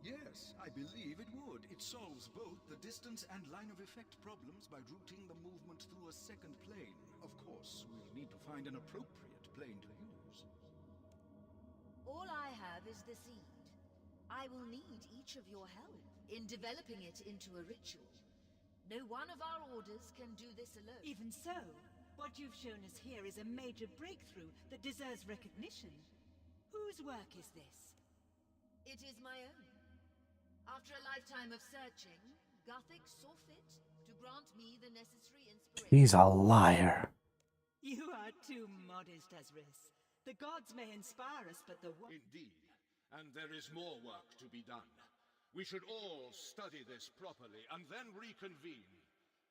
Yes, I believe it would. It solves both the distance and line of effect problems by routing the movement through a second plane. Of course, we'll need to find an appropriate plane to use. All I have is the seed. I will need each of your help in developing it into a ritual. No one of our orders can do this alone. Even so, what you've shown us here is a major breakthrough that deserves recognition. Whose work is this? It is my own. After a lifetime of searching, Gothic saw fit to grant me the necessary inspiration. He's a liar. You are too modest, Azris. The gods may inspire us, but the Indeed. And there is more work to be done. We should all study this properly and then reconvene.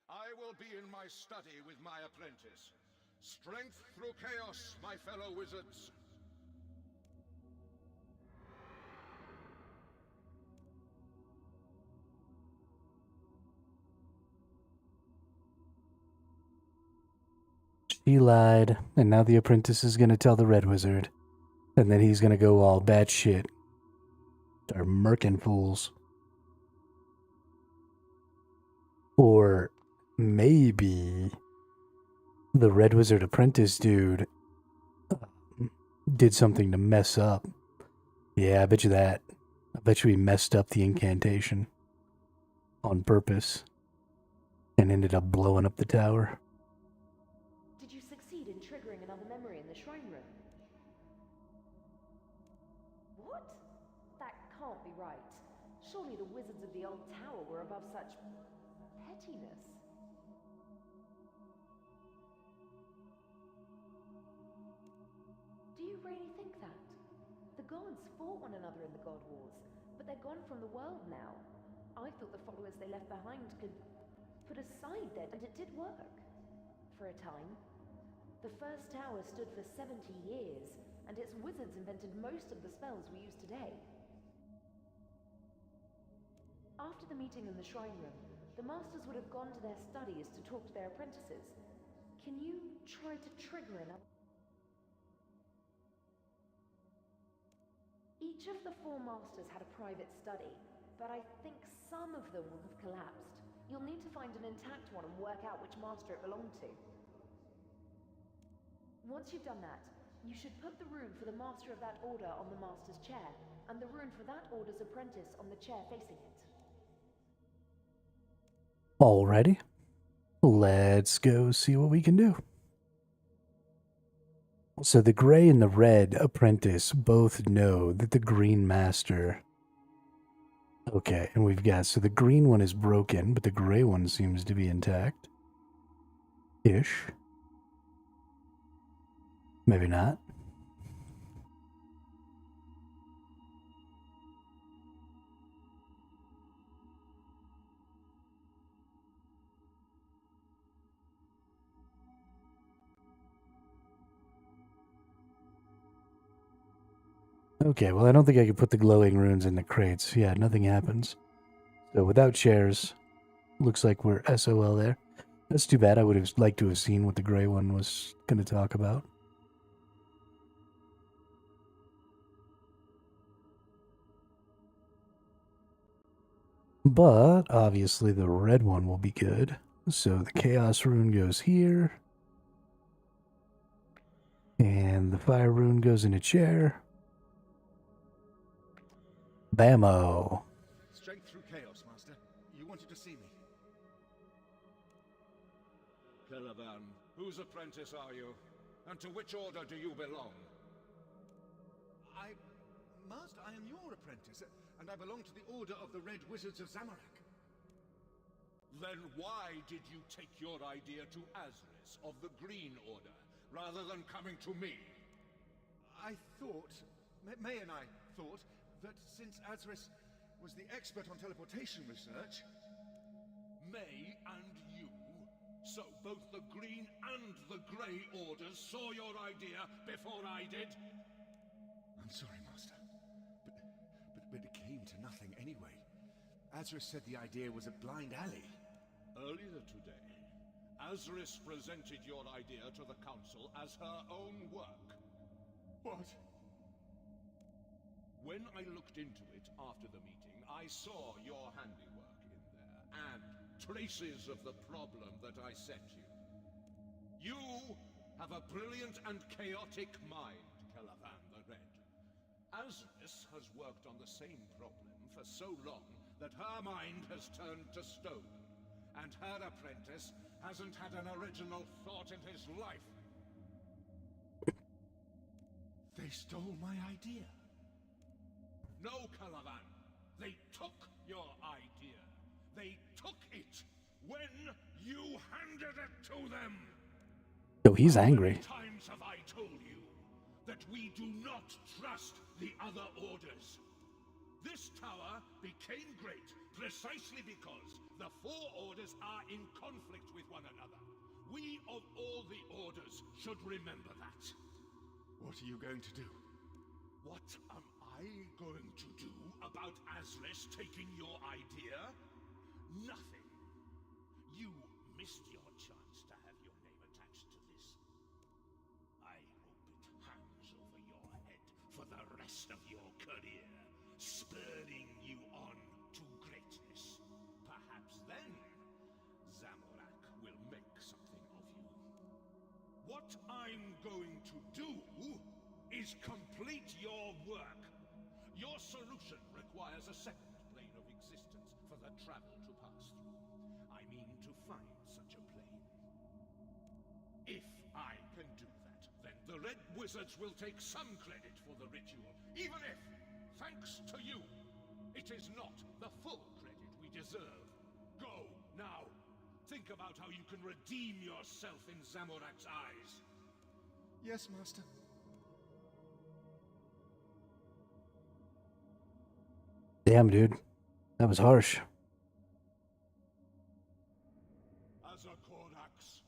I will be in my study with my apprentice. Strength through chaos, my fellow wizards. He lied, and now the apprentice is gonna tell the Red Wizard. And then he's gonna go all batshit. Start murking fools. Or maybe the Red Wizard apprentice dude did something to mess up. Yeah, I bet you that. I bet you he messed up the incantation on purpose and ended up blowing up the tower. Did you succeed in triggering another memory in the shrine room? What? That can't be right. Surely the wizards of the old tower were above such pettiness. Do you really think that? The gods fought one another in the God Wars, but they're gone from the world now. I thought the followers they left behind could put aside their... and it did work. For a time. The first tower stood for 70 years, and its wizards invented most of the spells we use today. After the meeting in the shrine room, the masters would have gone to their studies to talk to their apprentices. Can you try to trigger another? Each of the 4 masters had a private study, but I think some of them will have collapsed. You'll need to find an intact one and work out which master it belonged to. Once you've done that, you should put the rune for the master of that order on the master's chair, and the rune for that order's apprentice on the chair facing it. Alrighty. Let's go see what we can do. So the gray and the red apprentice both know that the green master... Okay, and we've got... So the green one is broken, but the gray one seems to be intact. Ish. Maybe not. Okay, well, I don't think I could put the glowing runes in the crates. Yeah, nothing happens. So without chairs, looks like we're SOL there. That's too bad. I would have liked to have seen what the gray one was going to talk about. But, obviously, the red one will be good. So the chaos rune goes here. And the fire rune goes in a chair. Bammo. Strength through chaos, Master. You wanted to see me. Caravan, whose apprentice are you? And to which order do you belong? Master, I am your apprentice, and I belong to the Order of the Red Wizards of Zamorak. Then why did you take your idea to Azris of the Green Order, rather than coming to me? I thought, May and I thought, that since Azris was the expert on teleportation research... May and you? So both the Green and the Grey Orders saw your idea before I did? I'm sorry, Master. But it came to nothing anyway. Azris said the idea was a blind alley. Earlier today, Azris presented your idea to the Council as her own work. What? When I looked into it after the meeting, I saw your handiwork in there, and traces of the problem that I set you. You have a brilliant and chaotic mind, Calavan the Red. Azris has worked on the same problem for so long that her mind has turned to stone, and her apprentice hasn't had an original thought in his life. They stole my idea. No, Calavan. They took your idea. They took it when you handed it to them. So he's angry. How many times have I told you that we do not trust the other orders? This tower became great precisely because the four orders are in conflict with one another. We of all the orders should remember that. What are you going to do? What am I going to do about Azris taking your idea? Nothing. You missed your chance to have your name attached to this. I hope it hangs over your head for the rest of your career, spurring you on to greatness. Perhaps then, Zamorak will make something of you. What I'm going to do is complete your work. Your solution requires a second plane of existence for the travel to pass through. I mean to find such a plane. If I can do that, then the Red Wizards will take some credit for the ritual, even if, thanks to you, it is not the full credit we deserve. Go, now. Think about how you can redeem yourself in Zamorak's eyes. Yes, Master. Damn, dude. That was harsh. As a Korax,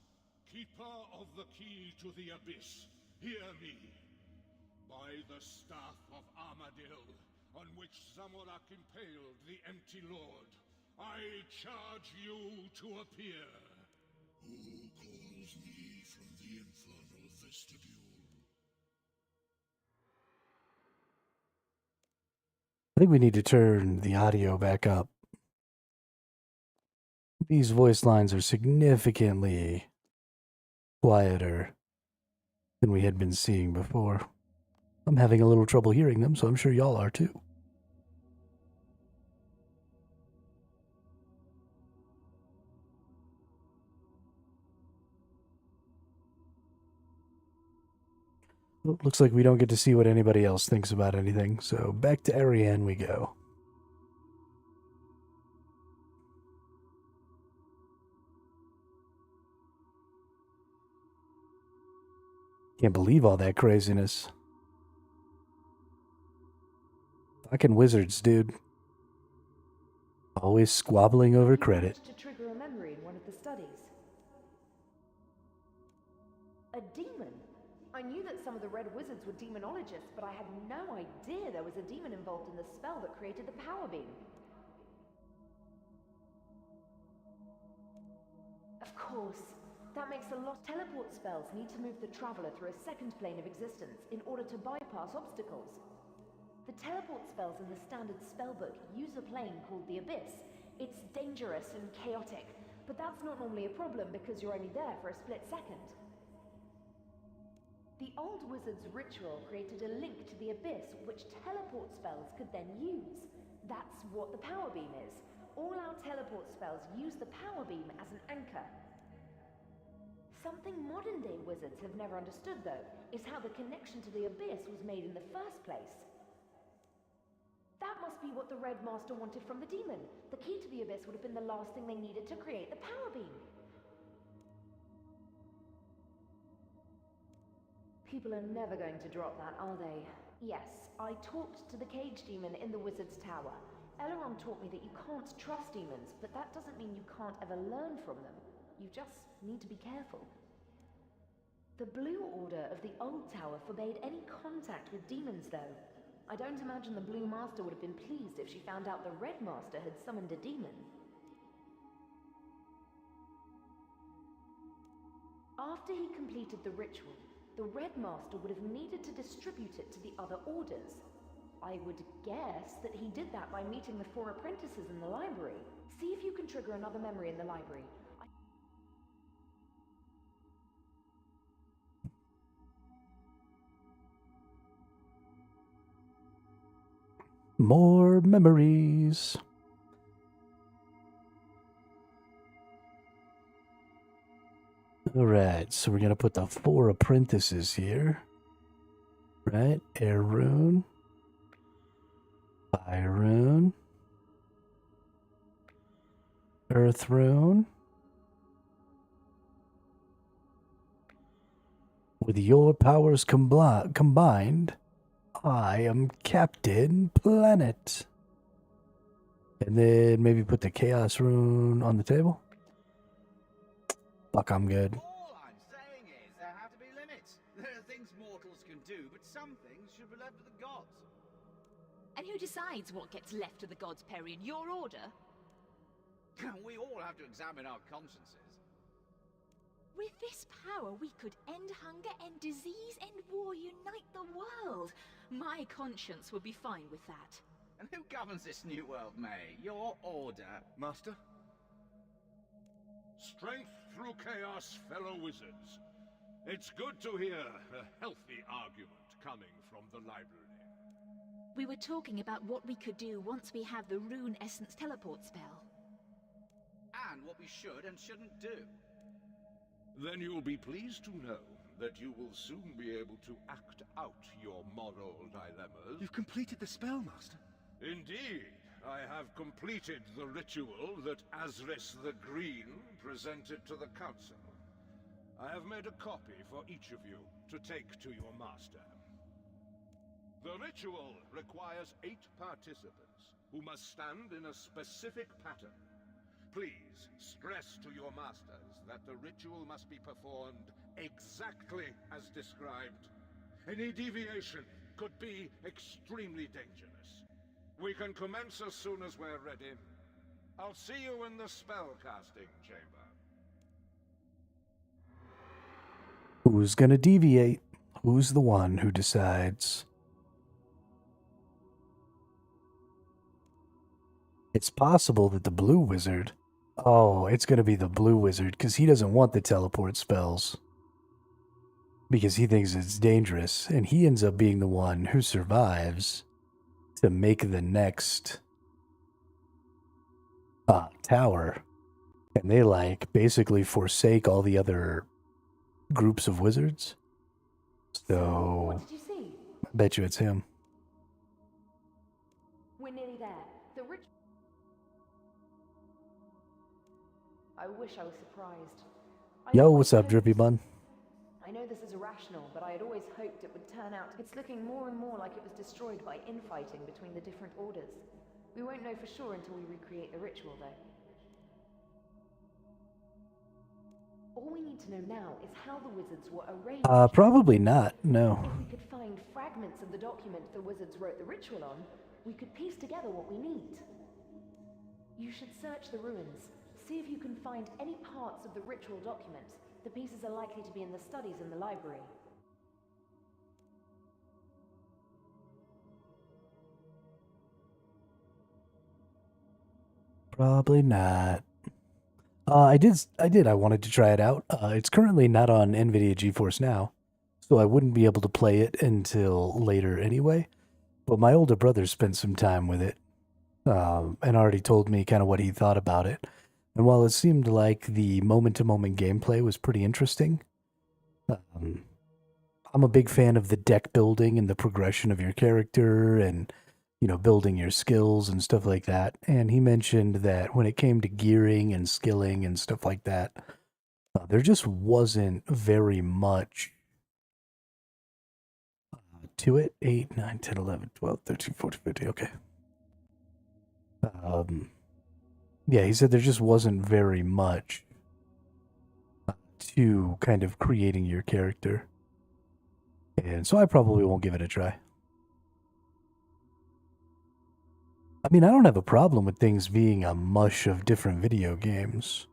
keeper of the key to the abyss, hear me. By the staff of Armadil, on which Zamorak impaled the Empty Lord, I charge you to appear. Who calls me from the infernal vestibule? I think we need to turn the audio back up. These voice lines are significantly quieter than we had been seeing before. I'm having a little trouble hearing them, so I'm sure y'all are too. Well, looks like we don't get to see what anybody else thinks about anything, so back to Ariane we go. Can't believe all that craziness. Fucking wizards, dude. Always squabbling over credit. To trigger a memory in one of the studies. A demon? I knew that some of the Red Wizards were demonologists, but I had no idea there was a demon involved in the spell that created the power beam. Of course. That makes a lot. Teleport spells need to move the traveler through a second plane of existence in order to bypass obstacles. The teleport spells in the standard spellbook use a plane called the Abyss. It's dangerous and chaotic, but that's not normally a problem because you're only there for a split second. The old wizard's ritual created a link to the Abyss which teleport spells could then use. That's what the power beam is. All our teleport spells use the power beam as an anchor. Something modern-day wizards have never understood, though, is how the connection to the Abyss was made in the first place. That must be what the Red Master wanted from the demon. The key to the Abyss would have been the last thing they needed to create the power beam. People are never going to drop that, are they? Yes, I talked to the cage demon in the wizard's tower. Elrond taught me that you can't trust demons, but that doesn't mean you can't ever learn from them. You just need to be careful. The Blue Order of the Old Tower forbade any contact with demons, though. I don't imagine the Blue Master would have been pleased if she found out the Red Master had summoned a demon. After he completed the ritual, the Red Master would have needed to distribute it to the other orders. I would guess that he did that by meeting the 4 apprentices in the library. See if you can trigger another memory in the library. More memories. Alright, so we're going to put the 4 apprentices here. Right? Air rune. Fire rune. Earth rune. With your powers combined, I am Captain Planet. And then maybe put the Chaos rune on the table. Fuck, I'm good. All I'm saying is there have to be limits. There are things mortals can do, but some things should be left to the gods. And who decides what gets left to the gods, Perry, in your order? We all have to examine our consciences. With this power, we could end hunger, end disease, end war, unite the world. My conscience would be fine with that. And who governs this new world, May? Your order? Master? Strength through chaos, fellow wizards. It's good to hear a healthy argument coming from the library. We were talking about what we could do once we have the Rune Essence teleport spell. And what we should and shouldn't do. Then you'll be pleased to know that you will soon be able to act out your moral dilemmas. You've completed the spell, Master. Indeed, I have completed the ritual that Azris the Green presented to the Council. I have made a copy for each of you to take to your master. The ritual requires 8 participants who must stand in a specific pattern. Please stress to your masters that the ritual must be performed exactly as described. Any deviation could be extremely dangerous. We can commence as soon as we're ready. I'll see you in the spellcasting chamber. Who's gonna deviate? Who's the one who decides? It's possible that the blue wizard... Oh, it's gonna be the blue wizard, because he doesn't want the teleport spells. Because he thinks it's dangerous, and he ends up being the one who survives to make the next tower. And they, like, basically forsake all the other groups of wizards. So, What did you see? I bet you it's him. We're nearly there. The rich... I wish I was surprised. Yo, what's up, Drippy Bun? I know this is irrational, but I had always hoped it would turn out... It's looking more and more like it was destroyed by infighting between the different orders. We won't know for sure until we recreate the ritual, though. All we need to know now is how the wizards were arranged. Probably not, no. If we could find fragments of the document the wizards wrote the ritual on, we could piece together what we need. You should search the ruins. See if you can find any parts of the ritual document. The pieces are likely to be in the studies in the library. Probably not. I wanted to try it out. It's currently not on NVIDIA GeForce Now, so I wouldn't be able to play it until later anyway. But my older brother spent some time with it, and already told me kind of what he thought about it. And while it seemed like the moment-to-moment gameplay was pretty interesting, I'm a big fan of the deck building and the progression of your character and, you know, building your skills and stuff like that. And he mentioned that when it came to gearing and skilling and stuff like that, there just wasn't very much to it. 8, 9, 10, 11, 12, 13, 14, 15, okay. Yeah, he said there just wasn't very much to kind of creating your character. And so I probably won't give it a try. I mean, I don't have a problem with things being a mush of different video games.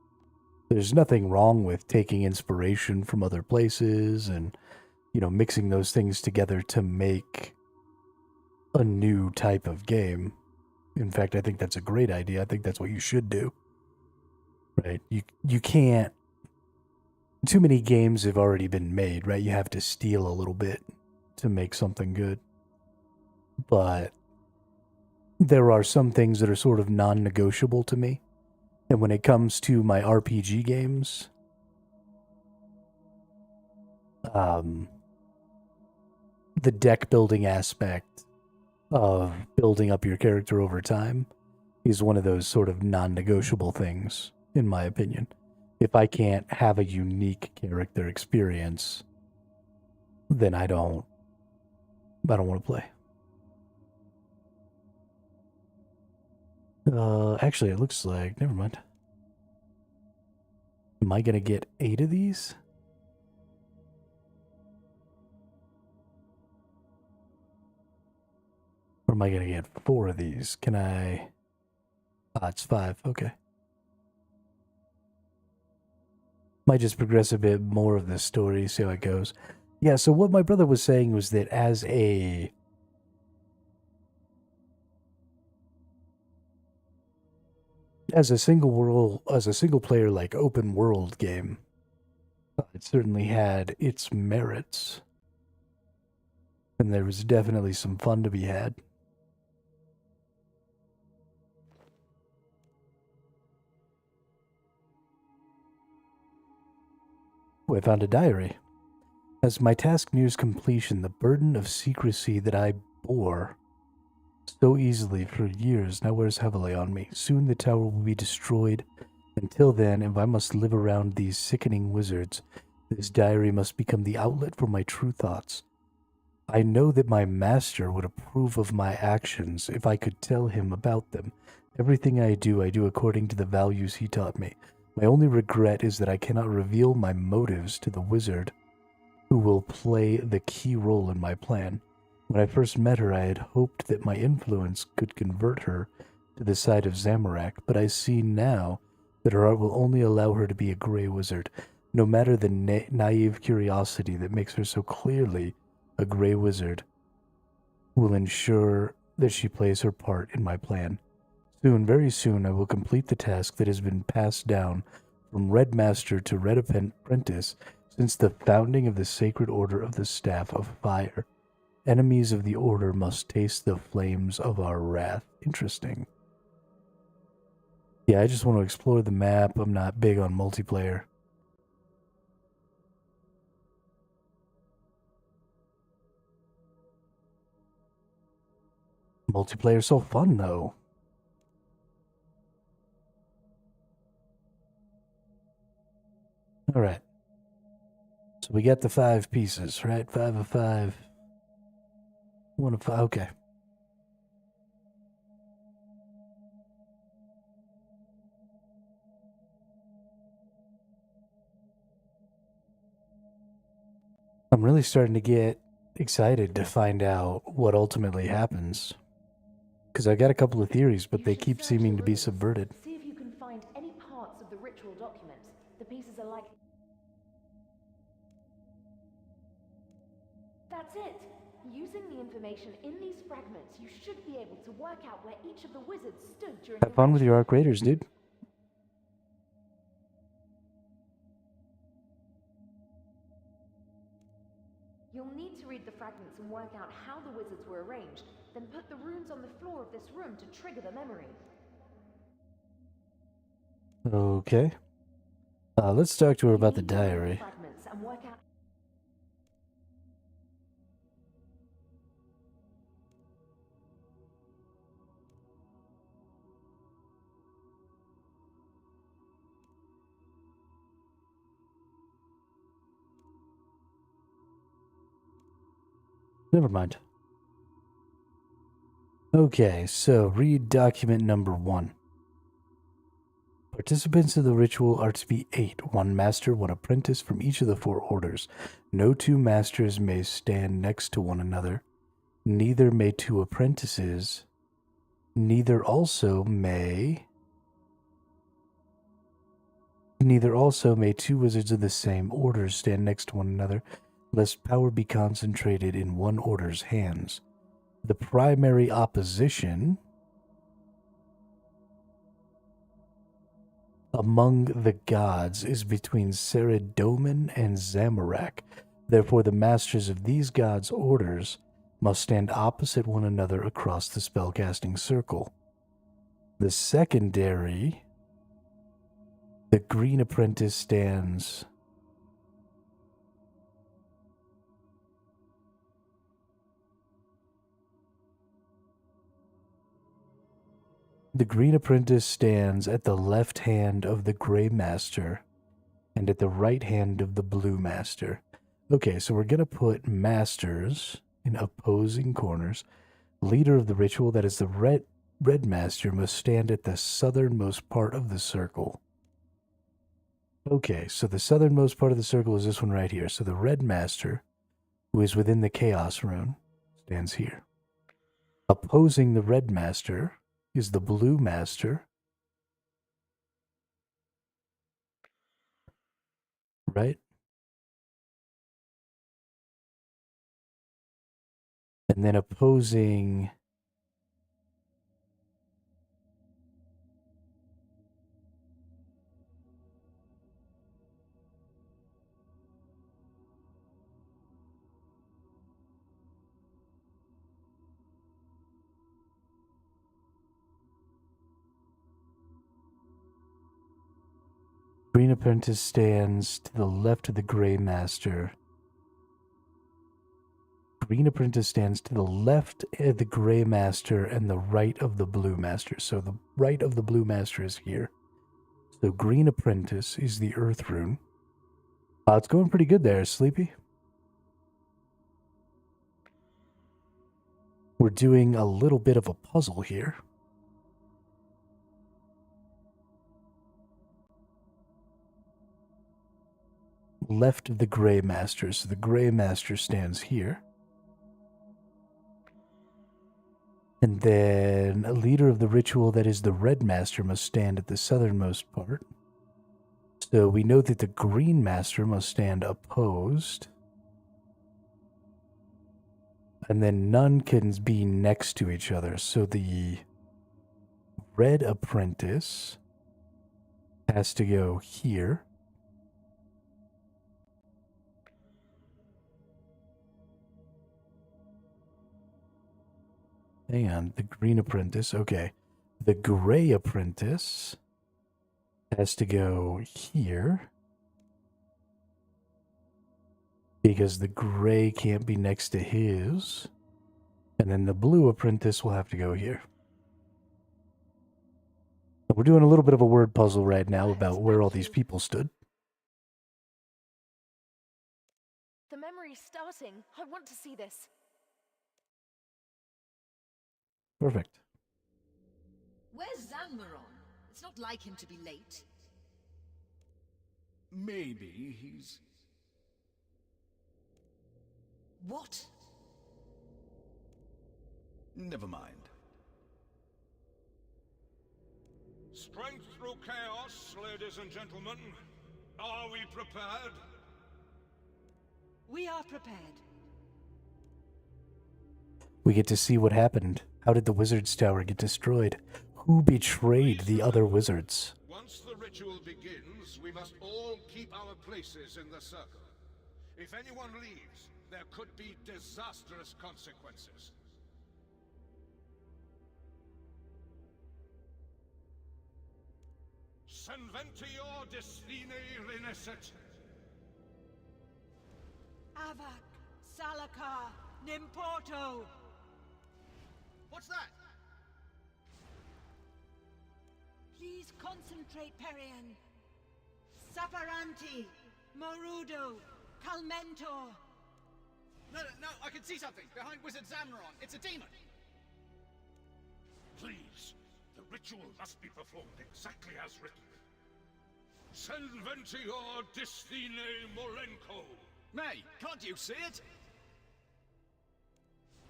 There's nothing wrong with taking inspiration from other places and, you know, mixing those things together to make a new type of game. In fact, I think that's a great idea. I think that's what you should do. Right? You can't... Too many games have already been made, right? You have to steal a little bit to make something good. But there are some things that are sort of non-negotiable to me. And when it comes to my RPG games, the deck building aspect of building up your character over time is one of those sort of non-negotiable things, in my opinion. If I can't have a unique character experience, then I don't want to play. Actually, it looks like, never mind. Am I gonna get 8 of these? Or am I gonna get 4 of these? Can I... Ah, it's 5, okay. Might just progress a bit more of this story, see how it goes. Yeah, so what my brother was saying was that as a single player like open world game, it certainly had its merits. And there was definitely some fun to be had. Oh, I found a diary. As my task nears completion, the burden of secrecy that I bore so easily for years now wears heavily on me. Soon the tower will be destroyed. Until then, if I must live around these sickening wizards, this diary must become the outlet for my true thoughts. I know that my master would approve of my actions if I could tell him about them. Everything I do according to the values he taught me. My only regret is that I cannot reveal my motives to the wizard who will play the key role in my plan. When I first met her, I had hoped that my influence could convert her to the side of Zamorak, but I see now that her art will only allow her to be a gray wizard. No matter the naive curiosity that makes her so clearly a gray wizard will ensure that she plays her part in my plan. Soon, very soon, I will complete the task that has been passed down from Red Master to Red Apprentice since the founding of the Sacred Order of the Staff of Fire. Enemies of the Order must taste the flames of our wrath. Interesting. Yeah, I just want to explore the map. I'm not big on multiplayer. Multiplayer's so fun, though. Alright. So we got the 5 pieces, right? 5 of 5. 1 of 5, okay. I'm really starting to get excited to find out what ultimately happens. Because I got a couple of theories, but they keep seeming to be subverted. See if you can find any parts of the ritual document. The pieces are like... That's it! Using the information in these fragments, you should be able to work out where each of the wizards stood during Have fun with your Arc Raiders, dude. You'll need to read the fragments and work out how the wizards were arranged, then put the runes on the floor of this room to trigger the memory. Okay. Let's talk to her about the diary. Fragments and work out... Never mind. Okay, so read document number 1. Participants of the ritual are to be 8, 1 master, 1 apprentice from each of the 4 orders. No 2 masters may stand next to one another. Neither may 2 apprentices. Neither also may 2 wizards of the same order stand next to one another, lest power be concentrated in one order's hands. The primary opposition among the gods is between Saradomin and Zamorak. Therefore, the masters of these gods' orders must stand opposite one another across the spellcasting circle. The secondary, the green apprentice stands The green apprentice stands at the left hand of the gray master and at the right hand of the blue master. Okay, so we're going to put masters in opposing corners. Leader of the ritual, that is the red master, must stand at the southernmost part of the circle. Okay, so the southernmost part of the circle is this one right here. So the red master, who is within the chaos rune, stands here. Opposing the red master is the blue master. Right? And then opposing green apprentice stands to the left of the gray master. Green apprentice stands to the left of the gray master and the right of the blue master. So the right of the blue master is here. So green apprentice is the earth rune. It's going pretty good there, Sleepy. We're doing a little bit of a puzzle here. Left of the gray master. So the gray master stands here. And then a leader of the ritual, that is the red master, must stand at the southernmost part. So we know that the green master must stand opposed. And then none can be next to each other. So the red apprentice has to go here. Hang on, the green apprentice, okay. The gray apprentice has to go here. Because the gray can't be next to his. And then the blue apprentice will have to go here. We're doing a little bit of a word puzzle right now about where all these people stood. The memory's starting. I want to see this. Perfect. Where's Zanmaron? It's not like him to be late. Maybe he's... What? Never mind. Strength through chaos, ladies and gentlemen. Are we prepared? We are prepared. We get to see what happened. How did the wizard's tower get destroyed? Who betrayed the other wizards? Once the ritual begins, we must all keep our places in the circle. If anyone leaves, there could be disastrous consequences. Senventior destine renesset. Avak, Salakar, Nimporto. What's that? Please concentrate, Perian. Saparanti, Morudo, Calmentor. No, I can see something behind Wizard Zamneron. It's a demon. Please, the ritual must be performed exactly as written. Senventior destine molenko. May, can't you see it?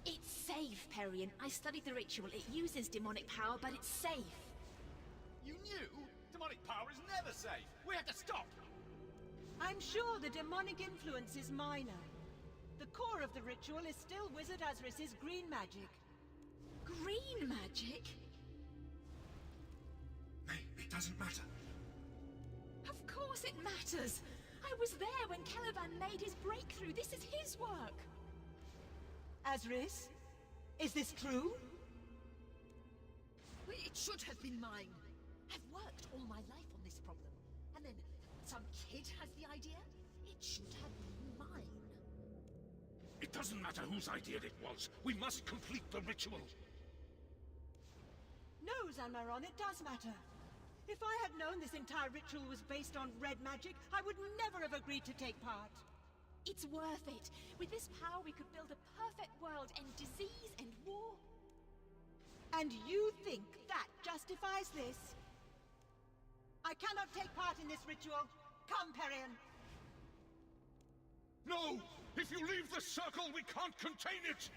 It's safe, Perian. I studied the ritual. It uses demonic power, but it's safe. You knew? Demonic power is never safe. We have to stop. I'm sure the demonic influence is minor. The core of the ritual is still Wizard Azris's green magic. Green magic? May, it doesn't matter. Of course it matters. I was there when Caliban made his breakthrough. This is his work. Azris, is this true? It should have been mine. I've worked all my life on this problem. And then some kid has the idea? It should have been mine. It doesn't matter whose idea it was. We must complete the ritual. No, Zanmaron, it does matter. If I had known this entire ritual was based on red magic, I would never have agreed to take part. It's worth it. With this power, we could build a perfect world, end disease and war. And you think that justifies this? I cannot take part in this ritual. Come, Perian. No! If you leave the circle, we can't contain it!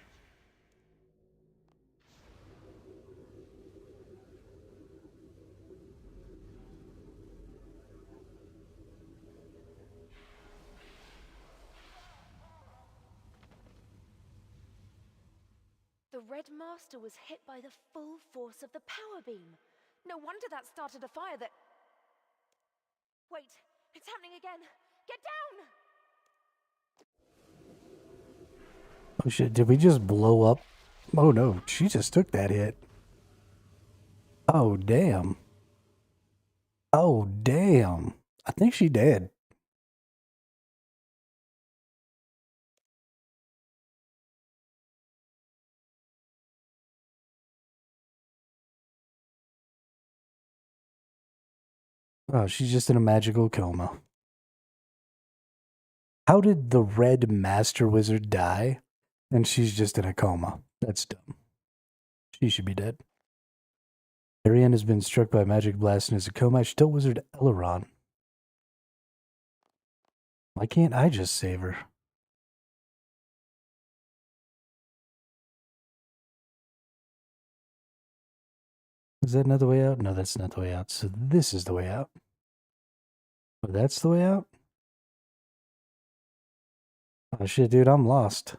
The Red Master was hit by the full force of the power beam. No wonder that started a fire that... Wait, it's happening again. Get down! Oh shit, did we just blow up? Oh no, she just took that hit. Oh damn. Oh damn. I think she dead. Oh, she's just in a magical coma. How did the Red Master Wizard die? And she's just in a coma. That's dumb. She should be dead. Ariane has been struck by a magic blast and is a coma. I should tell Wizard Elrond. Why can't I just save her? Is that another way out? No, that's not the way out. So this is the way out. Oh, that's the way out? Oh shit, dude, I'm lost.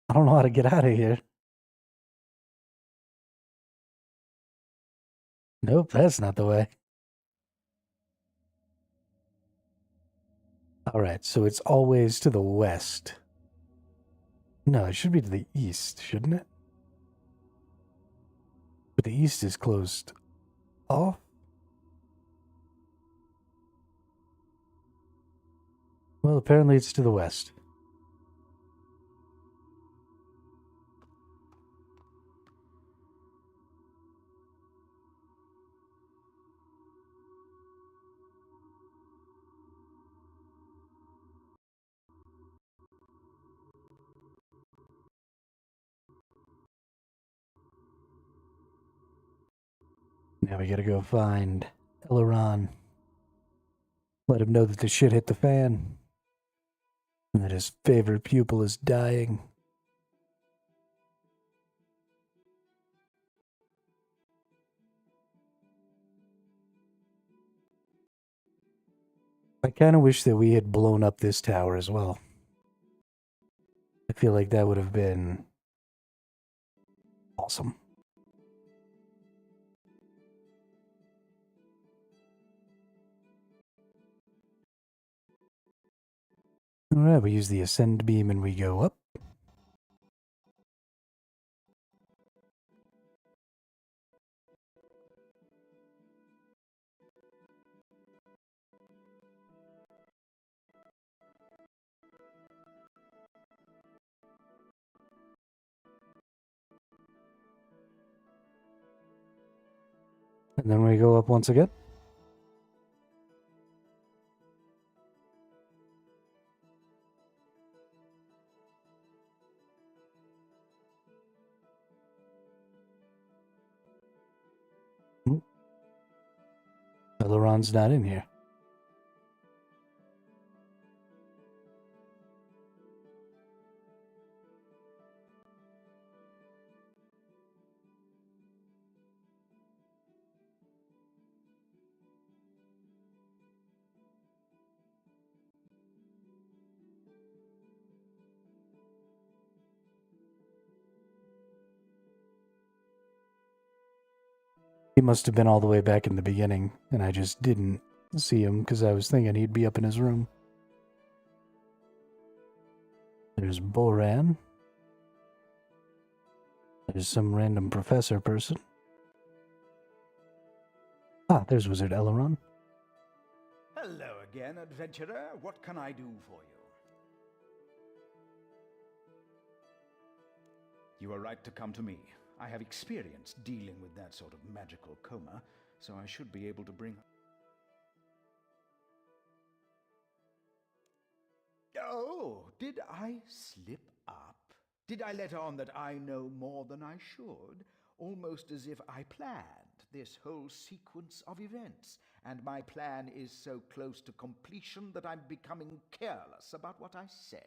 I don't know how to get out of here. Nope, that's not the way. Alright, so it's always to the west. No, it should be to the east, shouldn't it? But the east is closed off. Well, apparently it's to the west. Now we gotta go find Elrond. Let him know that the shit hit the fan. And that his favorite pupil is dying. I kind of wish that we had blown up this tower as well. I feel like that would have been awesome. Alright, we use the ascend beam and we go up. And then we go up once again. Elrond's not in here. He must have been all the way back in the beginning, and I just didn't see him because I was thinking he'd be up in his room. There's Boran. There's some random professor person. Ah, there's Wizard Elrond. Hello again, adventurer. What can I do for you? You are right to come to me. I have experience dealing with that sort of magical coma, so I should be able to bring... Oh, did I slip up? Did I let on that I know more than I should? Almost as if I planned this whole sequence of events, and my plan is so close to completion that I'm becoming careless about what I say.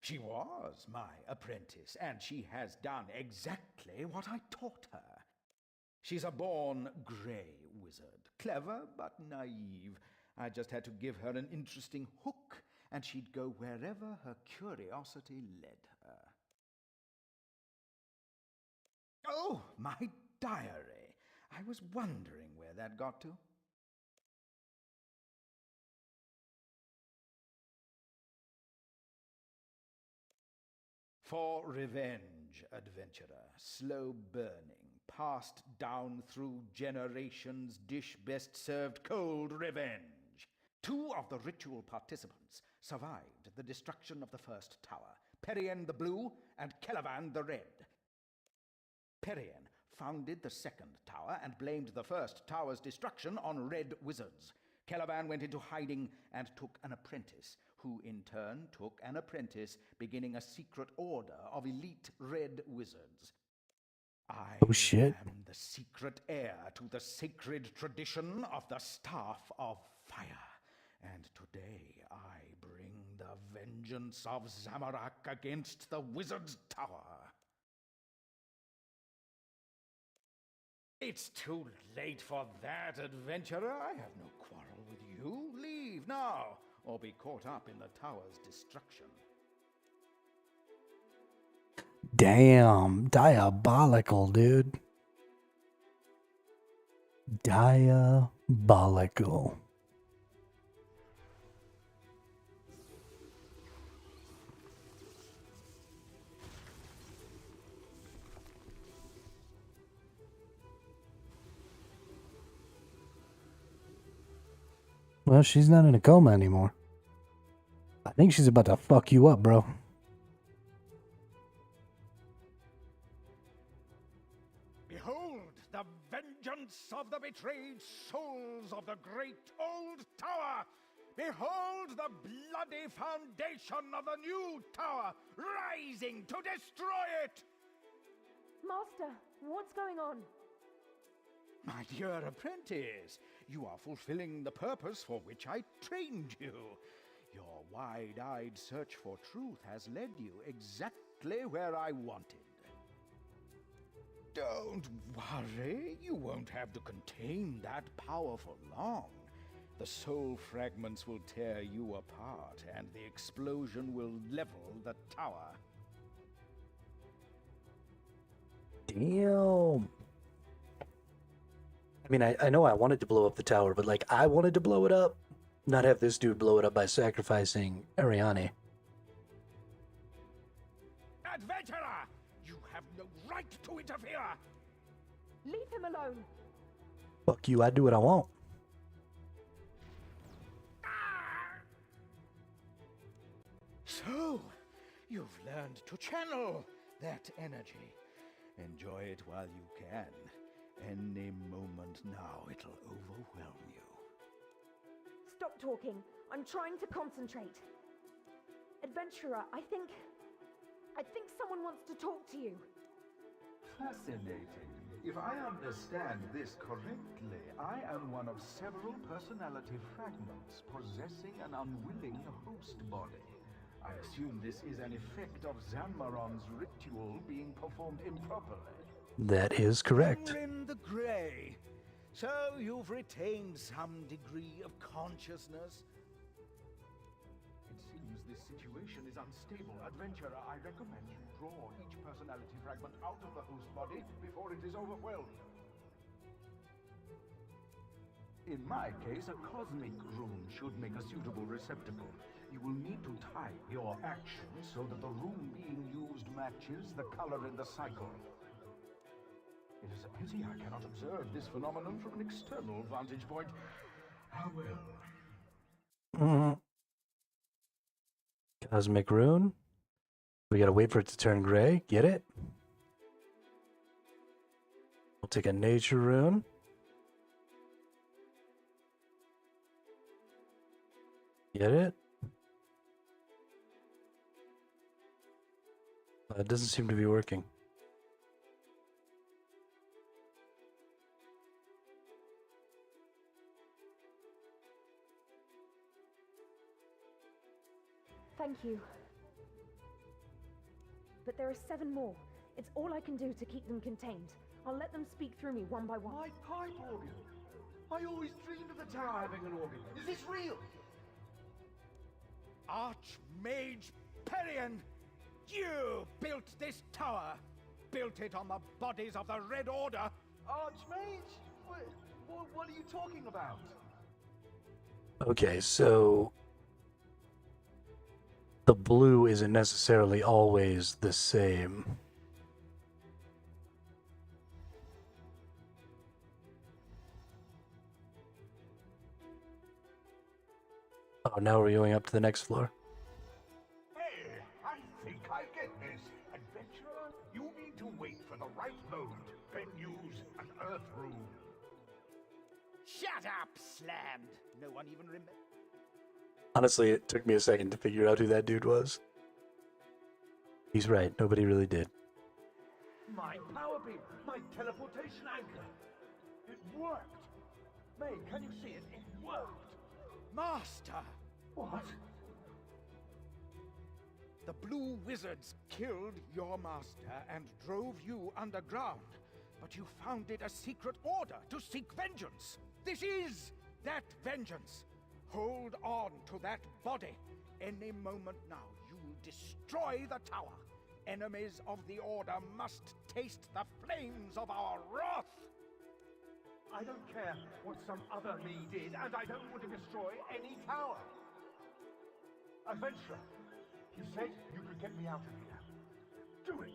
She was my apprentice, and she has done exactly what I taught her. She's a born grey wizard, clever but naive. I just had to give her an interesting hook, and she'd go wherever her curiosity led her. Oh, my diary! I was wondering where that got to. For revenge, adventurer, slow burning, passed down through generations, dish best served cold revenge. 2 of the ritual participants survived the destruction of the first tower, Perian the Blue and Celavan the Red. Perian founded the second tower and blamed the first tower's destruction on red wizards. Celavan went into hiding and took an apprentice, who in turn took an apprentice, beginning a secret order of elite red wizards. I am the secret heir to the sacred tradition of the Staff of Fire, and today I bring the vengeance of Zamorak against the Wizard's Tower. It's too late for that, adventurer. I have no quarrel with you. Leave now, or be caught up in the tower's destruction. Damn, diabolical, dude. Diabolical. Well, she's not in a coma anymore. I think she's about to fuck you up, bro. Behold the vengeance of the betrayed souls of the great old tower! Behold the bloody foundation of the new tower, rising to destroy it! Master, what's going on? My dear apprentice, you are fulfilling the purpose for which I trained you. Your wide-eyed search for truth has led you exactly where I wanted. Don't worry, you won't have to contain that power for long. The soul fragments will tear you apart, and the explosion will level the tower. Damn. I mean, I know I wanted to blow up the tower, but like, I wanted to blow it up, not have this dude blow it up by sacrificing Ariane. Adventurer! You have no right to interfere! Leave him alone! Fuck you, I do what I want. So, you've learned to channel that energy. Enjoy it while you can. Any moment now, it'll overwhelm you. Stop talking. I'm trying to concentrate. Adventurer, I think someone wants to talk to you. Fascinating. If I understand this correctly, I am one of several personality fragments possessing an unwilling host body. I assume this is an effect of Zanmaron's ritual being performed improperly. That is correct. In the Grey. So you've retained some degree of consciousness? It seems this situation is unstable. Adventurer, I recommend you draw each personality fragment out of the host body before it is overwhelmed. In my case, a cosmic rune should make a suitable receptacle. You will need to time your actions so that the rune being used matches the color in the cycle. It is a pity I cannot observe this phenomenon from an external vantage point. Ah, well. Cosmic rune. We gotta wait for it to turn gray. Get it? We'll take a nature rune. Get it? It doesn't seem to be working. Thank you. But there are 7 more. It's all I can do to keep them contained. I'll let them speak through me one by one. My pipe organ! I always dreamed of the tower having an organ. Is this real? Archmage Perian! You built this tower! Built it on the bodies of the Red Order! Archmage? What are you talking about? Okay, so the blue isn't necessarily always the same. Oh, now we're going up to the next floor. Hey, I think I get this. Adventurer, you need to wait for the right moment, then use an earth rune. Shut up, Slammed! No one even remembers. Honestly, it took me a second to figure out who that dude was. He's right, nobody really did. My power beam, my teleportation anchor. It worked. May, can you see it? It worked. Master! What? The Blue Wizards killed your master and drove you underground. But you founded a secret order to seek vengeance. This is that vengeance. Hold on to that body. Any moment now, you'll destroy the tower. Enemies of the Order must taste the flames of our wrath. I don't care what some other me did, and I don't want to destroy any tower. Adventurer, you said you could get me out of here. Do it.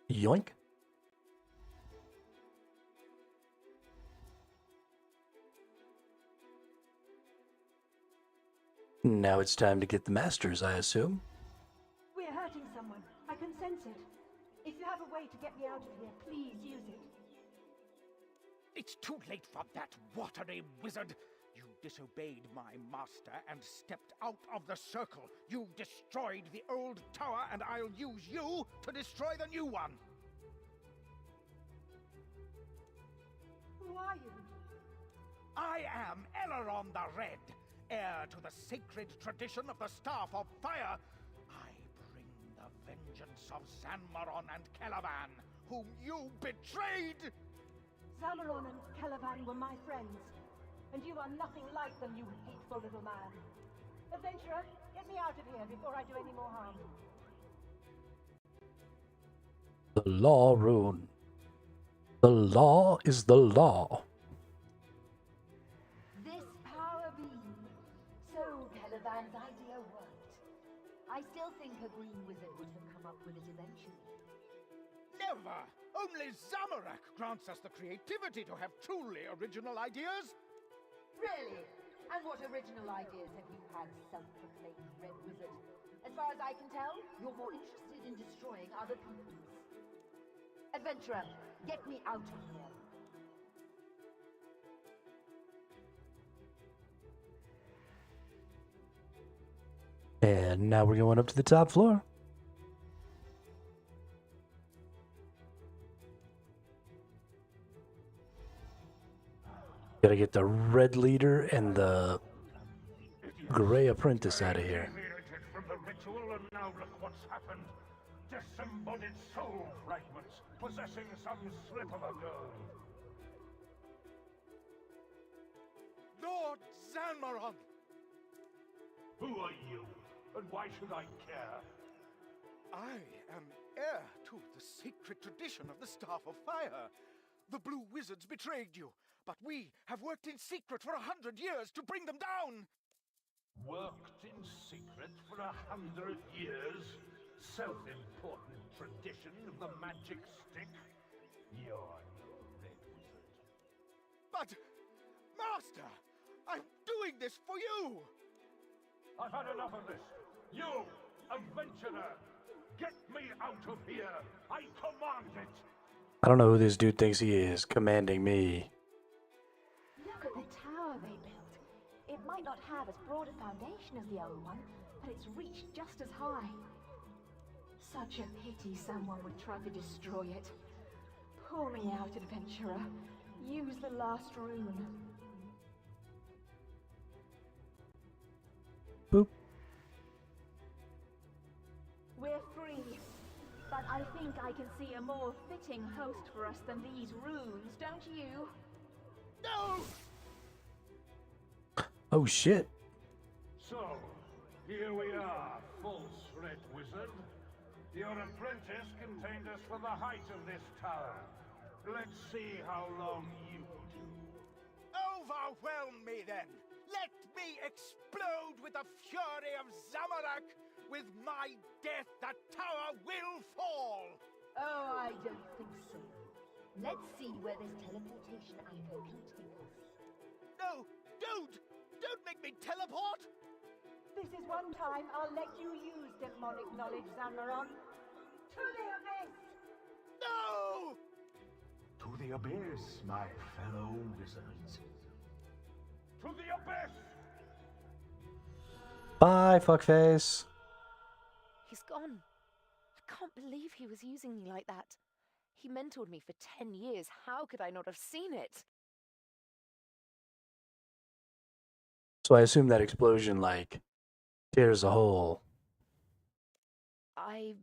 Yoink. Now it's time to get the masters, I assume. We're hurting someone. I can sense it. If you have a way to get me out of here, please use it. It's too late for that watery wizard. You disobeyed my master and stepped out of the circle. You destroyed the old tower, and I'll use you to destroy the new one. Who are you? I am Eleron the Red, heir to the sacred tradition of the Staff of Fire. I bring the vengeance of Zanmaron and Calavan, whom you betrayed! Zanmaron and Calavan were my friends, and you are nothing like them, you hateful little man. Adventurer, get me out of here before I do any more harm. The law rune. The law is the law. This power beam. So Calavan's idea worked. I still think a green wizard would have come up with it eventually. Never! Only Zamorak grants us the creativity to have truly original ideas. Really? And what original ideas have you had, self-proclaimed Red Wizard? As far as I can tell, you're more interested in destroying other people's. Adventurer, get me out of here. And now we're going up to the top floor. Gotta get the red leader and the gray apprentice out of here. From the ritual, and now look what's happened. Disembodied soul fragments possessing some slip of a girl. Lord Zanmaron! Who are you, and why should I care? I am heir to the sacred tradition of the Staff of Fire. The Blue Wizards betrayed you, but we have worked in secret for 100 years to bring them down. Worked in secret for 100 years? self-important tradition of the magic stick. You're no red wizard. But, Master, I'm doing this for you! I've had enough of this. You, adventurer, get me out of here. I command it. I don't know who this dude thinks he is, commanding me. Look at the tower they built. It might not have as broad a foundation as the old one, but it's reached just as high. Such a pity someone would try to destroy it. Pull me out, adventurer. Use the last rune. Boop. We're free. But I think I can see a more fitting host for us than these runes, don't you? No! Oh shit. So, here we are, false red wizard. Your apprentice contained us for the height of this tower. Let's see how long you do. Overwhelm me then! Let me explode with the fury of Zamorak! With my death, the tower will fall! Oh, I don't think so. Let's see where this teleportation anchor can take us. No, don't! Don't make me teleport! This is one time I'll let you use demonic knowledge, Zanmaron. To the abyss! No! To the abyss, my fellow wizards. To the abyss! Bye, fuckface. He's gone. I can't believe he was using me like that. He mentored me for 10 years. How could I not have seen it? So I assume that explosion, like, tears a hole. I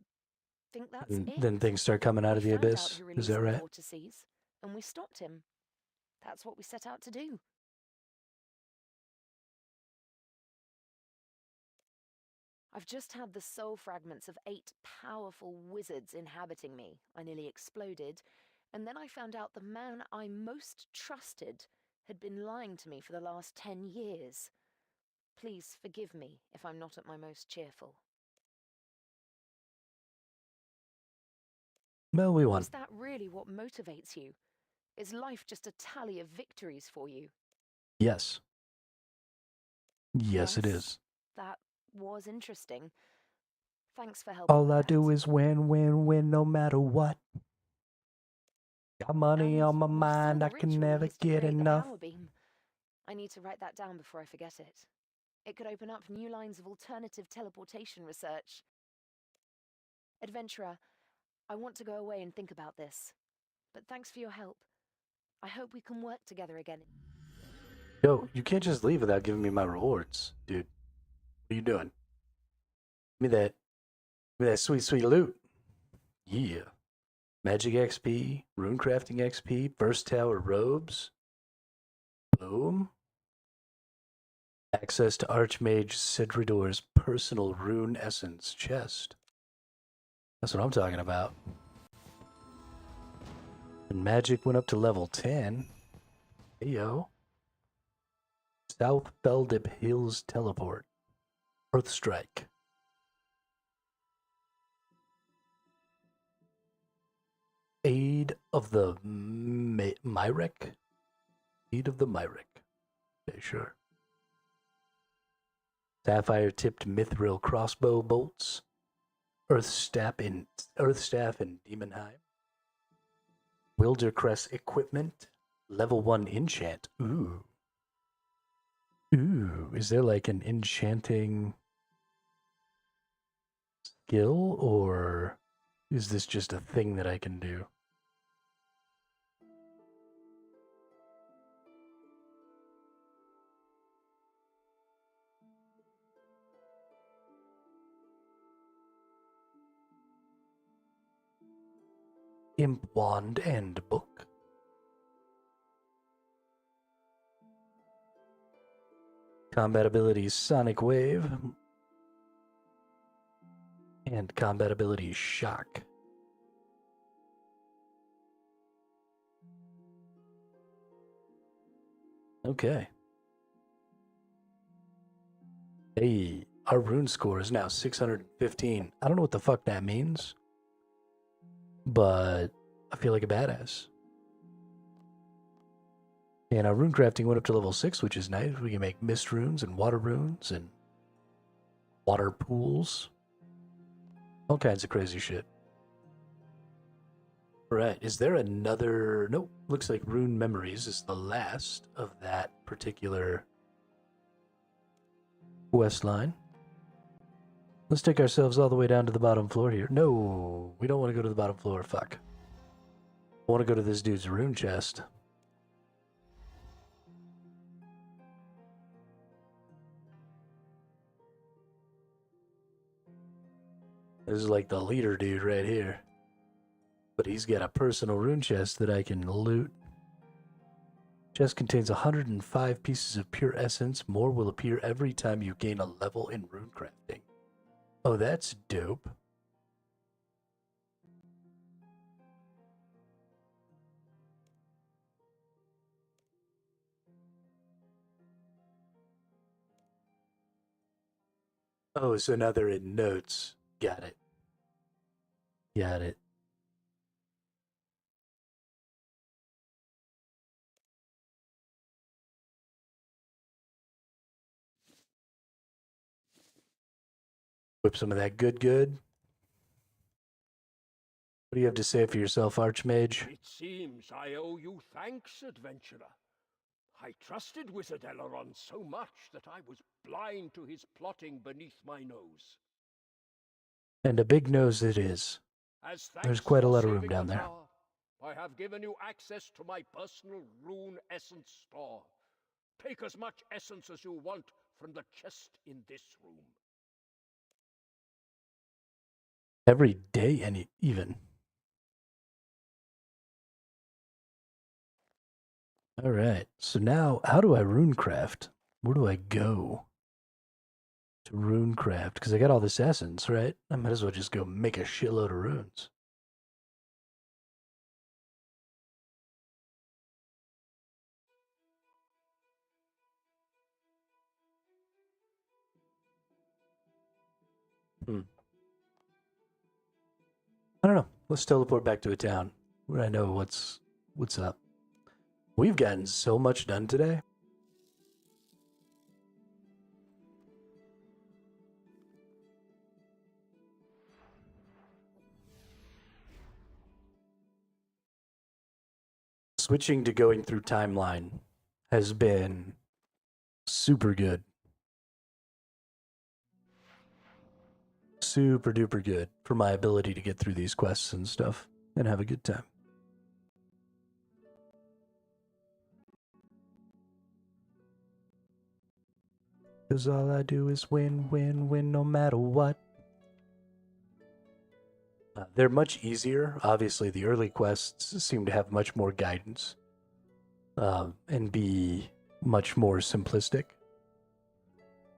think that's And it. then things start coming out of We the found out abyss. who Is released that the right? vortices, and we stopped him. That's what we set out to do. I've just had the soul fragments of 8 powerful wizards inhabiting me. I nearly exploded, and then I found out the man I most trusted had been lying to me for the last 10 years. Please forgive me if I'm not at my most cheerful. Well, we won. Is that really what motivates you? Is life just a tally of victories for you? Yes. Yes, it is. That was interesting. Thanks for helping. All I do is win, win, win, no matter what. Got money on my mind, I can never get enough. Power beam. I need to write that down before I forget it. It could open up new lines of alternative teleportation research. Adventurer, I want to go away and think about this. But thanks for your help. I hope we can work together again. Yo, you can't just leave without giving me my rewards, dude. What are you doing? Give me that sweet, sweet loot. Yeah. Magic XP, runecrafting XP, first tower robes. Boom. Access to Archmage Cedridor's personal rune essence chest. That's what I'm talking about. And magic went up to level 10. Hey, yo. South Feldip Hills Teleport. Earthstrike. Aid of the Myrek? Aid of the Myrek. Okay, sure. Sapphire-tipped mithril crossbow bolts. Earthstaff in Demonheim. Wildercrest equipment. Level 1 enchant. Ooh. Ooh. Is there like an enchanting skill, or is this just a thing that I can do? Imp Wand and Book. Combat abilities Sonic Wave. And combat abilities Shock. Okay. Hey, our rune score is now 615. I don't know what the fuck that means, but I feel like a badass. And our rune crafting went up to level 6, which is nice. We can make mist runes and water runes and water pools. All kinds of crazy shit. Right, is there another... Nope, looks like Rune Memories is the last of that particular quest line. Let's take ourselves all the way down to the bottom floor here. No, we don't want to go to the bottom floor, fuck. I want to go to this dude's rune chest. This is like the leader dude right here. But he's got a personal rune chest that I can loot. Chest contains 105 pieces of pure essence. More will appear every time you gain a level in rune crafting. Oh, that's dope. Oh, so now they're in notes. Got it. Got it. Whip some of that good. What do you have to say for yourself, Archmage? It seems I owe you thanks, adventurer. I trusted Wizard Elrond so much that I was blind to his plotting beneath my nose. And a big nose it is. As There's thanks quite a for lot of room saving down the there. tower, I have given you access to my personal rune essence store. Take as much essence as you want from the chest in this room. Every day, and even. All right. So now, how do I runecraft? Where do I go to runecraft? Because I got all this essence, right? I might as well just go make a shitload of runes. I don't know. Let's teleport back to a town where I know what's up. We've gotten so much done today. Switching to going through timeline has been super good. Super duper good for my ability to get through these quests and stuff and have a good time. Cause all I do is win, win, win no matter what. They're much easier. Obviously, the early quests seem to have much more guidance and be much more simplistic.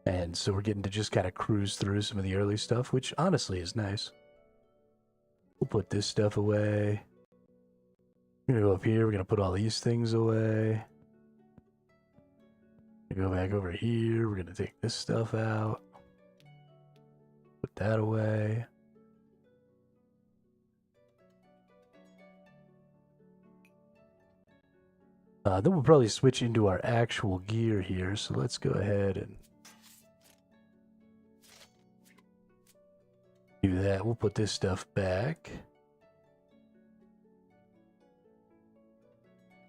And so we're getting to just kind of cruise through some of the early stuff, which honestly is nice. We'll put this stuff away. We're going to go up here. We're going to put all these things away. We're going to go back over here. We're going to take this stuff out. Put that away. Then we'll probably switch into our actual gear here. So let's go ahead and do that. We'll put this stuff back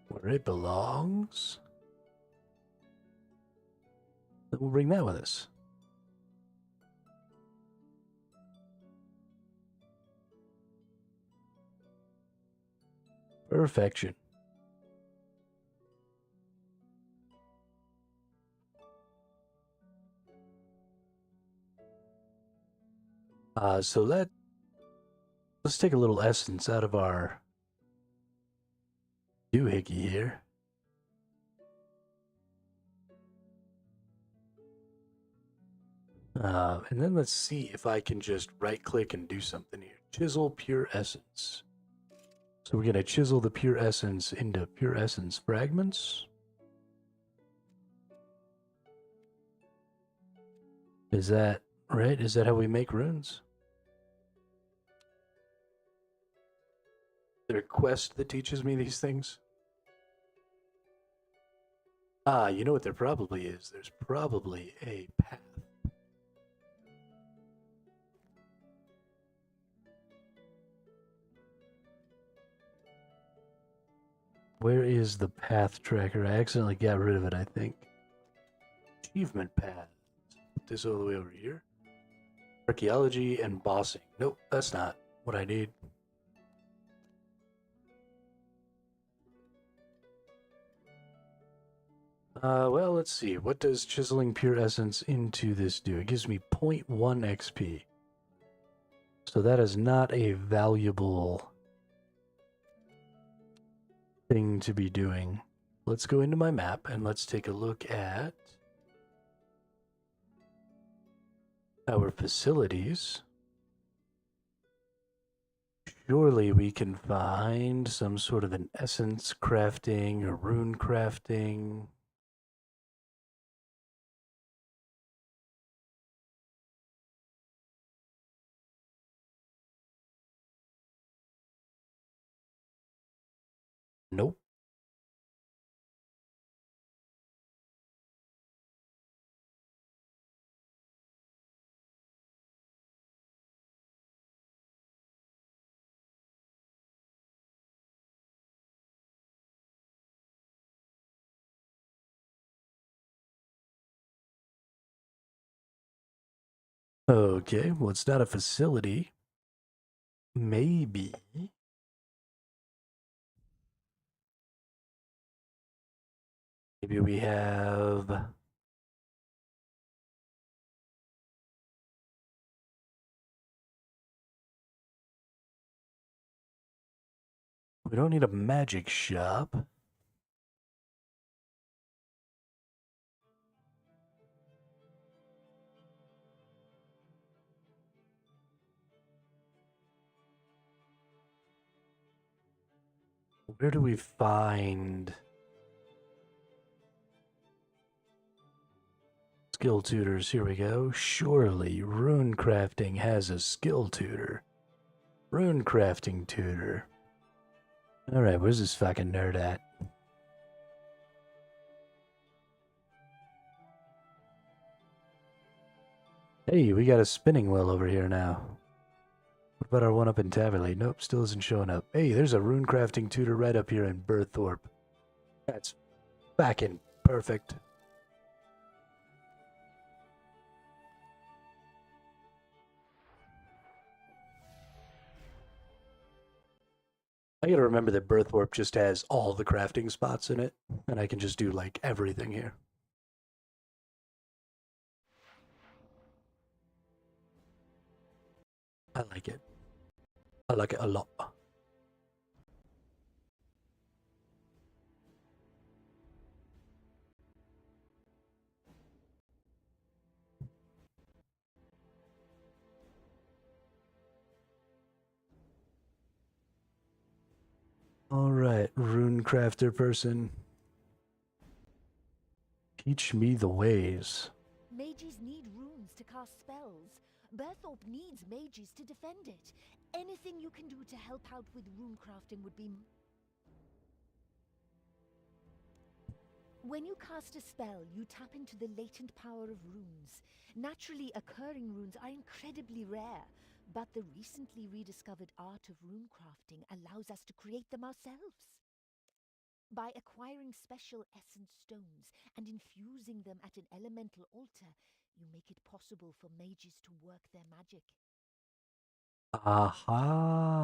where it belongs. Then we'll bring that with us. Perfection. So let's take a little essence out of our doohickey here. And then let's see if I can just right click and do something here. Chisel pure essence. So we're going to chisel the pure essence into pure essence fragments. Is that right? Is that how we make runes? Is there a quest that teaches me these things? Ah, you know what there probably is? There's probably a path. Where is the path tracker? I accidentally got rid of it, I think. Achievement path. Put this all the way over here. Archaeology and bossing. Nope, that's not what I need. Well, let's see. What does chiseling pure essence into this do? It gives me 0.1 XP. So that is not a valuable thing to be doing. Let's go into my map and let's take a look at our facilities. Surely we can find some sort of an essence crafting or rune crafting. Nope. Okay, well, it's not a facility. Maybe. Maybe we have... We don't need a magic shop. Where do we find skill tutors? Here we go. Surely rune crafting has a skill tutor. Rune crafting tutor. Alright, where's this fucking nerd at? Hey, we got a spinning wheel over here now. What about our one up in Taverley? Nope, still isn't showing up. Hey, there's a rune crafting tutor right up here in Burthorpe. That's fucking perfect. I gotta remember that Burthorpe just has all the crafting spots in it, and I can just do, like, everything here. I like it. I like it a lot. Alright, rune crafter person. Teach me the ways. Mages need runes to cast spells. Berthorpe needs mages to defend it. Anything you can do to help out with rune crafting would be... When you cast a spell, you tap into the latent power of runes. Naturally occurring runes are incredibly rare, but the recently rediscovered art of rune crafting allows us to create them ourselves. By acquiring special essence stones and infusing them at an elemental altar, you make it possible for mages to work their magic. Aha.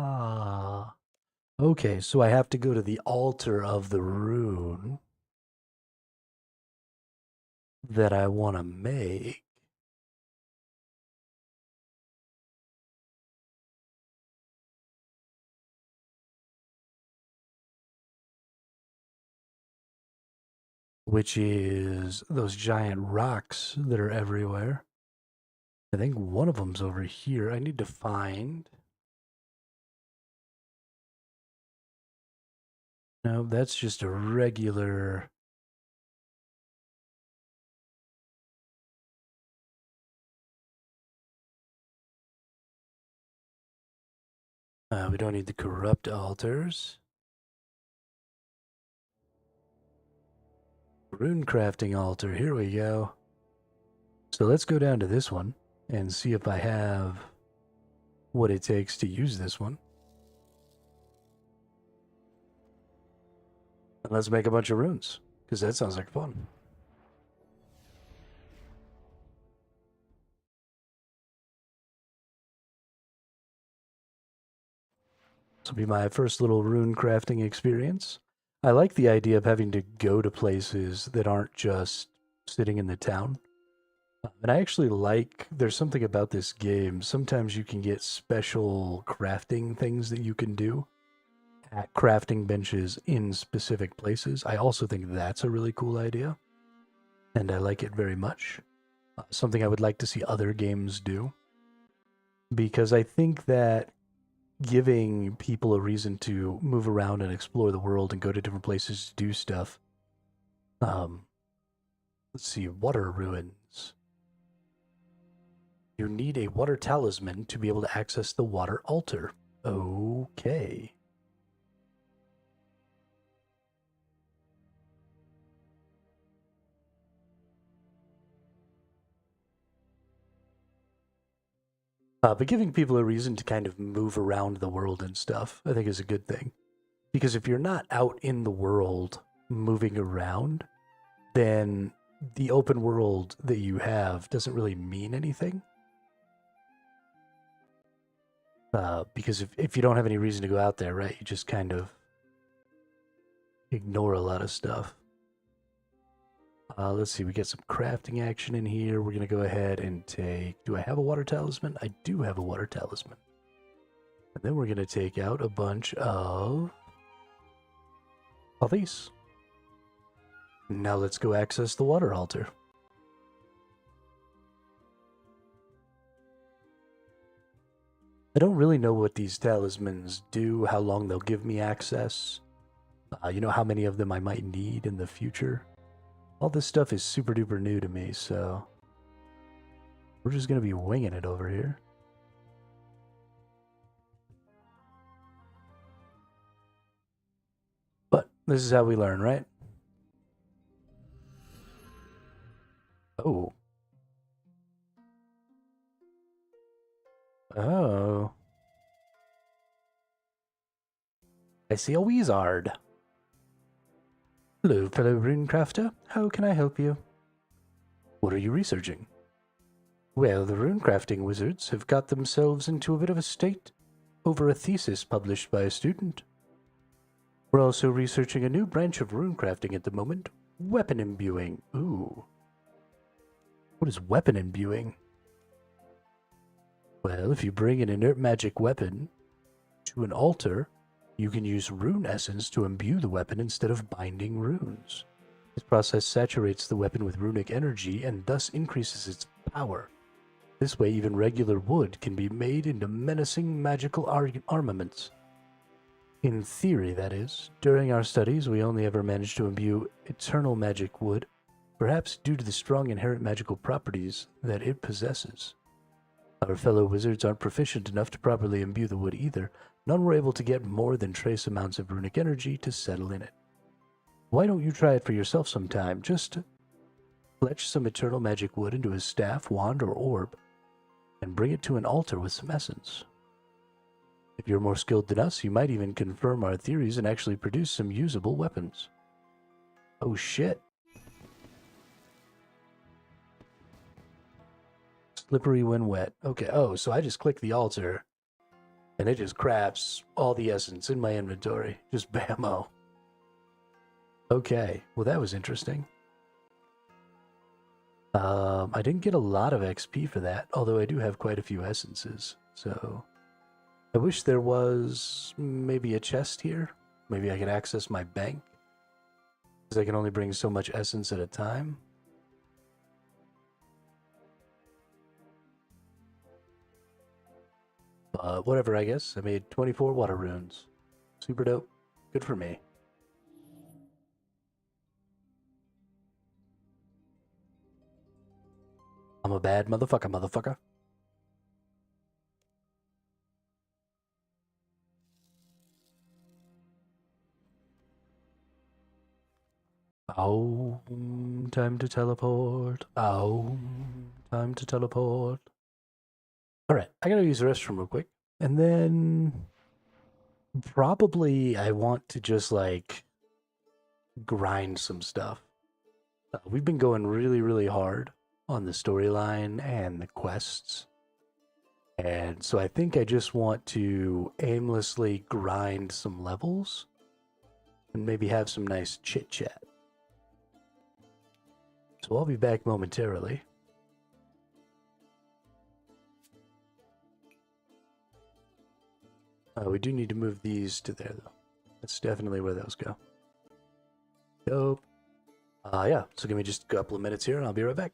Okay, so I have to go to the altar of the rune that I want to make. Which is those giant rocks that are everywhere. I think one of them's over here. I need to find... No, that's just a regular... We don't need the corrupt altars. Rune crafting altar, here we go. So let's go down to this one and see if I have what it takes to use this one. And let's make a bunch of runes, because that sounds like fun. This will be my first little rune crafting experience. I like the idea of having to go to places that aren't just sitting in the town. And I actually like, there's something about this game. Sometimes you can get special crafting things that you can do at crafting benches in specific places. I also think that's a really cool idea. And I like it very much. Something I would like to see other games do. Because I think that giving people a reason to move around and explore the world and go to different places to do stuff. Let's see, water ruins. You need a water talisman to be able to access the water altar. Okay. But giving people a reason to kind of move around the world and stuff, I think is a good thing. Because if you're not out in the world moving around, then the open world that you have doesn't really mean anything. Because if you don't have any reason to go out there, right, you just kind of ignore a lot of stuff. Let's see, we get some crafting action in here. We're going to go ahead and take... Do I have a water talisman? I do have a water talisman. And then we're going to take out a bunch of these. Now let's go access the water altar. I don't really know what these talismans do, how long they'll give me access. You know, how many of them I might need in the future. All this stuff is super duper new to me, so we're just going to be winging it over here. But this is how we learn, right? Oh. Oh. I see a wizard. Hello, fellow runecrafter. How can I help you? What are you researching? Well, the runecrafting wizards have got themselves into a bit of a state over a thesis published by a student. We're also researching a new branch of runecrafting at the moment, weapon imbuing. Ooh. What is weapon imbuing? Well, if you bring an inert magic weapon to an altar, you can use rune essence to imbue the weapon instead of binding runes. This process saturates the weapon with runic energy and thus increases its power. This way, even regular wood can be made into menacing magical armaments. In theory, that is. During our studies, we only ever managed to imbue eternal magic wood, perhaps due to the strong inherent magical properties that it possesses. Our fellow wizards aren't proficient enough to properly imbue the wood either. None were able to get more than trace amounts of runic energy to settle in it. Why don't you try it for yourself sometime? Just fletch some eternal magic wood into a staff, wand, or orb, and bring it to an altar with some essence. If you're more skilled than us, you might even confirm our theories and actually produce some usable weapons. Oh shit. Slippery when wet. Okay, oh, so I just click the altar, and it just crafts all the essence in my inventory. Just bammo. Okay, well that was interesting. I didn't get a lot of XP for that, although I do have quite a few essences, so... I wish there was maybe a chest here. Maybe I could access my bank, because I can only bring so much essence at a time. But whatever, I guess. I made 24 water runes. Super dope. Good for me. I'm a bad motherfucker. Oh, time to teleport. Oh, time to teleport. Alright, I gotta use the restroom real quick. And then probably I want to just like grind some stuff. We've been going really, really hard on the storyline and the quests. And so I think I just want to aimlessly grind some levels and maybe have some nice chit chat. So I'll be back momentarily. We do need to move these to there, though. That's definitely where those go. Dope. Yeah, so give me just a couple of minutes here and I'll be right back.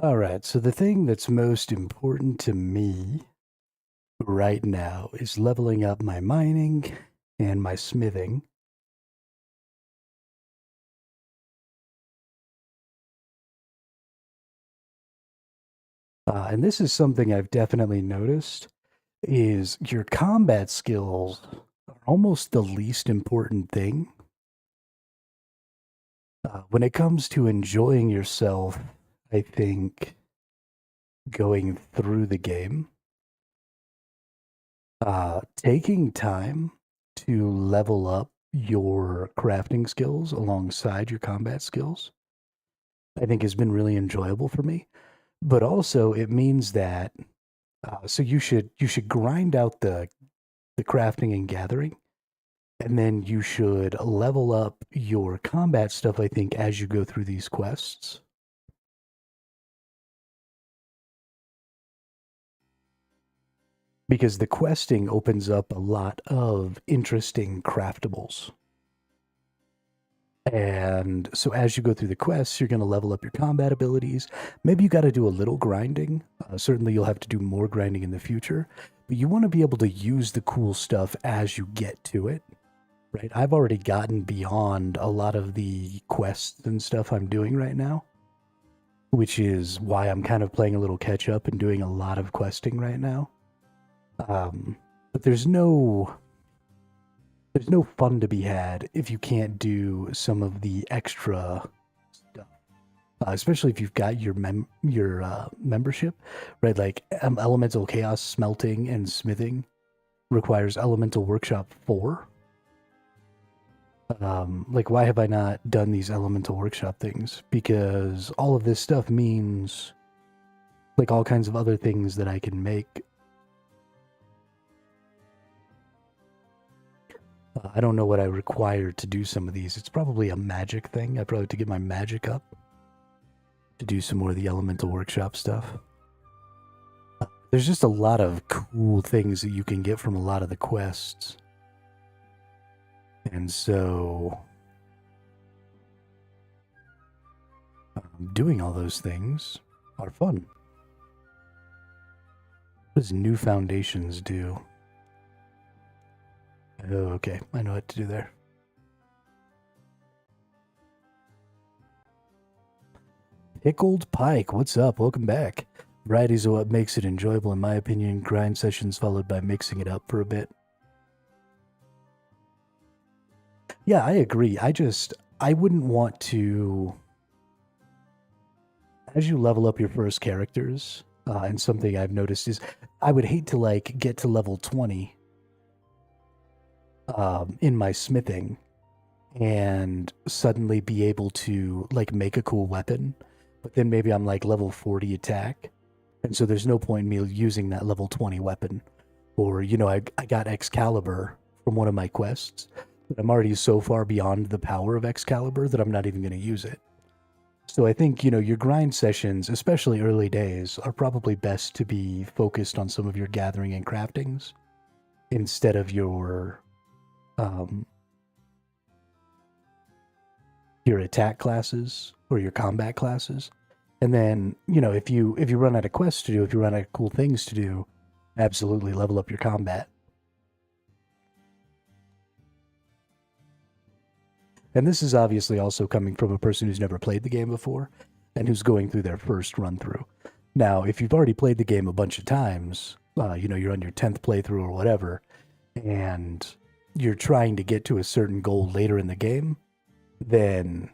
All right, so the thing that's most important to me right now is leveling up my mining and my smithing. And this is something I've definitely noticed, is your combat skills are almost the least important thing. When it comes to enjoying yourself, I think going through the game, taking time to level up your crafting skills alongside your combat skills, I think has been really enjoyable for me. But also, it means that so you should grind out the crafting and gathering, and then you should level up your combat stuff, I think, as you go through these quests. Because the questing opens up a lot of interesting craftables. And so as you go through the quests, you're going to level up your combat abilities. Maybe you got to do a little grinding. Certainly you'll have to do more grinding in the future. But you want to be able to use the cool stuff as you get to it, right? I've already gotten beyond a lot of the quests and stuff I'm doing right now, which is why I'm kind of playing a little catch up and doing a lot of questing right now. But there's no fun to be had if you can't do some of the extra stuff, especially if you've got your membership, right? Like elemental chaos smelting and smithing requires elemental workshop 4. Like, why have I not done these elemental workshop things? Because all of this stuff means like all kinds of other things that I can make. I don't know what I require to do some of these. It's probably a magic thing. I probably have to get my magic up to do some more of the elemental workshop stuff. There's just a lot of cool things that you can get from a lot of the quests. And so doing all those things are fun. What does new foundations do? Oh, okay. I know what to do there. Pickled Pike, what's up? Welcome back. Varieties are what makes it enjoyable, in my opinion. Grind sessions followed by mixing it up for a bit. Yeah, I agree. I wouldn't want to... As you level up your first characters, and something I've noticed is, I would hate to, like, get to level 20 in my smithing and suddenly be able to like make a cool weapon, but then maybe I'm like level 40 attack, and so there's no point in me using that level 20 weapon. Or, you know, I got Excalibur from one of my quests, but I'm already so far beyond the power of Excalibur that I'm not even going to use it. So I think, you know, your grind sessions, especially early days, are probably best to be focused on some of your gathering and craftings instead of your attack classes or your combat classes. And then, you know, if you run out of quests to do, if you run out of cool things to do, absolutely level up your combat. And this is obviously also coming from a person who's never played the game before and who's going through their first run through. Now, if you've already played the game a bunch of times, you know, you're on your 10th playthrough or whatever, and you're trying to get to a certain goal later in the game, then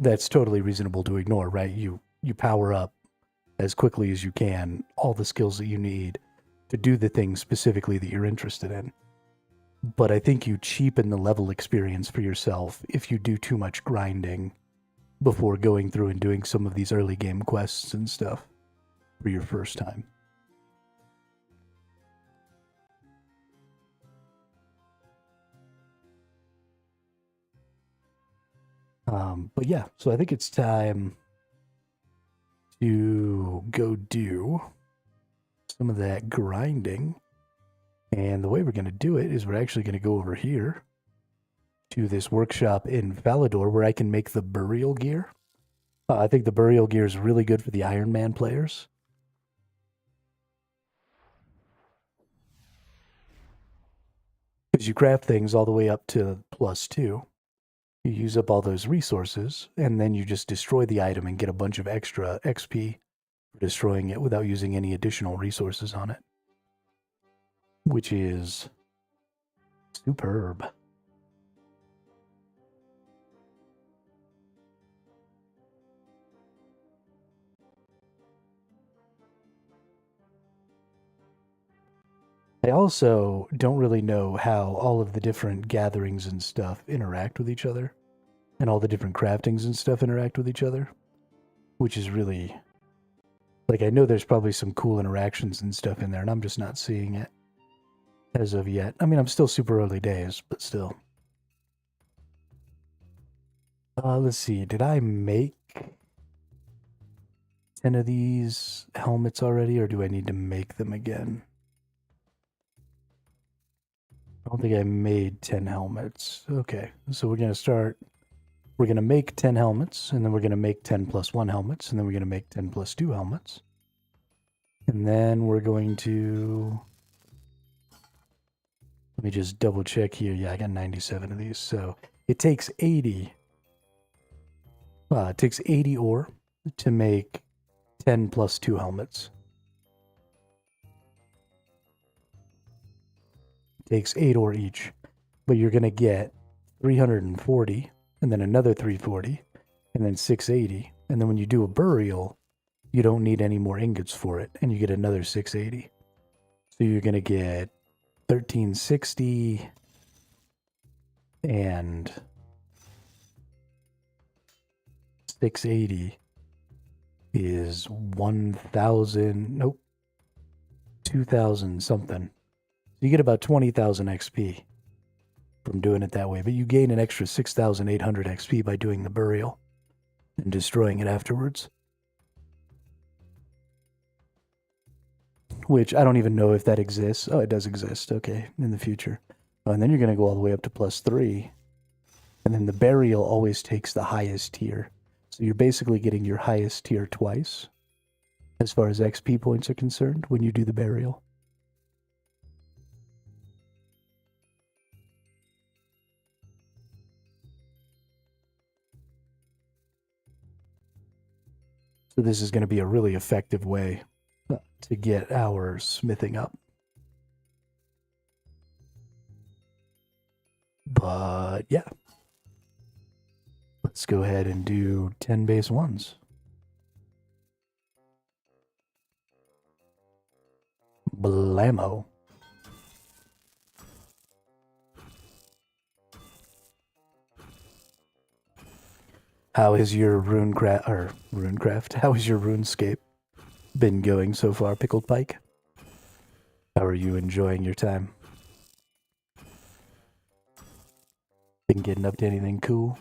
that's totally reasonable to ignore, right? You power up as quickly as you can all the skills that you need to do the thing specifically that you're interested in. But I think you cheapen the level experience for yourself if you do too much grinding before going through and doing some of these early game quests and stuff for your first time. But yeah, so I think it's time to go do some of that grinding. And the way we're going to do it is we're actually going to go over here to this workshop in Valador where I can make the burial gear. I think the burial gear is really good for the Ironman players. Because you craft things all the way up to +2. You use up all those resources, and then you just destroy the item and get a bunch of extra XP for destroying it without using any additional resources on it. Which is superb. I also don't really know how all of the different gatherings and stuff interact with each other, and all the different craftings and stuff interact with each other, which is really, like, I know there's probably some cool interactions and stuff in there, and I'm just not seeing it as of yet. I mean, I'm still super early days, but still. Let's see, did I make 10 of these helmets already, or do I need to make them again? I don't think I made 10 helmets. Okay, so we're going to start. We're going to make 10 helmets, and then we're going to make 10 plus 1 helmets, and then we're going to make 10 plus 2 helmets. And then we're going to Let me just double check here. Yeah, I got 97 of these. So it takes 80. It takes 80 ore to make 10 plus 2 helmets. It takes 8 ore each. But you're going to get 340, and then another 340, and then 680. And then when you do a burial, you don't need any more ingots for it, and you get another 680. So you're going to get 1360 and 680 is 1,000, nope, 2,000 something. You get about 20,000 XP from doing it that way, but you gain an extra 6,800 XP by doing the burial and destroying it afterwards. Which I don't even know if that exists. Oh, it does exist. Okay, in the future. Oh, and then you're going to go all the way up to +3. And then the burial always takes the highest tier. So you're basically getting your highest tier twice, as far as XP points are concerned, when you do the burial. So this is going to be a really effective way to get our smithing up. But yeah. Let's go ahead and do 10 base 1s. Blammo. How is your runecraft? How is your RuneScape been going so far, Pickled Pike? How are you enjoying your time? Been getting up to anything cool?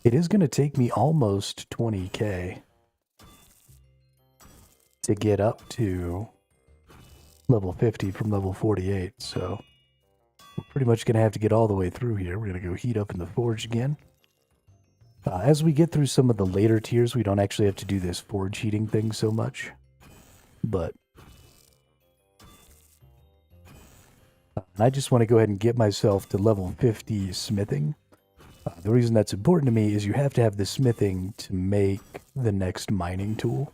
It is going to take me almost 20k to get up to level 50 from level 48, so we're pretty much going to have to get all the way through here. We're going to go heat up in the forge again. As we get through some of the later tiers, we don't actually have to do this forge heating thing so much, but I just want to go ahead and get myself to level 50 smithing. The reason that's important to me is you have to have the smithing to make the next mining tool.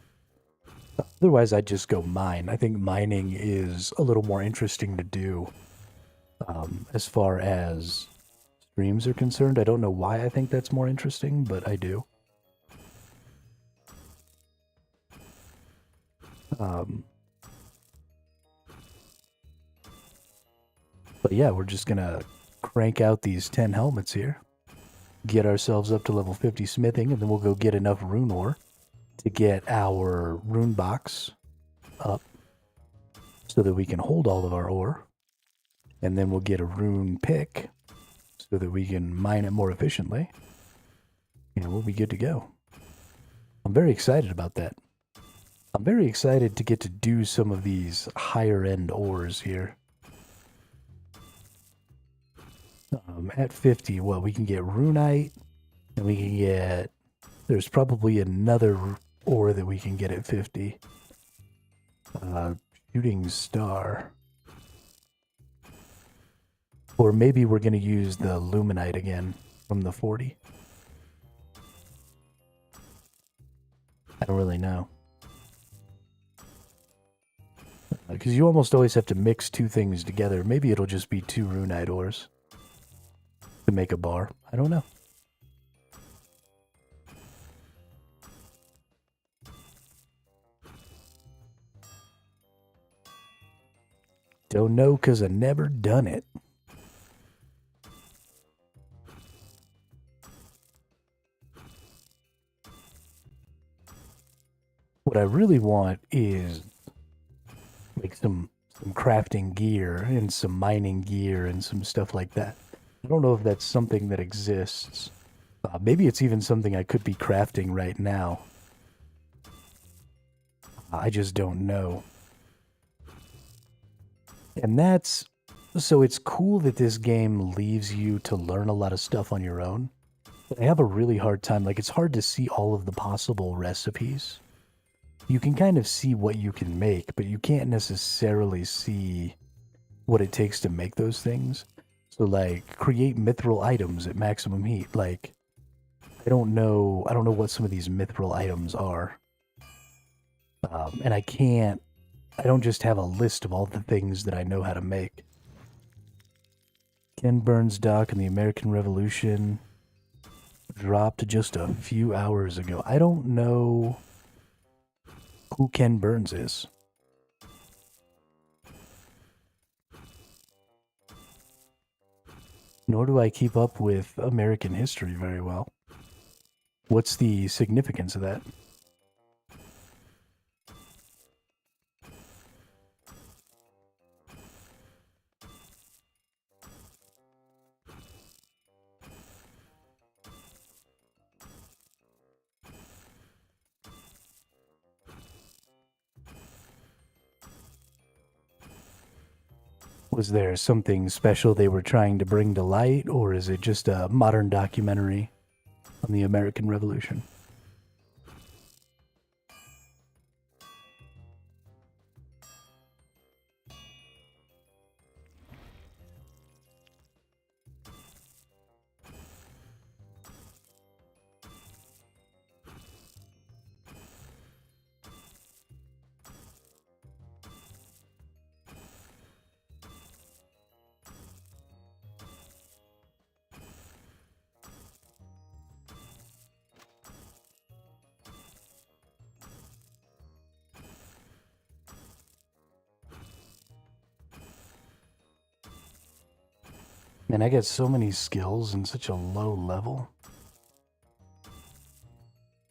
Otherwise, I'd just go mine. I think mining is a little more interesting to do as far as streams are concerned. I don't know why I think that's more interesting, but I do. But yeah, we're just going to crank out these 10 helmets here. Get ourselves up to level 50 smithing, and then we'll go get enough rune ore to get our rune box up so that we can hold all of our ore. And then we'll get a rune pick so that we can mine it more efficiently. And we'll be good to go. I'm very excited about that. I'm very excited to get to do some of these higher end ores here. At 50, well, we can get runite, and we can get, there's probably another ore that we can get at 50. Shooting star. Or maybe we're going to use the luminite again from the 40. I don't really know. Because you almost always have to mix two things together. Maybe it'll just be 2 runite ores to make a bar. I don't know. Don't know because I never done it. What I really want is like some crafting gear and some mining gear and some stuff like that. I don't know if that's something that exists. Maybe it's even something I could be crafting right now. I just don't know. And that's... So it's cool that this game leaves you to learn a lot of stuff on your own. But I have a really hard time. Like, it's hard to see all of the possible recipes. You can kind of see what you can make, but you can't necessarily see what it takes to make those things. So like create mithril items at maximum heat. Like I don't know what some of these mithril items are. And I don't just have a list of all the things that I know how to make. Ken Burns' doc in the American Revolution dropped just a few hours ago. I don't know who Ken Burns is. Nor do I keep up with American history very well. What's the significance of that? Was there something special they were trying to bring to light, or is it just a modern documentary on the American Revolution? Man, I get so many skills in such a low level.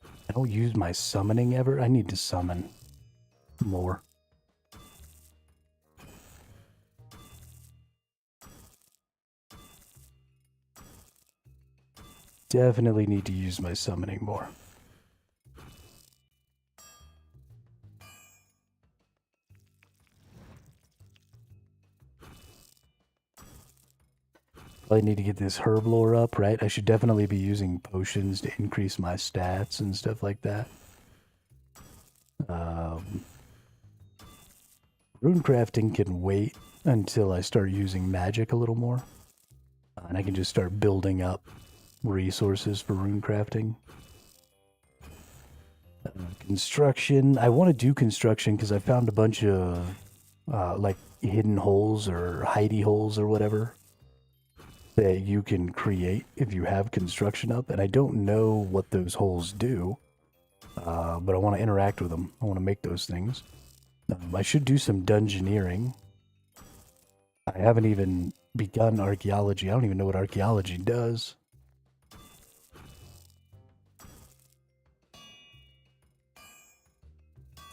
I don't use my summoning ever. I need to summon more. Definitely need to use my summoning more. Probably need to get this herb lore up, right? I should definitely be using potions to increase my stats and stuff like that. Rune crafting can wait until I start using magic a little more. And I can just start building up resources for rune crafting. Construction. I want to do construction because I found a bunch of like hidden holes or hidey holes or whatever that you can create if you have construction up, and I don't know what those holes do, but I want to interact with them. I want to make those things. I should do some dungeoneering. I haven't even begun archaeology. I don't even know what archaeology does.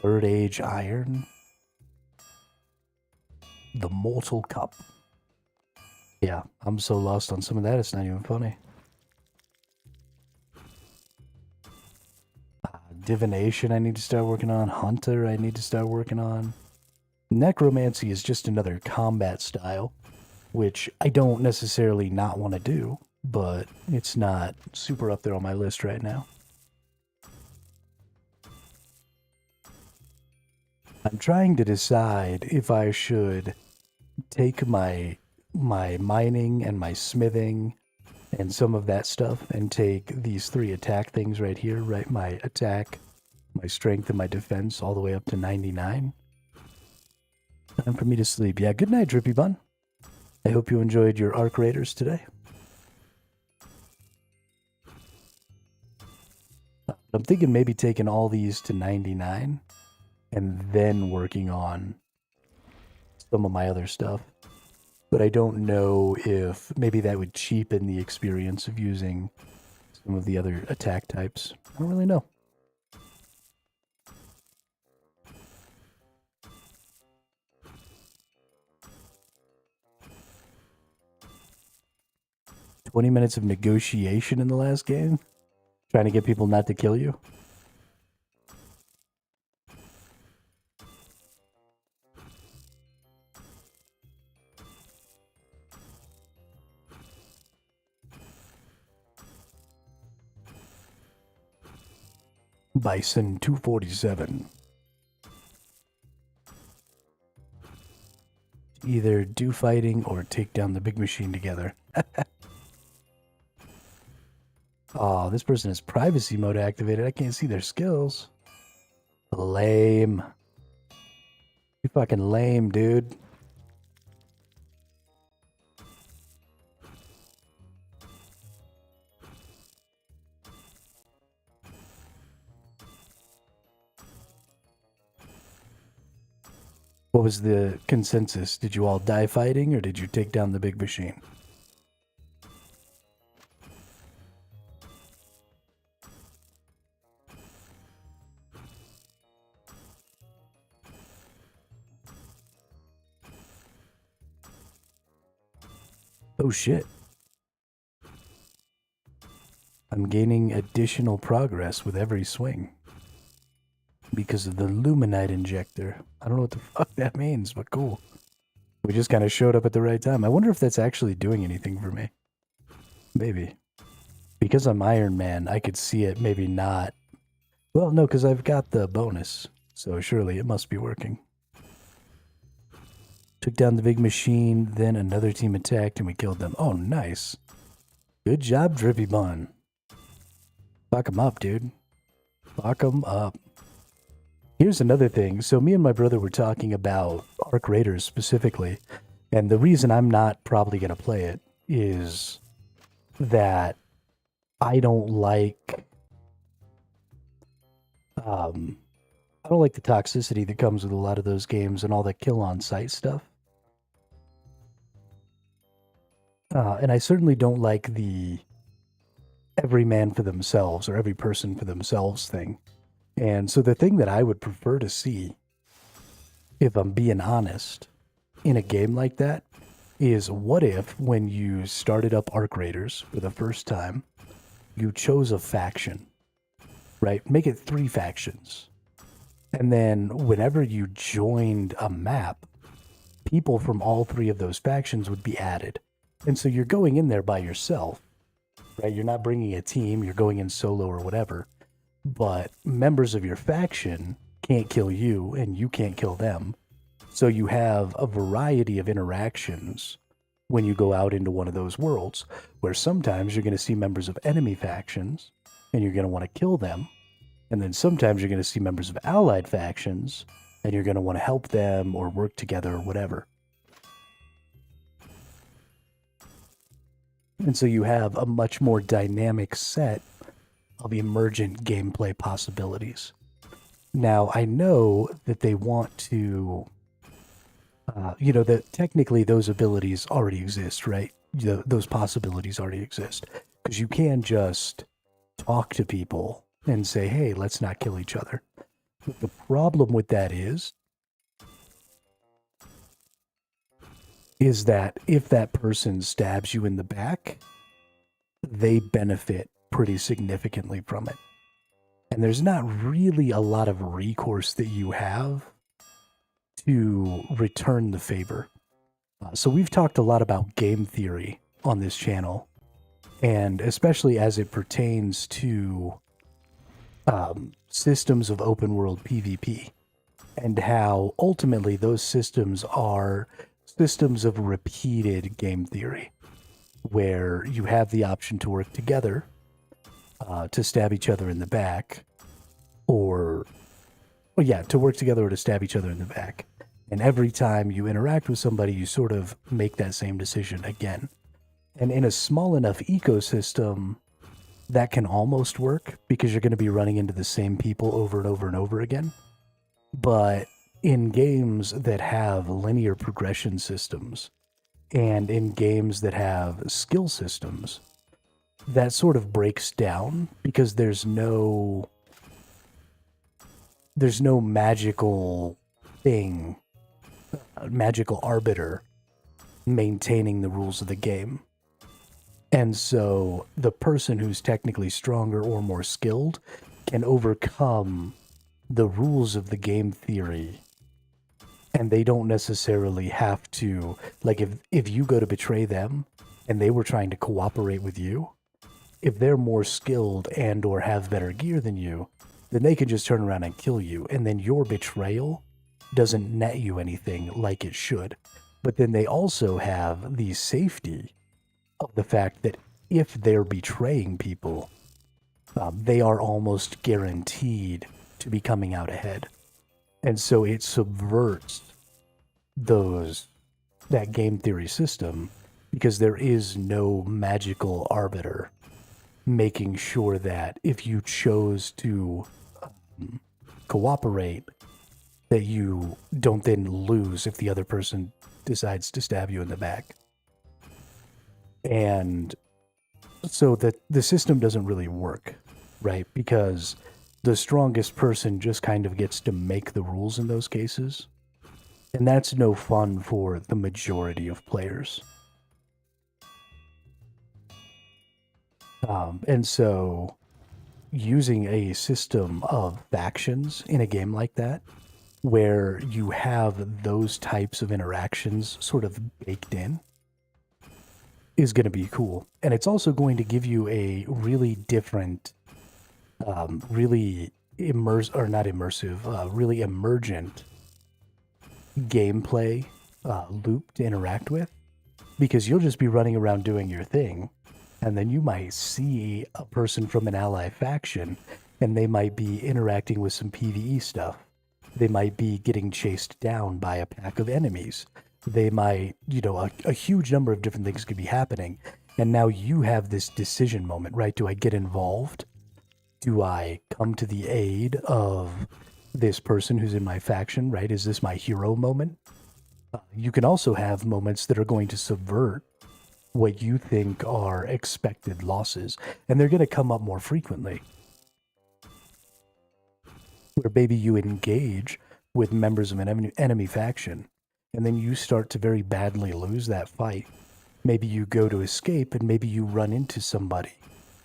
Third Age Iron. The Mortal Cup. Yeah, I'm so lost on some of that, it's not even funny. Divination I need to start working on. Hunter I need to start working on. Necromancy is just another combat style, which I don't necessarily not want to do, but it's not super up there on my list right now. I'm trying to decide if I should take my mining and my smithing and some of that stuff and take these 3 attack things right here, right? My attack, my strength, and my defense all the way up to 99. Time for me to sleep. Yeah, good night, Drippy Bun. I hope you enjoyed your Arc Raiders today. I'm thinking maybe taking all these to 99 and then working on some of my other stuff. But I don't know if maybe that would cheapen the experience of using some of the other attack types. I don't really know. "20 minutes of negotiation in the last game? Trying to get people not to kill you?" Bison 247. either do fighting or take down the big machine together. Oh, this person has privacy mode activated. I can't see their skills. Lame. You fucking lame, dude. What was the consensus? Did you all die fighting or did you take down the big machine? Oh shit. I'm gaining additional progress with every swing. Because of the Luminite injector. I don't know what the fuck that means, but cool. We just kind of showed up at the right time. I wonder if that's actually doing anything for me. Maybe. Because I'm Iron Man, I could see it, maybe not. Well, no, because I've got the bonus. So surely it must be working. Took down the big machine, then another team attacked and we killed them. Oh, nice. Good job, Drippy Bun. Fuck him up, dude. Fuck him up. Here's another thing. So me and my brother were talking about Arc Raiders specifically, and the reason I'm not probably going to play it is that I don't like the toxicity that comes with a lot of those games and all the kill on sight stuff. And I certainly don't like the every man for themselves or every person for themselves thing. And so the thing that I would prefer to see, if I'm being honest, in a game like that, is what if when you started up Arc Raiders for the first time, you chose a faction, right? Make it 3 factions. And then whenever you joined a map, people from all 3 of those factions would be added. And so you're going in there by yourself, right? You're not bringing a team, you're going in solo or whatever. But members of your faction can't kill you and you can't kill them. So you have a variety of interactions when you go out into one of those worlds, where sometimes you're going to see members of enemy factions and you're going to want to kill them. And then sometimes you're going to see members of allied factions and you're going to want to help them or work together or whatever. And so you have a much more dynamic set of emergent gameplay possibilities. Now, I know that they want to, that technically those abilities already exist, right? Those possibilities already exist. Because you can just talk to people and say, hey, let's not kill each other. But the problem with that is that if that person stabs you in the back, they benefit pretty significantly from it. And there's not really a lot of recourse that you have to return the favor. So we've talked a lot about game theory on this channel, and especially as it pertains to systems of open world PvP, and how ultimately those systems are systems of repeated game theory, where you have the option to work together to stab each other in the back, to work together or to stab each other in the back. And every time you interact with somebody, you sort of make that same decision again. And in a small enough ecosystem, that can almost work because you're going to be running into the same people over and over and over again. But in games that have linear progression systems and in games that have skill systems, that sort of breaks down because there's no magical thing, magical arbiter maintaining the rules of the game. And so the person who's technically stronger or more skilled can overcome the rules of the game theory. And they don't necessarily have to, like if you go to betray them and they were trying to cooperate with you, if they're more skilled and or have better gear than you, then they can just turn around and kill you. And then your betrayal doesn't net you anything like it should. But then they also have the safety of the fact that if they're betraying people, they are almost guaranteed to be coming out ahead. And so it subverts that game theory system, because there is no magical arbiter making sure that if you chose to cooperate, that you don't then lose if the other person decides to stab you in the back. And so the system doesn't really work, right? Because the strongest person just kind of gets to make the rules in those cases. And that's no fun for the majority of players. And so using a system of factions in a game like that, where you have those types of interactions sort of baked in, is going to be cool. And it's also going to give you a really different, really really emergent gameplay loop to interact with, because you'll just be running around doing your thing, and then you might see a person from an ally faction, and they might be interacting with some PvE stuff. They might be getting chased down by a pack of enemies. They might, a huge number of different things could be happening. And now you have this decision moment, right? Do I get involved? Do I come to the aid of this person who's in my faction, right? Is this my hero moment? You can also have moments that are going to subvert what you think are expected losses. And they're going to come up more frequently. Where maybe you engage with members of an enemy faction, and then you start to very badly lose that fight. Maybe you go to escape, and maybe you run into somebody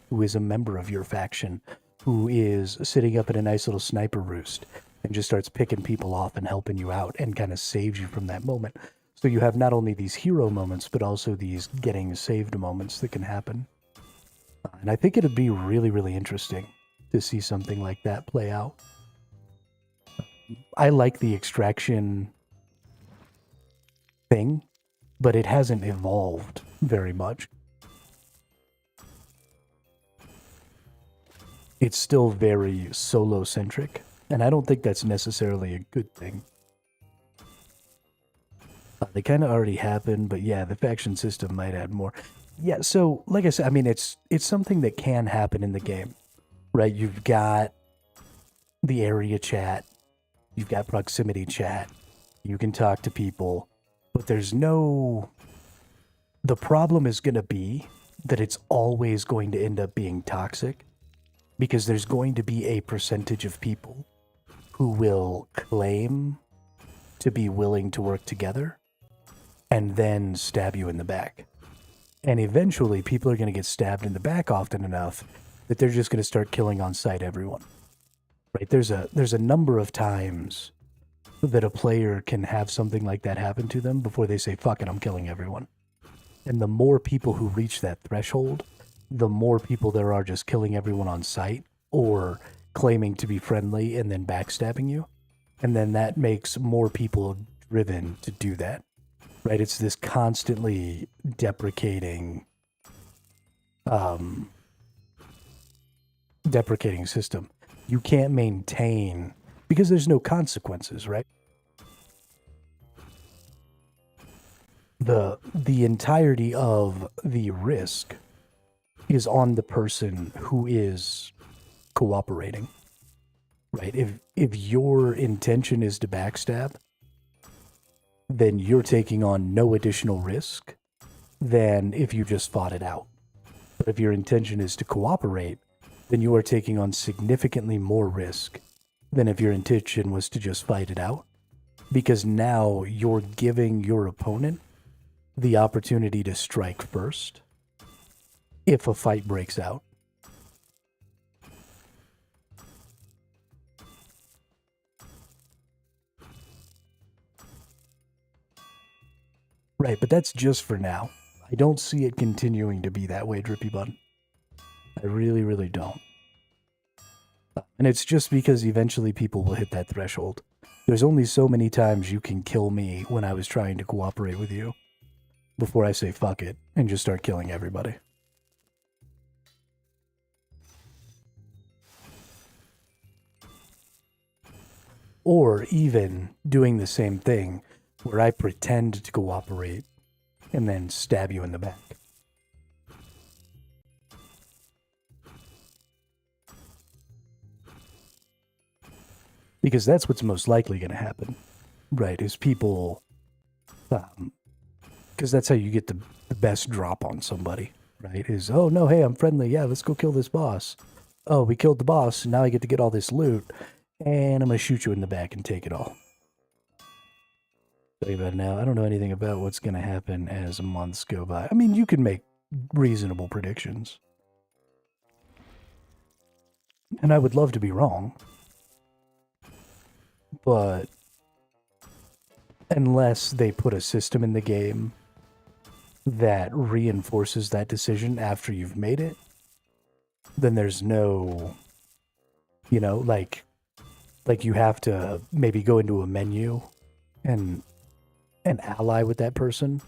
who is a member of your faction, who is sitting up in a nice little sniper roost, and just starts picking people off and helping you out, and kind of saves you from that moment. So you have not only these hero moments, but also these getting saved moments that can happen. And I think it'd be really, really interesting to see something like that play out. I like the extraction thing, but it hasn't evolved very much. It's still very solo-centric, and I don't think that's necessarily a good thing. They kind of already happened, but yeah, the faction system might add more. Yeah, so like I said, I mean, it's something that can happen in the game, right? You've got the area chat, you've got proximity chat, you can talk to people, but there's no... The problem is going to be that it's always going to end up being toxic, because there's going to be a percentage of people who will claim to be willing to work together and then stab you in the back. And eventually people are going to get stabbed in the back often enough that they're just going to start killing on sight everyone. Right? There's a number of times that a player can have something like that happen to them before they say, fuck it, I'm killing everyone. And the more people who reach that threshold, the more people there are just killing everyone on sight or claiming to be friendly and then backstabbing you. And then that makes more people driven to do that. Right? It's this constantly deprecating system. You can't maintain, because there's no consequences, right? The entirety of the risk is on the person who is cooperating, right? If your intention is to backstab, then you're taking on no additional risk than if you just fought it out. But if your intention is to cooperate, then you are taking on significantly more risk than if your intention was to just fight it out. Because now you're giving your opponent the opportunity to strike first if a fight breaks out. Right, but that's just for now. I don't see it continuing to be that way, Drippy Bun. I really, really don't. And it's just because eventually people will hit that threshold. There's only so many times you can kill me when I was trying to cooperate with you before I say fuck it and just start killing everybody. Or even doing the same thing where I pretend to cooperate and then stab you in the back. Because that's what's most likely going to happen, right? Is people, because that's how you get the best drop on somebody, right? Is, oh no, hey, I'm friendly. Yeah, let's go kill this boss. Oh, we killed the boss. Now I get to get all this loot. And I'm going to shoot you in the back and take it all. Tell you about it now. I don't know anything about what's going to happen as months go by. I mean, you can make reasonable predictions. And I would love to be wrong. But unless they put a system in the game that reinforces that decision after you've made it, then there's no, you know, like you have to maybe go into a menu and ally with that person.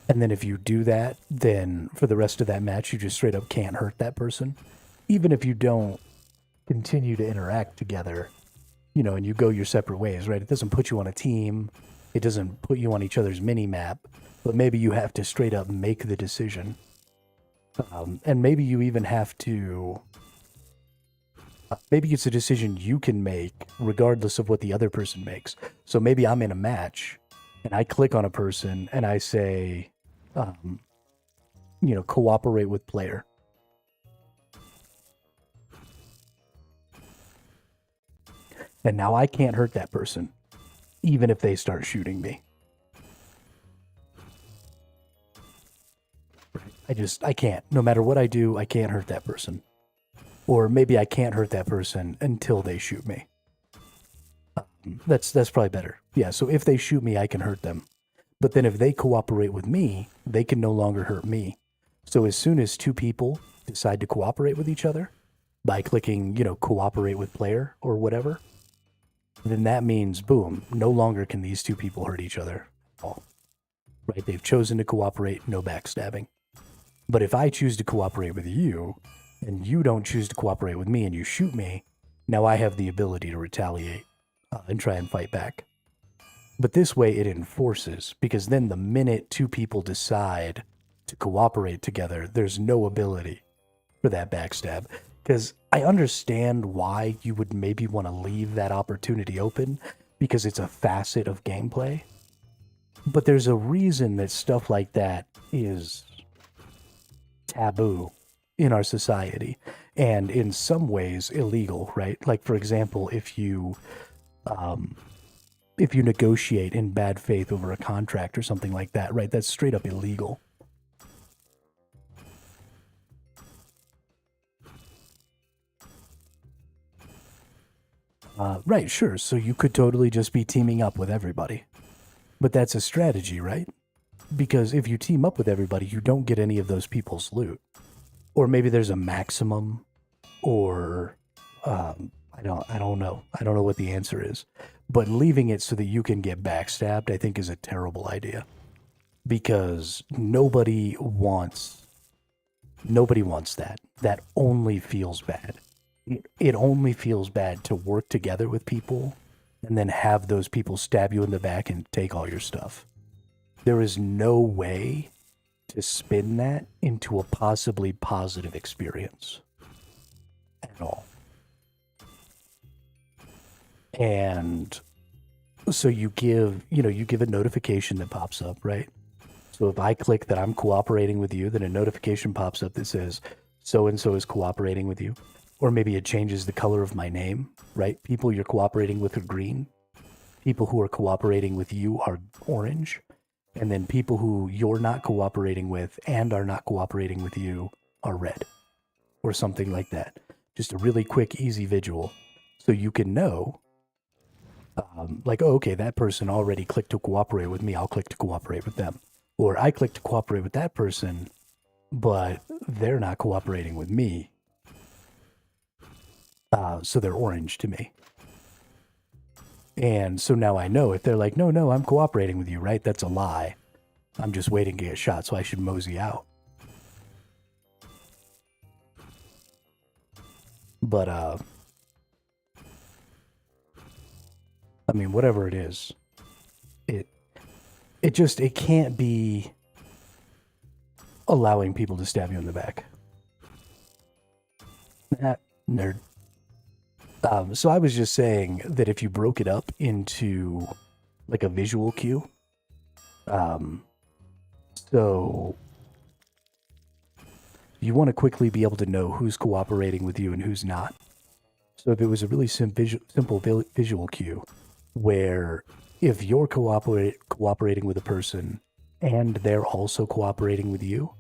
And then if you do that, then for the rest of that match, you just straight up can't hurt that person. Even if you don't continue to interact together, you know, and you go your separate ways, right? It doesn't put you on a team. It doesn't put you on each other's mini-map. But maybe you have to straight up make the decision. And maybe you even have to... maybe it's a decision you can make regardless of what the other person makes. So maybe I'm in a match and I click on a person and I say, you know, cooperate with player. And now I can't hurt that person, even if they start shooting me. I can't. No matter what I do, I can't hurt that person. Or maybe I can't hurt that person until they shoot me. That's probably better. Yeah, so if they shoot me, I can hurt them. But then if they cooperate with me, they can no longer hurt me. So as soon as two people decide to cooperate with each other, by clicking, you know, cooperate with player or whatever, then that means, boom, no longer can these two people hurt each other at all. Right? They've chosen to cooperate, no backstabbing. But if I choose to cooperate with you, and you don't choose to cooperate with me and you shoot me, now I have the ability to retaliate and try and fight back. But this way it enforces, because then the minute two people decide to cooperate together, there's no ability for that backstab. Because I understand why you would maybe want to leave that opportunity open, because it's a facet of gameplay. But there's a reason that stuff like that is taboo in our society, and in some ways illegal, right? Like, for example, if you negotiate in bad faith over a contract or something like that, right? That's straight up illegal. Right, sure. So you could totally just be teaming up with everybody. But that's a strategy, right? Because if you team up with everybody, you don't get any of those people's loot. Or maybe there's a maximum, or I don't know. I don't know what the answer is. But leaving it so that you can get backstabbed, I think, is a terrible idea. Because nobody wants that. That only feels bad. It only feels bad to work together with people and then have those people stab you in the back and take all your stuff. There is no way to spin that into a possibly positive experience at all. And so you give a notification that pops up, right? So if I click that I'm cooperating with you, then a notification pops up that says so-and-so is cooperating with you. Or maybe it changes the color of my name, right? People you're cooperating with are green. People who are cooperating with you are orange. And then people who you're not cooperating with and are not cooperating with you are red. Or something like that. Just a really quick, easy visual. So you can know, like, oh, okay, that person already clicked to cooperate with me. I'll click to cooperate with them. Or I click to cooperate with that person, but they're not cooperating with me. So they're orange to me. And so now I know if they're like, no, I'm cooperating with you, right? That's a lie. I'm just waiting to get shot, so I should mosey out. But, I mean, whatever it is, it can't be allowing people to stab you in the back. Nerd. So I was just saying that if you broke it up into like a visual cue, so you want to quickly be able to know who's cooperating with you and who's not. So if it was a really simple visual cue, where if you're cooperating with a person and they're also cooperating with you,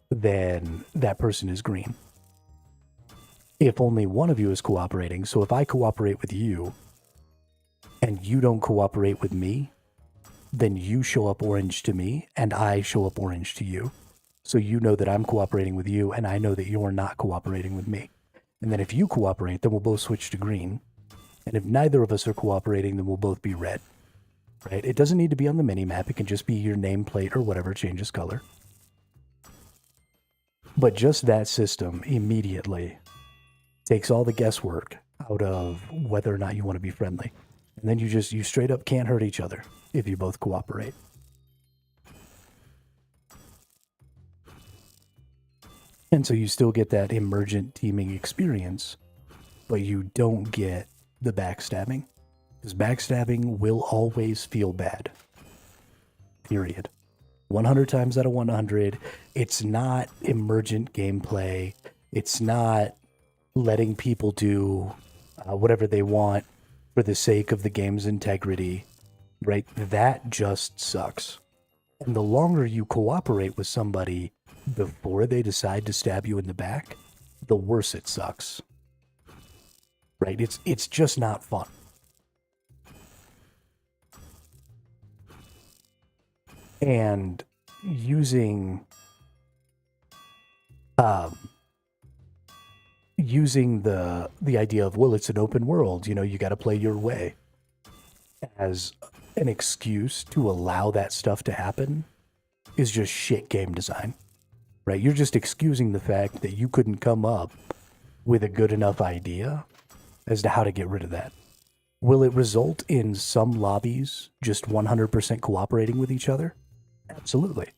then that person is green. If only one of you is cooperating, so if I cooperate with you and you don't cooperate with me, then you show up orange to me and I show up orange to you. So you know that I'm cooperating with you and I know that you're not cooperating with me. And then if you cooperate, then we'll both switch to green. And if neither of us are cooperating, then we'll both be red. Right? It doesn't need to be on the mini-map. It can just be your nameplate or whatever changes color. But just that system immediately takes all the guesswork out of whether or not you want to be friendly. And then you straight up can't hurt each other if you both cooperate. And so you still get that emergent teaming experience, but you don't get the backstabbing. Because backstabbing will always feel bad. Period. 100 times out of 100, it's not emergent gameplay. It's not letting people do whatever they want for the sake of the game's integrity, right? That just sucks. And the longer you cooperate with somebody before they decide to stab you in the back, the worse it sucks. Right? It's just not fun. And using the idea of, well, it's an open world, you got to play your way, as an excuse to allow that stuff to happen is just shit game design, right? You're just excusing the fact that you couldn't come up with a good enough idea as to how to get rid of that. Will it result in some lobbies just 100% cooperating with each other? Absolutely.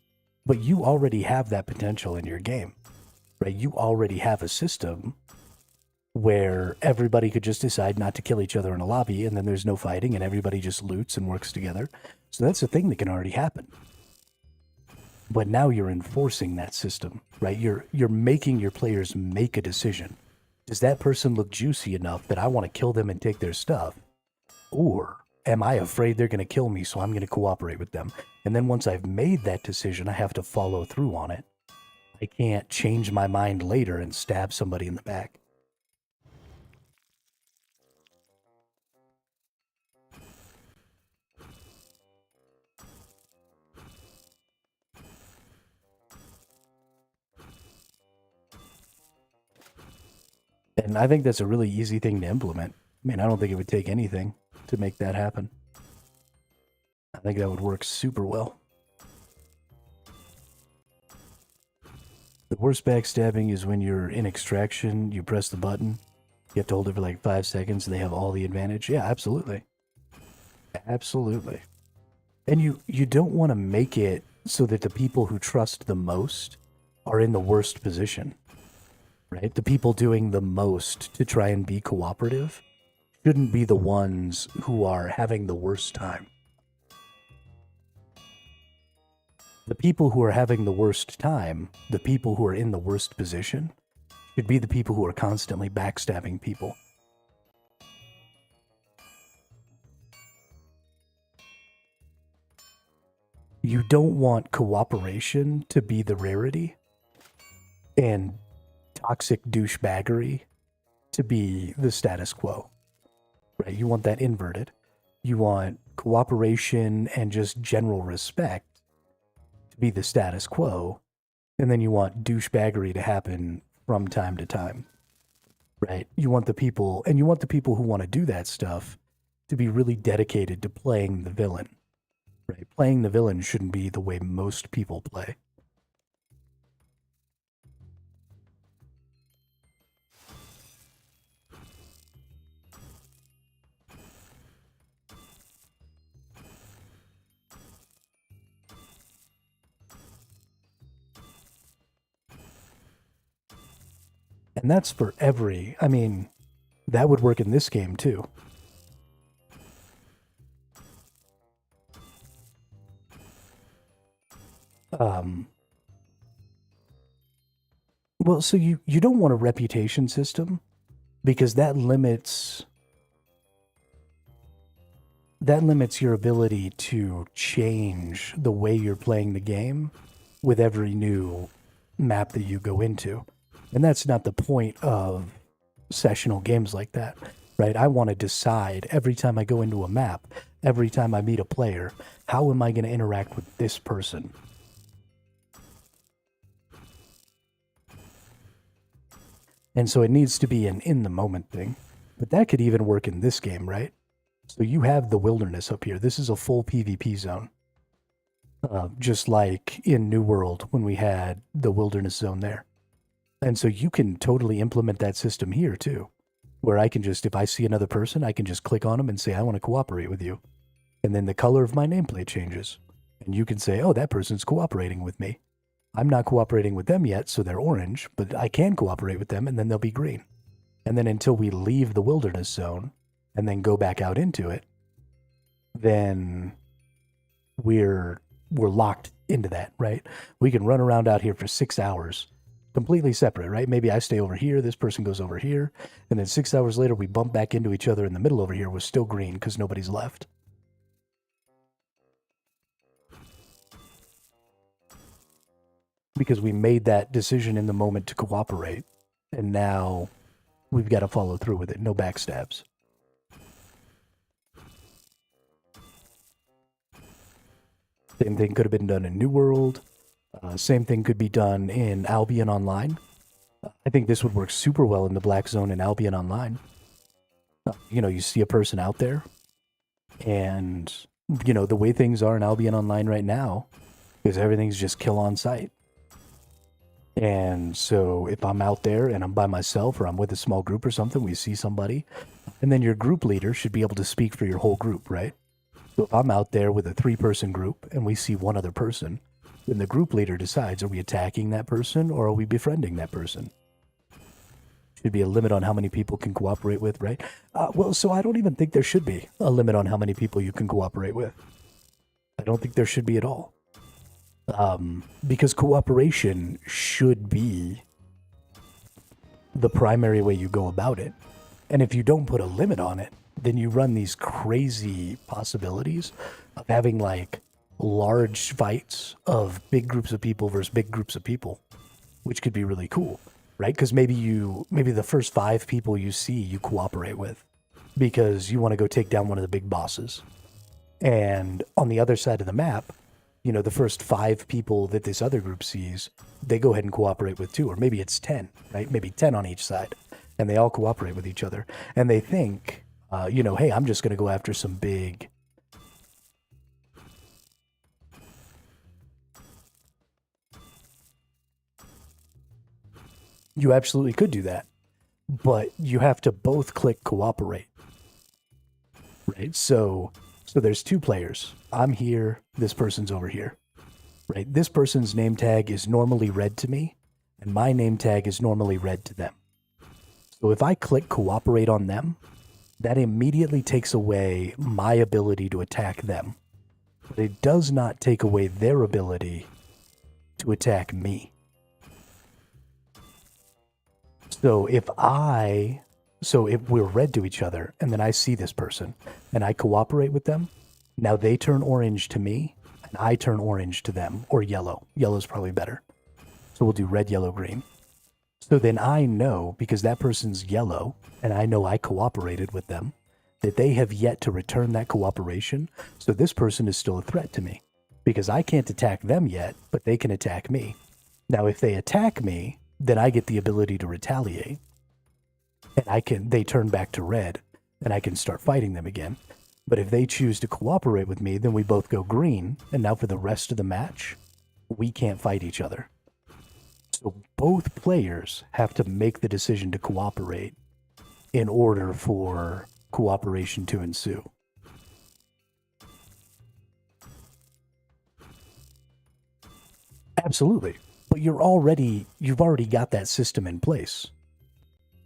But you already have that potential in your game, right? You already have a system where everybody could just decide not to kill each other in a lobby, and then there's no fighting, and everybody just loots and works together. So that's a thing that can already happen. But now you're enforcing that system, right? You're making your players make a decision. Does that person look juicy enough that I want to kill them and take their stuff? Or am I afraid they're going to kill me, so I'm going to cooperate with them? And then once I've made that decision, I have to follow through on it. I can't change my mind later and stab somebody in the back. And I think that's a really easy thing to implement. I mean, I don't think it would take anything to make that happen. I think that would work super well. The worst backstabbing is when you're in extraction, you press the button, you have to hold it for like 5 seconds, and they have all the advantage. Yeah, absolutely. Absolutely. And you don't want to make it so that the people who trust the most are in the worst position. Right? The people doing the most to try and be cooperative shouldn't be the ones who are having the worst time. The people who are having the worst time, the people who are in the worst position, should be the people who are constantly backstabbing people. You don't want cooperation to be the rarity, and toxic douchebaggery to be the status quo, right? You want that inverted. You want cooperation and just general respect to be the status quo, and then you want douchebaggery to happen from time to time, right? You want the people who want to do that stuff to be really dedicated to playing the villain, right? Playing the villain shouldn't be the way most people play. And that's for every, I mean, that would work in this game too. Well, so you don't want a reputation system because that limits your ability to change the way you're playing the game with every new map that you go into. And that's not the point of sessional games like that, right? I want to decide every time I go into a map, every time I meet a player, how am I going to interact with this person? And so it needs to be an in-the-moment thing. But that could even work in this game, right? So you have the wilderness up here. This is a full PvP zone. Just like in New World when we had the wilderness zone there. And so you can totally implement that system here too. Where I can just, if I see another person, I can just click on them and say, I want to cooperate with you. And then the color of my nameplate changes. And you can say, oh, that person's cooperating with me. I'm not cooperating with them yet, so they're orange, but I can cooperate with them and then they'll be green. And then until we leave the wilderness zone and then go back out into it, then we're locked into that, right? We can run around out here for 6 hours, completely separate, right? Maybe I stay over here, this person goes over here, and then 6 hours later we bump back into each other in the middle over here. We're still green because nobody's left. Because we made that decision in the moment to cooperate, and now we've got to follow through with it. No backstabs. Same thing could have been done in New World. Same thing could be done in Albion Online. I think this would work super well in the Black Zone in Albion Online. You know, you see a person out there, and, you know, the way things are in Albion Online right now is everything's just kill on sight. And so if I'm out there and I'm by myself or I'm with a small group or something, we see somebody, and then your group leader should be able to speak for your whole group, right? So if I'm out there with a 3-person group and we see one other person, then the group leader decides, are we attacking that person or are we befriending that person? Should be a limit on how many people can cooperate with, right? Well, so I don't even think there should be a limit on how many people you can cooperate with. I don't think there should be at all. Because cooperation should be the primary way you go about it. And if you don't put a limit on it, then you run these crazy possibilities of having like large fights of big groups of people versus big groups of people, which could be really cool, right? Because maybe the first 5 people you see you cooperate with because you want to go take down one of the big bosses. And on the other side of the map, you know, the first 5 people that this other group sees, they go ahead and cooperate with too. Or maybe it's 10, right? Maybe 10 on each side. And they all cooperate with each other. And they think, you know, hey, I'm just going to go after some big... You absolutely could do that. But you have to both click cooperate. Right? So there's 2 players. I'm here, this person's over here. Right? This person's name tag is normally red to me, and my name tag is normally red to them. So if I click cooperate on them, that immediately takes away my ability to attack them. But it does not take away their ability to attack me. So if we're red to each other, and then I see this person, and I cooperate with them, now they turn orange to me, and I turn orange to them, or yellow. Yellow's probably better. So we'll do red, yellow, green. So then I know, because that person's yellow, and I know I cooperated with them, that they have yet to return that cooperation, so this person is still a threat to me. Because I can't attack them yet, but they can attack me. Now if they attack me, then I get the ability to retaliate. And they turn back to red. and I can start fighting them again. But if they choose to cooperate with me, then we both go green, and now for the rest of the match, we can't fight each other. So both players have to make the decision to cooperate in order for cooperation to ensue. Absolutely. But you've already got that system in place.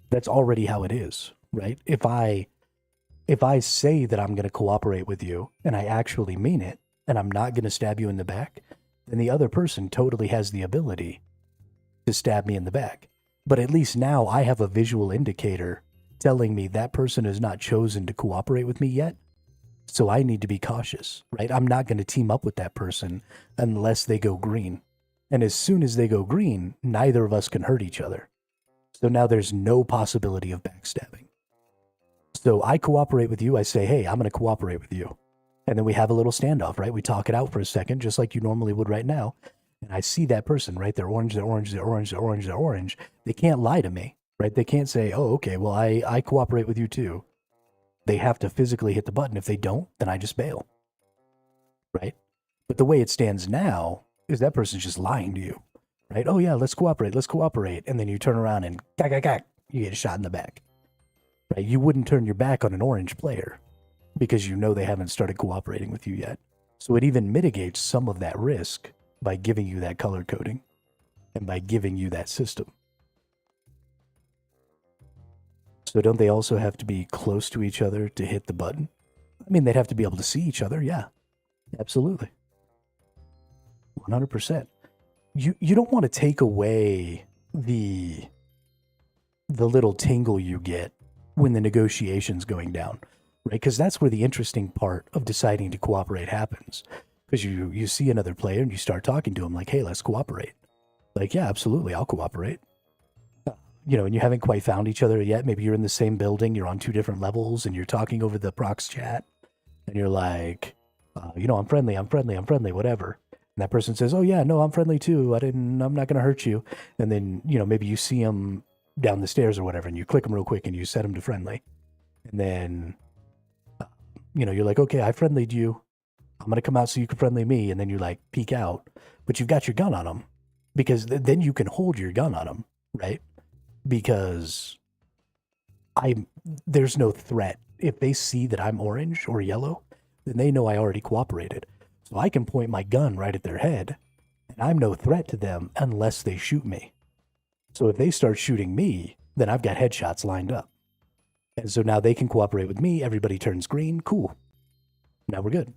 That's already how it is, right? If I say that I'm going to cooperate with you and I actually mean it and I'm not going to stab you in the back, then the other person totally has the ability to stab me in the back. But at least now I have a visual indicator telling me that person has not chosen to cooperate with me yet. So I need to be cautious, right? I'm not going to team up with that person unless they go green. And as soon as they go green, neither of us can hurt each other. So now there's no possibility of backstabbing. So I cooperate with you. I say, hey, I'm going to cooperate with you. And then we have a little standoff, right? We talk it out for a second, just like you normally would right now. And I see that person, right? They're orange, they're orange, they're orange, they're orange, they're orange. They can't lie to me, right? They can't say, oh, okay, well, I cooperate with you too. They have to physically hit the button. If they don't, then I just bail, right? But the way it stands now is that person's just lying to you, right? Oh, yeah, let's cooperate. And then you turn around and you get shot in the back, right? You wouldn't turn your back on an orange player because you know they haven't started cooperating with you yet. So it even mitigates some of that risk by giving you that color coding and by giving you that system. So don't they also have to be close to each other to hit the button? I mean, they'd have to be able to see each other. Yeah, absolutely. 100%. You don't want to take away the little tingle you get when the negotiation's going down, right? Because that's where the interesting part of deciding to cooperate happens. Because you see another player and you start talking to him like, hey, let's cooperate. Like, yeah, absolutely, I'll cooperate. You know, and you haven't quite found each other yet. Maybe you're in the same building, you're on 2 different levels, and you're talking over the prox chat, and you're like, I'm friendly, whatever. And that person says, oh yeah, no, I'm friendly too. I'm not going to hurt you. And then, maybe you see him down the stairs or whatever, and you click him real quick and you set him to friendly. And then, you're like, okay, I friendlied you. I'm going to come out so you can friendly me. And then you like peek out, but you've got your gun on him because then you can hold your gun on him, right? Because there's no threat. If they see that I'm orange or yellow, then they know I already cooperated. So I can point my gun right at their head, and I'm no threat to them unless they shoot me. So if they start shooting me, then I've got headshots lined up. And so now they can cooperate with me. Everybody turns green. Cool. Now we're good.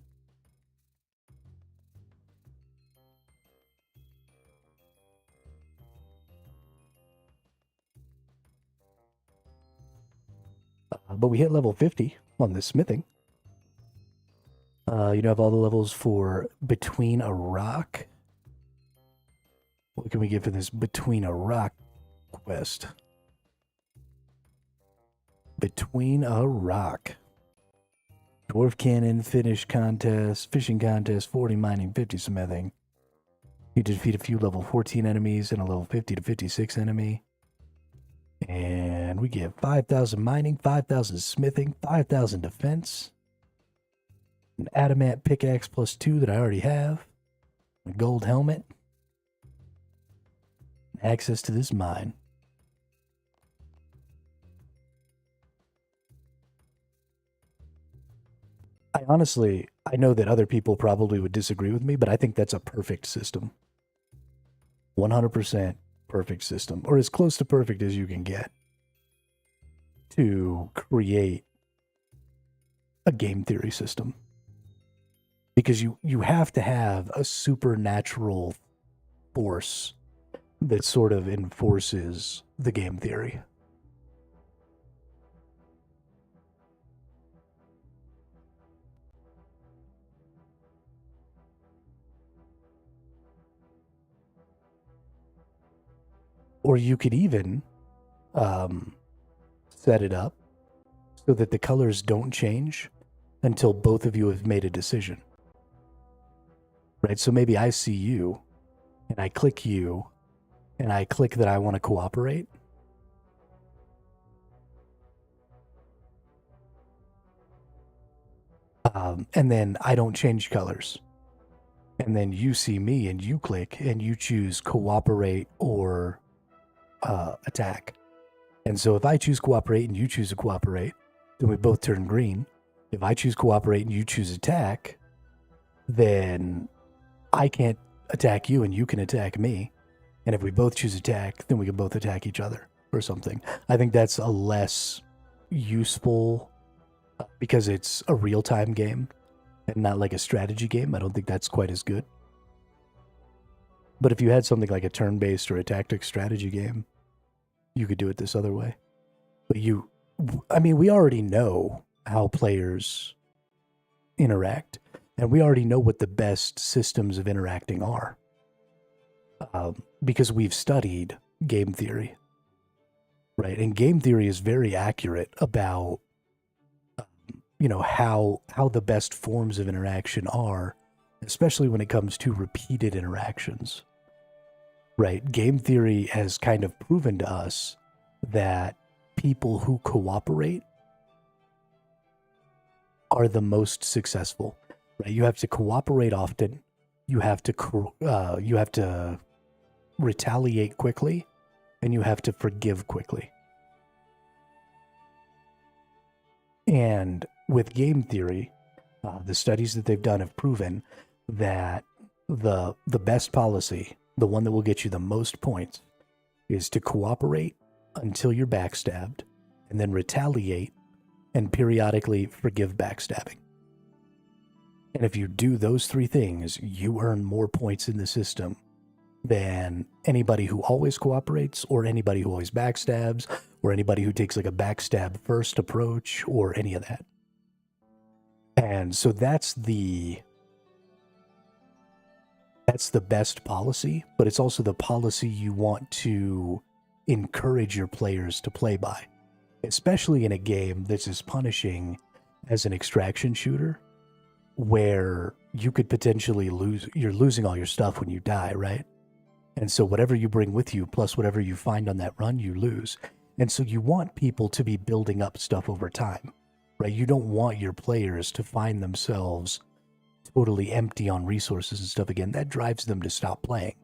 But we hit level 50 on this smithing. You have all the levels for Between a Rock. What can we get for this Between a Rock quest? Between a Rock. Dwarf Cannon, fishing contest, 40 mining, 50 smithing. You defeat a few level 14 enemies and a level 50 to 56 enemy. And we get 5,000 mining, 5,000 smithing, 5,000 defense. An adamant pickaxe +2 that I already have. A gold helmet. Access to this mine. I know that other people probably would disagree with me, but I think that's a perfect system. 100% perfect system, or as close to perfect as you can get to create a game theory system. Because you have to have a supernatural force that sort of enforces the game theory. Or you could even set it up so that the colors don't change until both of you have made a decision. Right? So maybe I see you, and I click you, and I click that I want to cooperate. and then I don't change colors. And then you see me and you click and you choose cooperate or attack. And so if I choose cooperate and you choose to cooperate, then we both turn green. If I choose cooperate and you choose attack, then I can't attack you and you can attack me. And if we both choose attack, then we can both attack each other or something. I think that's a less useful because it's a real-time game and not like a strategy game. I don't think that's quite as good. But if you had something like a turn-based or a tactics strategy game, you could do it this other way. But we already know how players interact, and we already know what the best systems of interacting are. Because we've studied game theory, right? And game theory is very accurate about, how the best forms of interaction are, especially when it comes to repeated interactions, right? Game theory has kind of proven to us that people who cooperate are the most successful, right? You have to cooperate often. You have to retaliate quickly, and you have to forgive quickly. And with game theory, the studies that they've done have proven that the best policy, the one that will get you the most points, is to cooperate until you're backstabbed, and then retaliate and periodically forgive backstabbing. And if you do those three things, you earn more points in the system than anybody who always cooperates, or anybody who always backstabs, or anybody who takes like a backstab first approach, or any of that. And so that's the best policy, but it's also the policy you want to encourage your players to play by, especially in a game that's as punishing as an extraction shooter, where you could potentially you're losing all your stuff when you die, right? And so whatever you bring with you, plus whatever you find on that run, you lose. And so you want people to be building up stuff over time, right? You don't want your players to find themselves totally empty on resources and stuff again. That drives them to stop playing.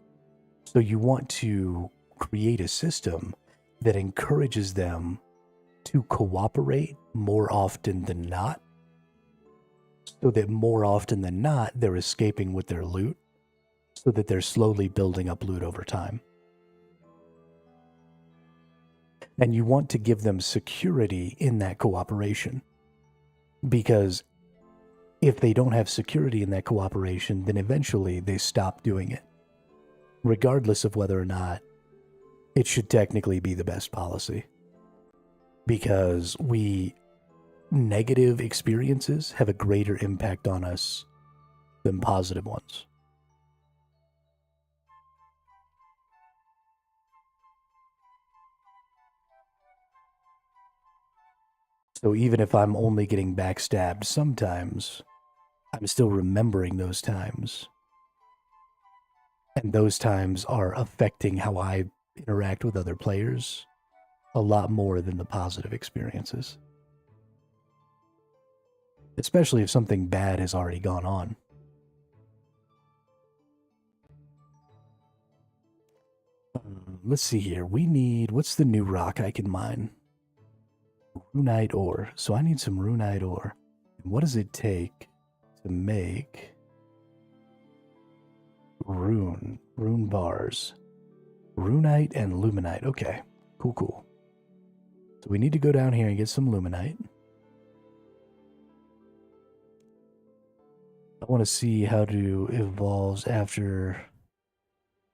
So you want to create a system that encourages them to cooperate more often than not, so that more often than not, they're escaping with their loot, so that they're slowly building up loot over time. And you want to give them security in that cooperation, because if they don't have security in that cooperation, then eventually they stop doing it, regardless of whether or not it should technically be the best policy. Because negative experiences have a greater impact on us than positive ones. So even if I'm only getting backstabbed sometimes, I'm still remembering those times. And those times are affecting how I interact with other players a lot more than the positive experiences. Especially if something bad has already gone on. Let's see here. What's the new rock I can mine? Runite ore. So I need some runite ore. And what does it take to make rune bars? Runite and luminite. Okay, cool. So we need to go down here and get some luminite. I want to see how it evolves after,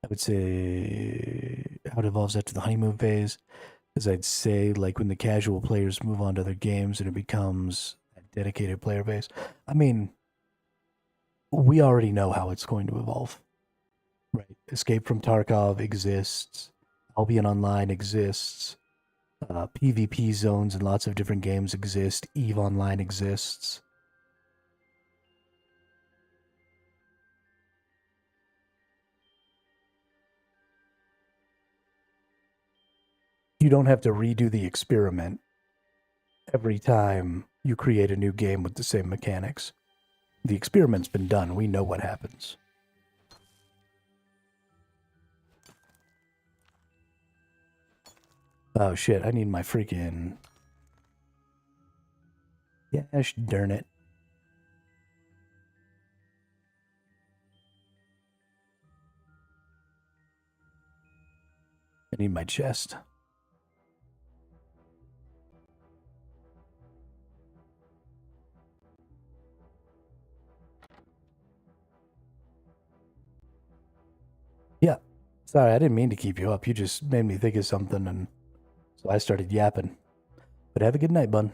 I would say, how it evolves after the honeymoon phase. Because I'd say, like, when the casual players move on to other games and it becomes a dedicated player base. I mean, we already know how it's going to evolve. Right? Escape from Tarkov exists. Albion Online exists. PvP zones in lots of different games exist. EVE Online exists. You don't have to redo the experiment every time you create a new game with the same mechanics. The experiment's been done. We know what happens. Oh shit, I need my freaking... Gosh darn it. I need my chest. Yeah. Sorry, I didn't mean to keep you up. You just made me think of something, and so I started yapping. But have a good night, bun.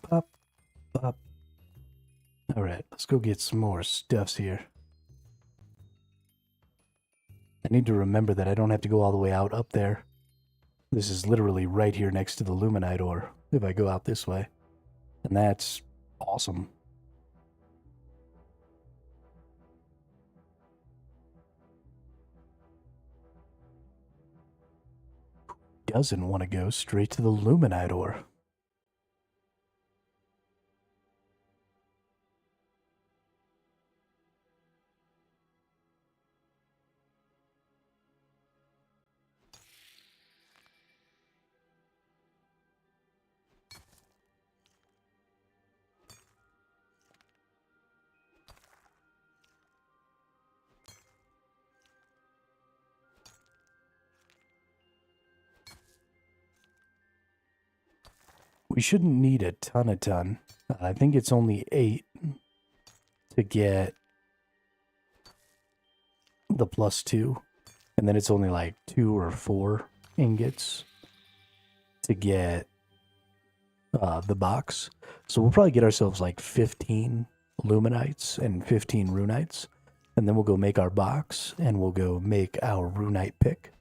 Pop, pop. Alright, let's go get some more stuffs here. I need to remember that I don't have to go all the way out up there. This is literally right here next to the Luminite ore, if I go out this way. And that's awesome. Doesn't want to go straight to the Luminite ore? We shouldn't need a ton. I think it's only 8 to get the +2. And then it's only like 2 or 4 ingots to get the box. So we'll probably get ourselves like 15 Luminites and 15 Runites. And then we'll go make our box and we'll go make our Runite pick.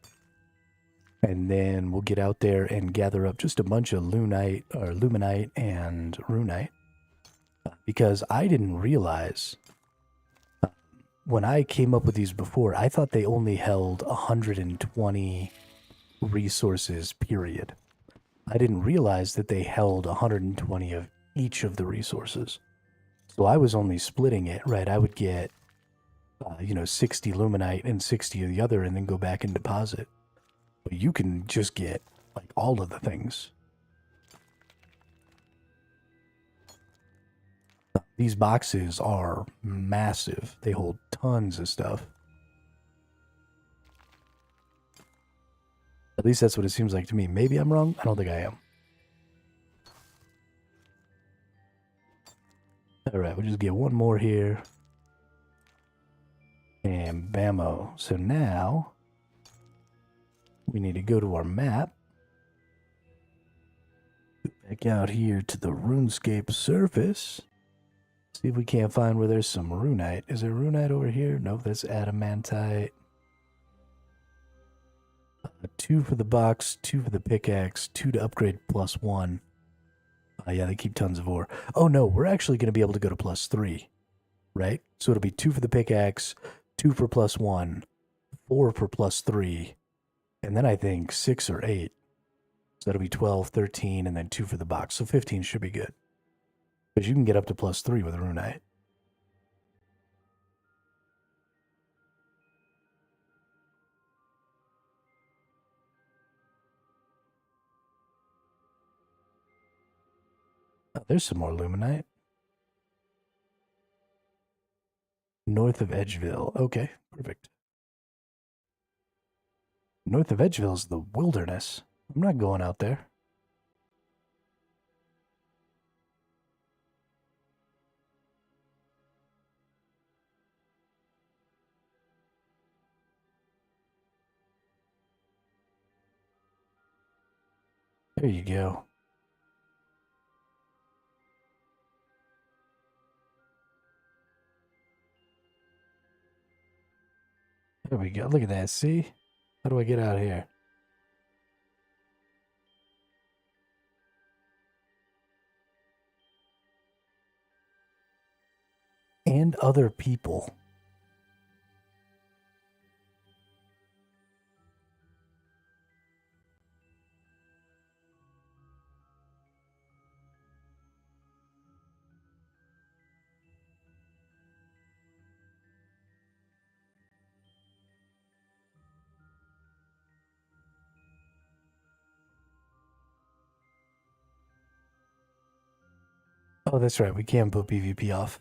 And then we'll get out there and gather up just a bunch of Luminite and Runite. Because I didn't realize, when I came up with these before, I thought they only held 120 resources, period. I didn't realize that they held 120 of each of the resources. So I was only splitting it, right? I would get, 60 Luminite and 60 of the other and then go back and deposit. But you can just get, like, all of the things. These boxes are massive. They hold tons of stuff. At least that's what it seems like to me. Maybe I'm wrong. I don't think I am. Alright, we'll just get one more here. And bammo. So now we need to go to our map. Go back out here to the Runescape surface. See if we can't find where there's some Runite. Is there Runite over here? Nope, that's adamantite. 2 for the box, 2 for the pickaxe, 2 to upgrade +1. Yeah, they keep tons of ore. Oh no, we're actually going to be able to go to +3, right? So it'll be 2 for the pickaxe, 2 for +1, 4 for +3, and then I think 6 or 8. So it'll be 12, 13, and then 2 for the box. So 15 should be good. Because you can get up to +3 with a Runite. Oh, there's some more Luminite. North of Edgeville. Okay, perfect. North of Edgeville is the wilderness. I'm not going out there. There you go. There we go. Look at that. See? How do I get out of here? And other people. Oh, that's right. We can put PvP off.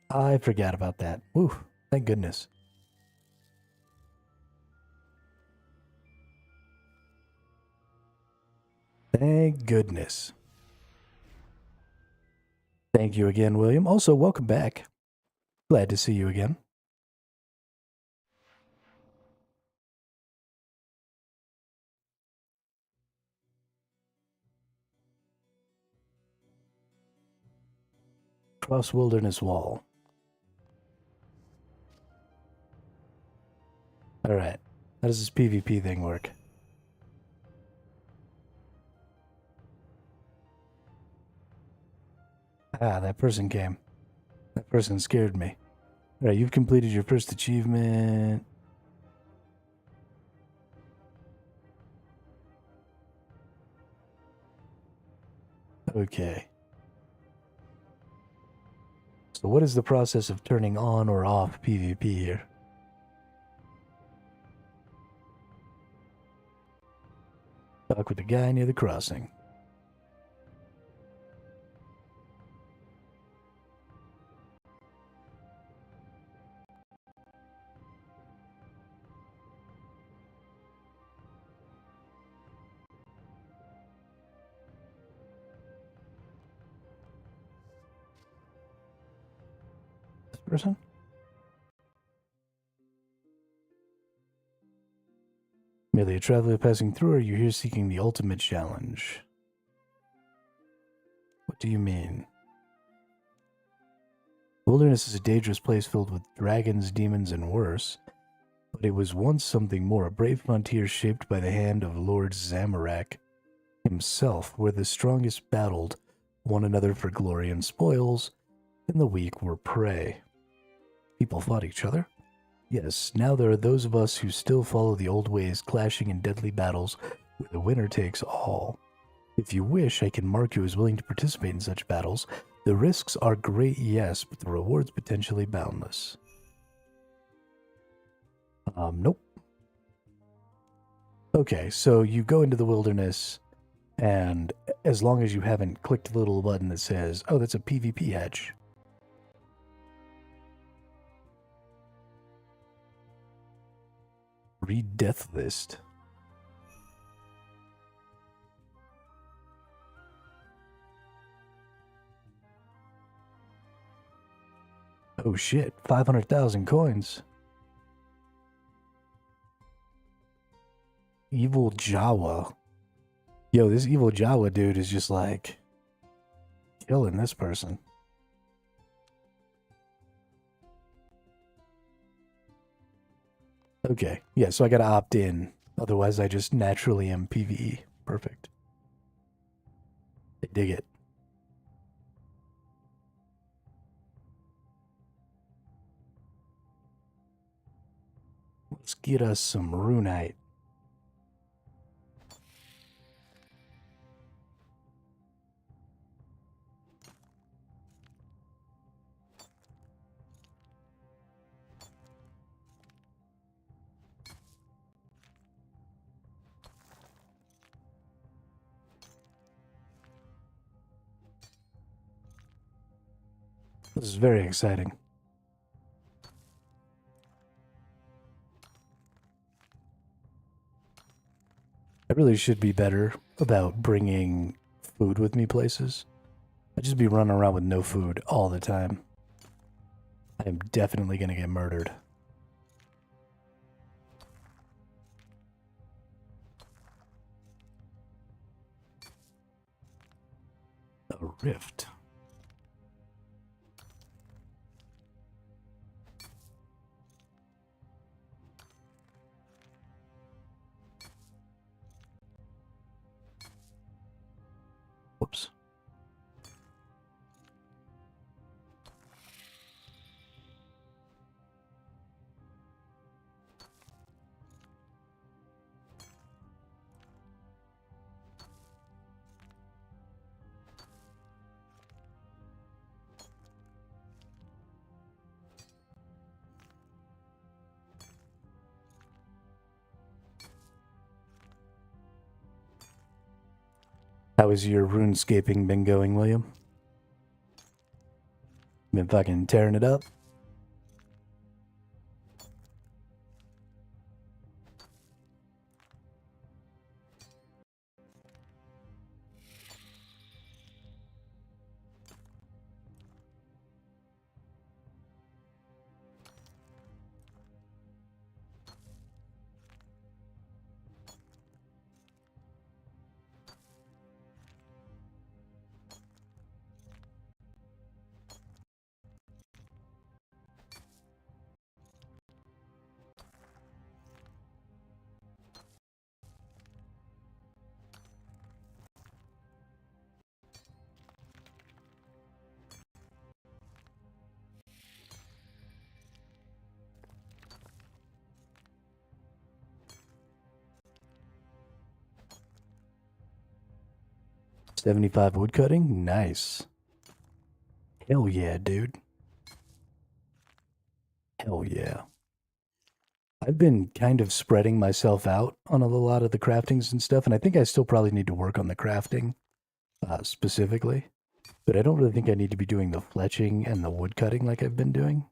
I forgot about that. Whew. Thank goodness. Thank goodness. Thank you again, William. Also, welcome back. Glad to see you again. Cross Wilderness Wall. Alright. How does this PvP thing work? Ah, that person came. That person scared me. Alright, you've completed your first achievement. Okay. So what is the process of turning on or off PvP here? Talk with the guy near the crossing. This person? Merely a traveler passing through, or are you here seeking the ultimate challenge? What do you mean? Wilderness is a dangerous place filled with dragons, demons, and worse, but it was once something more, a brave frontier shaped by the hand of Lord Zamorak himself, where the strongest battled one another for glory and spoils, and the weak were prey. People fought each other? Yes, now there are those of us who still follow the old ways, clashing in deadly battles where the winner takes all. If you wish, I can mark you as willing to participate in such battles. The risks are great, yes, but the rewards potentially boundless. Nope. Okay, so you go into the wilderness, and as long as you haven't clicked the little button that says, oh, that's a PvP hatch. Read death list. Oh shit, 500,000 coins. Evil Jawa. Yo, this evil Jawa dude is just like killing this person. Okay, yeah, so I gotta opt in. Otherwise, I just naturally am PvE. Perfect. I dig it. Let's get us some runite. This is very exciting. I really should be better about bringing food with me places. I just be running around with no food all the time. I am definitely gonna get murdered. A rift. How has your runescaping been going, William? Been fucking tearing it up? $75 woodcutting? Nice. Hell yeah, dude. Hell yeah. I've been kind of spreading myself out on a lot of the craftings and stuff, and I think I still probably need to work on the crafting specifically. But I don't really think I need to be doing the fletching and the woodcutting like I've been doing.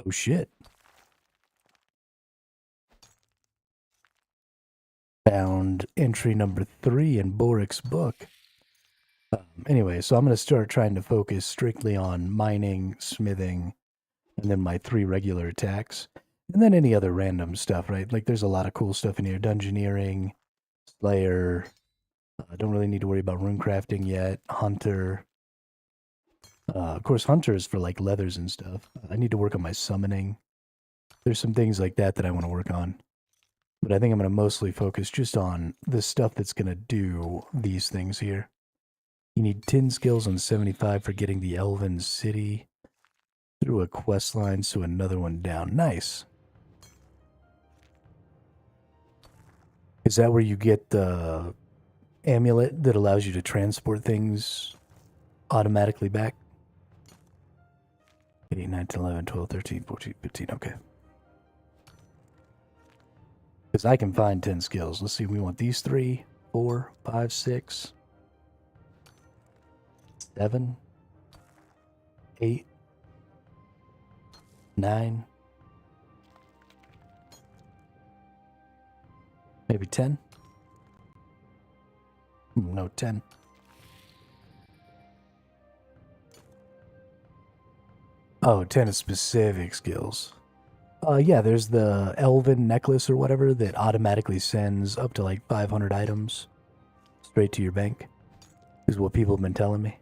Oh shit. Found entry number 3 in Borik's book. Anyway, so I'm going to start trying to focus strictly on mining, smithing, and then my 3 regular attacks. And then any other random stuff, right? Like there's a lot of cool stuff in here. Dungeoneering, Slayer. I don't really need to worry about runecrafting yet. Hunter. Of course, Hunter is for like leathers and stuff. I need to work on my summoning. There's some things like that I want to work on. But I think I'm going to mostly focus just on the stuff that's going to do these things here. You need 10 skills on 75 for getting the Elven City through a quest line, so another one down. Nice. Is that where you get the amulet that allows you to transport things automatically back? 8, 9, 10, 11, 12, 13, 14, 15, okay. Because I can find 10 skills. Let's see, we want these 3, 4, 5, 6, 7, 8, 9, maybe 10? No, 10. Oh, 10 is specific skills. Yeah, there's the Elven necklace or whatever that automatically sends up to like 500 items straight to your bank, is what people have been telling me.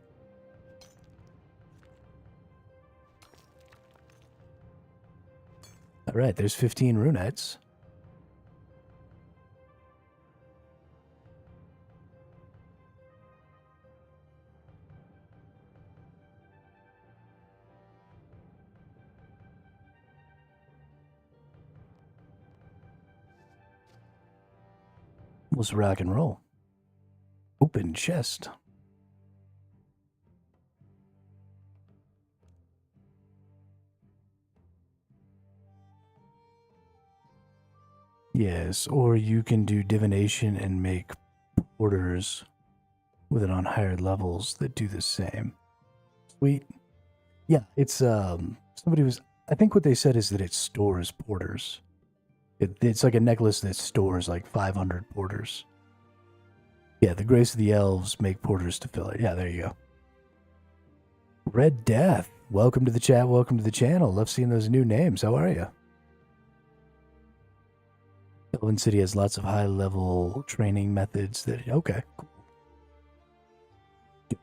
All right, there's 15 runettes. Let's rock and roll. Open chest. Yes, or you can do divination and make porters with it on higher levels that do the same. Sweet. Yeah, it's somebody was, I think what they said is that it stores porters. It's like a necklace that stores like 500 porters. Yeah, the Grace of the Elves make porters to fill it. Yeah, there you go. Red Death, welcome to the chat, welcome to the channel. Love seeing those new names. How are you? Elven City has lots of high-level training methods that... Okay, cool.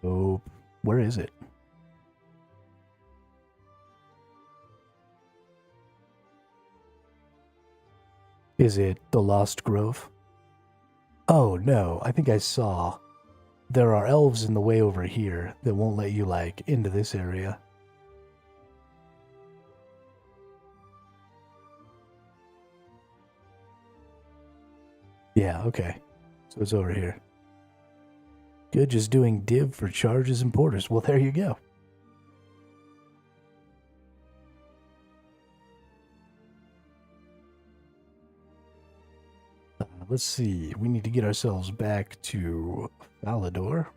Dope. Where is it? Is it the Lost Grove? Oh, no. I think I saw. There are elves in the way over here that won't let you, like, into this area. Yeah, okay. So it's over here. Good, just doing div for charges and porters. Well, there you go. let's see. We need to get ourselves back to Valador.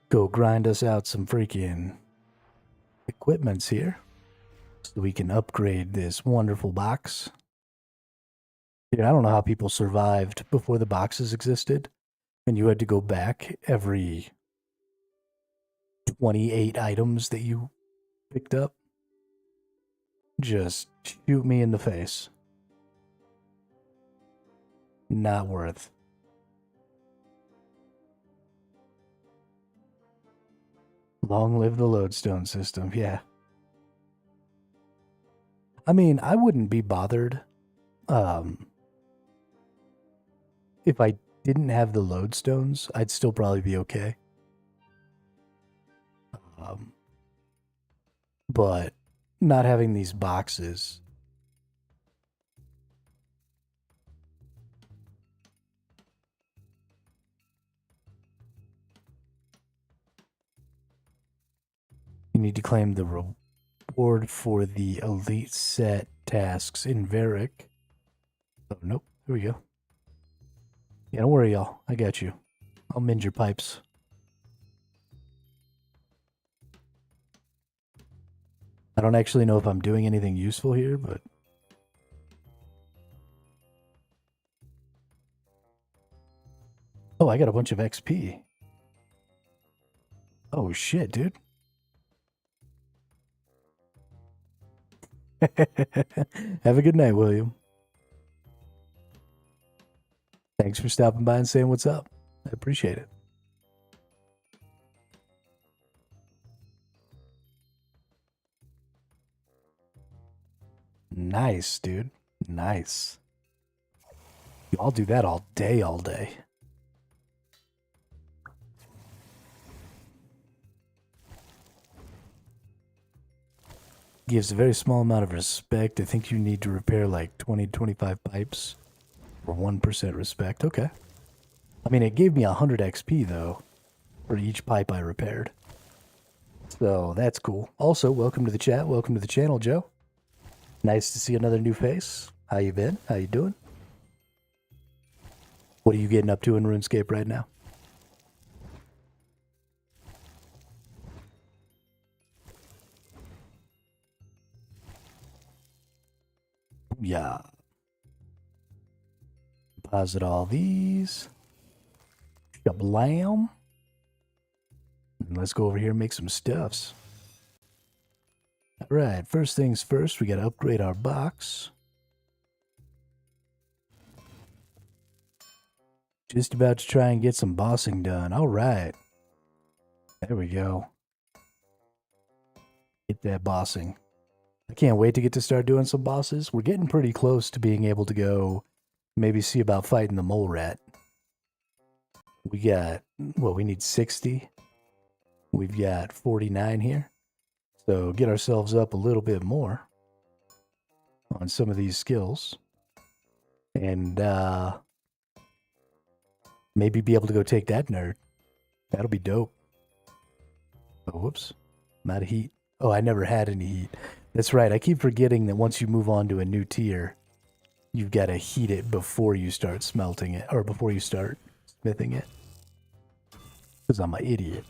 Go grind us out some freaking equipments here so we can upgrade this wonderful box. Dude, I don't know how people survived before the boxes existed and you had to go back every 28 items that you picked up. Just shoot me in the face. Not worth. Long live the lodestone system, yeah. I mean, I wouldn't be bothered if I didn't have the lodestones. I'd still probably be okay. But not having these boxes. You need to claim the reward for the elite set tasks in Varric. Oh, nope. Here we go. Yeah, don't worry, y'all. I got you. I'll mend your pipes. I don't actually know if I'm doing anything useful here, but... Oh, I got a bunch of XP. Oh, shit, dude. Have a good night, William. Thanks for stopping by and saying what's up. I appreciate it. Nice, dude. Nice. I'll do that all day, all day. Gives a very small amount of respect. I think you need to repair like 20, 25 pipes for 1% respect. Okay. I mean, it gave me 100 XP, though, for each pipe I repaired. So, that's cool. Also, welcome to the chat. Welcome to the channel, Joe. Nice to see another new face. How you been? How you doing? What are you getting up to in RuneScape right now? Yeah. Deposit all these. Shablam. And let's go over here and make some stuffs. Alright, first things first, we gotta upgrade our box. Just about to try and get some bossing done. Alright. There we go. Get that bossing. I can't wait to get to start doing some bosses. We're getting pretty close to being able to go maybe see about fighting the mole rat. We got, well, we need 60. We've got 49 here. So get ourselves up a little bit more on some of these skills. And maybe be able to go take that nerd. That'll be dope. Oh, whoops. I'm out of heat. Oh, I never had any heat. That's right. I keep forgetting that once you move on to a new tier, you've got to heat it before you start smelting it, or before you start smithing it. Because I'm an idiot.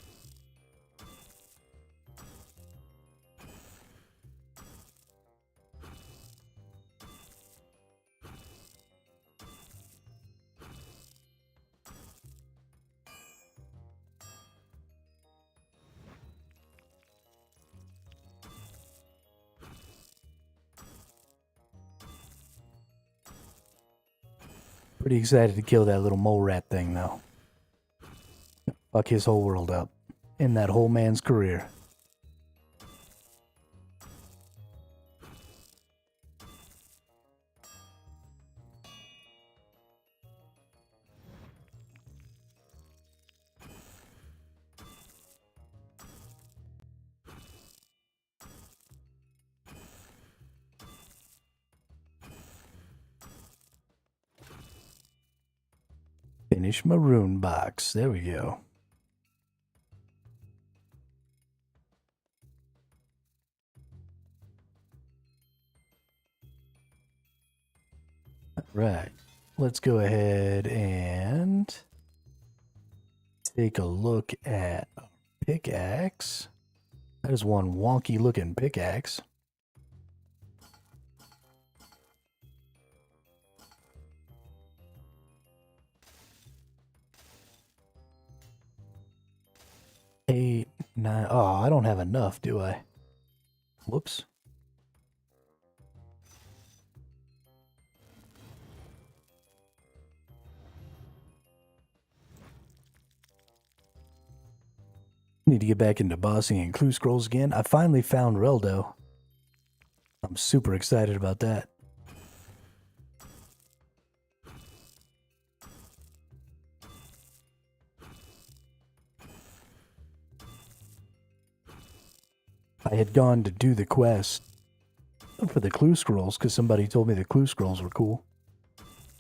Pretty excited to kill that little mole rat thing, though. Fuck his whole world up. In that whole man's career. Finish my rune box. There we go. Right. Let's go ahead and take a look at our pickaxe. That is one wonky looking pickaxe. Eight, nine. Oh, I don't have enough, do I? Whoops. Need to get back into bossing and clue scrolls again. I finally found Reldo. I'm super excited about that. I had gone to do the quest for the clue scrolls because somebody told me the clue scrolls were cool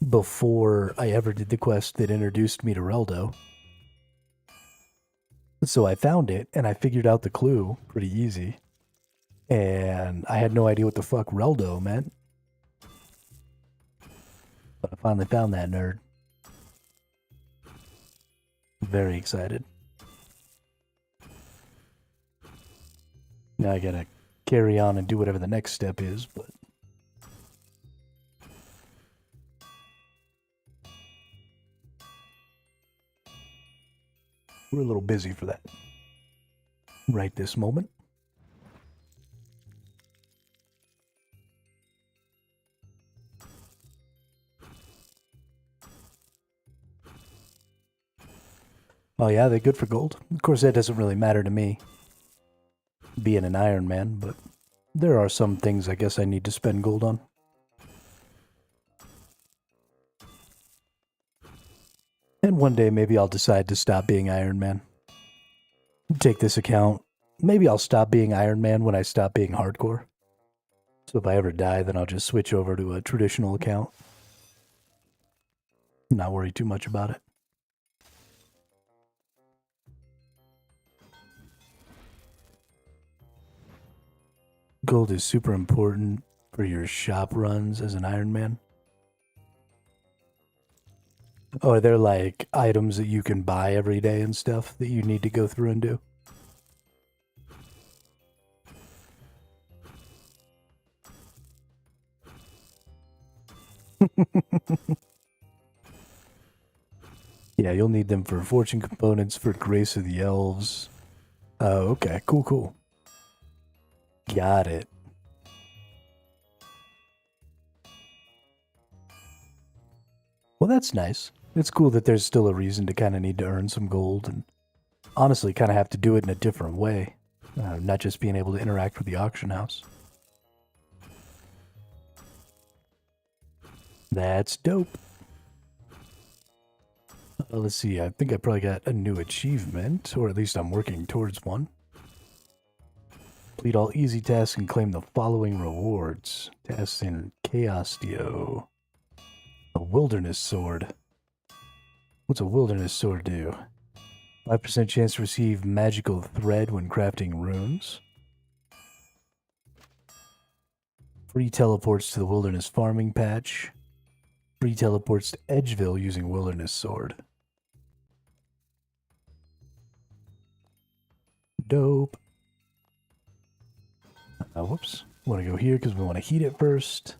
before I ever did the quest that introduced me to Reldo. So I found it and I figured out the clue pretty easy. And I had no idea what the fuck Reldo meant. But I finally found that nerd. Very excited. Now I gotta carry on and do whatever the next step is, but we're a little busy for that right this moment. Oh yeah, they're good for gold. Of course, that doesn't really matter to me, being an Iron Man, but there are some things I guess I need to spend gold on. And one day maybe I'll decide to stop being Iron Man. Take this account. Maybe I'll stop being Iron Man when I stop being hardcore. So if I ever die, then I'll just switch over to a traditional account. Not worry too much about it. Gold is super important for your shop runs as an Iron Man. Oh, are there like items that you can buy every day and stuff that you need to go through and do? Yeah, you'll need them for fortune components, for Grace of the Elves. Oh, okay. Cool, cool. Got it. Well, that's nice. It's cool that there's still a reason to kind of need to earn some gold and honestly kind of have to do it in a different way. Not just being able to interact with the auction house. That's dope. Let's see, I think I probably got a new achievement, or at least I'm working towards one. Complete all easy tasks and claim the following rewards. Tasks in Chaos Dio. A wilderness sword. What's a wilderness sword do? 5% chance to receive magical thread when crafting runes. Free teleports to the wilderness farming patch. Free teleports to Edgeville using wilderness sword. Dope. Whoops. We want to go here because we want to heat it first.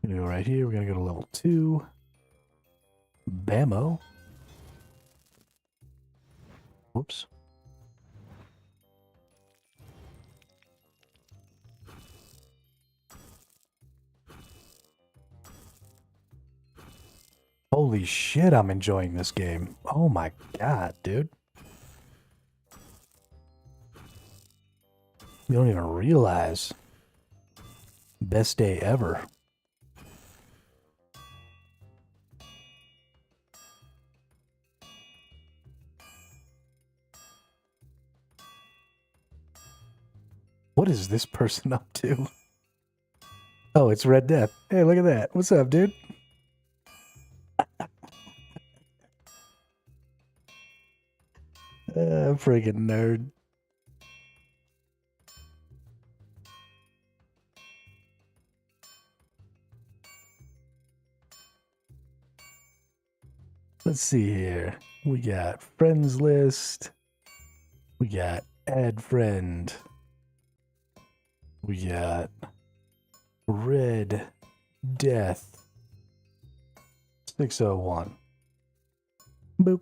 We're going to go right here. We're going to go to level 2. Bammo. Whoops. Holy shit, I'm enjoying this game. Oh my god, dude. You don't even realize. Best day ever. What is this person up to? Oh, it's Red Death. Hey, look at that. What's up, dude? Friggin' nerd. Let's see here. We got friends list. We got add friend. We got red death 601. Boop.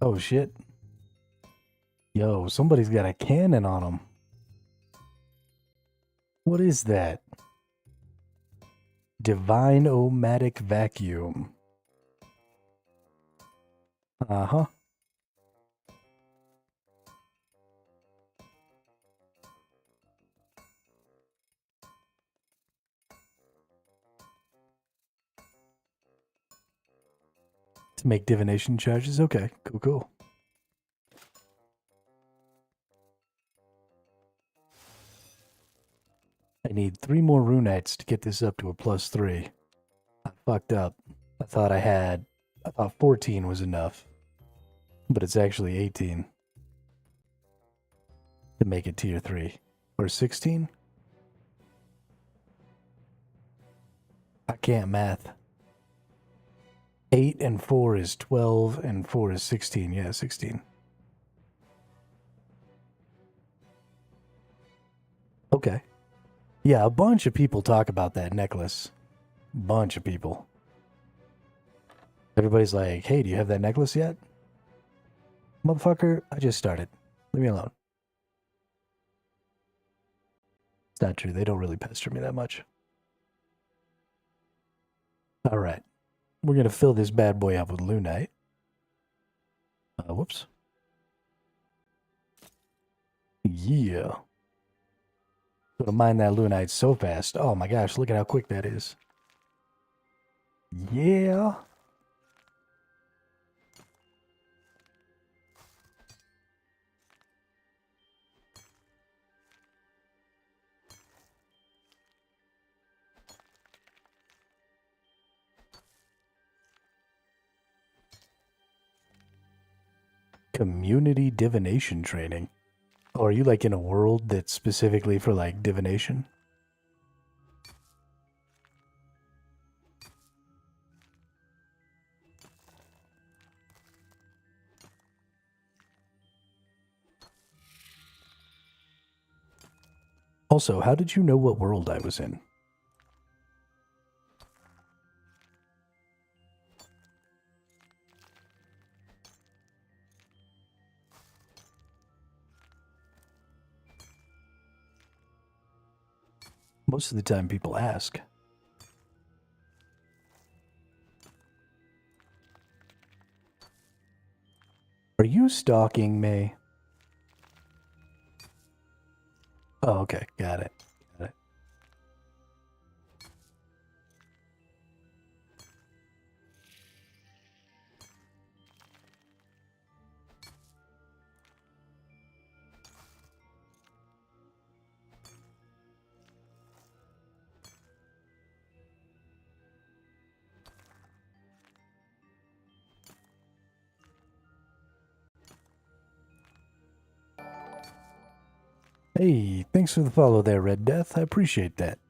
Oh shit. Yo, somebody's got a cannon on them. What is that? Divine Omatic Vacuum. Uh-huh. To make divination charges? Okay, cool, cool. I need 3 more runites to get this up to a +3. I fucked up. I thought 14 was enough. But it's actually 18. To make it tier 3. Or 16? I can't math. 8 and 4 is 12 and 4 is 16. Yeah, 16. Okay. Yeah, a bunch of people talk about that necklace. Bunch of people. Everybody's like, hey, do you have that necklace yet? Motherfucker, I just started. Leave me alone. It's not true. They don't really pester me that much. Alright. We're going to fill this bad boy up with Lunite. Whoops. Yeah. Gonna mine that Lunite so fast. Oh my gosh, look at how quick that is. Yeah. Community divination training. Oh, are you like in a world that's specifically for like divination? Also, how did you know what world I was in? Most of the time people ask. Are you stalking me? Oh, okay. Got it. Got it. Hey, thanks for the follow there, Red Death. I appreciate that.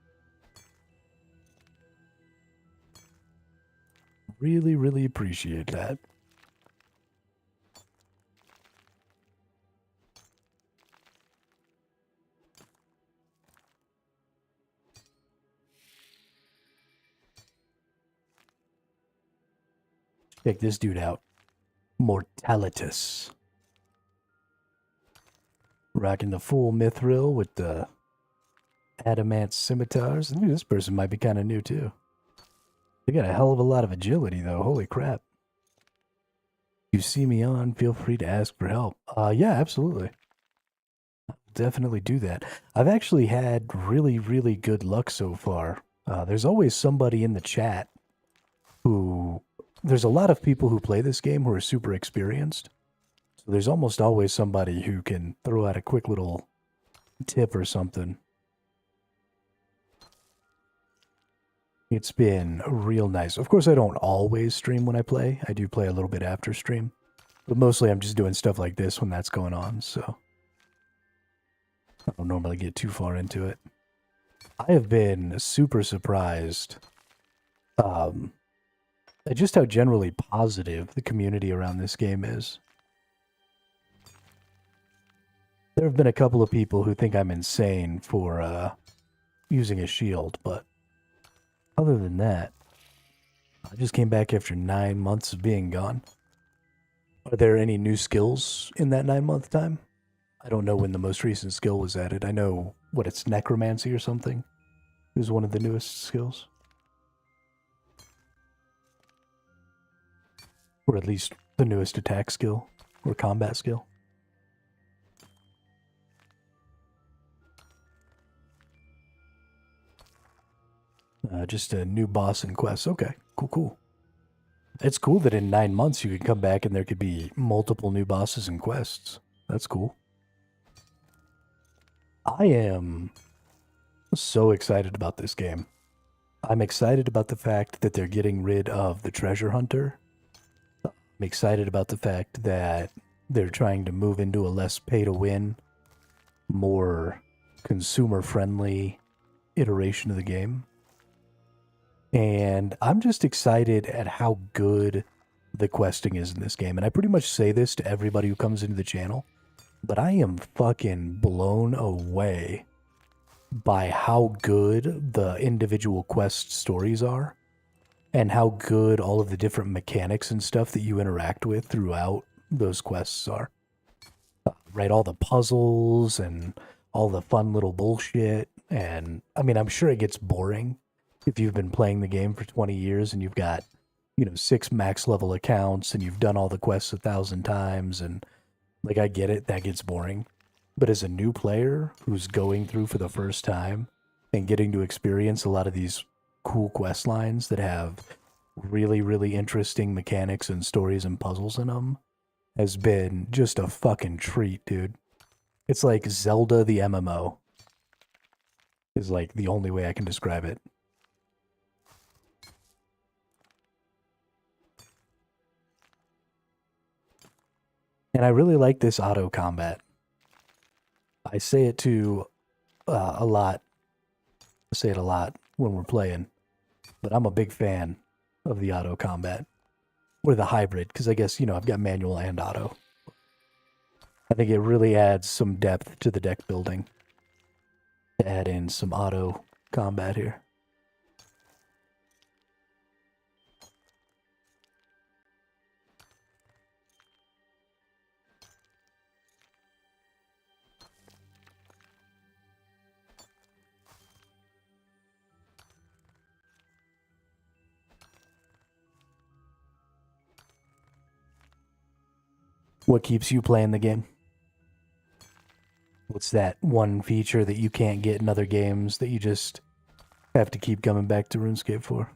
Really, really appreciate that. Check this dude out. Mortalitus. Rocking the full mithril with the adamant scimitars. Ooh, this person might be kind of new too. They got a hell of a lot of agility though. Holy crap. You see me on, feel free to ask for help. Yeah, absolutely. I'll definitely do that. I've actually had really, really good luck so far. There's always somebody in the chat who... There's a lot of people who play this game who are super experienced. So there's almost always somebody who can throw out a quick little tip or something. It's been real nice. Of course, I don't always stream when I play. I do play a little bit after stream. But mostly I'm just doing stuff like this when that's going on, so I don't normally get too far into it. I have been super surprised at just how generally positive the community around this game is. There have been a couple of people who think I'm insane for using a shield, but other than that, I just came back after 9 months of being gone. Are there any new skills in that 9-month time? I don't know when the most recent skill was added. I know, what, it's necromancy or something? It was one of the newest skills. Or at least the newest attack skill, or combat skill. Just a new boss and quest. Okay, cool. It's cool that in 9 months you can come back and there could be multiple new bosses and quests. That's cool. I am so excited about this game. I'm excited about the fact that they're getting rid of the treasure hunter. I'm excited about the fact that they're trying to move into a less pay-to-win, more consumer-friendly iteration of the game. And I'm just excited at how good the questing is in this game. And I pretty much say this to everybody who comes into the channel, but I am fucking blown away by how good the individual quest stories are and how good all of the different mechanics and stuff that you interact with throughout those quests are. Right, all the puzzles and all the fun little bullshit. And I mean, I'm sure it gets boring if you've been playing the game for 20 years and you've got, 6 max level accounts and you've done all the quests 1,000 times, and like, I get it, that gets boring. But as a new player who's going through for the first time and getting to experience a lot of these cool quest lines that have really, really interesting mechanics and stories and puzzles in them has been just a fucking treat, dude. It's like Zelda the MMO is like the only way I can describe it. And I really like this auto combat. I say it to a lot. I say it a lot when we're playing, but I'm a big fan of the auto combat or the hybrid, because I guess, I've got manual and auto. I think it really adds some depth to the deck building to add in some auto combat here. What keeps you playing the game? What's that one feature that you can't get in other games that you just have to keep coming back to RuneScape for?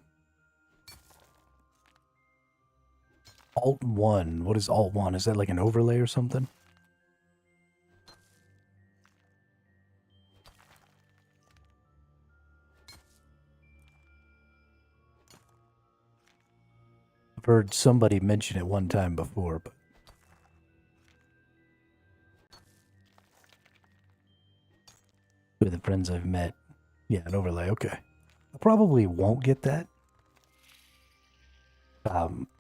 Alt 1. What is Alt 1? Is that like an overlay or something? I've heard somebody mention it one time before, but with the friends I've met. Yeah, an overlay, okay. I probably won't get that.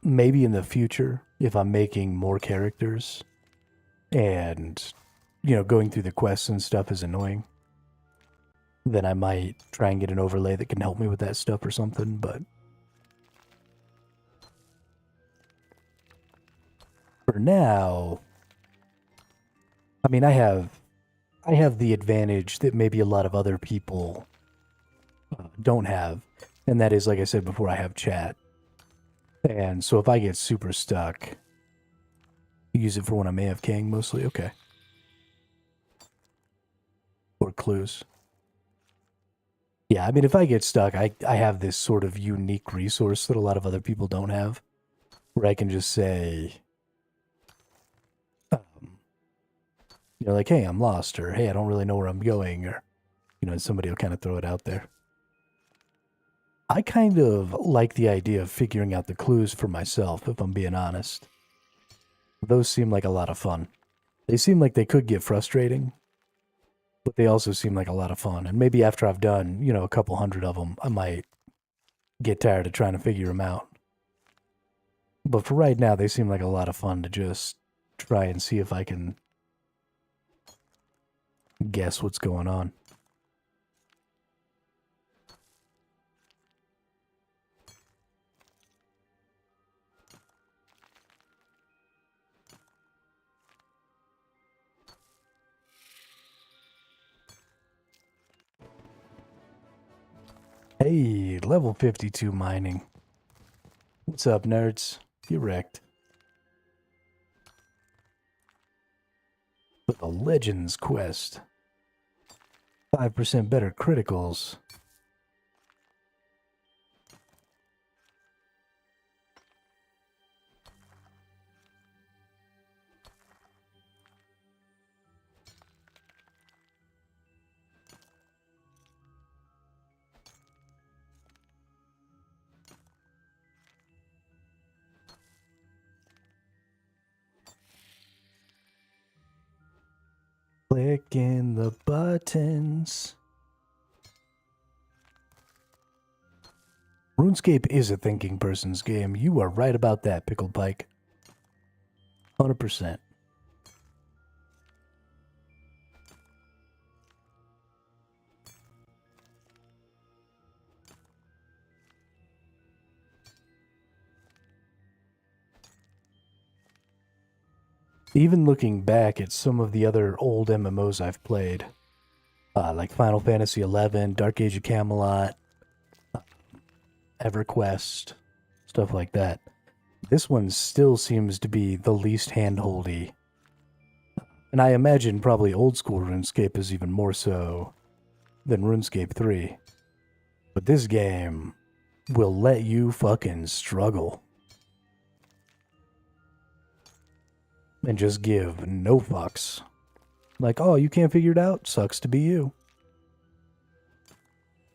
Maybe in the future, if I'm making more characters and, going through the quests and stuff is annoying, then I might try and get an overlay that can help me with that stuff or something, but for now, I mean, I have the advantage that maybe a lot of other people don't have, and that is, like I said before, I have chat. And so if I get super stuck, use it for when I'm AFKing mostly, okay. Or clues. Yeah, I mean, if I get stuck, I have this sort of unique resource that a lot of other people don't have, where I can just say, like, hey, I'm lost, or hey, I don't really know where I'm going, or, somebody will kind of throw it out there. I kind of like the idea of figuring out the clues for myself, if I'm being honest. Those seem like a lot of fun. They seem like they could get frustrating, But they also seem like a lot of fun. And maybe after I've done, you know, a couple hundred of them, I might get tired of trying to figure them out. But for right now, they seem like a lot of fun to just try and see if I can guess what's going on. Hey, level 52 mining. What's up, nerds? You wrecked. But the Legends quest. 5% better criticals. Clicking the buttons. RuneScape is a thinking person's game. You are right about that, Pickled Pike. 100%. Even looking back at some of the other old MMOs I've played, like Final Fantasy XI, Dark Age of Camelot, EverQuest, stuff like that, this one still seems to be the least handholdy. And I imagine probably old school RuneScape is even more so than RuneScape 3. But this game will let you fucking struggle. And just give no fucks. Like, oh, you can't figure it out? Sucks to be you.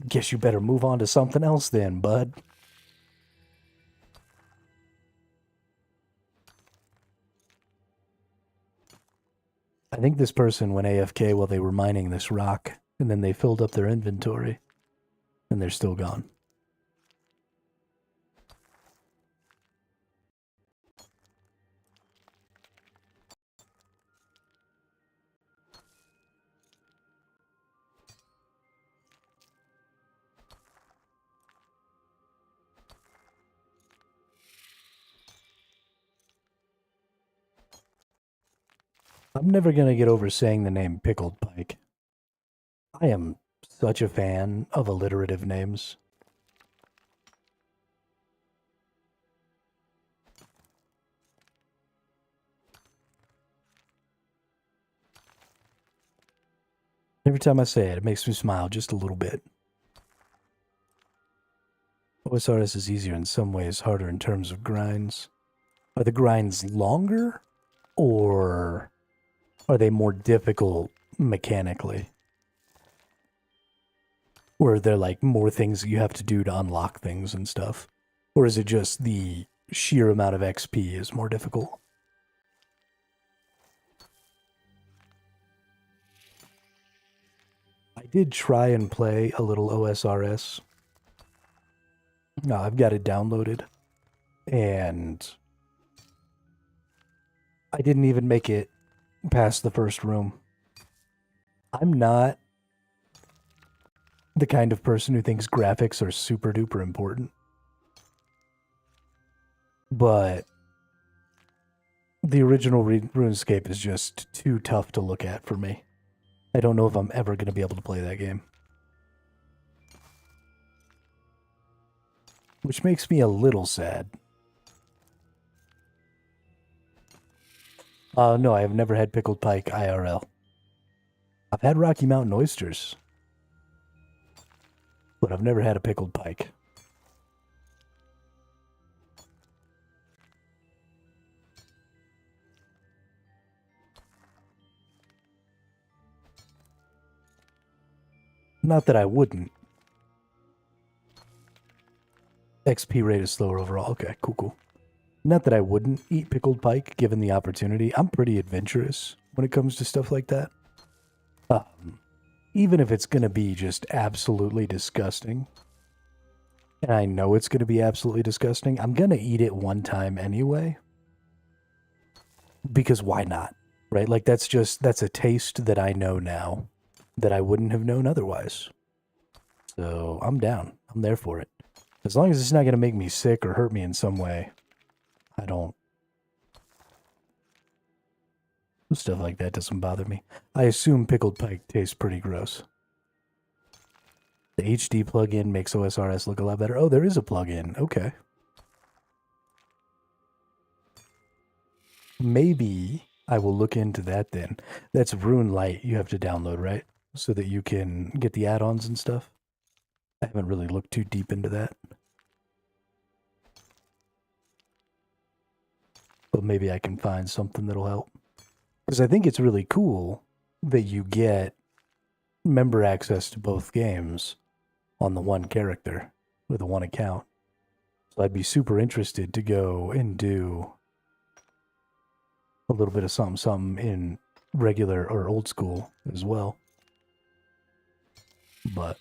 Guess you better move on to something else then, bud. I think this person went AFK while they were mining this rock, and then they filled up their inventory, and they're still gone. I'm never going to get over saying the name Pickled Pike. I am such a fan of alliterative names. Every time I say it, it makes me smile just a little bit. OSRS is easier in some ways, harder in terms of grinds. Are the grinds longer, or are they more difficult mechanically? Or are there like more things that you have to do to unlock things and stuff? Or is it just the sheer amount of XP is more difficult? I did try and play a little OSRS. No, I've got it downloaded. And I didn't even make it past the first room. I'm not the kind of person who thinks graphics are super duper important. But the original RuneScape is just too tough to look at for me. I don't know if I'm ever going to be able to play that game. Which makes me a little sad. No, I have never had Pickled Pike IRL. I've had Rocky Mountain oysters. But I've never had a Pickled Pike. Not that I wouldn't. XP rate is slower overall. Okay, cool. Not that I wouldn't eat Pickled Pike given the opportunity. I'm pretty adventurous when it comes to stuff like that. even if it's going to be just absolutely disgusting, and I know it's going to be absolutely disgusting, I'm going to eat it one time anyway. Because why not? Right? Like, that's a taste that I know now that I wouldn't have known otherwise. So I'm down. I'm there for it. As long as it's not going to make me sick or hurt me in some way, I don't. Stuff like that doesn't bother me. I assume pickled pike tastes pretty gross. The HD plugin makes OSRS look a lot better. Oh, there is a plugin. Okay. Maybe I will look into that then. That's Rune Light you have to download, right? So that you can get the add-ons and stuff. I haven't really looked too deep into that. But maybe I can find something that'll help. Because I think it's really cool that you get member access to both games on the one character with the one account. So I'd be super interested to go and do a little bit of something in regular or old school as well. But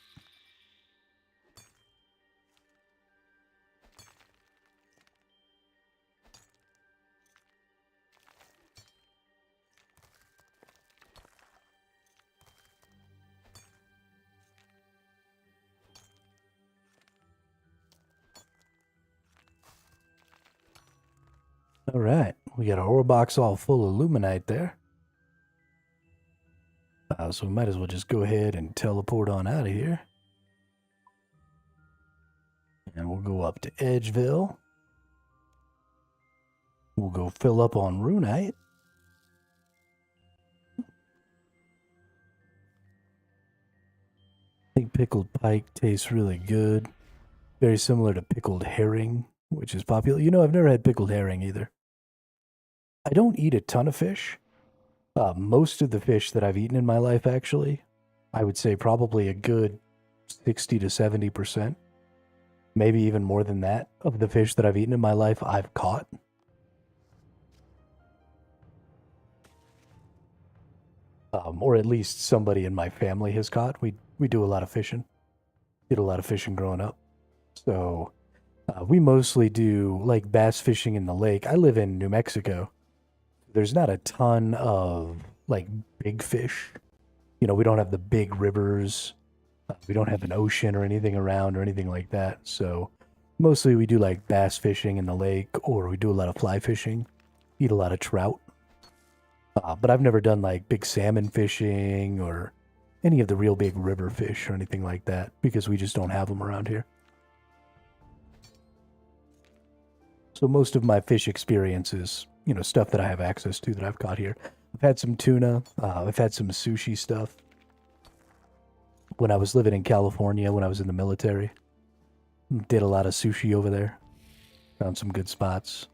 all right, we got our ore box all full of luminite there. So we might as well just go ahead and teleport on out of here. And we'll go up to Edgeville. We'll go fill up on runite. I think pickled pike tastes really good. Very similar to pickled herring, which is popular. You know, I've never had pickled herring either. I don't eat a ton of fish. Most of the fish that I've eaten in my life, actually, I would say probably a good 60 to 70%, maybe even more than that, of the fish that I've eaten in my life, I've caught. Or at least somebody in my family has caught. We do a lot of fishing. Did a lot of fishing growing up. So we mostly do like bass fishing in the lake. I live in New Mexico. There's not a ton of like big fish. You know, we don't have the big rivers. We don't have an ocean or anything around or anything like that. So mostly we do like bass fishing in the lake, or we do a lot of fly fishing, eat a lot of trout. But I've never done like big salmon fishing or any of the real big river fish or anything like that because we just don't have them around here. So most of my fish experience is, you know, stuff that I have access to that I've caught here. I've had some tuna. I've had some sushi stuff. When I was living in California, when I was in the military, did a lot of sushi over there. Found some good spots.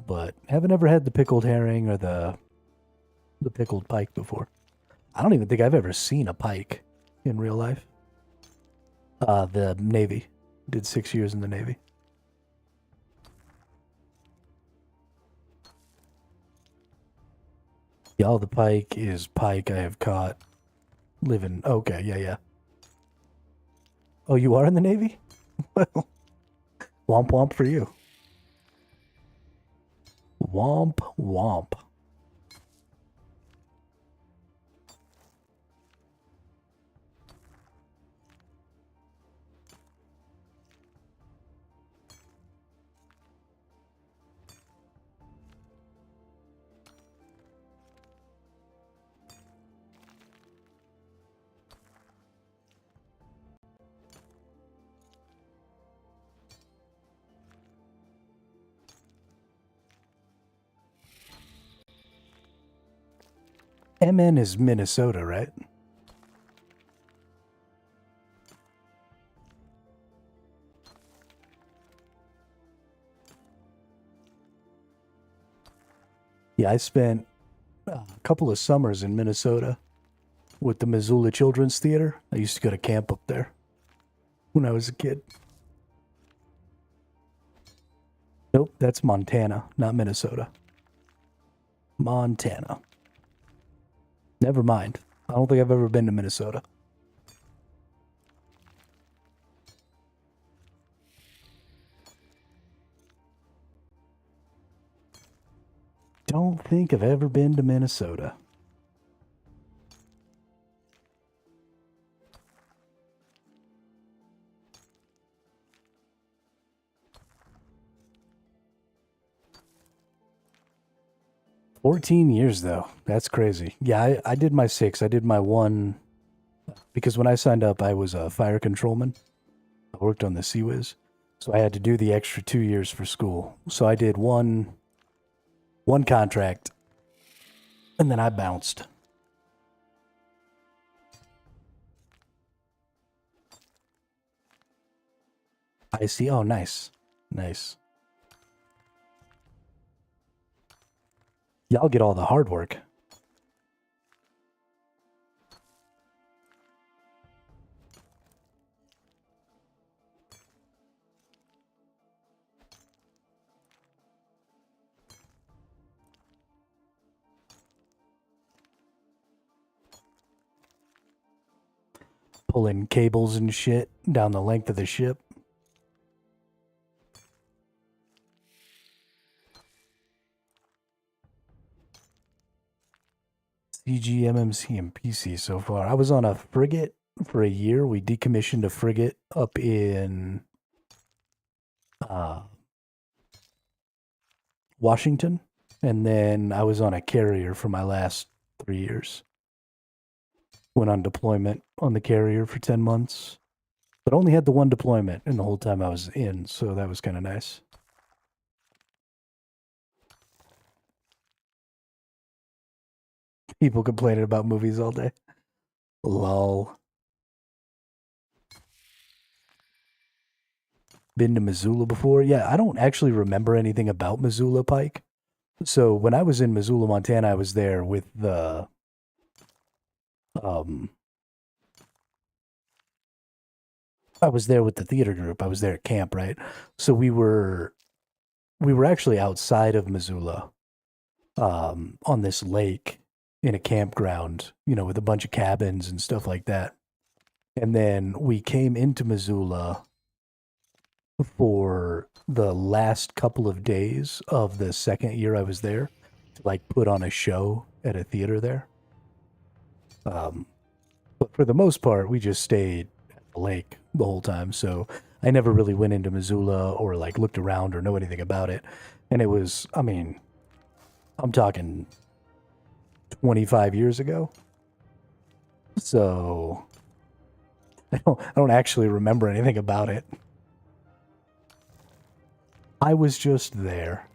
But haven't ever had the pickled herring or the pickled pike before. I don't even think I've ever seen a pike in real life. The Navy. Did 6 years in the Navy. Yeah, all the pike is pike I have caught living. Okay, yeah. Oh, you are in the Navy? Well, womp womp for you. Womp womp. MN is Minnesota, right? Yeah, I spent a couple of summers in Minnesota with the Missoula Children's Theater. I used to go to camp up there when I was a kid. Nope, that's Montana, not Minnesota. Montana. Never mind. I don't think I've ever been to Minnesota. Don't think I've ever been to Minnesota. $14 though. That's crazy. Yeah, I did my 6. I did my 1 because when I signed up, I was a fire controlman. I worked on the CWIS, so I had to do the extra 2 years for school. So I did one contract, and then I bounced. I see. Oh, nice. Nice. Y'all get all the hard work. Pulling cables and shit down the length of the ship. CG, MMC, and PC so far. I was on a frigate for a year. We decommissioned a frigate up in Washington. And then I was on a carrier for my last 3 years. Went on deployment on the carrier for 10 months. But only had the one deployment in the whole time I was in, so that was kind of nice. People complaining about movies all day. Lol. Been to Missoula before? Yeah, I don't actually remember anything about Missoula Pike. So when I was in Missoula, Montana, I was there with the I was there with the theater group. I was there at camp, right? So we were actually outside of Missoula, on this lake in a campground, you know, with a bunch of cabins and stuff like that. And then we came into Missoula for the last couple of days of the second year I was there to like put on a show at a theater there. But for the most part, we just stayed at the lake the whole time. So I never really went into Missoula or like looked around or know anything about it. And it was, I mean, I'm talking 25 years ago. So I don't actually remember anything about it. I was just there.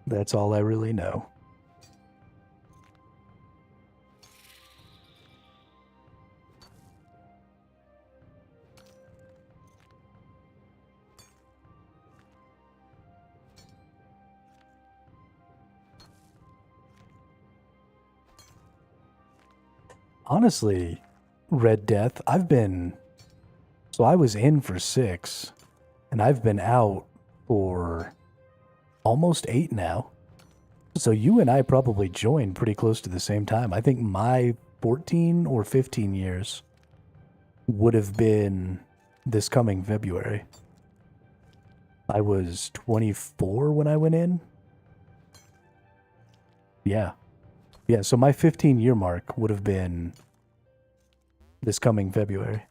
That's all I really know. Honestly, Red Death, I was in for 6, and I've been out for almost 8 now. So you and I probably joined pretty close to the same time. I think my 14 or 15 years would have been this coming February. I was 24 when I went in. Yeah. Yeah, so my 15-year mark would have been this coming February.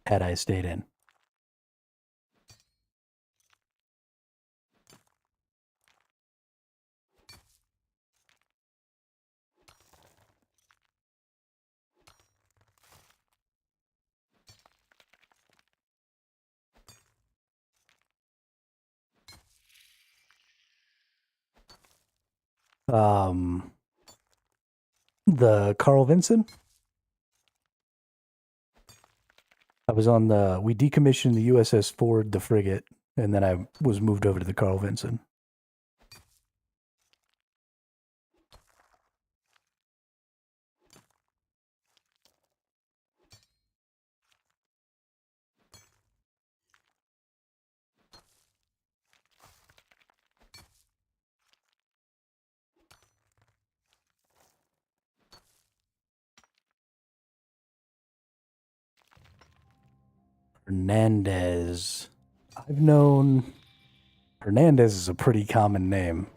Had I stayed in. The Carl Vinson. I was on we decommissioned the USS Ford, the frigate, and then I was moved over to the Carl Vinson. Hernandez. I've known Hernandez is a pretty common name.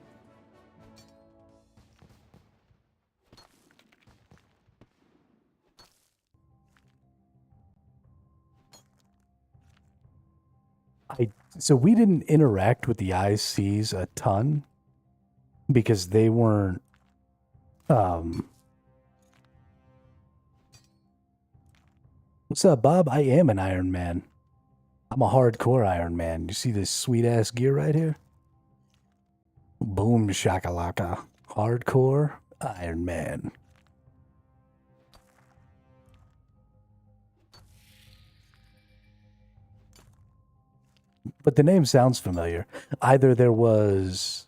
So we didn't interact with the ICs a ton because they weren't what's up, Bob? I am an Iron Man. I'm a hardcore Iron Man. You see this sweet ass gear right here? Boom shakalaka. Hardcore Iron Man. But the name sounds familiar. Either there was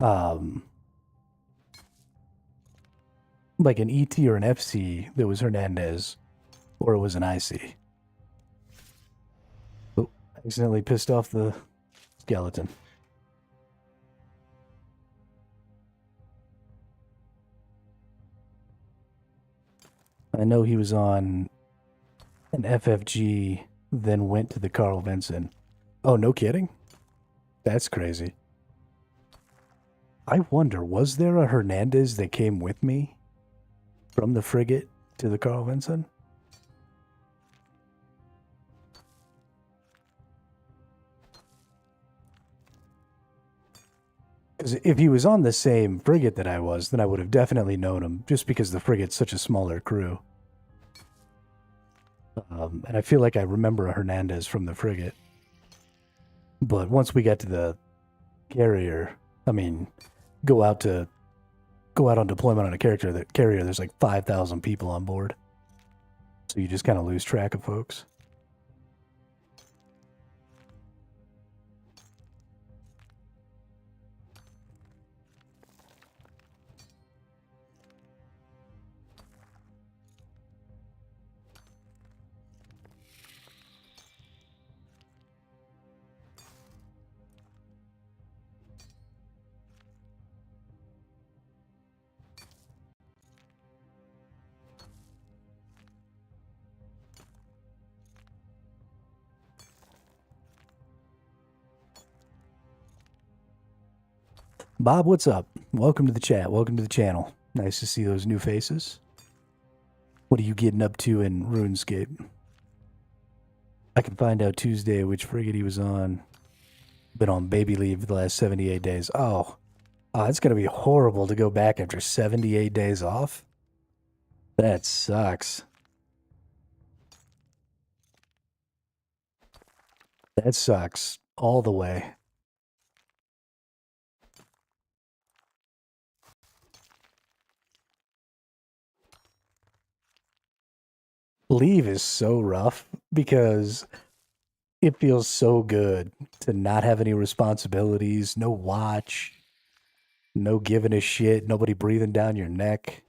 like an ET or an FC that was Hernandez, or it was an IC. Oh, accidentally pissed off the skeleton. I know he was on an FFG, then went to the Carl Vinson. Oh, no kidding? That's crazy. I wonder, was there a Hernandez that came with me from the frigate to the Carl Vinson? Because if he was on the same frigate that I was, then I would have definitely known him, just because the frigate's such a smaller crew. And I feel like I remember a Hernandez from the frigate. But once we got to the carrier, I mean, go out on deployment on a carrier, there's like 5,000 people on board. So you just kind of lose track of folks. Bob, what's up? Welcome to the chat. Welcome to the channel. Nice to see those new faces. What are you getting up to in RuneScape? I can find out Tuesday which frigate he was on. Been on baby leave for the last 78 days. Oh, it's going to be horrible to go back after 78 days off. That sucks. That sucks all the way. Leave is so rough because it feels so good to not have any responsibilities, no watch, no giving a shit, nobody breathing down your neck.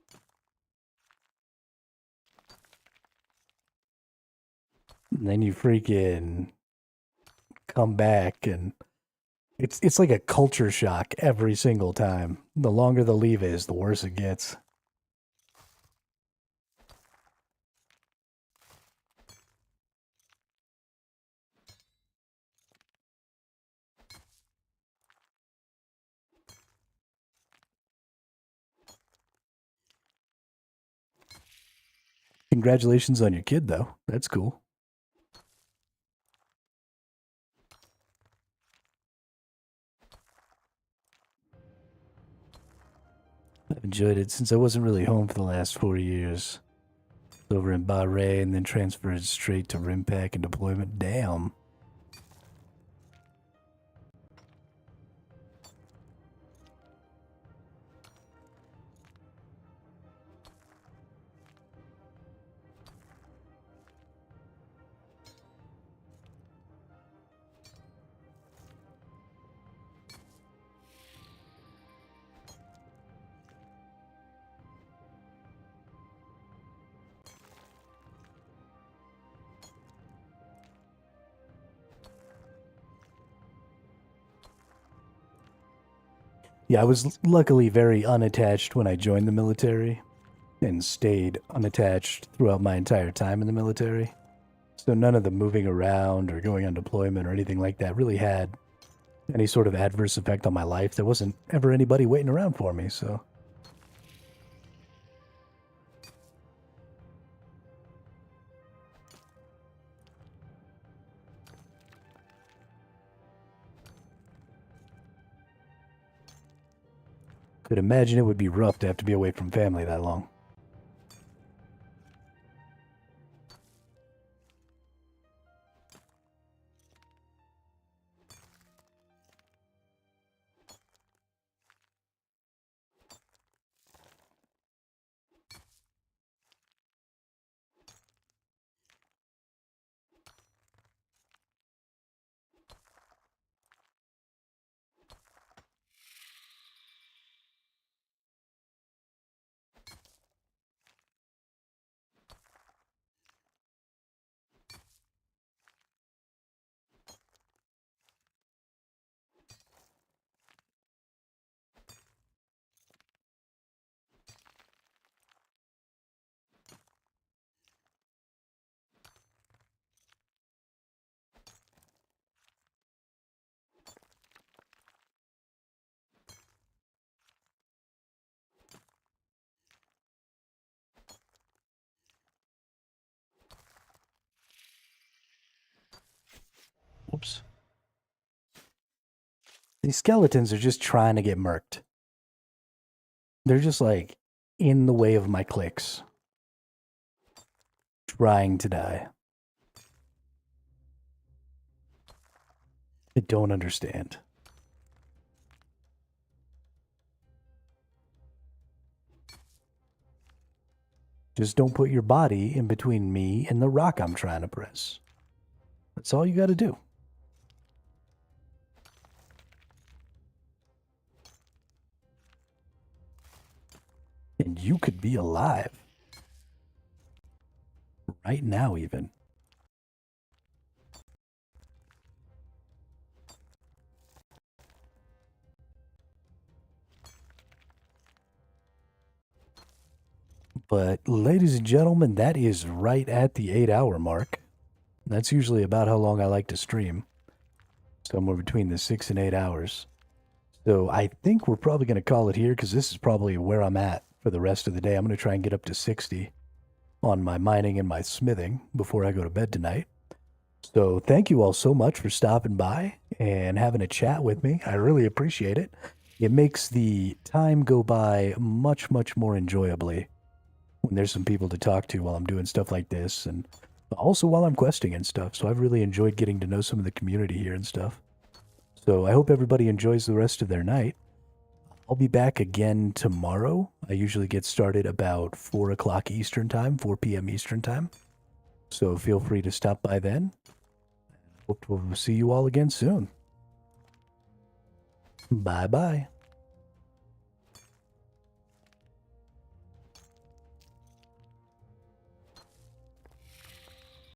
And then you freaking come back and it's like a culture shock every single time. The longer the leave is, the worse it gets. Congratulations on your kid, though. That's cool. I've enjoyed it since I wasn't really home for the last 4 years. Over in Bahrain, then transferred straight to Rimpak and deployment. Damn. Yeah, I was luckily very unattached when I joined the military and stayed unattached throughout my entire time in the military. So none of the moving around or going on deployment or anything like that really had any sort of adverse effect on my life. There wasn't ever anybody waiting around for me, so... Could imagine it would be rough to have to be away from family that long. Whoops. These skeletons are just trying to get murked. They're just like in the way of my clicks. Trying to die. I don't understand. Just don't put your body in between me and the rock I'm trying to press. That's all you gotta do. And you could be alive. Right now, even. But, ladies and gentlemen, that is right at the 8-hour mark. That's usually about how long I like to stream. Somewhere between the 6 and 8 hours. So I think we're probably going to call it here because this is probably where I'm at for the rest of the day. I'm going to try and get up to 60 on my mining and my smithing before I go to bed tonight. So thank you all so much for stopping by and having a chat with me. I really appreciate it. It makes the time go by much, much more enjoyably when there's some people to talk to while I'm doing stuff like this, and also while I'm questing and stuff. So I've really enjoyed getting to know some of the community here and stuff. So I hope everybody enjoys the rest of their night. I'll be back again tomorrow. I usually get started about 4 o'clock Eastern Time, 4 p.m. Eastern Time. So feel free to stop by then. Hope to see you all again soon. Bye-bye.